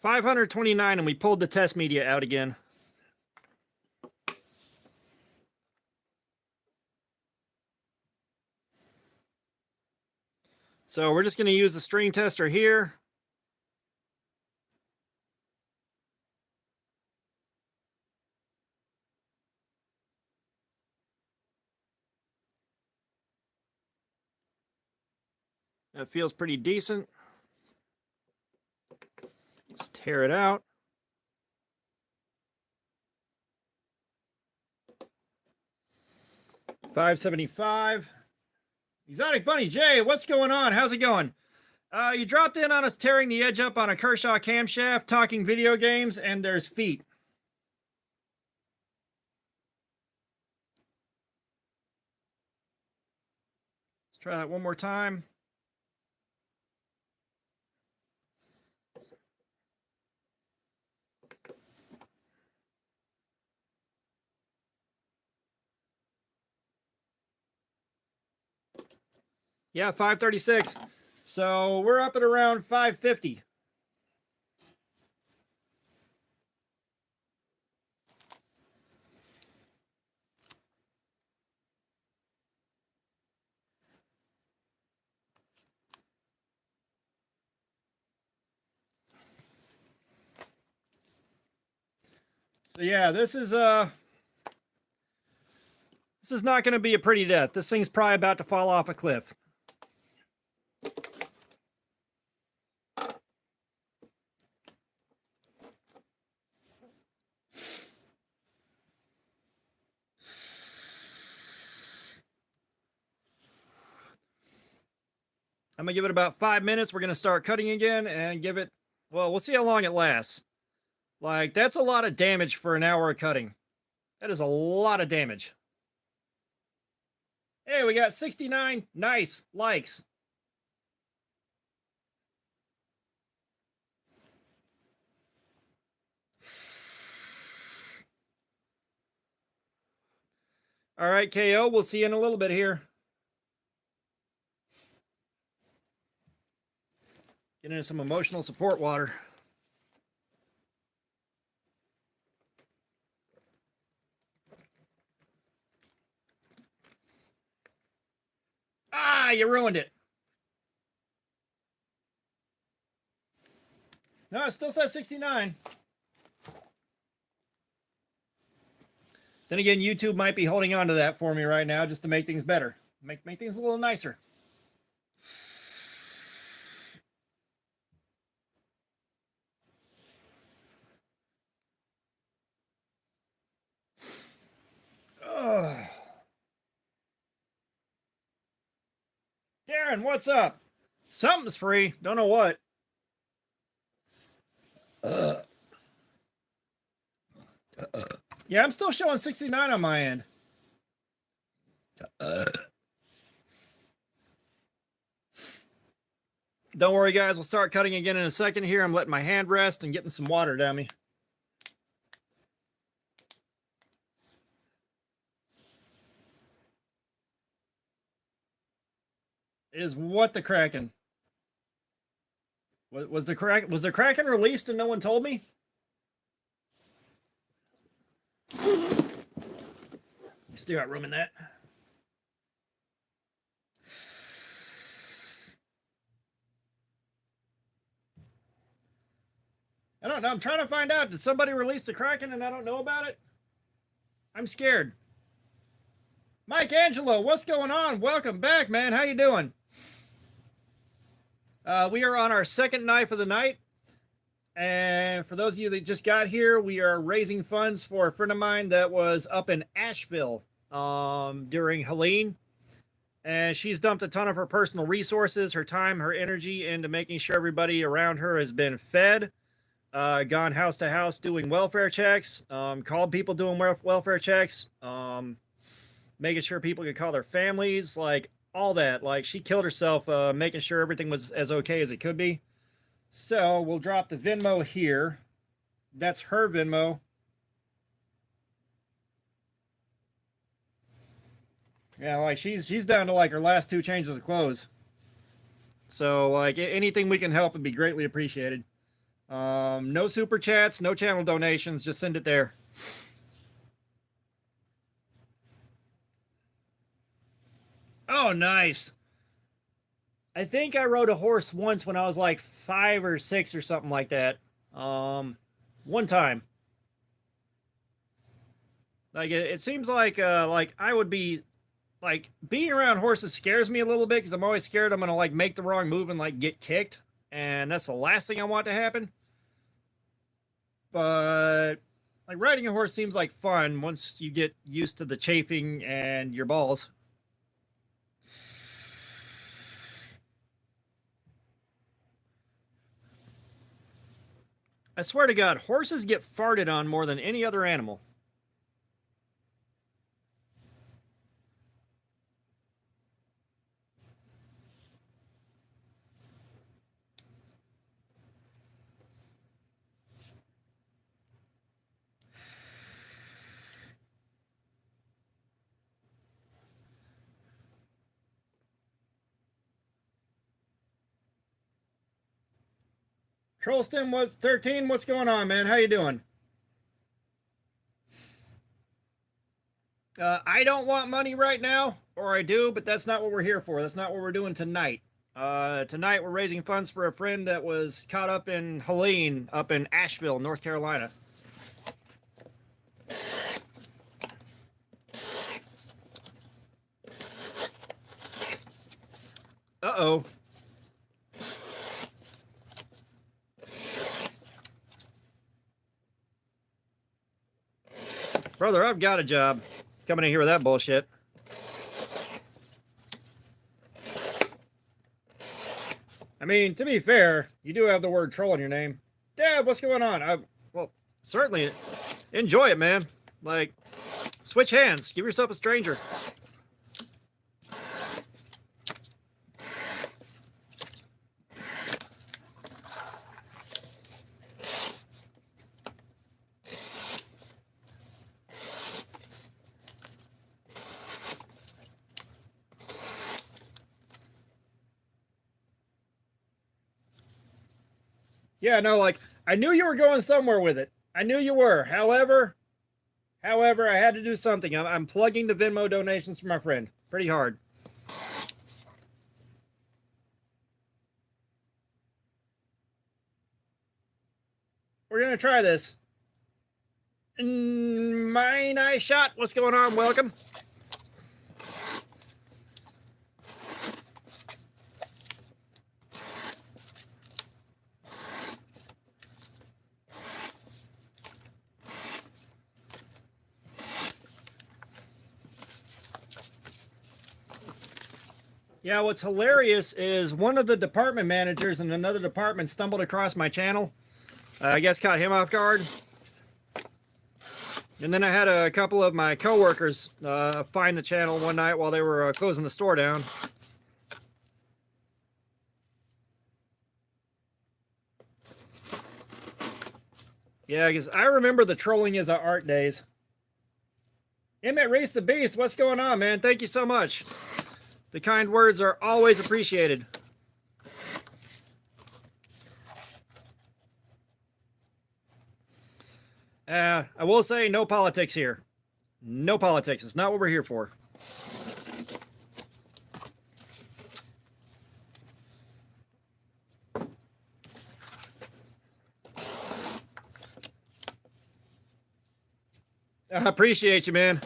$529, and we pulled the test media out again. So we're just going to use the string tester here. That feels pretty decent. Let's tear it out. $575. Exotic Bunny J, what's going on? How's it going? You dropped in on us tearing the edge up on a Kershaw camshaft, talking video games, and there's feet. Let's try that one more time. Yeah, 536. So we're up at around 550. So yeah, this is not going to be a pretty death. This thing's probably about to fall off a cliff. I'm going to give it about 5 minutes. We're going to start cutting again and give it, well, we'll see how long it lasts. Like, that's a lot of damage for an hour of cutting. That is a lot of damage. Hey, we got 69 nice likes. All right, KO, we'll see you in a little bit here. Get into some emotional support water. Ah, you ruined it. No, it still says 69. Then again, YouTube might be holding on to that for me right now just to make things better. Make things a little nicer. Ugh. Darren, what's up? Something's free. Don't know what. Yeah, I'm still showing 69 on my end. Don't worry, guys. We'll start cutting again in a second here. I'm letting my hand rest and getting some water down me. Is what the Kraken? Was the Kraken released and no one told me? Still got room in that. I don't know. I'm trying to find out. Did somebody release the Kraken and I don't know about it? I'm scared. Mike Angelo, what's going on? Welcome back, man. How you doing? We are on our second knife of the night. And for those of you that just got here, we are raising funds for a friend of mine that was up in Asheville during Helene. and she's dumped a ton of her personal resources, her time, her energy into making sure everybody around her has been fed. Gone house to house doing welfare checks, called people doing welfare checks, making sure people could call their families, like all that. Like she killed herself making sure everything was as okay as it could be. So we'll drop the Venmo here. That's her Venmo. Yeah, like she's down to like her last 2 changes of clothes. So like anything we can help would be greatly appreciated. No super chats, no channel donations. Just send it there. Oh, nice. I think I rode a horse once when I was like 5 or 6 or something like that. One time. Like it seems like I would be like being around horses scares me a little bit because I'm always scared I'm gonna like make the wrong move and like get kicked, and that's the last thing I want to happen. But like riding a horse seems like fun once you get used to the chafing and your balls. I swear to God, horses get farted on more than any other animal. Trollston was 13. What's going on, man? How you doing? I don't want money right now, or I do, but that's not what we're here for. That's not what we're doing tonight. Tonight we're raising funds for a friend that was caught up in Helene up in Asheville, North Carolina. Uh-oh. Brother, I've got a job. Coming in here with that bullshit. I mean, to be fair, you do have the word troll in your name. Dad, what's going on? Well, certainly enjoy it, man. Like, switch hands. Give yourself a stranger. Yeah, no, like, I knew you were going somewhere with it. I knew you were. However, I had to do something. I'm plugging the Venmo donations for my friend. Pretty hard. We're going to try this. My nice shot. What's going on? Welcome. Yeah, what's hilarious is one of the department managers in another department stumbled across my channel. I guess caught him off guard. And then I had a couple of my coworkers find the channel one night while they were closing the store down. Yeah, because I remember the trolling is our art days. Emmett Race the Beast, what's going on, man? Thank you so much. The kind words are always appreciated. I will say no politics here. No politics. It's not what we're here for. I appreciate you, man.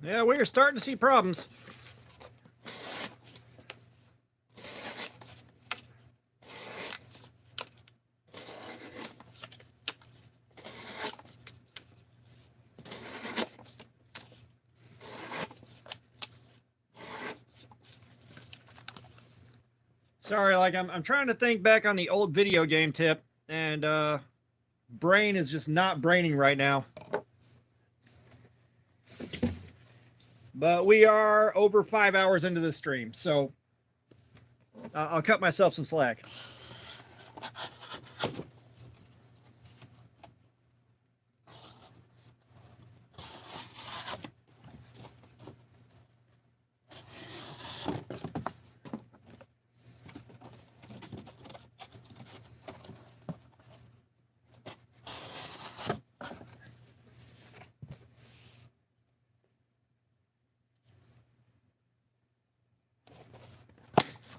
Yeah, we are starting to see problems. Sorry, like I'm trying to think back on the old video game tip, and brain is just not braining right now. But we are over 5 hours into the stream, so I'll cut myself some slack.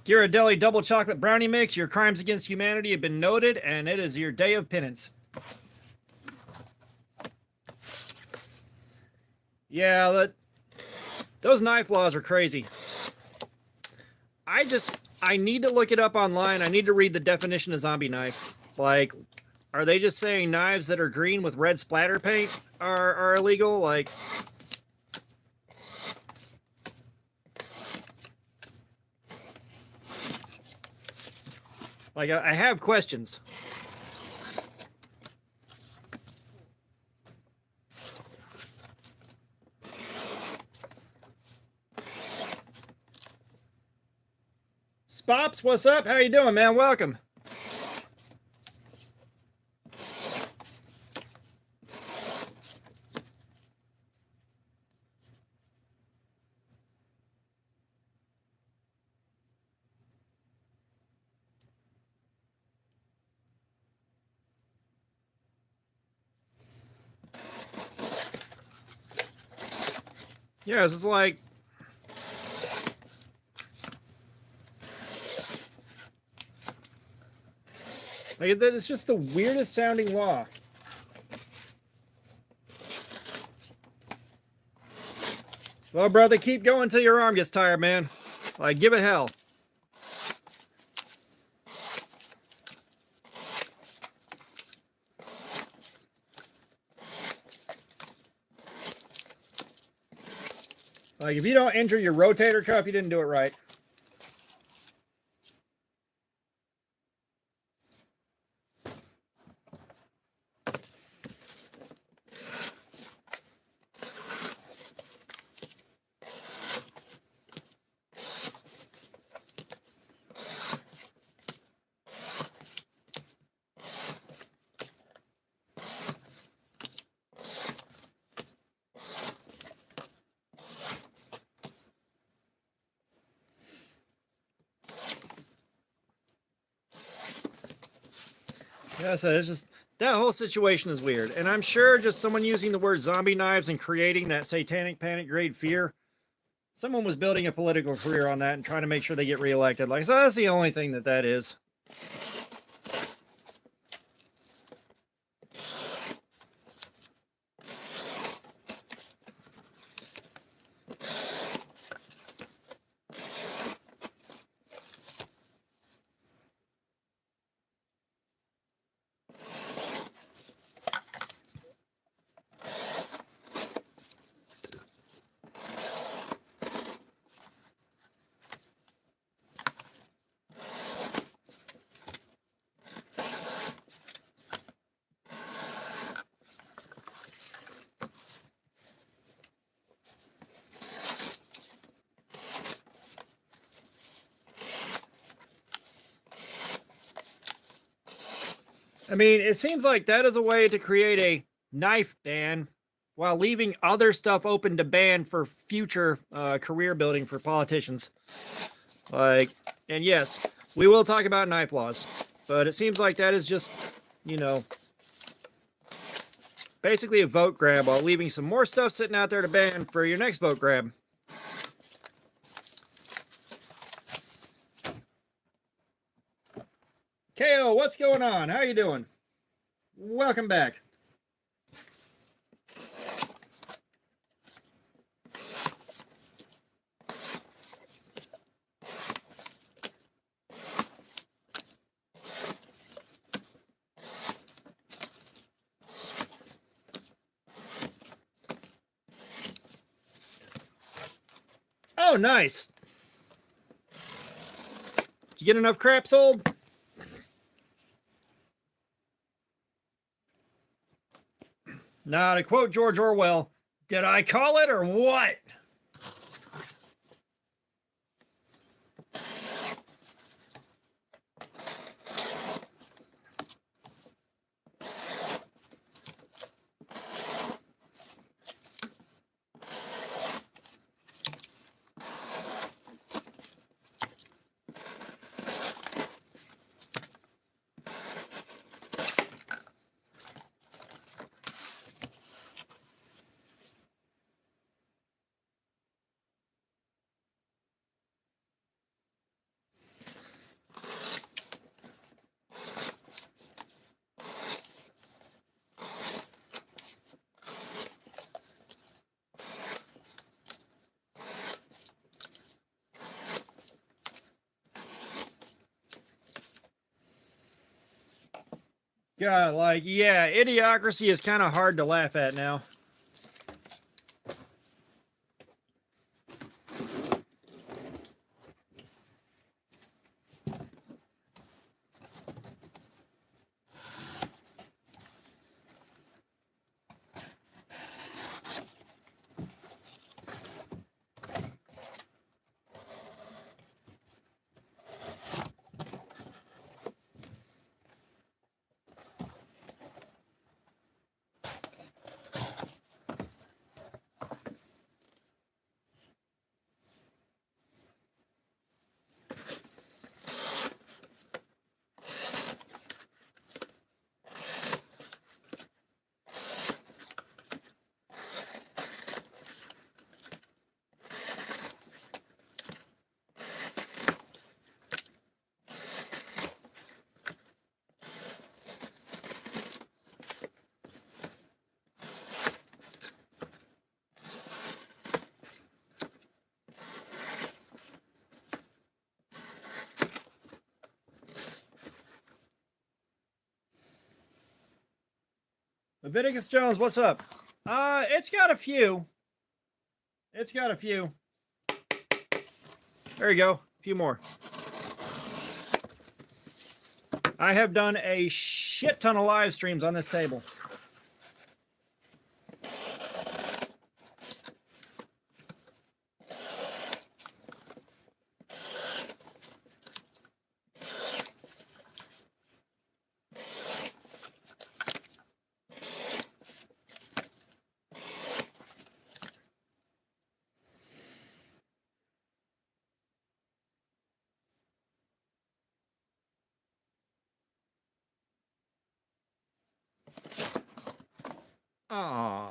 Ghirardelli double chocolate brownie mix. Your crimes against humanity have been noted, and it is your day of penance. Yeah, those knife laws are crazy. I need to look it up online. I need to read the definition of zombie knife. Like, are they just saying knives that are green with red splatter paint are illegal? Like, I have questions. Spops, what's up? How you doing, man? Welcome. Yeah, it's like it's just the weirdest sounding law. Well, brother, keep going till your arm gets tired, man. Like, give it hell. Like, if you don't injure your rotator cuff, you didn't do it right. Yeah, so it's just that whole situation is weird, and I'm sure just someone using the word zombie knives and creating that satanic panic grade fear, someone was building a political career on that and trying to make sure they get reelected. Like, so that's the only thing that is. I mean, it seems like that is a way to create a knife ban while leaving other stuff open to ban for future career building for politicians. Like, and yes, we will talk about knife laws, but it seems like that is just, you know, basically a vote grab while leaving some more stuff sitting out there to ban for your next vote grab. KO, what's going on? How you doing? Welcome back. Oh, nice. Did you get enough crap sold? Now, to quote George Orwell, did I call it or what? God, like, yeah, idiocracy is kind of hard to laugh at now. Leviticus Jones, what's up? It's got a few. It's got a few. There you go. A few more. I have done a shit ton of live streams on this table. Aww.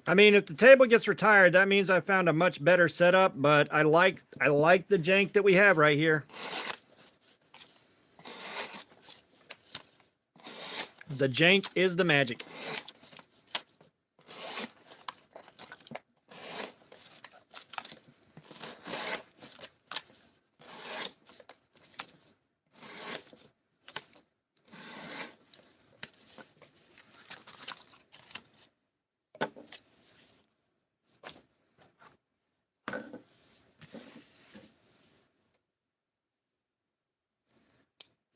I mean, if the table gets retired, that means I found a much better setup, but I like the jank that we have right here. The jank is the magic.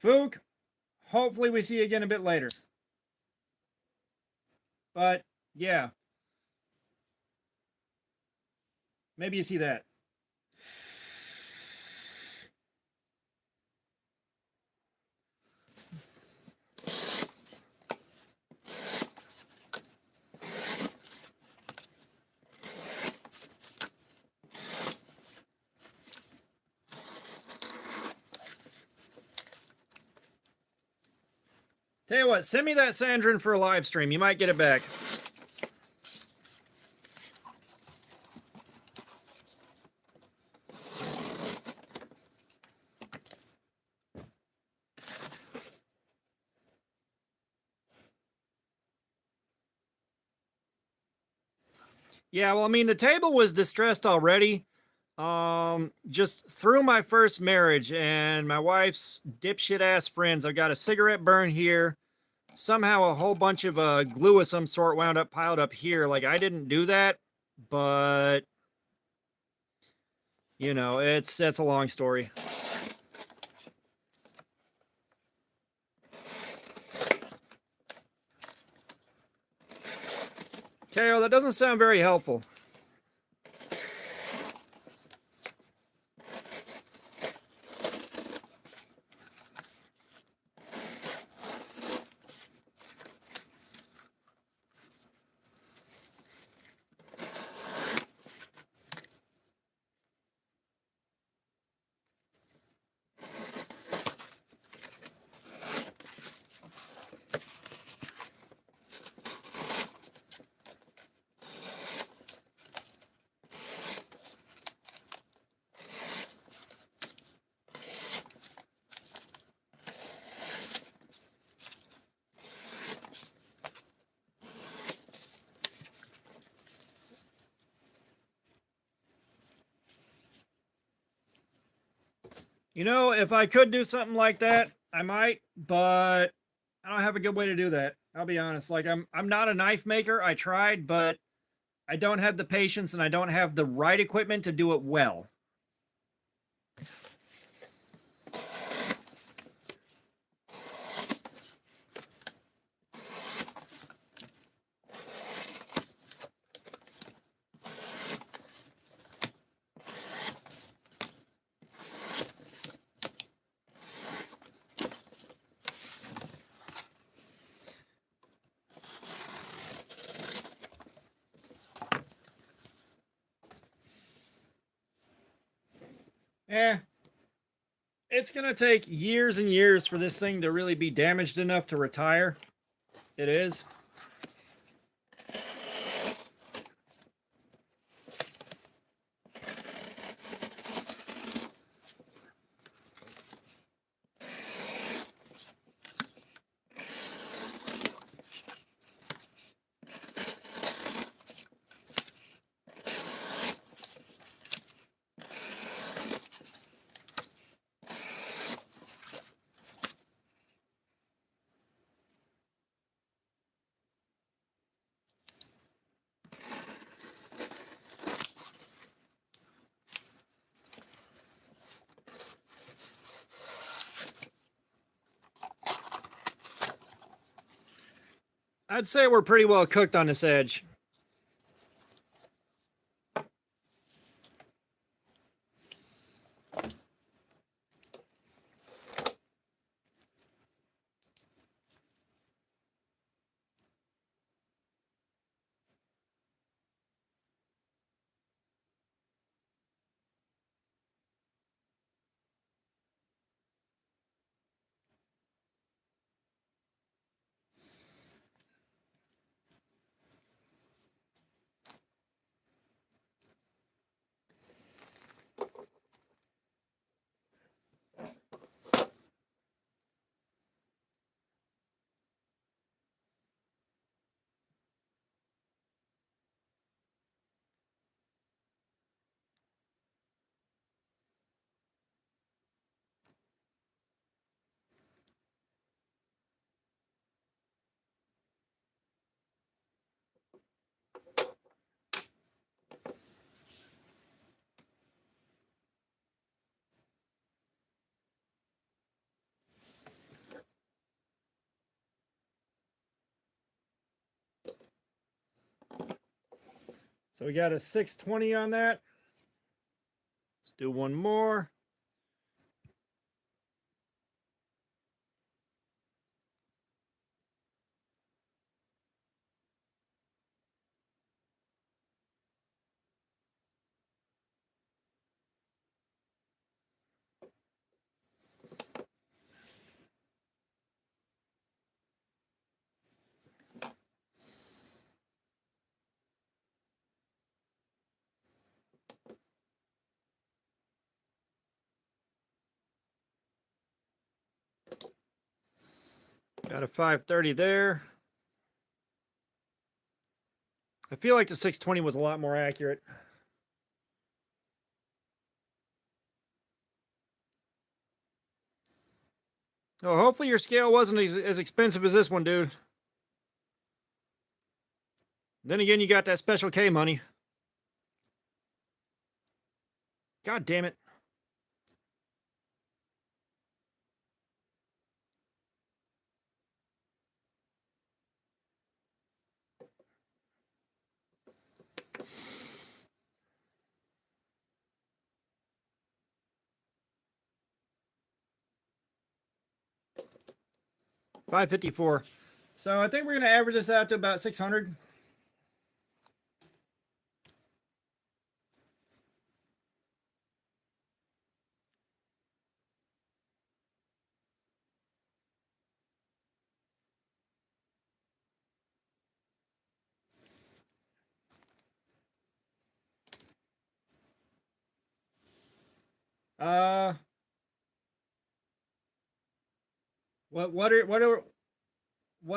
Fook, hopefully we see you again a bit later. But, yeah. Maybe you see that. Tell you what, send me that Sandrin for a live stream. You might get it back. Yeah, well, I mean, the table was distressed already. Just through my first marriage and my wife's dipshit ass friends, I've got a cigarette burn here. Somehow a whole bunch of glue of some sort wound up piled up here. Like, I didn't do that, but you know, that's a long story. Teo, that doesn't sound very helpful. You know, if I could do something like that, I might, but I don't have a good way to do that. I'll be honest. Like, I'm not a knife maker. I tried, but I don't have the patience and I don't have the right equipment to do it well. Eh, it's gonna take years and years for this thing to really be damaged enough to retire. It is. I'd say we're pretty well cooked on this edge. So we got a 620 on that. Let's do one more. Got a 530 there. I feel like the 620 was a lot more accurate. Oh, hopefully your scale wasn't as expensive as this one, dude. Then again, you got that Special K money. God damn it. $554. So I think we're going to average this out to about 600. Uh, what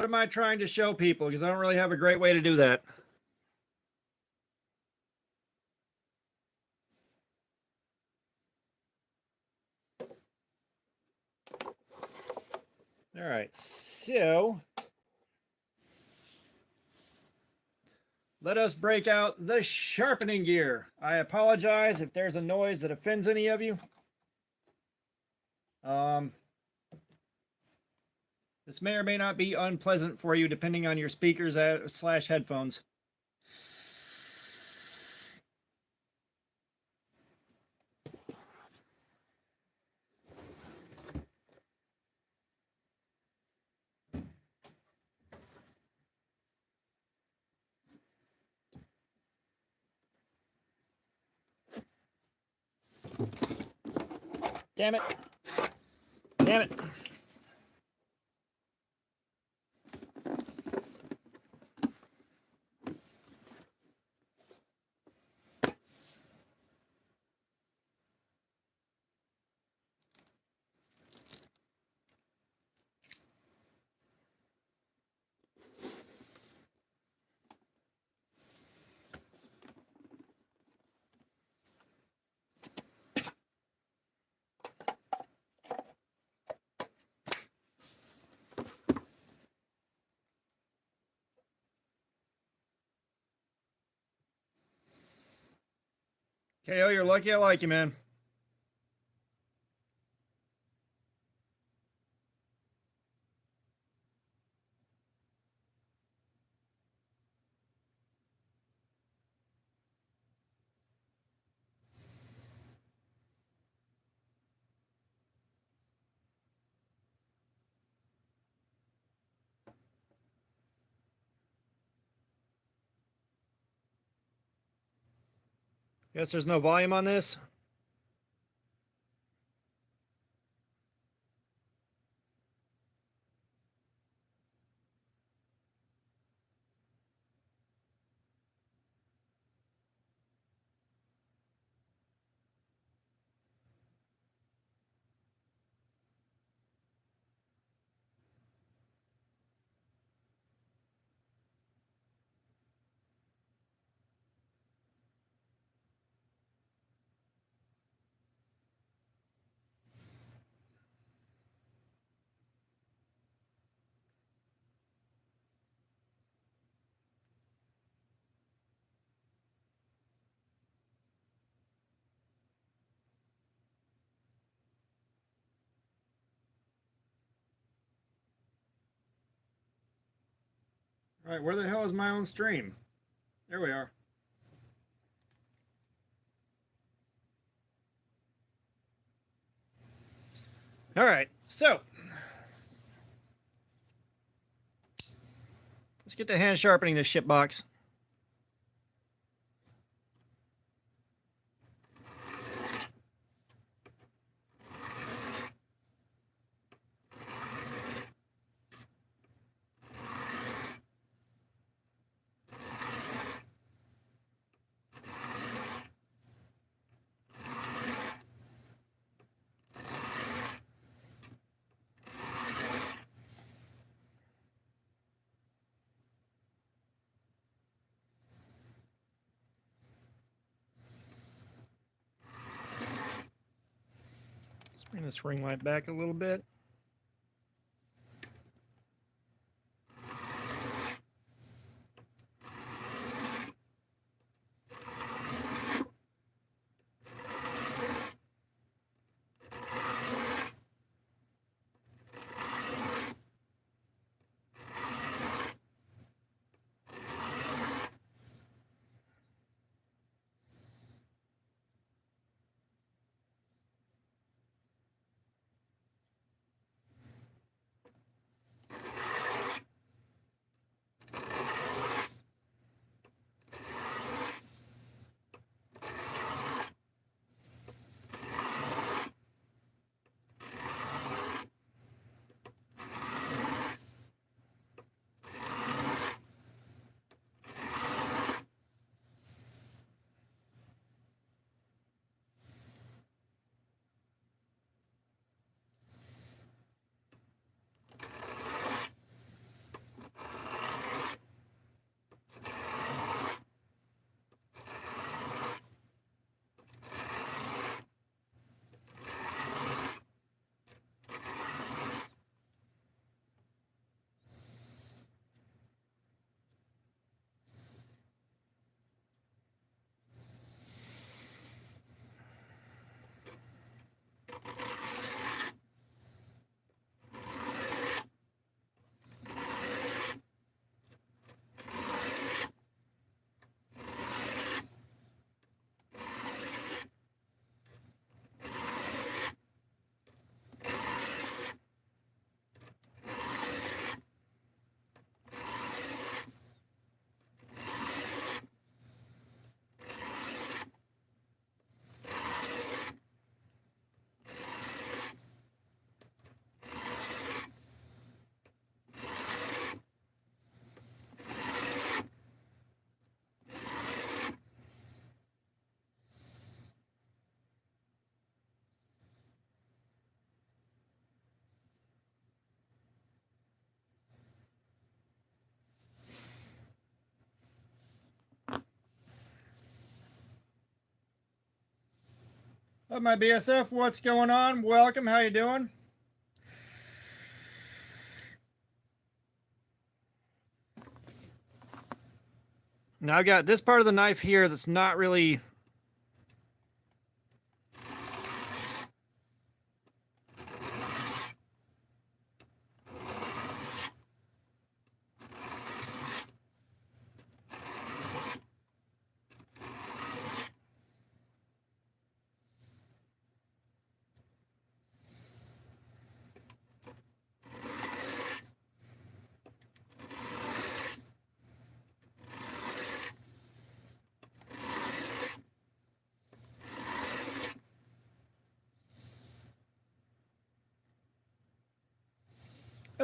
am I trying to show people? Because I don't really have a great way to do that. All right, so let us break out the sharpening gear. I apologize if there's a noise that offends any of you. This may or may not be unpleasant for you depending on your speakers / headphones. Damn it. Damn it. KO, you're lucky I like you, man. Guess there's no volume on this. All right, where the hell is my own stream? There we are. All right, so let's get to hand sharpening this shit box. Bring this ring light back a little bit. Up my BSF, what's going on? Welcome, how you doing? Now I've got this part of the knife here that's not really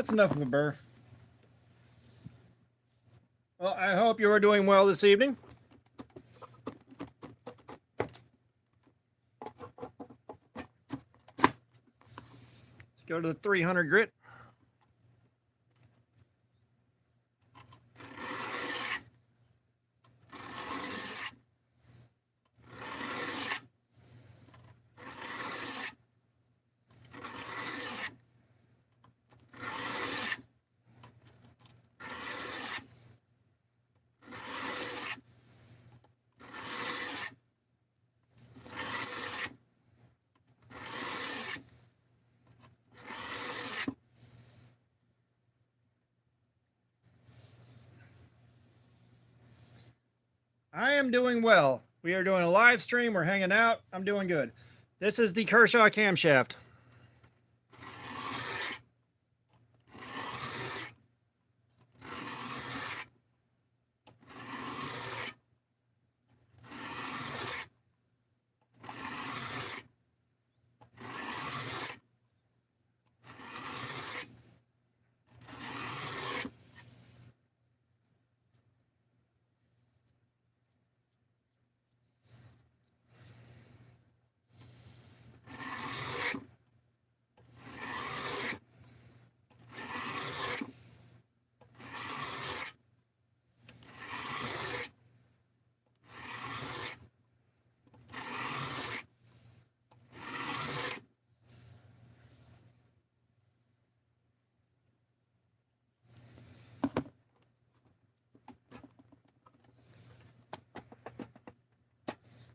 That's enough of a burr. Well, I hope you are doing well this evening. Let's go to the 300 grit. I am doing well. We are doing a live stream. We're hanging out. I'm doing good. This is the Kershaw camshaft.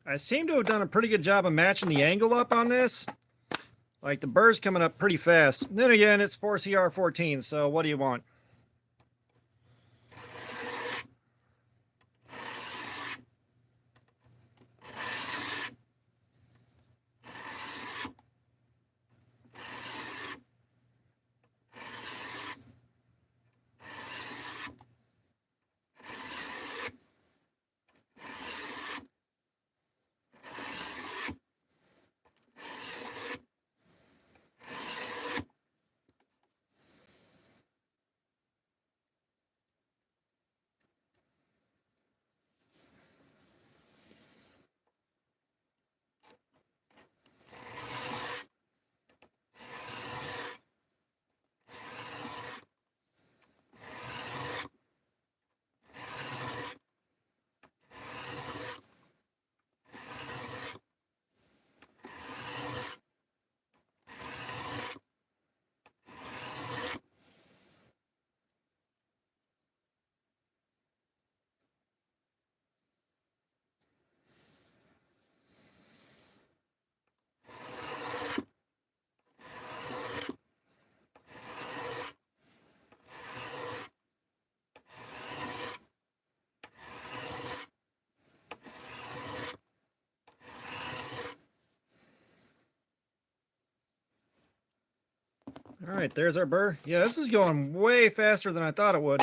I seem to have done a pretty good job of matching the angle up on this. Like the burr's coming up pretty fast. Then again, it's 4CR14, so what do you want? All right, there's our burr. Yeah, this is going way faster than I thought it would.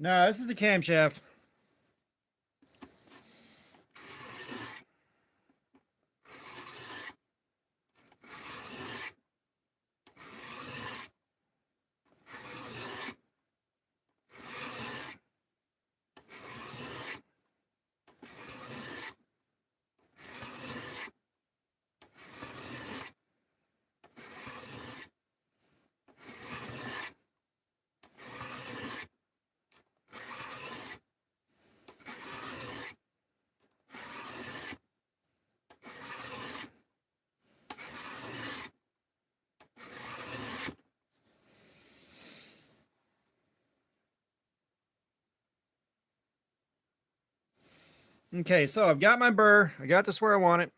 No, this is the camshaft. Okay, so I've got my burr. I got this where I want it.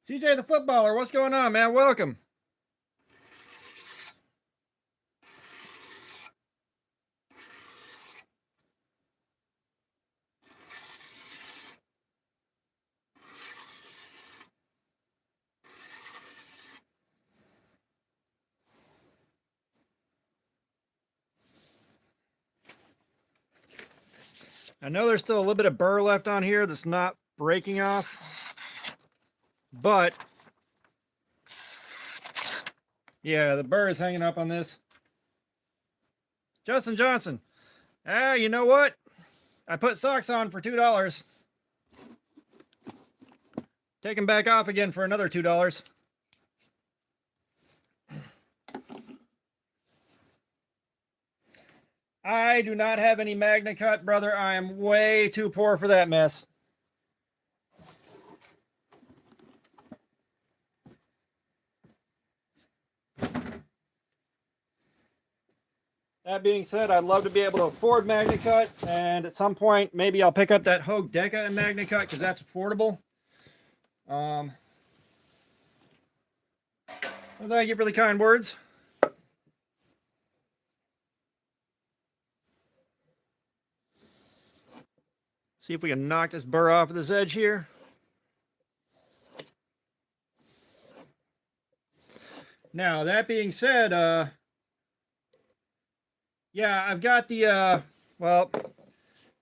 CJ the footballer, what's going on, man? Welcome. I know there's still a little bit of burr left on here that's not breaking off, but yeah, the burr is hanging up on this. Justin Johnson. You know what? I put socks on for $2. Take them back off again for another $2. I do not have any Magna Cut, brother. I am way too poor for that mess. That being said, I'd love to be able to afford Magna Cut, and at some point, maybe I'll pick up that Hogue Deca in Magna Cut because that's affordable. Well, thank you for the kind words. See if we can knock this burr off of this edge here. Now, that being said, yeah, I've got the, well,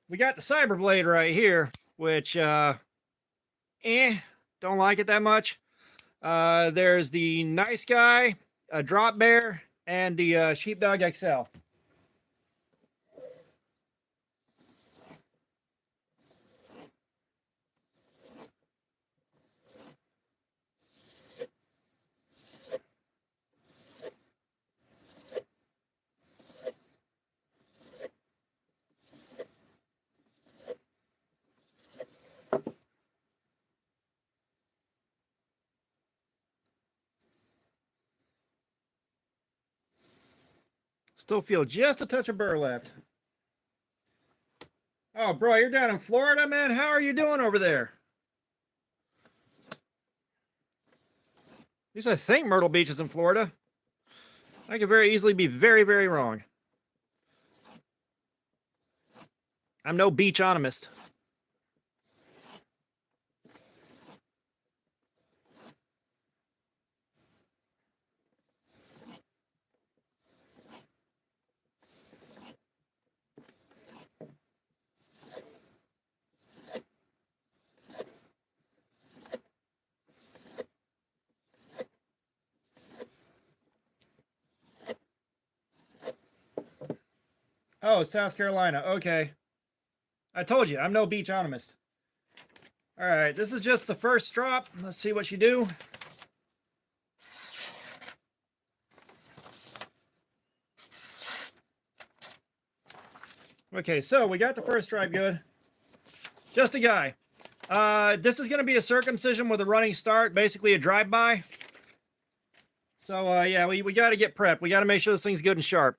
we got the Cyberblade right here, which, don't like it that much. There's the Nice Guy, a Drop Bear, and the Sheepdog XL. Still feel just a touch of burr left. Oh, bro, you're down in Florida, man. How are you doing over there? At least I think Myrtle Beach is in Florida. I could very easily be very, very wrong. I'm no beach-onomist. Oh, South Carolina. Okay. I told you, I'm no beach-onomist. All right, this is just the first strop. Let's see what you do. Okay, so we got the first stripe good. Just a guy. This is going to be a circumcision with a running start, basically a drive-by. So, yeah, we got to get prepped. We got to make sure this thing's good and sharp.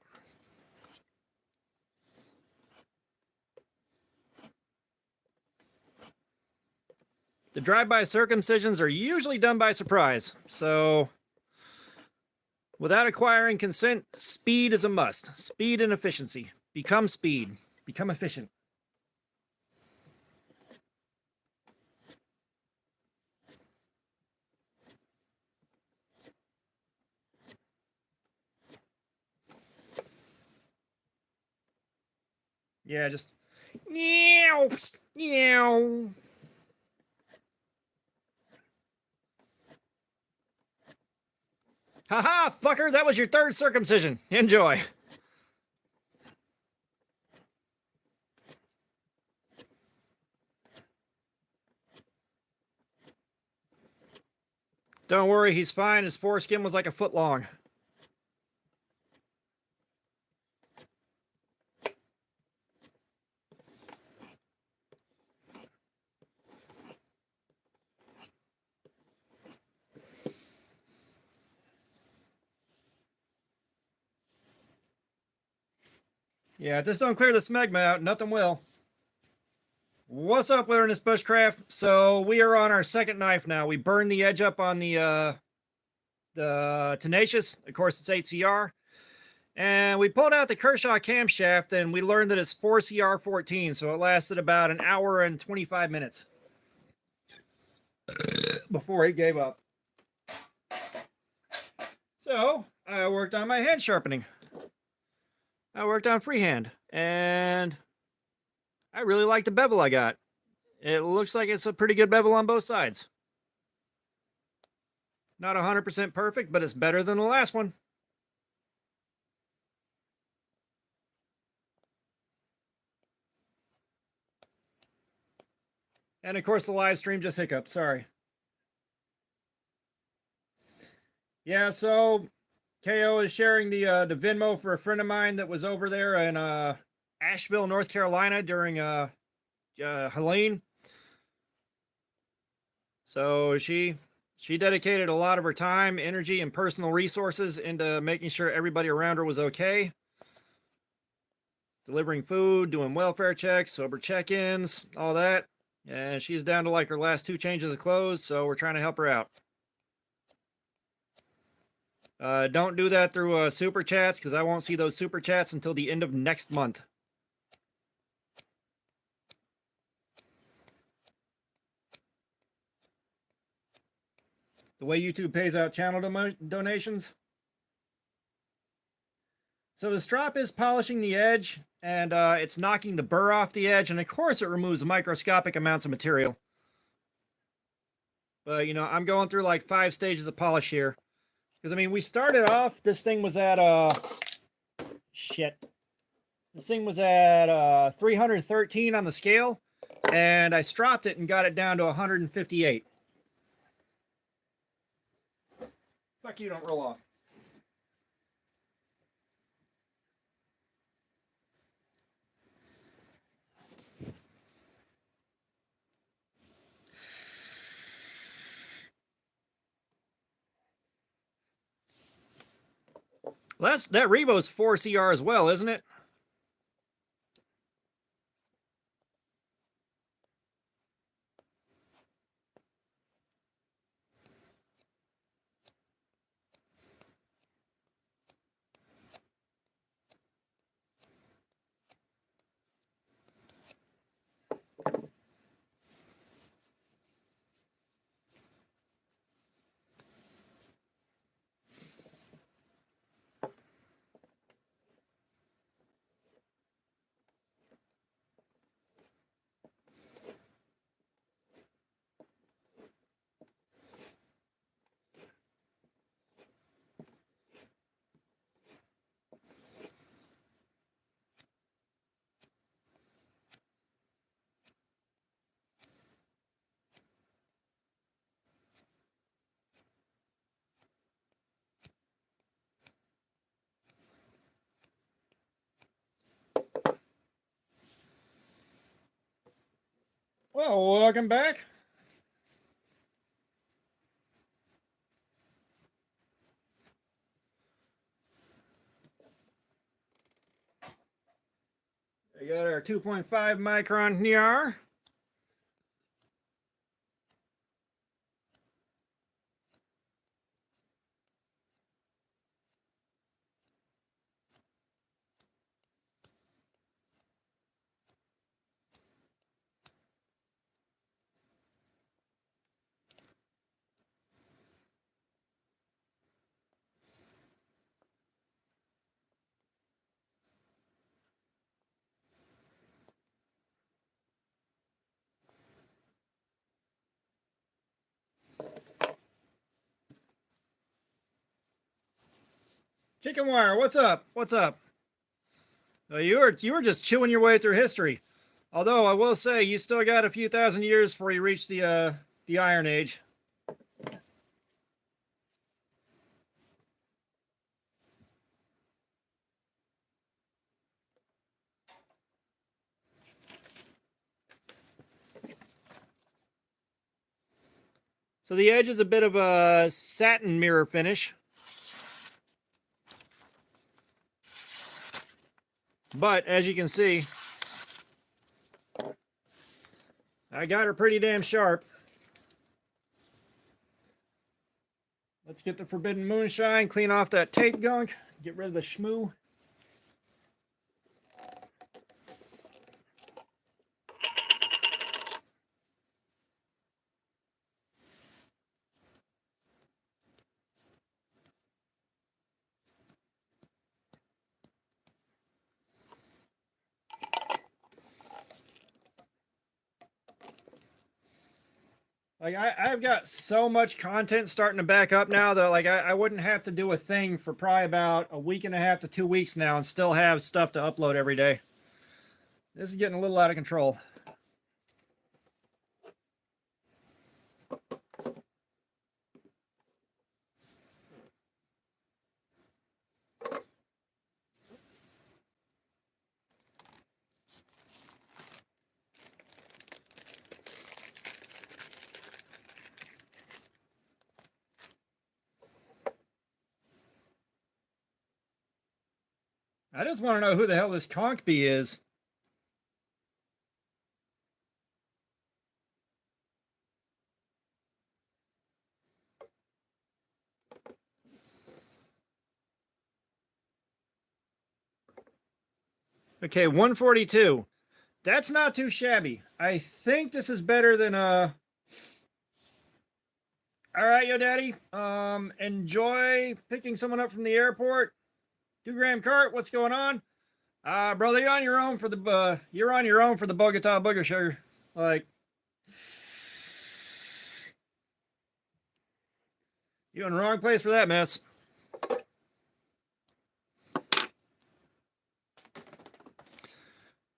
The drive-by circumcisions are usually done by surprise, so without acquiring consent, speed is a must. Speed and efficiency. Become speed. Become efficient. Yeah, just meow, meow. Haha, fucker, that was your third circumcision. Enjoy. Don't worry, he's fine. His foreskin was like a foot long. Yeah, just don't clear the smegma out. Nothing will. What's up, Wilderness Bushcraft? So we are on our second knife now. We burned the edge up on the Tenacious. Of course, it's 8CR. And we pulled out the Kershaw camshaft, and we learned that it's 4CR14, so it lasted about an hour and 25 minutes before it gave up. So I worked on my hand sharpening. I worked on freehand, and I really like the bevel I got. It looks like it's a pretty good bevel on both sides. Not 100% perfect, but it's better than the last one. And of course, the live stream just hiccuped. Sorry. Yeah, so KO is sharing the Venmo for a friend of mine that was over there in Asheville, North Carolina during Helene. So she dedicated a lot of her time, energy, and personal resources into making sure everybody around her was okay. Delivering food, doing welfare checks, sober check-ins, all that. And she's down to like her last 2 changes of clothes, so we're trying to help her out. Don't do that through super chats because I won't see those super chats until the end of next month. The way YouTube pays out channel donations. So the Strop is polishing the edge, and it's knocking the burr off the edge, and of course it removes microscopic amounts of material. But, you know, I'm going through like 5 stages of polish here. Because, I mean, we started off, this thing was at, This thing was at 313 on the scale, and I stropped it and got it down to 158. Fuck you, don't roll off. Well, that Revo's 4 CR as well, isn't it? Well, welcome back. We got our 2.5 micron here. Chicken Wire, what's up? What's up? You were just chewing your way through history. Although I will say you still got a few thousand years before you reach the Iron Age. So the edge is a bit of a satin mirror finish. But as you can see, I got her pretty damn sharp. Let's get the Forbidden Moonshine, clean off that tape gunk, get rid of the schmoo. Like I've got so much content starting to back up now that like I wouldn't have to do a thing for probably about a week and a half to 2 weeks now and still have stuff to upload every day. This is getting a little out of control. I just want to know who the hell this conch bee is. Okay, 142. That's not too shabby. I think this is better than all right, yo daddy. Enjoy picking someone up from the airport. 2 gram cart, what's going on? Brother, you're on your own for the Bogota booger sugar. Like, you're in the wrong place for that mess.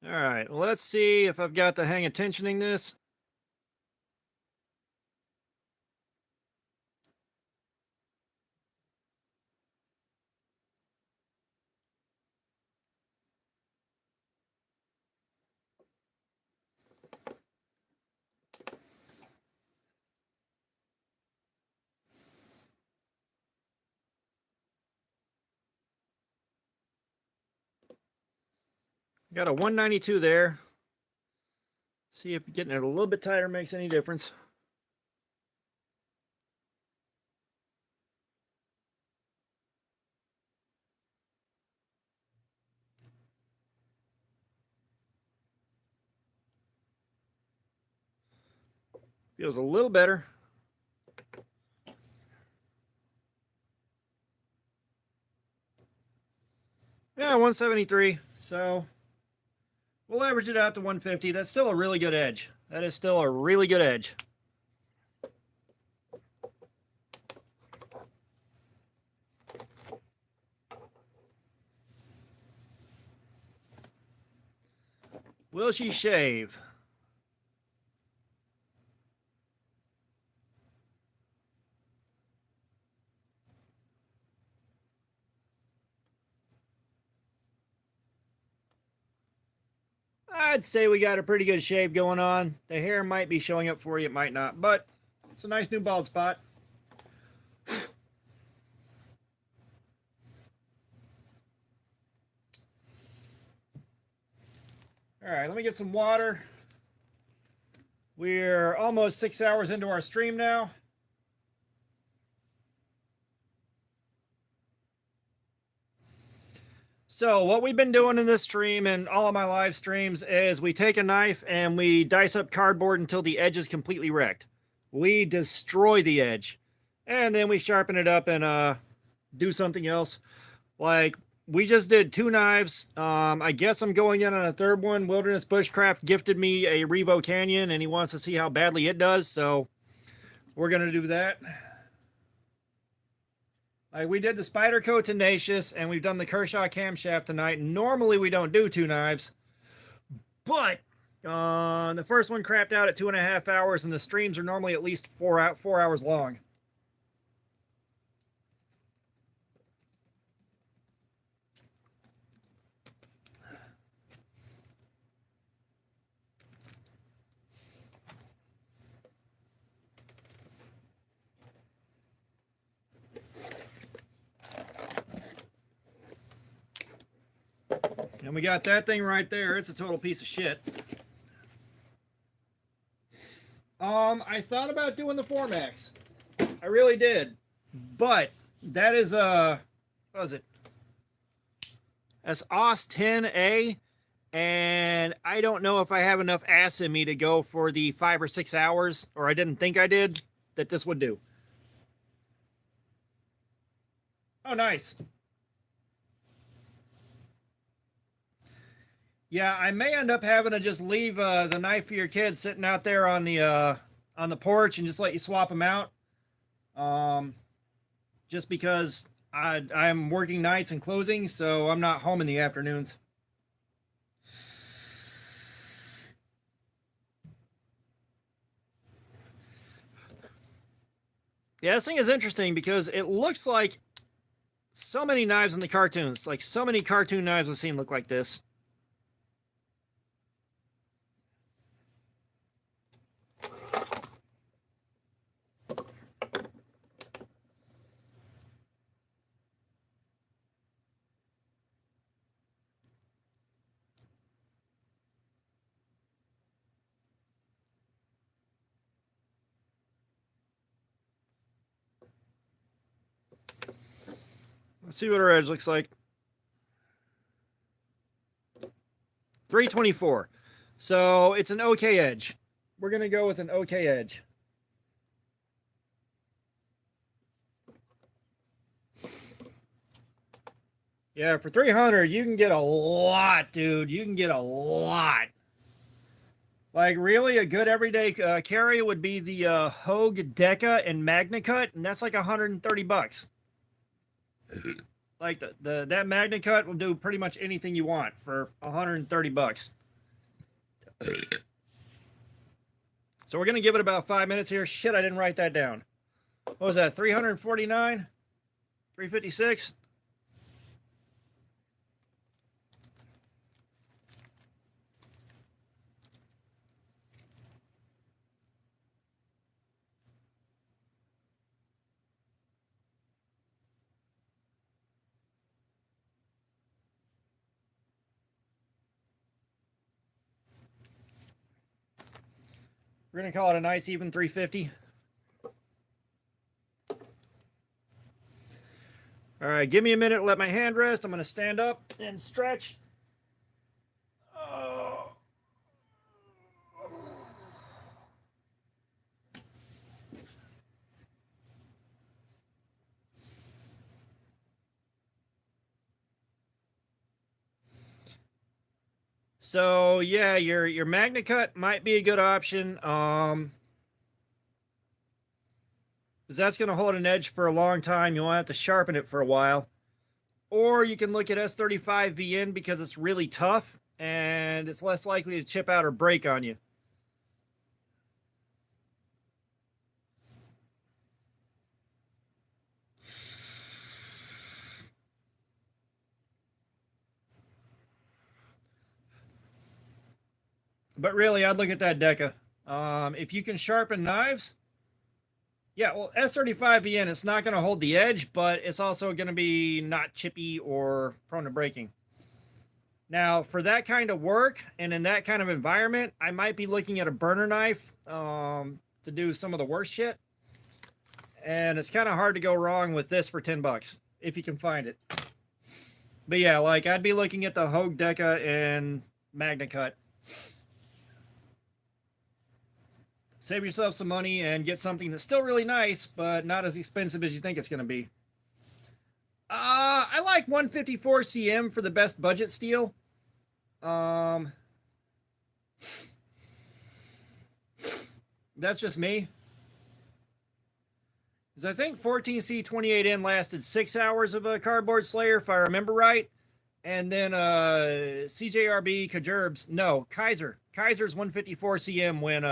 All right, let's see if I've got the hang of tensioning this. Got a 192 there. See if getting it a little bit tighter makes any difference. Feels a little better. Yeah, 173. So we'll average it out to 150. That's still a really good edge. That is still a really good edge. Will she shave? I'd say we got a pretty good shave going on. The hair might be showing up for you, it might not, but it's a nice new bald spot. All right, let me get some water. We're almost 6 hours into our stream now. So what we've been doing in this stream and all of my live streams is we take a knife and we dice up cardboard until the edge is completely wrecked. We destroy the edge. And then we sharpen it up and do something else. Like, we just did 2 knives. I guess I'm going in on a 3rd one. Wilderness Bushcraft gifted me a Revo Canyon, and he wants to see how badly it does, so we're going to do that. Like, we did the Spyderco Tenacious, and we've done the Kershaw camshaft tonight. Normally, we don't do 2 knives, but the first one crapped out at 2.5 hours, and the streams are normally at least 4 hours long. And we got that thing right there. It's a total piece of shit. I thought about doing the Formax. I really did. But that is what was it? That's OS 10A, and I don't know if I have enough ass in me to go for the 5 or 6 hours, or I didn't think I did, that this would do. Oh, nice. Yeah, I may end up having to just leave the knife for your kids sitting out there on the porch and just let you swap them out. Just because I'm working nights and closing, so I'm not home in the afternoons. Yeah, this thing is interesting because it looks like so many knives in the cartoons. Like, so many cartoon knives I've seen look like this. Let's see what our edge looks like. 324. So it's an okay edge. We're going to go with an okay edge. Yeah, for 300, you can get a lot, dude. You can get a lot. Like, really, a good everyday carry would be the Hogue Deca and Magna Cut, and that's like 130 bucks. Like, that Magna Cut will do pretty much anything you want for 130 bucks. So we're going to give it about 5 minutes here. Shit, I didn't write that down. What was that, 349? 356? We're going to call it a nice even 350. All right, give me a minute to let my hand rest. I'm going to stand up and stretch. Oh. So yeah, your Magna Cut might be a good option. Because that's going to hold an edge for a long time. You won't have to sharpen it for a while. Or you can look at S35VN because it's really tough and it's less likely to chip out or break on you. But really, I'd look at that Deca. If you can sharpen knives, yeah, well, S35VN, it's not going to hold the edge, but it's also going to be not chippy or prone to breaking. Now, for that kind of work and in that kind of environment, I might be looking at a burner knife to do some of the worst shit. And it's kind of hard to go wrong with this for 10 bucks, if you can find it. But yeah, like, I'd be looking at the Hogue Deca and Magna Cut. Save yourself some money and get something that's still really nice, but not as expensive as you think it's going to be. I like 154 CM for the best budget steel. That's just me. Because I think 14C28N lasted 6 hours of a cardboard slayer, if I remember right. And then CJRB Kajerb's, no, Kaiser's 154 CM went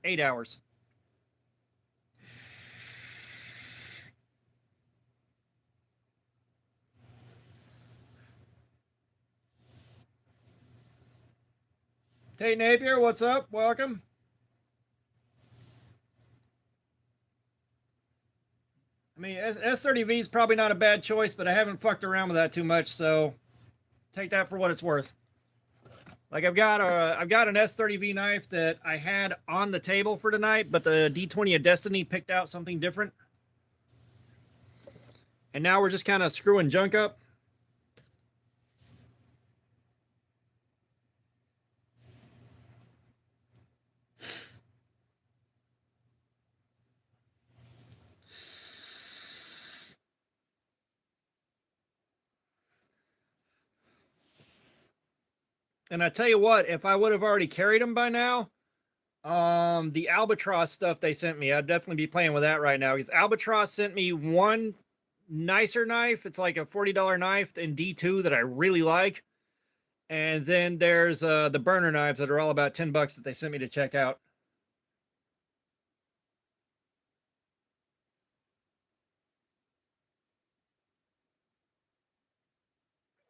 8 hours. Tate Napier, what's up? Welcome. I mean, S30V is probably not a bad choice, but I haven't fucked around with that too much, so take that for what it's worth. Like, I've got an S30V knife that I had on the table for tonight, but the D20 of Destiny picked out something different. And now we're just kind of screwing junk up. And I tell you what, if I would have already carried them by now, the Albatross stuff they sent me, I'd definitely be playing with that right now. Because Albatross sent me one nicer knife. It's like a $40 knife in D2 that I really like. And then there's the burner knives that are all about 10 bucks that they sent me to check out.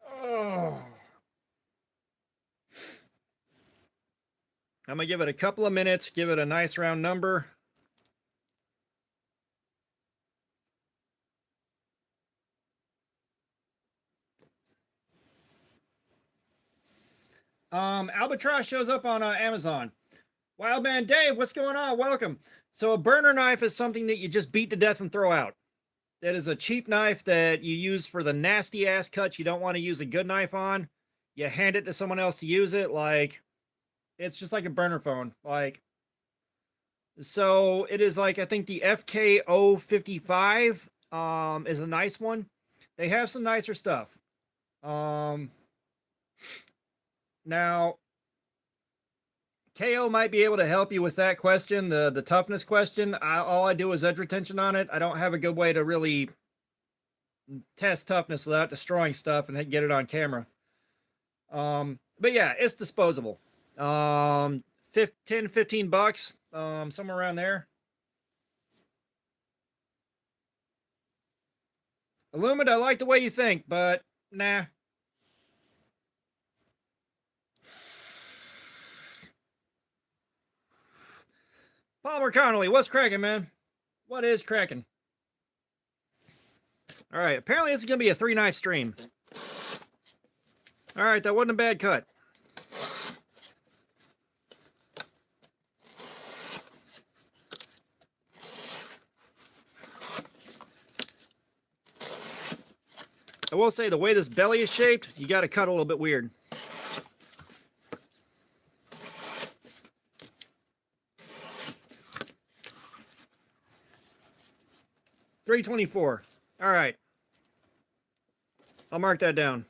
Oh. I'm going to give it a couple of minutes, give it a nice round number. Albatross shows up on Amazon. Wildman Dave, what's going on? Welcome. So a burner knife is something that you just beat to death and throw out. that is a cheap knife that you use for the nasty ass cuts you don't want to use a good knife on. You hand it to someone else to use it. Like, it's just like a burner phone. Like, so it is like, I think the FKO 55 is a nice one. They have some nicer stuff. Now, KO might be able to help you with that question, the toughness question. All I do is edge retention on it. I don't have a good way to really test toughness without destroying stuff and get it on camera. But yeah, it's disposable. 15 bucks, somewhere around there. Illumid, I like the way you think, but nah. Palmer Connolly, what's cracking, man? What is cracking? All right, apparently this is going to be a 3-knife stream. All right, that wasn't a bad cut. I will say the way this belly is shaped, you got to cut a little bit weird. $3.24. All right. I'll mark that down.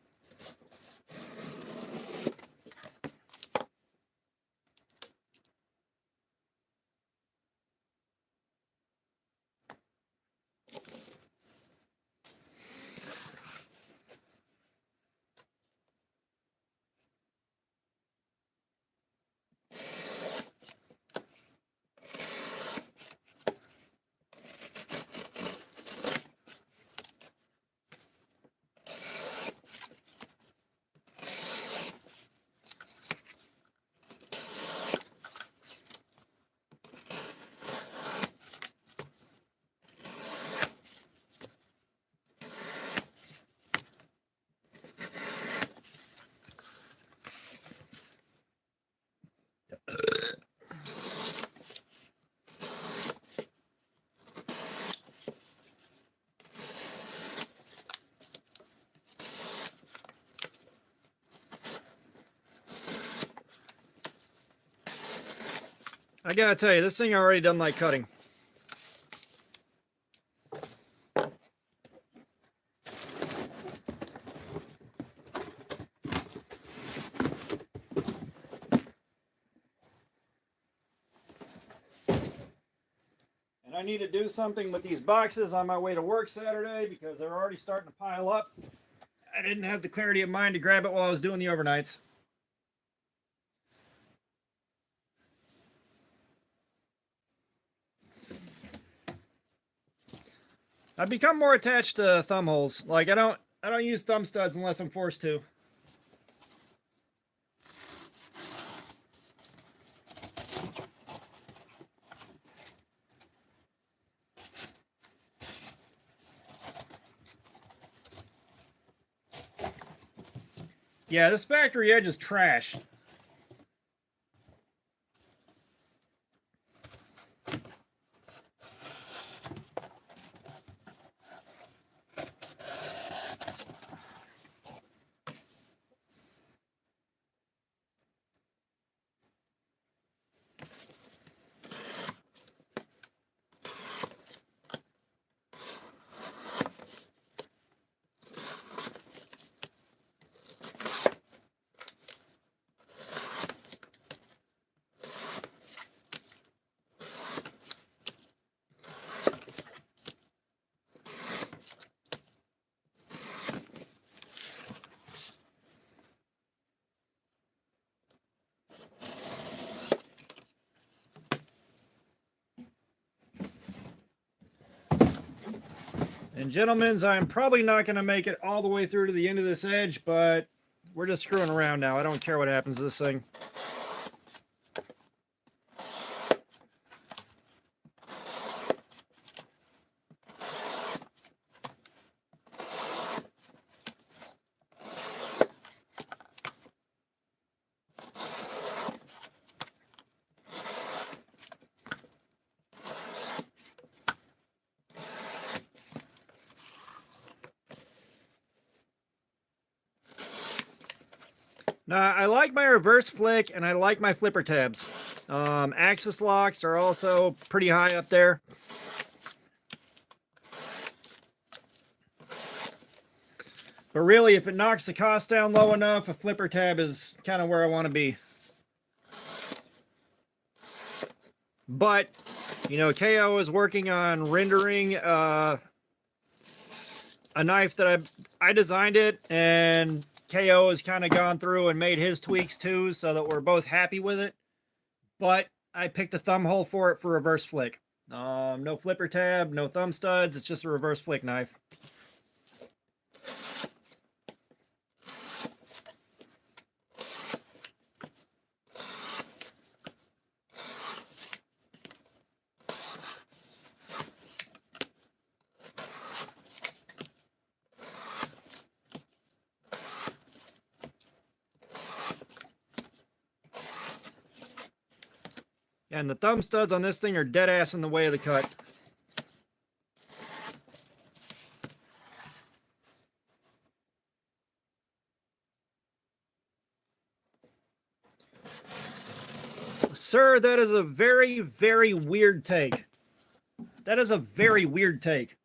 I gotta tell you, this thing already doesn't like cutting. And I need to do something with these boxes on my way to work Saturday because they're already starting to pile up. I didn't have the clarity of mind to grab it while I was doing the overnights. I've become more attached to thumb holes. Like I don't use thumb studs unless I'm forced to. Yeah, this factory edge is trash. And gentlemen, I'm probably not going to make it all the way through to the end of this edge, but we're just screwing around now. I don't care what happens to this thing. Now, I like my reverse flick and I like my flipper tabs. Axis locks are also pretty high up there. But really, if it knocks the cost down low enough, a flipper tab is kind of where I want to be. But, you know, KO is working on rendering a knife that I designed it, and KO has kind of gone through and made his tweaks too, so that we're both happy with it. But I picked a thumb hole for it for reverse flick. No flipper tab, no thumb studs. It's just a reverse flick knife. And the thumb studs on this thing are dead ass in the way of the cut. Sir, that is a very, very weird take. That is a very weird take.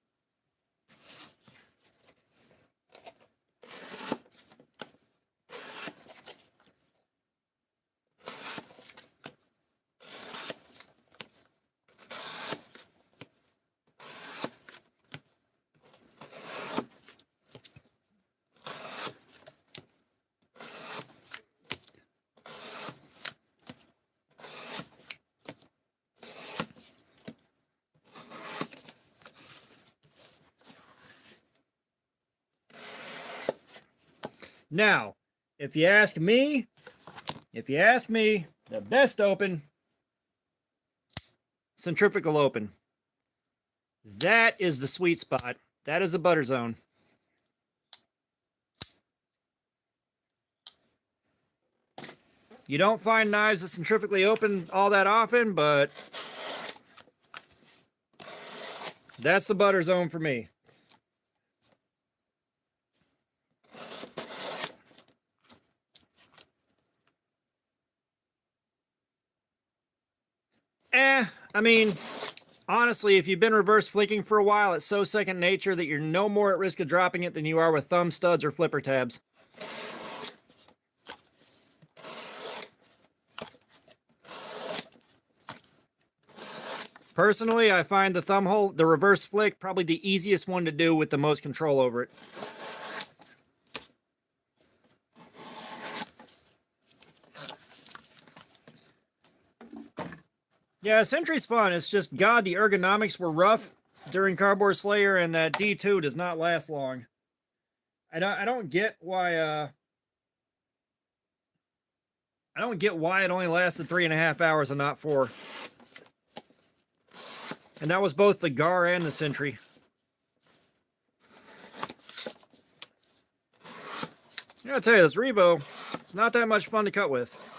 Now, if you ask me, the best open, centrifugal open. That is the sweet spot. That is the butter zone. You don't find knives that centrifugally open all that often, but that's the butter zone for me. I mean, honestly, if you've been reverse flicking for a while, it's so second nature that you're no more at risk of dropping it than you are with thumb studs or flipper tabs. Personally, I find the reverse flick, probably the easiest one to do with the most control over it. Yeah, Sentry's fun. It's just, God, the ergonomics were rough during Cardboard Slayer, and that D2 does not last long. I don't get why I don't get why it only lasted 3.5 hours and not 4. And that was both the Gar and the Sentry. I gotta tell you, this Revo, it's not that much fun to cut with.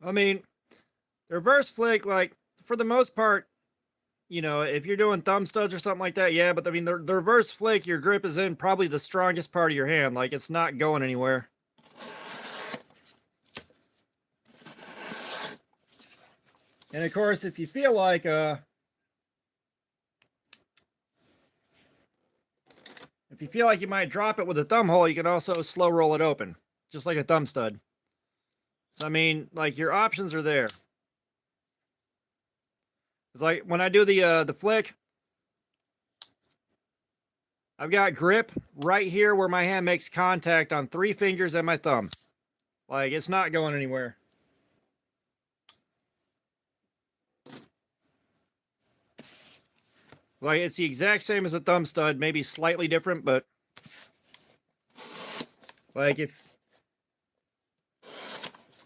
I mean, the reverse flick, like, for the most part, you know, if you're doing thumb studs or something like that, yeah, but I mean, the reverse flick, your grip is in probably the strongest part of your hand. Like, it's not going anywhere. And of course, if you feel like you might drop it with a thumb hole, you can also slow roll it open, just like a thumb stud. So I mean, like, your options are there. It's like when I do the flick, I've got grip right here where my hand makes contact on 3 fingers and my thumb. Like, it's not going anywhere. Like, it's the exact same as a thumb stud, maybe slightly different, but like if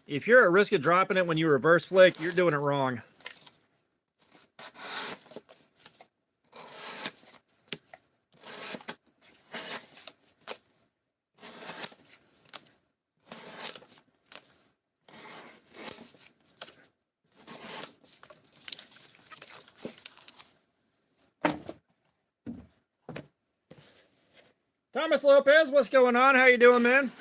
you're at risk of dropping it when you reverse flick, you're doing it wrong. Thomas Lopez, what's going on? How you doing, man?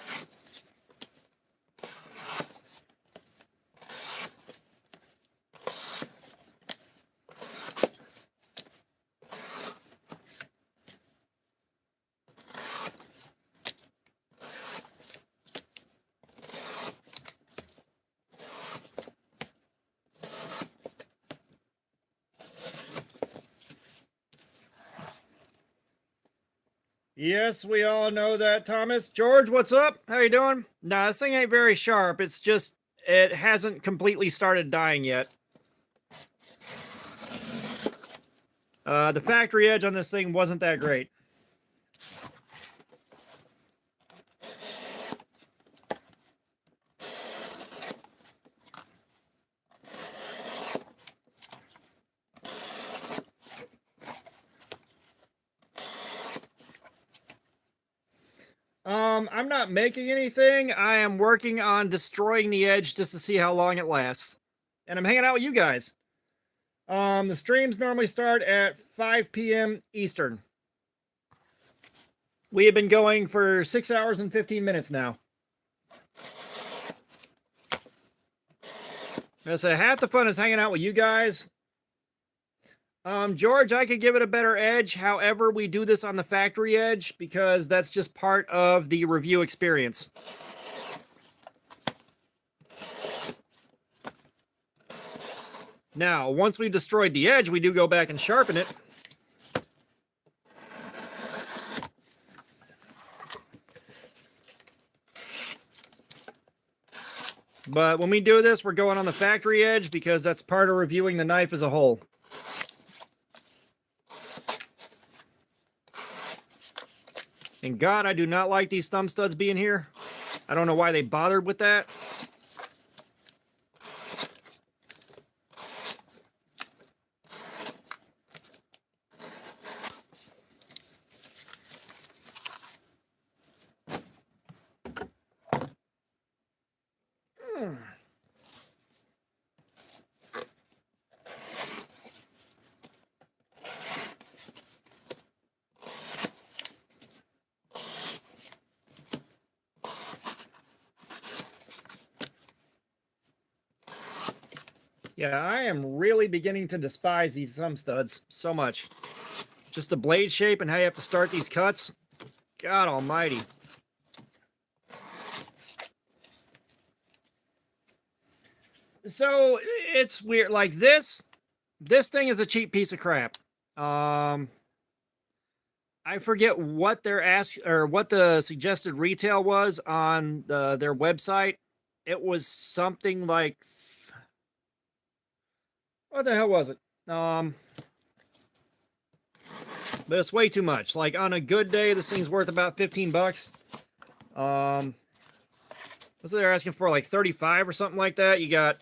Yes, we all know that, Thomas. George, what's up? How you doing? Nah, this thing ain't very sharp. It's just, it hasn't completely started dying yet. The factory edge on this thing wasn't that great. I'm not making anything. I am working on destroying the edge just to see how long it lasts. And I'm hanging out with you guys. The streams normally start at 5 p.m. Eastern. We have been going for 6 hours and 15 minutes now. So half the fun is hanging out with you guys. George, I could give it a better edge. However, we do this on the factory edge because that's just part of the review experience. Now, once we've destroyed the edge, we do go back and sharpen it. But when we do this, we're going on the factory edge because that's part of reviewing the knife as a whole. And God, I do not like these thumb studs being here. I don't know why they bothered with that. Yeah, I am really beginning to despise these thumb studs so much. Just the blade shape and how you have to start these cuts. God almighty. So it's weird. Like this thing is a cheap piece of crap. I forget what what the suggested retail was on their website. It was something like, what the hell was it? But it's way too much. Like on a good day, this thing's worth about 15 bucks. What's they're asking for, like 35 or something like that? You got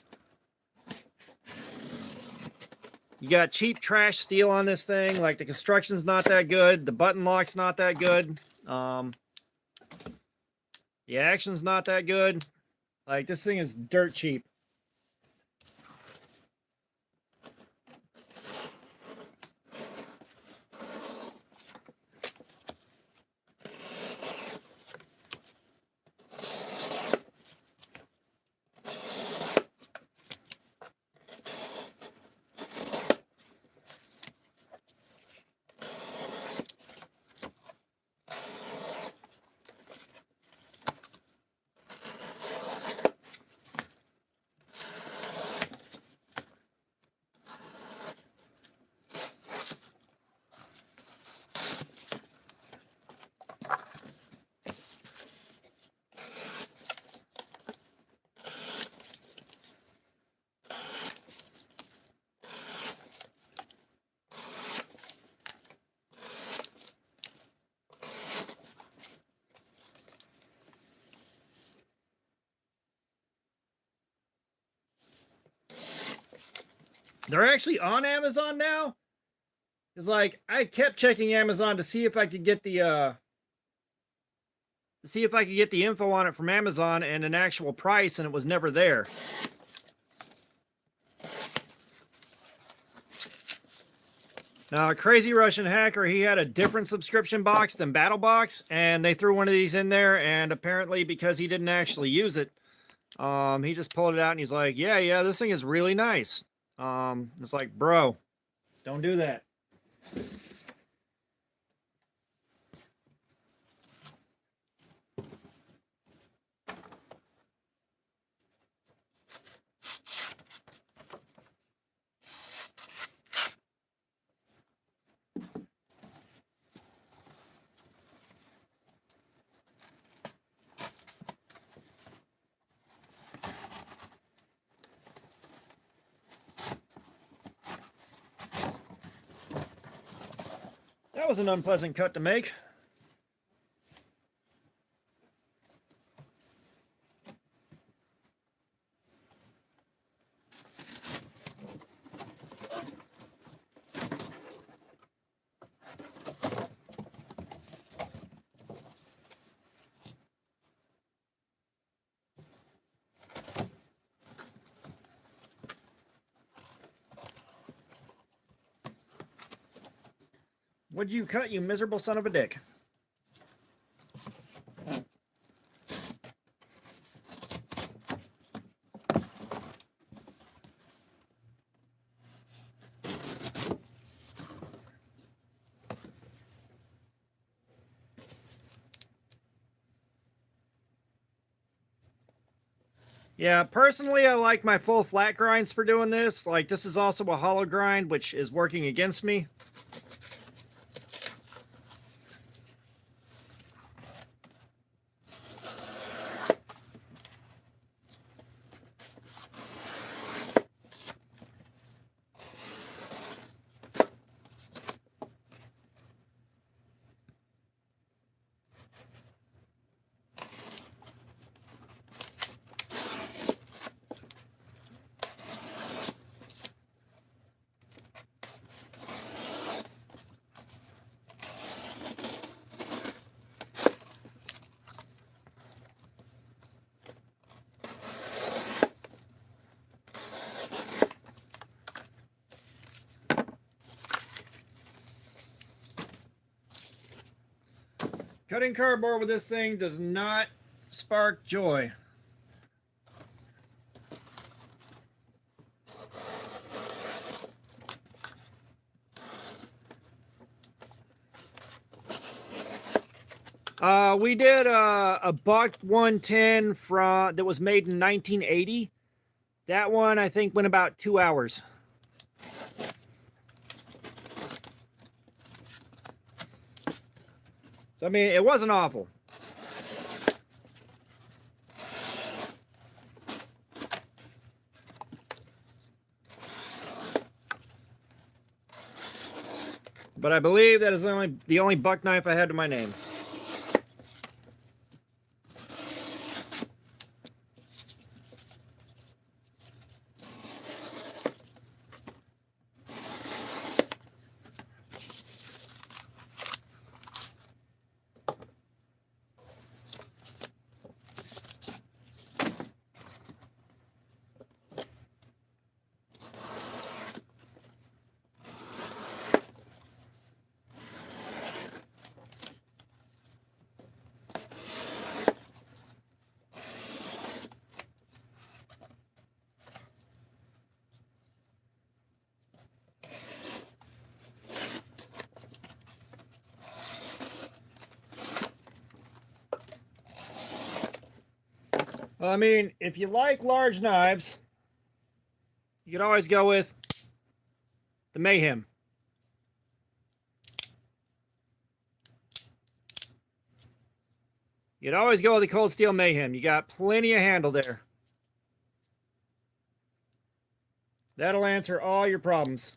cheap trash steel on this thing. Like the construction's not that good. The button lock's not that good. The action's not that good. Like this thing is dirt cheap. They're actually on Amazon now. It's like I kept checking Amazon to see if I could get the info on it from Amazon and an actual price, and it was never there. Now, a crazy Russian hacker, he had a different subscription box than BattleBox, and they threw one of these in there, and apparently because he didn't actually use it, he just pulled it out and he's like, yeah, this thing is really nice. It's like, bro, don't do that. That was an unpleasant cut to make. What'd you cut, you miserable son of a dick? Yeah, personally, I like my full flat grinds for doing this. Like, this is also a hollow grind, which is working against me. Cutting cardboard with this thing does not spark joy. We did a buck 110 that was made in 1980. That one, I think, went about 2 hours. So, I mean, it wasn't awful. But I believe that is the only buck knife I had to my name. I mean, if you like large knives, you could always go with the Mayhem. You'd always go with the Cold Steel Mayhem. You got plenty of handle there. That'll answer all your problems.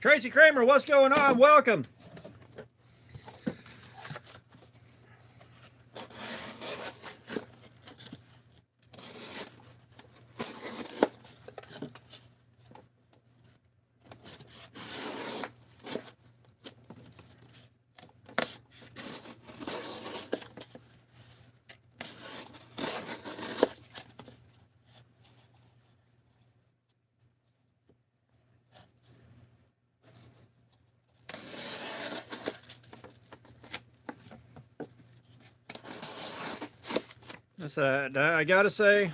Tracy Kramer, what's going on? Welcome. I gotta say,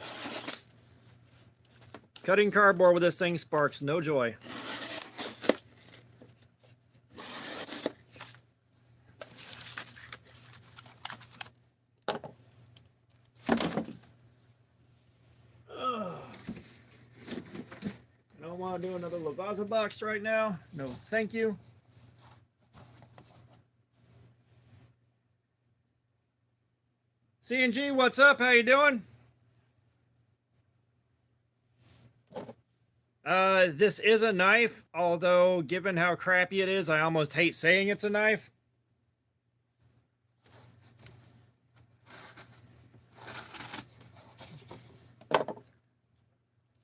cutting cardboard with this thing sparks no joy. I don't want to do another Lavazza box right now. No, thank you. C&G, what's up? How you doing? This is a knife, although given how crappy it is, I almost hate saying it's a knife.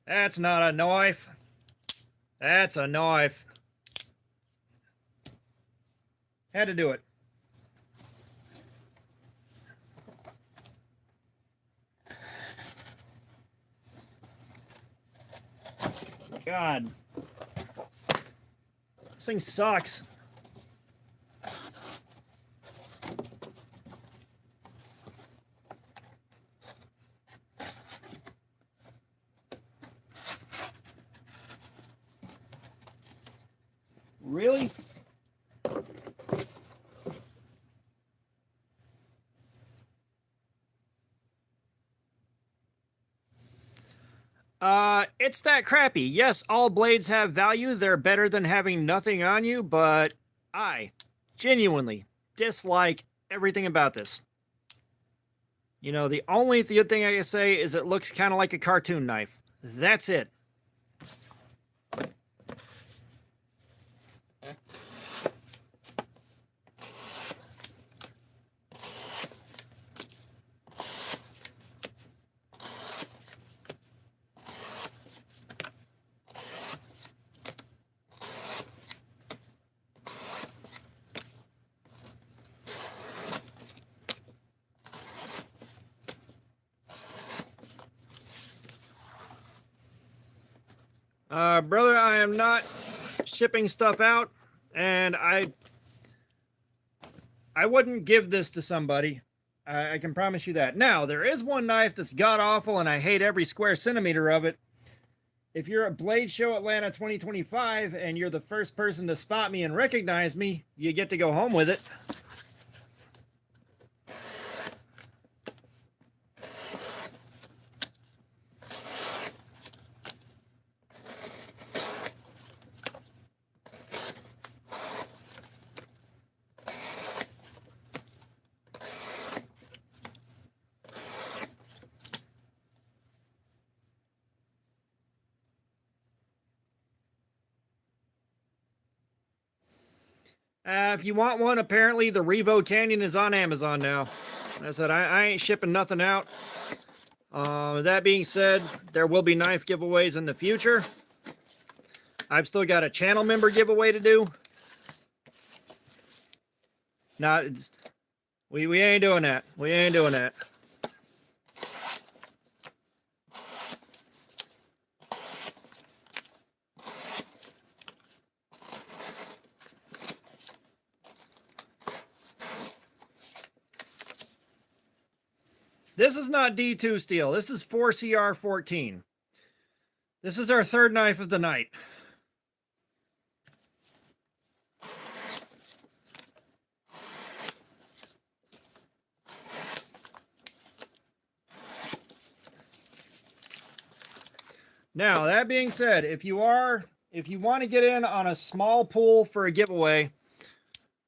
That's not a knife. That's a knife. Had to do it. God. This thing sucks. Really? It's that crappy. Yes, all blades have value. They're better than having nothing on you, but I genuinely dislike everything about this. You know, the only good thing I can say is it looks kind of like a cartoon knife. That's it. Brother, I am not shipping stuff out, and I wouldn't give this to somebody. I can promise you that. Now, there is one knife that's god-awful, and I hate every square centimeter of it. If you're at Blade Show Atlanta 2025, and you're the first person to spot me and recognize me, you get to go home with it. If you want one, apparently the Revo Canyon is on Amazon now. I said I ain't shipping nothing out. That being said, there will be knife giveaways in the future. I've still got a channel member giveaway to do. Not, we ain't doing that. We ain't doing that. This is not D2 steel. This is 4CR14. This is our third knife of the night. Now, that being said, if you want to get in on a small pool for a giveaway,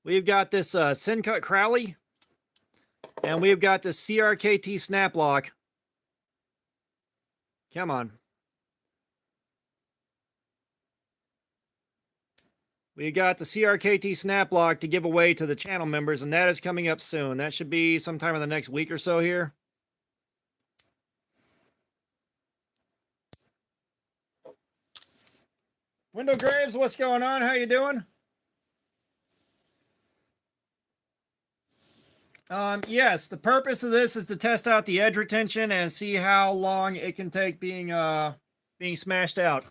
we've got this Sincut Crowley. And we've got the CRKT snap lock. Come on. We got the CRKT snap lock to give away to the channel members, and that is coming up soon. That should be sometime in the next week or so here. Window Graves, what's going on? How you doing? Yes, the purpose of this is to test out the edge retention and see how long it can take being smashed out.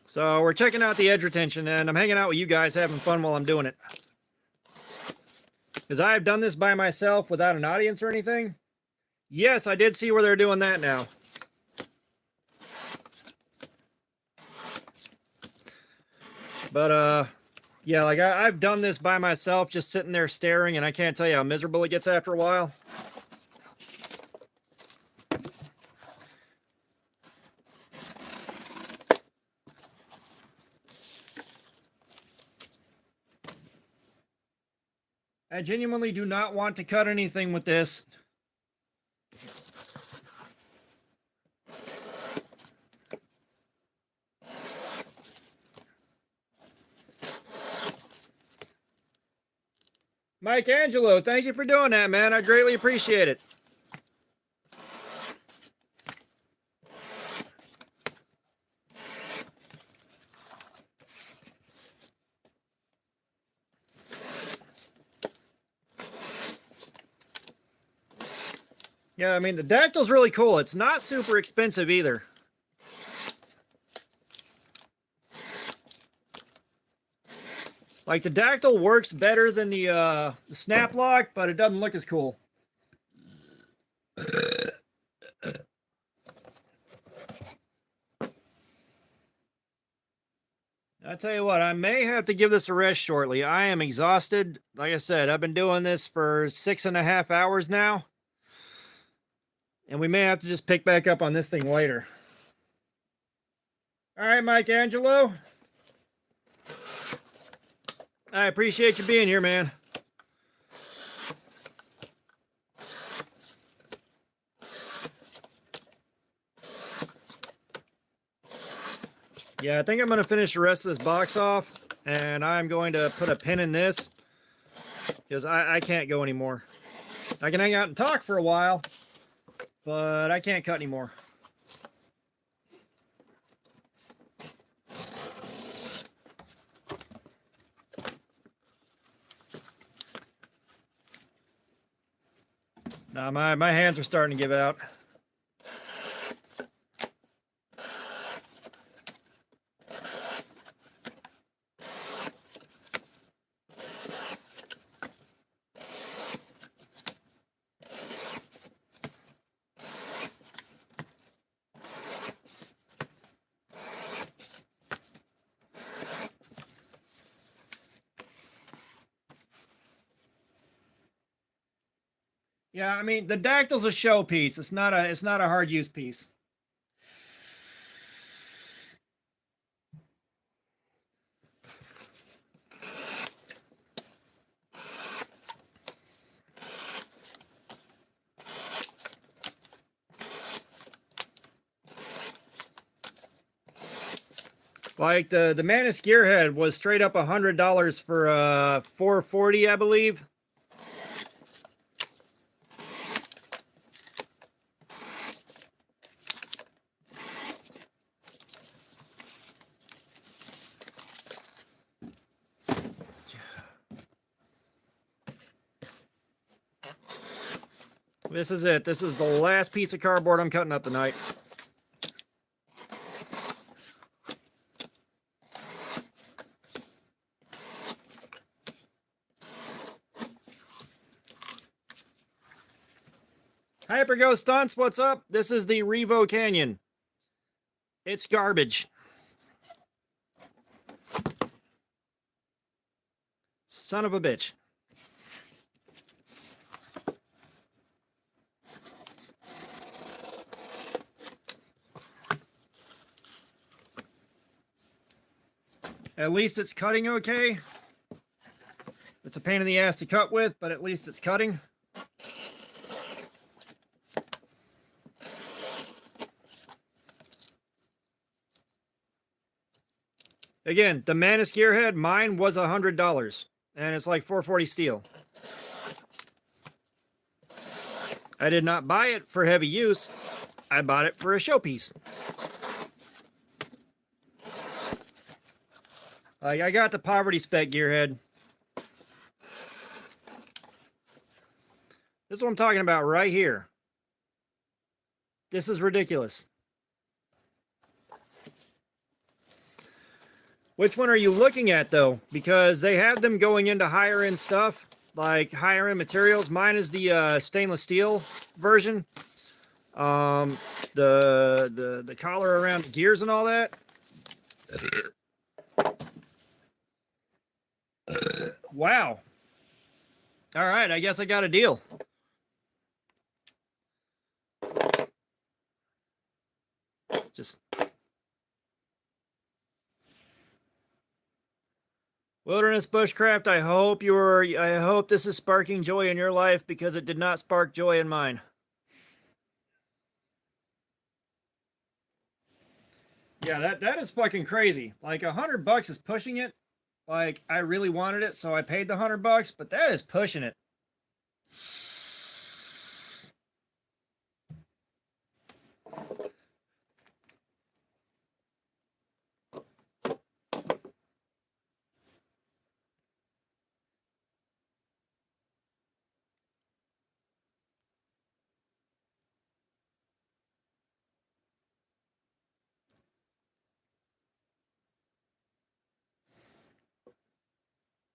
So we're checking out the edge retention, and I'm hanging out with you guys having fun while I'm doing it. Because I have done this by myself without an audience or anything. Yes, I did see where they're doing that now. But, yeah, like I've done this by myself, just sitting there staring, and I can't tell you how miserable it gets after a while. I genuinely do not want to cut anything with this. Mike Angelo, thank you for doing that, man. I greatly appreciate it. Yeah, I mean, the Dactyl's really cool. It's not super expensive either. Like, the Dactyl works better than the snap lock, but it doesn't look as cool. I tell you what, I may have to give this a rest shortly. I am exhausted. Like I said, I've been doing this for 6.5 hours now. And we may have to just pick back up on this thing later. All right, Mike Angelo. I appreciate you being here, man. Yeah, I think I'm going to finish the rest of this box off. And I'm going to put a pin in this. Because I can't go anymore. I can hang out and talk for a while. But I can't cut anymore. Now my hands are starting to give out. Yeah, I mean, the Dactyl's a showpiece. It's not a hard use piece. Like the Manus Gearhead was straight up $100 for $440, I believe. This is it. This is the last piece of cardboard I'm cutting up tonight. Hypergo Stunts, what's up? This is the Revo Canyon. It's garbage. Son of a bitch. At least it's cutting okay. It's a pain in the ass to cut with, but at least it's cutting. Again, the Manus gearhead, mine was $100, and it's like 440 steel. I did not buy it for heavy use. I bought it for a showpiece. Like, I got the poverty spec gearhead. This is what I'm talking about right here. This is ridiculous. Which one are you looking at, though? Because they have them going into higher end stuff, like higher end materials. Mine is the stainless steel version. The collar around the gears and all that. Wow. All right, I guess I got a deal. Just Wilderness Bushcraft, I hope this is sparking joy in your life, because it did not spark joy in mine. Yeah, that is fucking crazy. Like, $100 is pushing it. Like, I really wanted it, so I paid the $100, but that is pushing it.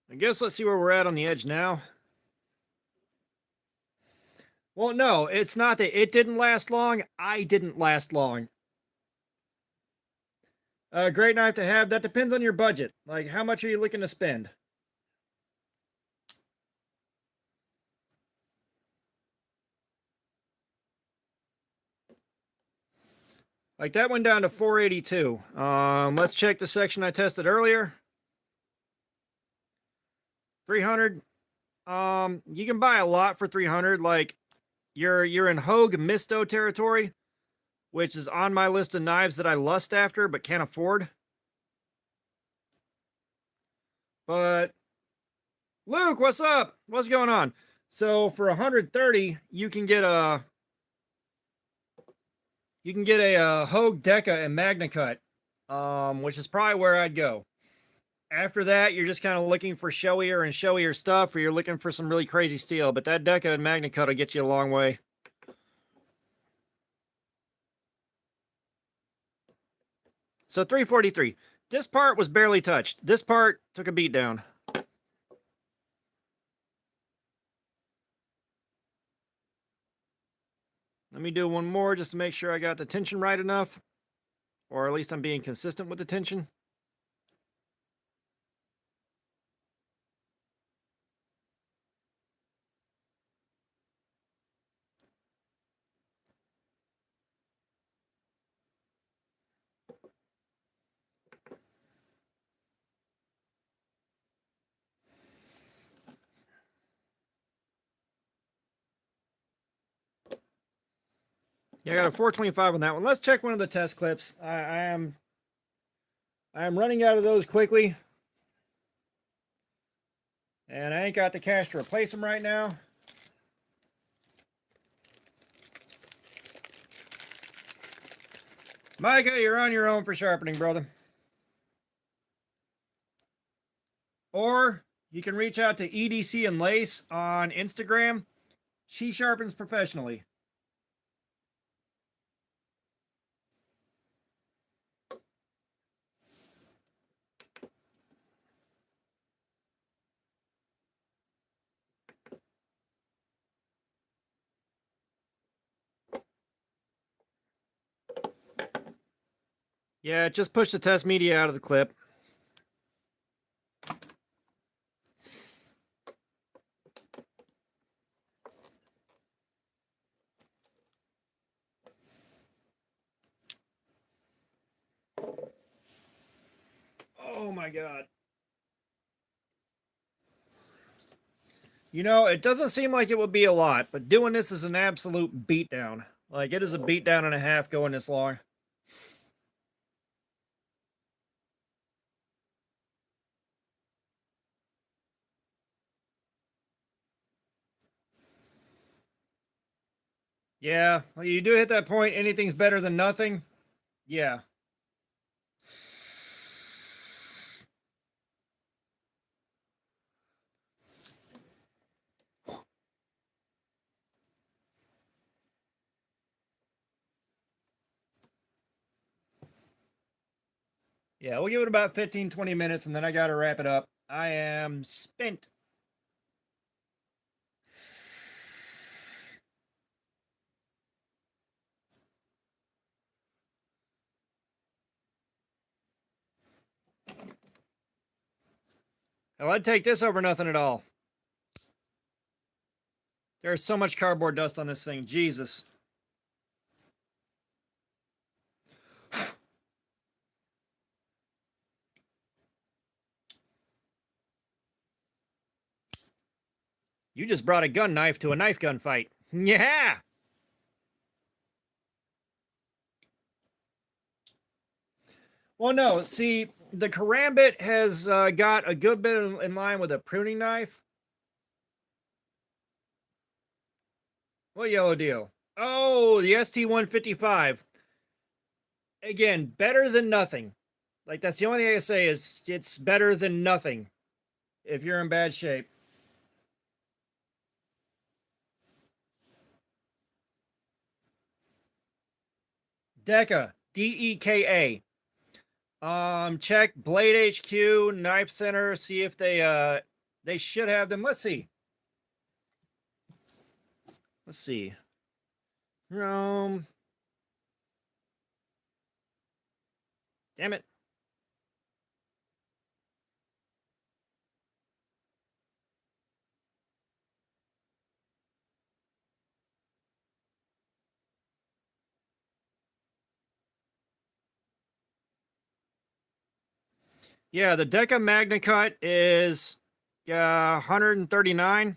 I guess let's see where we're at on the edge now. Well, no, it's not that it didn't last long. I didn't last long. Great knife to have. That depends on your budget. Like, how much are you looking to spend? Like, that went down to 482. Let's check the section I tested earlier. 300. You can buy a lot for 300. Like, you're in Hogue Misto territory, which is on my list of knives that I lust after but can't afford. But Luke, what's up? What's going on? So for 130, you can get a Hogue Deca and Magna Cut, which is probably where I'd go. After that, you're just kind of looking for showier and showier stuff, or you're looking for some really crazy steel. But that Deca and Magna Cut will get you a long way. So 343. This part was barely touched. This part took a beat down. Let me do one more just to make sure I got the tension right enough. Or at least I'm being consistent with the tension. Yeah, I got a 425 on that one. Let's check one of the test clips. I am running out of those quickly. And I ain't got the cash to replace them right now. Micah, you're on your own for sharpening, brother. Or you can reach out to EDC and Lace on Instagram. She sharpens professionally. Yeah, just push the test media out of the clip. Oh my God. You know, it doesn't seem like it would be a lot, but doing this is an absolute beatdown. Like, it is a beatdown and a half going this long. Yeah, well, you do hit that point. Anything's better than nothing. Yeah. Yeah, we'll give it about 15, 20 minutes and then I got to wrap it up. I am spent. Hell, I'd take this over nothing at all. There's so much cardboard dust on this thing. Jesus. You just brought a gun knife to a knife gun fight. Yeah. Well, no. See, the karambit has got a good bit in line with a pruning knife. What yellow deal? Oh, the ST-155. Again, better than nothing. Like, that's the only thing I can say is it's better than nothing if you're in bad shape. Deka, D-E-K-A. Check Blade HQ, Knife Center, see if they should have them. Let's see. Let's see. Damn it. Yeah, the Deca Magna Cut is 139.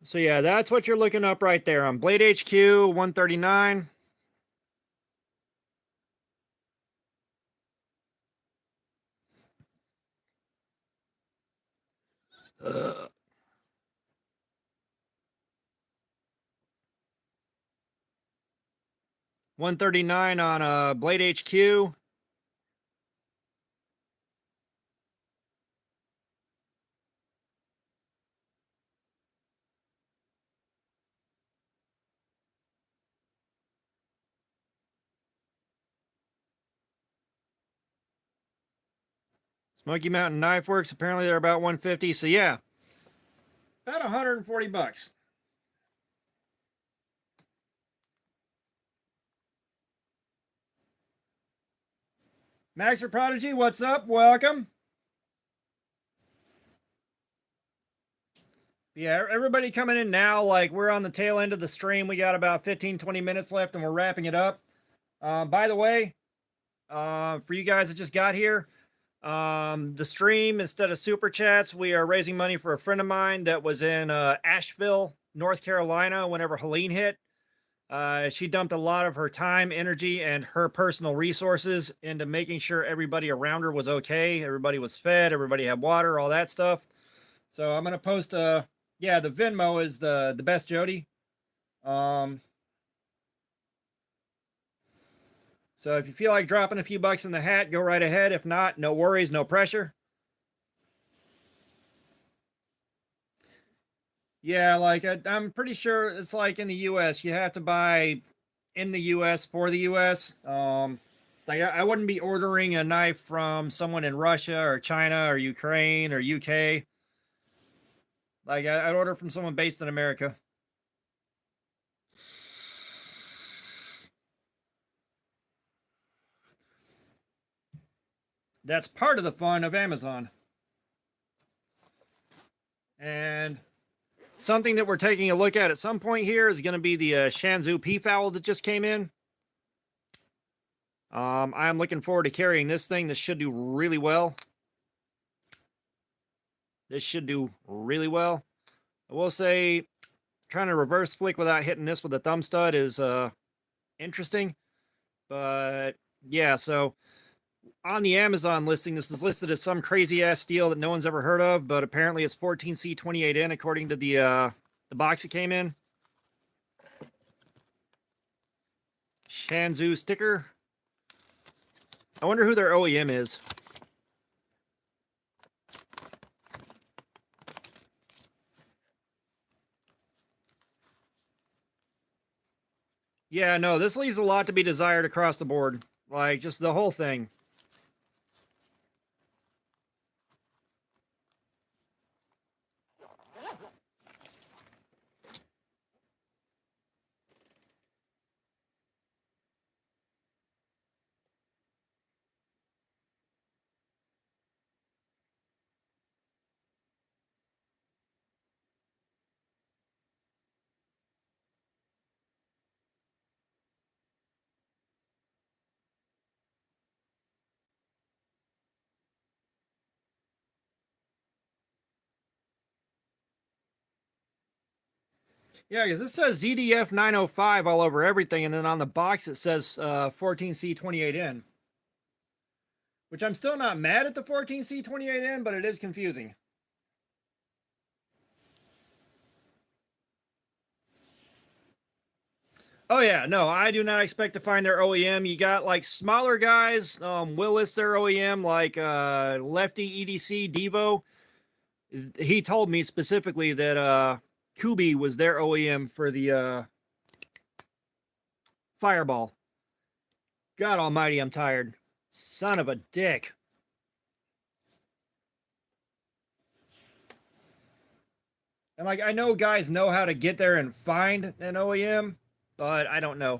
So yeah, that's what you're looking up right there on Blade HQ 139. Ugh. 139 on Blade HQ. Smoky Mountain Knife Works, apparently they're about 150. So yeah, about 140 bucks. Maxer Prodigy, what's up? Welcome. Yeah, everybody coming in now. Like, we're on the tail end of the stream. We got about 15, 20 minutes left and we're wrapping it up. By the way, for you guys that just got here, the stream, instead of super chats, we are raising money for a friend of mine that was in Asheville, North Carolina, whenever Helene hit. She dumped a lot of her time, energy, and her personal resources into making sure everybody around her was okay. Everybody was fed, everybody had water, all that stuff. So I'm gonna post yeah, the Venmo is the best Jody. So if you feel like dropping a few bucks in the hat, go right ahead. If not, no worries, no pressure. Yeah, like I'm pretty sure it's like in the U.S. You have to buy in the U.S. for the U.S. Like I wouldn't be ordering a knife from someone in Russia or China or Ukraine or UK. Like I'd order from someone based in America. That's part of the fun of Amazon. And something that we're taking a look at some point here is going to be the Shanzhou peafowl that just came in. I'm looking forward to carrying this thing. This should do really well. This should do really well. I will say, trying to reverse flick without hitting this with a thumb stud is interesting. But yeah, so on the Amazon listing, this is listed as some crazy ass steel that no one's ever heard of, but apparently it's 14C28N according to the box it came in. Shanzhou sticker. I wonder who their OEM is. Yeah, no, this leaves a lot to be desired across the board. Like, just the whole thing. Yeah, because this says ZDF 905 all over everything, and then on the box it says 14C28N. Which I'm still not mad at the 14C28N, but it is confusing. Oh yeah, no, I do not expect to find their OEM. You got like smaller guys, will list their OEM, like Lefty EDC Devo. He told me specifically that Kubi was their OEM for the Fireball. God almighty, I'm tired. Son of a dick. And like, I know guys know how to get there and find an OEM, but I don't know.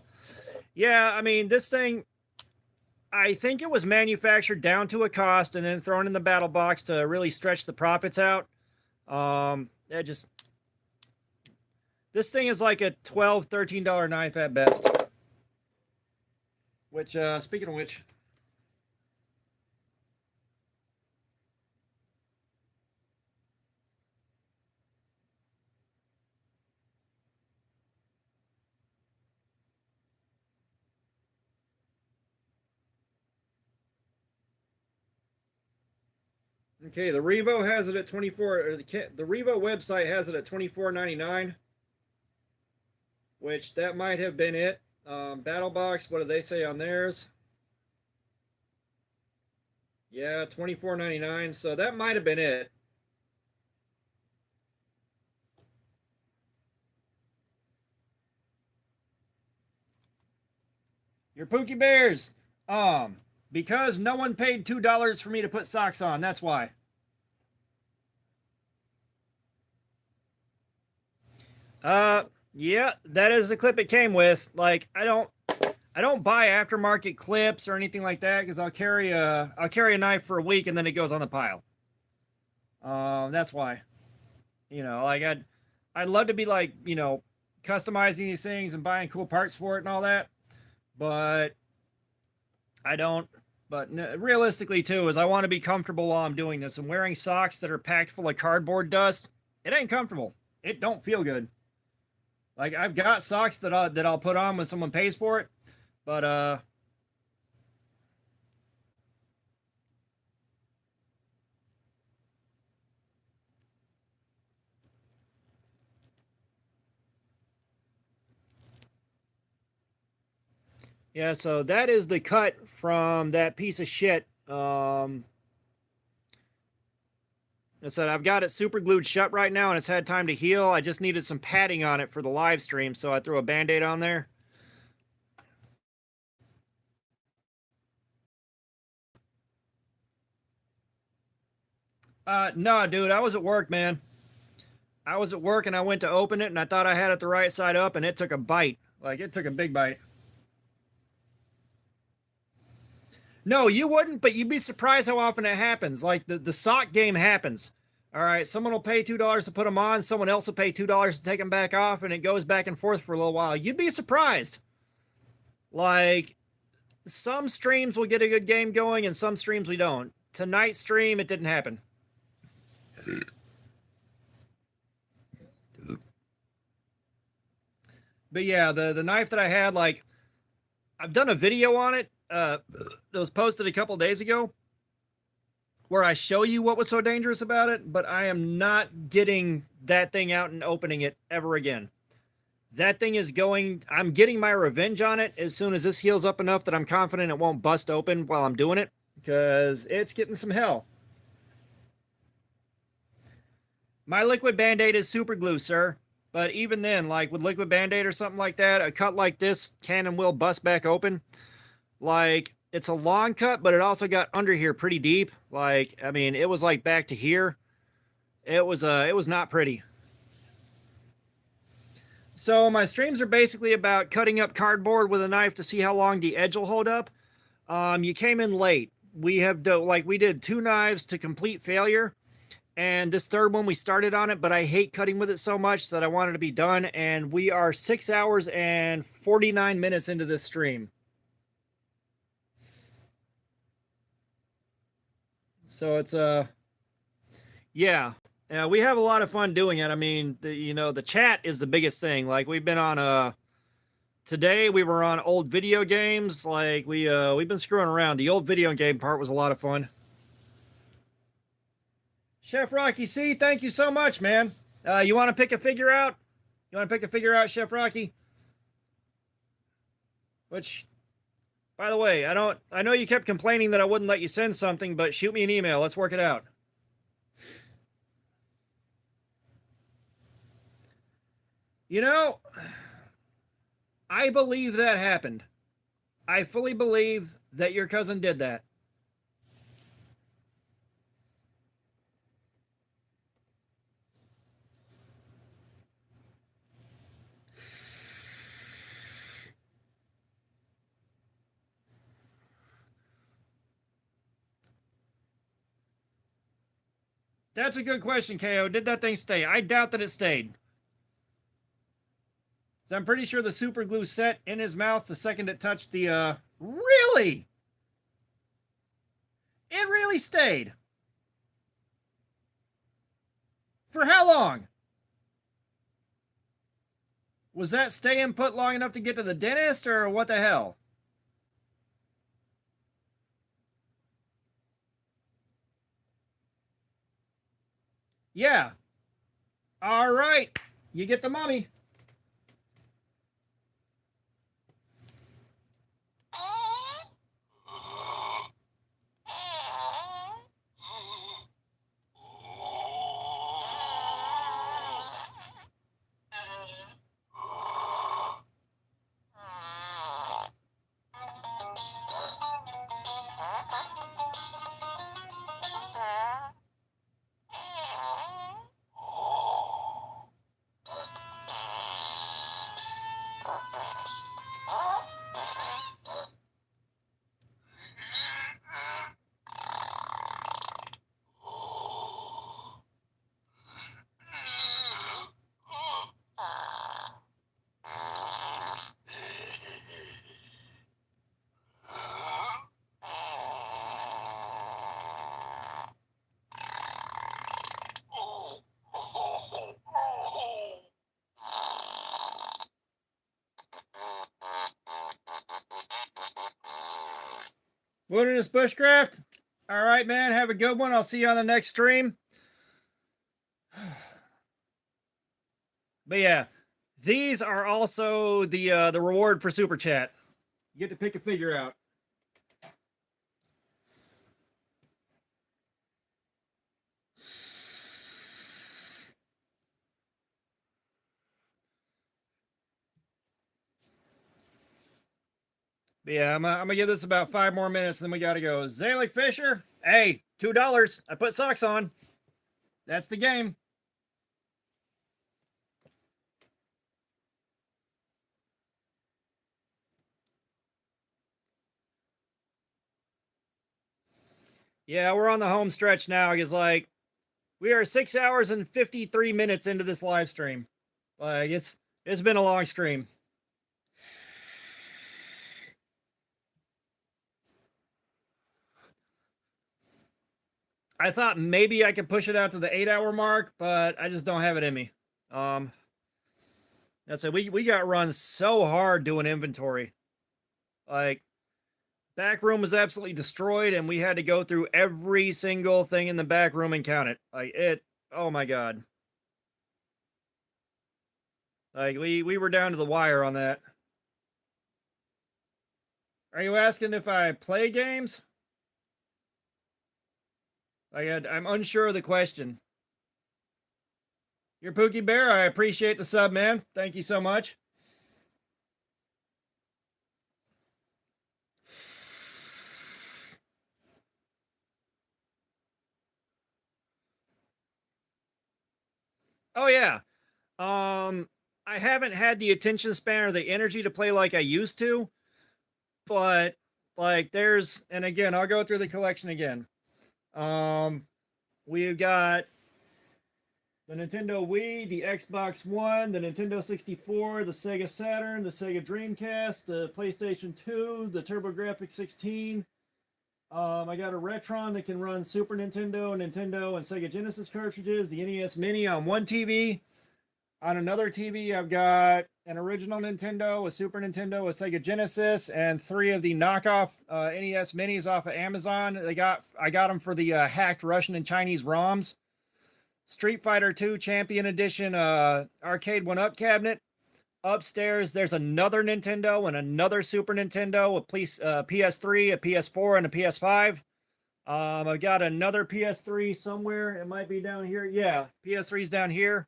Yeah, I mean, this thing, I think it was manufactured down to a cost and then thrown in the battle box to really stretch the profits out. This thing is like a $12, $13 knife at best. Which, speaking of which, okay, the Revo has it at 24, or the Revo website has it at $24.99, which that might have been it. Battle box, what do they say on theirs? Yeah, $24.99, so that might have been it. Your Pookie Bears. Because no one paid $2 for me to put socks on. That's why. Yeah, that is the clip it came with. Like, I don't buy aftermarket clips or anything like that because I'll carry a knife for a week and then it goes on the pile. That's why. Like I'd love to be like, customizing these things and buying cool parts for it and all that, but I don't. But realistically, too, is I want to be comfortable while I'm doing this. And wearing socks that are packed full of cardboard dust, it ain't comfortable. It don't feel good. Like I've got socks that I'll put on when someone pays for it, but yeah. So that is the cut from that piece of shit. I said I've got it super glued shut right now, and it's had time to heal. I just needed some padding on it for the live stream, so I threw a Band-Aid on there. No, dude, I was at work, man. I was at work and I went to open it and I thought I had it the right side up and it took a bite. Like it took a big bite. No, you wouldn't, but you'd be surprised how often it happens. Like the sock game happens. All right, someone will pay $2 to put them on, someone else will pay $2 to take them back off, and it goes back and forth for a little while. You'd be surprised. Like some streams will get a good game going and some streams we don't. Tonight's stream, it didn't happen. But yeah, the knife that I had, like I've done a video on it that was posted a couple days ago where I show you what was so dangerous about it, but I am not getting that thing out and opening it ever again. That thing is going, I'm getting my revenge on it as soon as this heals up enough that I'm confident it won't bust open while I'm doing it, because it's getting some hell. My liquid band-aid is super glue, sir. But even then, like with liquid band-aid or something like that, a cut like this can and will bust back open. Like, it's a long cut, but it also got under here pretty deep. Like, I mean, it was like back to here. It was not pretty. So my streams are basically about cutting up cardboard with a knife to see how long the edge will hold up. You came in late. We did 2 knives to complete failure. And this third one, we started on it, but I hate cutting with it so much that I wanted to be done. And we are 6 hours and 49 minutes into this stream. So it's, yeah. We have a lot of fun doing it. I mean, the chat is the biggest thing. Like, we've been on, today we were on old video games. Like, we've been screwing around. The old video game part was a lot of fun. Chef Rocky C, thank you so much, man. You want to pick a figure out? You want to pick a figure out, Chef Rocky? Which, by the way, I know you kept complaining that I wouldn't let you send something, but shoot me an email. Let's work it out. You know, I believe that happened. I fully believe that your cousin did that. That's a good question, KO. Did that thing stay? I doubt that it stayed. So I'm pretty sure the super glue set in his mouth the second it touched the, Really? It really stayed? For how long? Was that stay and put long enough to get to the dentist, or what the hell? Yeah. All right. You get the mummy. Wilderness Bushcraft. All right, man. Have a good one. I'll see you on the next stream. But yeah, these are also the reward for Super Chat. You get to pick a figure out. But yeah, I'm gonna give this about 5 more minutes, and then we gotta go. Zalik Fisher, hey, $2. I put socks on. That's the game. Yeah, we're on the home stretch now. Because like, we are 6 hours and 53 minutes into this live stream. Like, it's been a long stream. I thought maybe I could push it out to the 8-hour mark, but I just don't have it in me. That's it. We got run so hard doing inventory. Like, back room was absolutely destroyed, and we had to go through every single thing in the back room and count it. Like, it, oh my god. Like, we were down to the wire on that. Are you asking if I play games? I'm unsure of the question. Your Pookie Bear, I appreciate the sub, man. Thank you so much. Oh yeah. I haven't had the attention span or the energy to play like I used to, but like there's, and again, I'll go through the collection again. We've got the Nintendo Wii, the Xbox One, the Nintendo 64, the Sega Saturn, the Sega Dreamcast, the PlayStation 2, the TurboGrafx 16. I got a Retron that can run Super Nintendo, Nintendo, and Sega Genesis cartridges, the NES Mini on one TV. On another TV, I've got an original Nintendo, a Super Nintendo, a Sega Genesis, and 3 of the knockoff NES Minis off of Amazon. I got them for the hacked Russian and Chinese ROMs. Street Fighter 2 Champion Edition arcade 1-up cabinet. Upstairs, there's another Nintendo and another Super Nintendo, a PS3, a PS4, and a PS5. I've got another PS3 somewhere. It might be down here. Yeah, PS3's down here.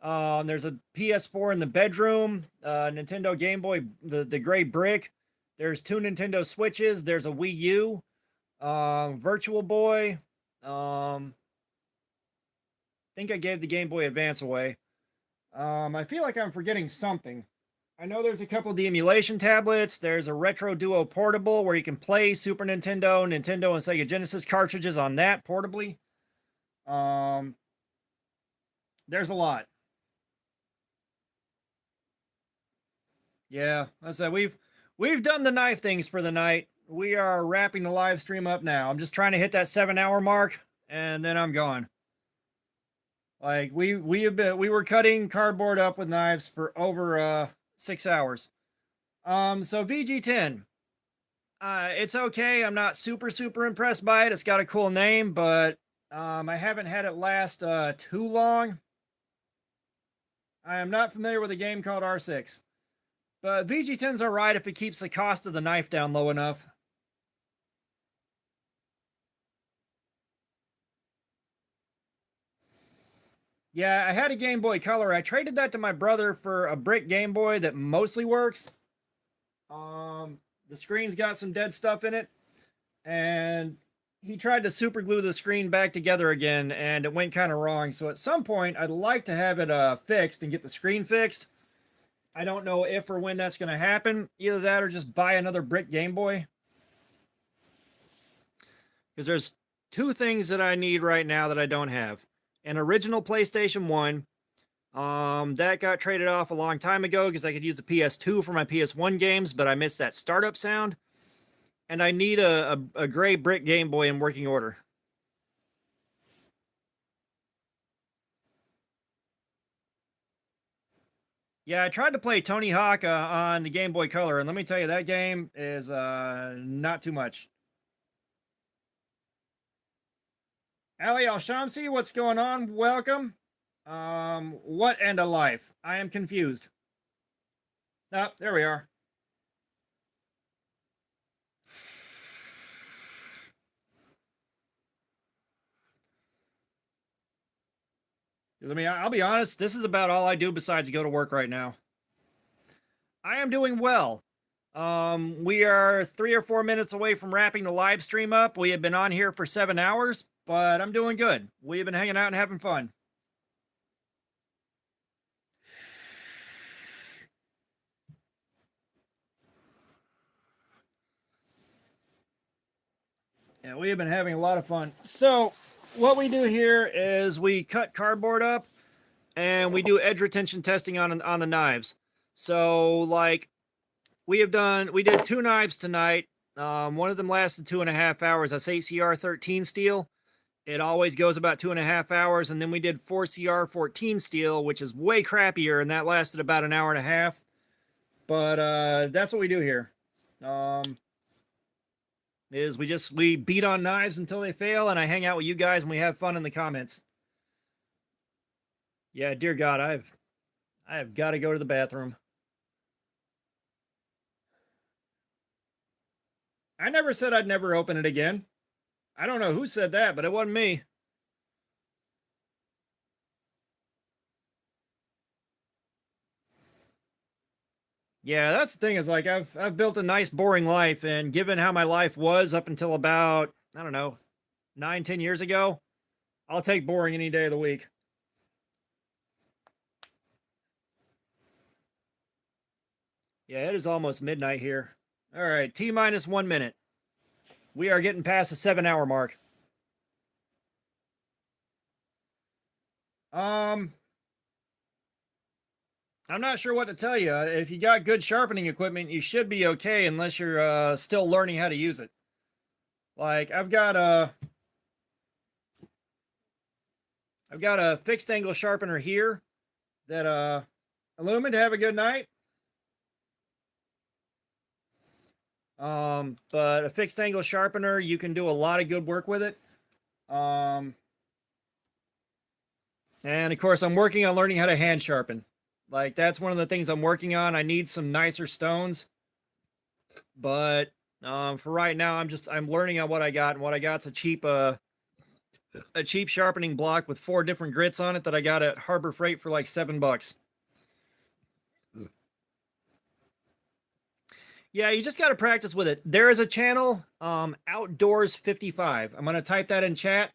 There's a PS4 in the bedroom, Nintendo Game Boy, the gray brick. There's 2 Nintendo Switches. There's a Wii U, Virtual Boy. I think I gave the Game Boy Advance away. I feel like I'm forgetting something. I know there's a couple of the emulation tablets. There's a Retro Duo portable where you can play Super Nintendo, Nintendo, and Sega Genesis cartridges on that portably. There's a lot. Yeah, I said we've done the knife things for the night. We are wrapping the live stream up now. I'm just trying to hit that 7-hour mark, and then I'm gone. Like we were cutting cardboard up with knives for over 6 hours. So VG10, it's okay. I'm not super impressed by it. It's got a cool name, but I haven't had it last too long. I am not familiar with a game called R6. But VG10's alright if it keeps the cost of the knife down low enough. Yeah, I had a Game Boy Color. I traded that to my brother for a brick Game Boy that mostly works. The screen's got some dead stuff in it. And he tried to super glue the screen back together again, and it went kind of wrong. So at some point, I'd like to have it fixed and get the screen fixed. I don't know if or when that's going to happen. Either that or just buy another brick Game Boy. Because there's 2 things that I need right now that I don't have. An original PlayStation 1. That got traded off a long time ago because I could use the PS2 for my PS1 games, but I missed that startup sound. And I need a gray brick Game Boy in working order. Yeah, I tried to play Tony Hawk on the Game Boy Color, and let me tell you, that game is not too much. Ali Al-Shamsi, what's going on? Welcome. What end of life? I am confused. Oh, there we are. I mean, I'll be honest, this is about all I do besides go to work right now. I am doing well. We are 3 or 4 minutes away from wrapping the live stream up. We have been on here for 7 hours, but I'm doing good. We have been hanging out and having fun. Yeah, we have been having a lot of fun. So, what we do here is we cut cardboard up and we do edge retention testing on the knives. So, like, we did 2 knives tonight. One of them lasted 2.5 hours. That's ACR13 steel. It always goes about 2.5 hours. And then we did 4CR14 steel, which is way crappier, and that lasted about 1.5 hours. But that's what we do here. is we beat on knives until they fail, and I hang out with you guys and we have fun in the comments. Yeah, dear God, I have got to go to the bathroom. I never said I'd never open it again. I don't know who said that, but it wasn't me. Yeah, that's the thing is like I've built a nice boring life, and given how my life was up until about, I don't know, 9-10 years ago, I'll take boring any day of the week. Yeah, it is almost midnight here. All right, T-minus 1 minute. We are getting past the 7-hour mark. I'm not sure what to tell you. If you got good sharpening equipment, you should be okay unless you're still learning how to use it. Like I've got a fixed angle sharpener here that illumined. Have a good night. But a fixed angle sharpener, you can do a lot of good work with it. And of course, I'm working on learning how to hand sharpen. Like that's one of the things I'm working on. I need some nicer stones, but for right now, I'm learning on what I got, and what I got's a cheap sharpening block with 4 different grits on it that I got at Harbor Freight for like $7. Yeah, you just got to practice with it. There is a channel, Outdoors 55. I'm gonna type that in chat.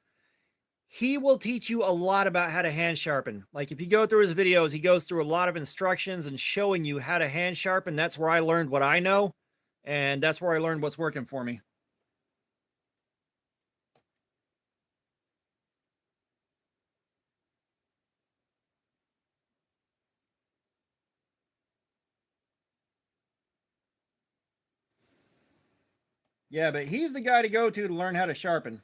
He will teach you a lot about how to hand sharpen. Like if you go through his videos, he goes through a lot of instructions and showing you how to hand sharpen. That's where I learned what I know, and that's where I learned what's working for me. Yeah, but he's the guy to go to learn how to sharpen.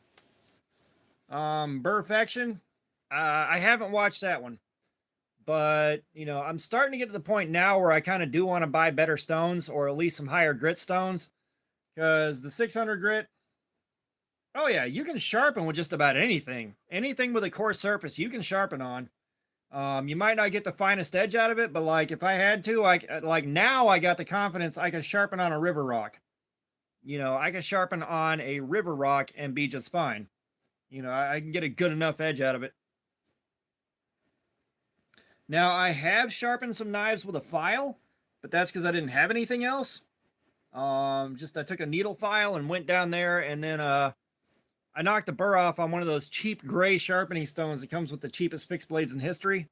Burfection, I haven't watched that one, but you know, I'm starting to get to the point now where I kind of do want to buy better stones, or at least some higher grit stones, because the 600 grit, oh yeah, you can sharpen with just about anything. Anything with a coarse surface, you can sharpen on. You might not get the finest edge out of it, but like if I had to, like now I got the confidence I can sharpen on a river rock. You know, I can sharpen on a river rock and be just fine. You know, I can get a good enough edge out of it. Now, I have sharpened some knives with a file, but that's because I didn't have anything else. Just I took a needle file and went down there, and then I knocked the burr off on one of those cheap gray sharpening stones that comes with the cheapest fixed blades in history.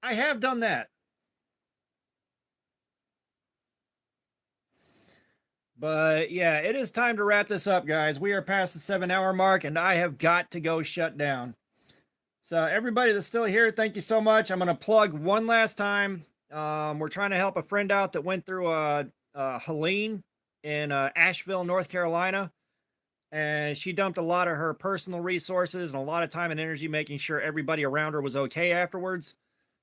I have done that. But yeah, it is time to wrap this up, guys. We are past the 7-hour mark, and I have got to go shut down. So everybody that's still here, thank you so much. I'm going to plug one last time. We're trying to help a friend out that went through Helene in Asheville, North Carolina. And she dumped a lot of her personal resources and a lot of time and energy making sure everybody around her was okay afterwards.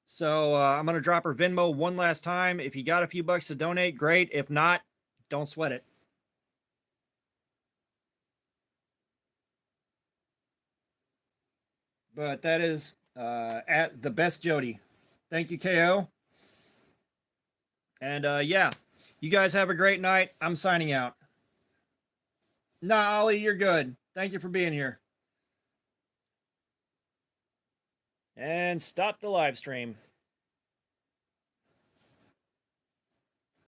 So I'm going to drop her Venmo one last time. If you got a few bucks to donate, great. If not, don't sweat it. But that is at the best Jody. Thank you, KO. And yeah, you guys have a great night. I'm signing out. Nah, Ollie, you're good. Thank you for being here. And stop the live stream.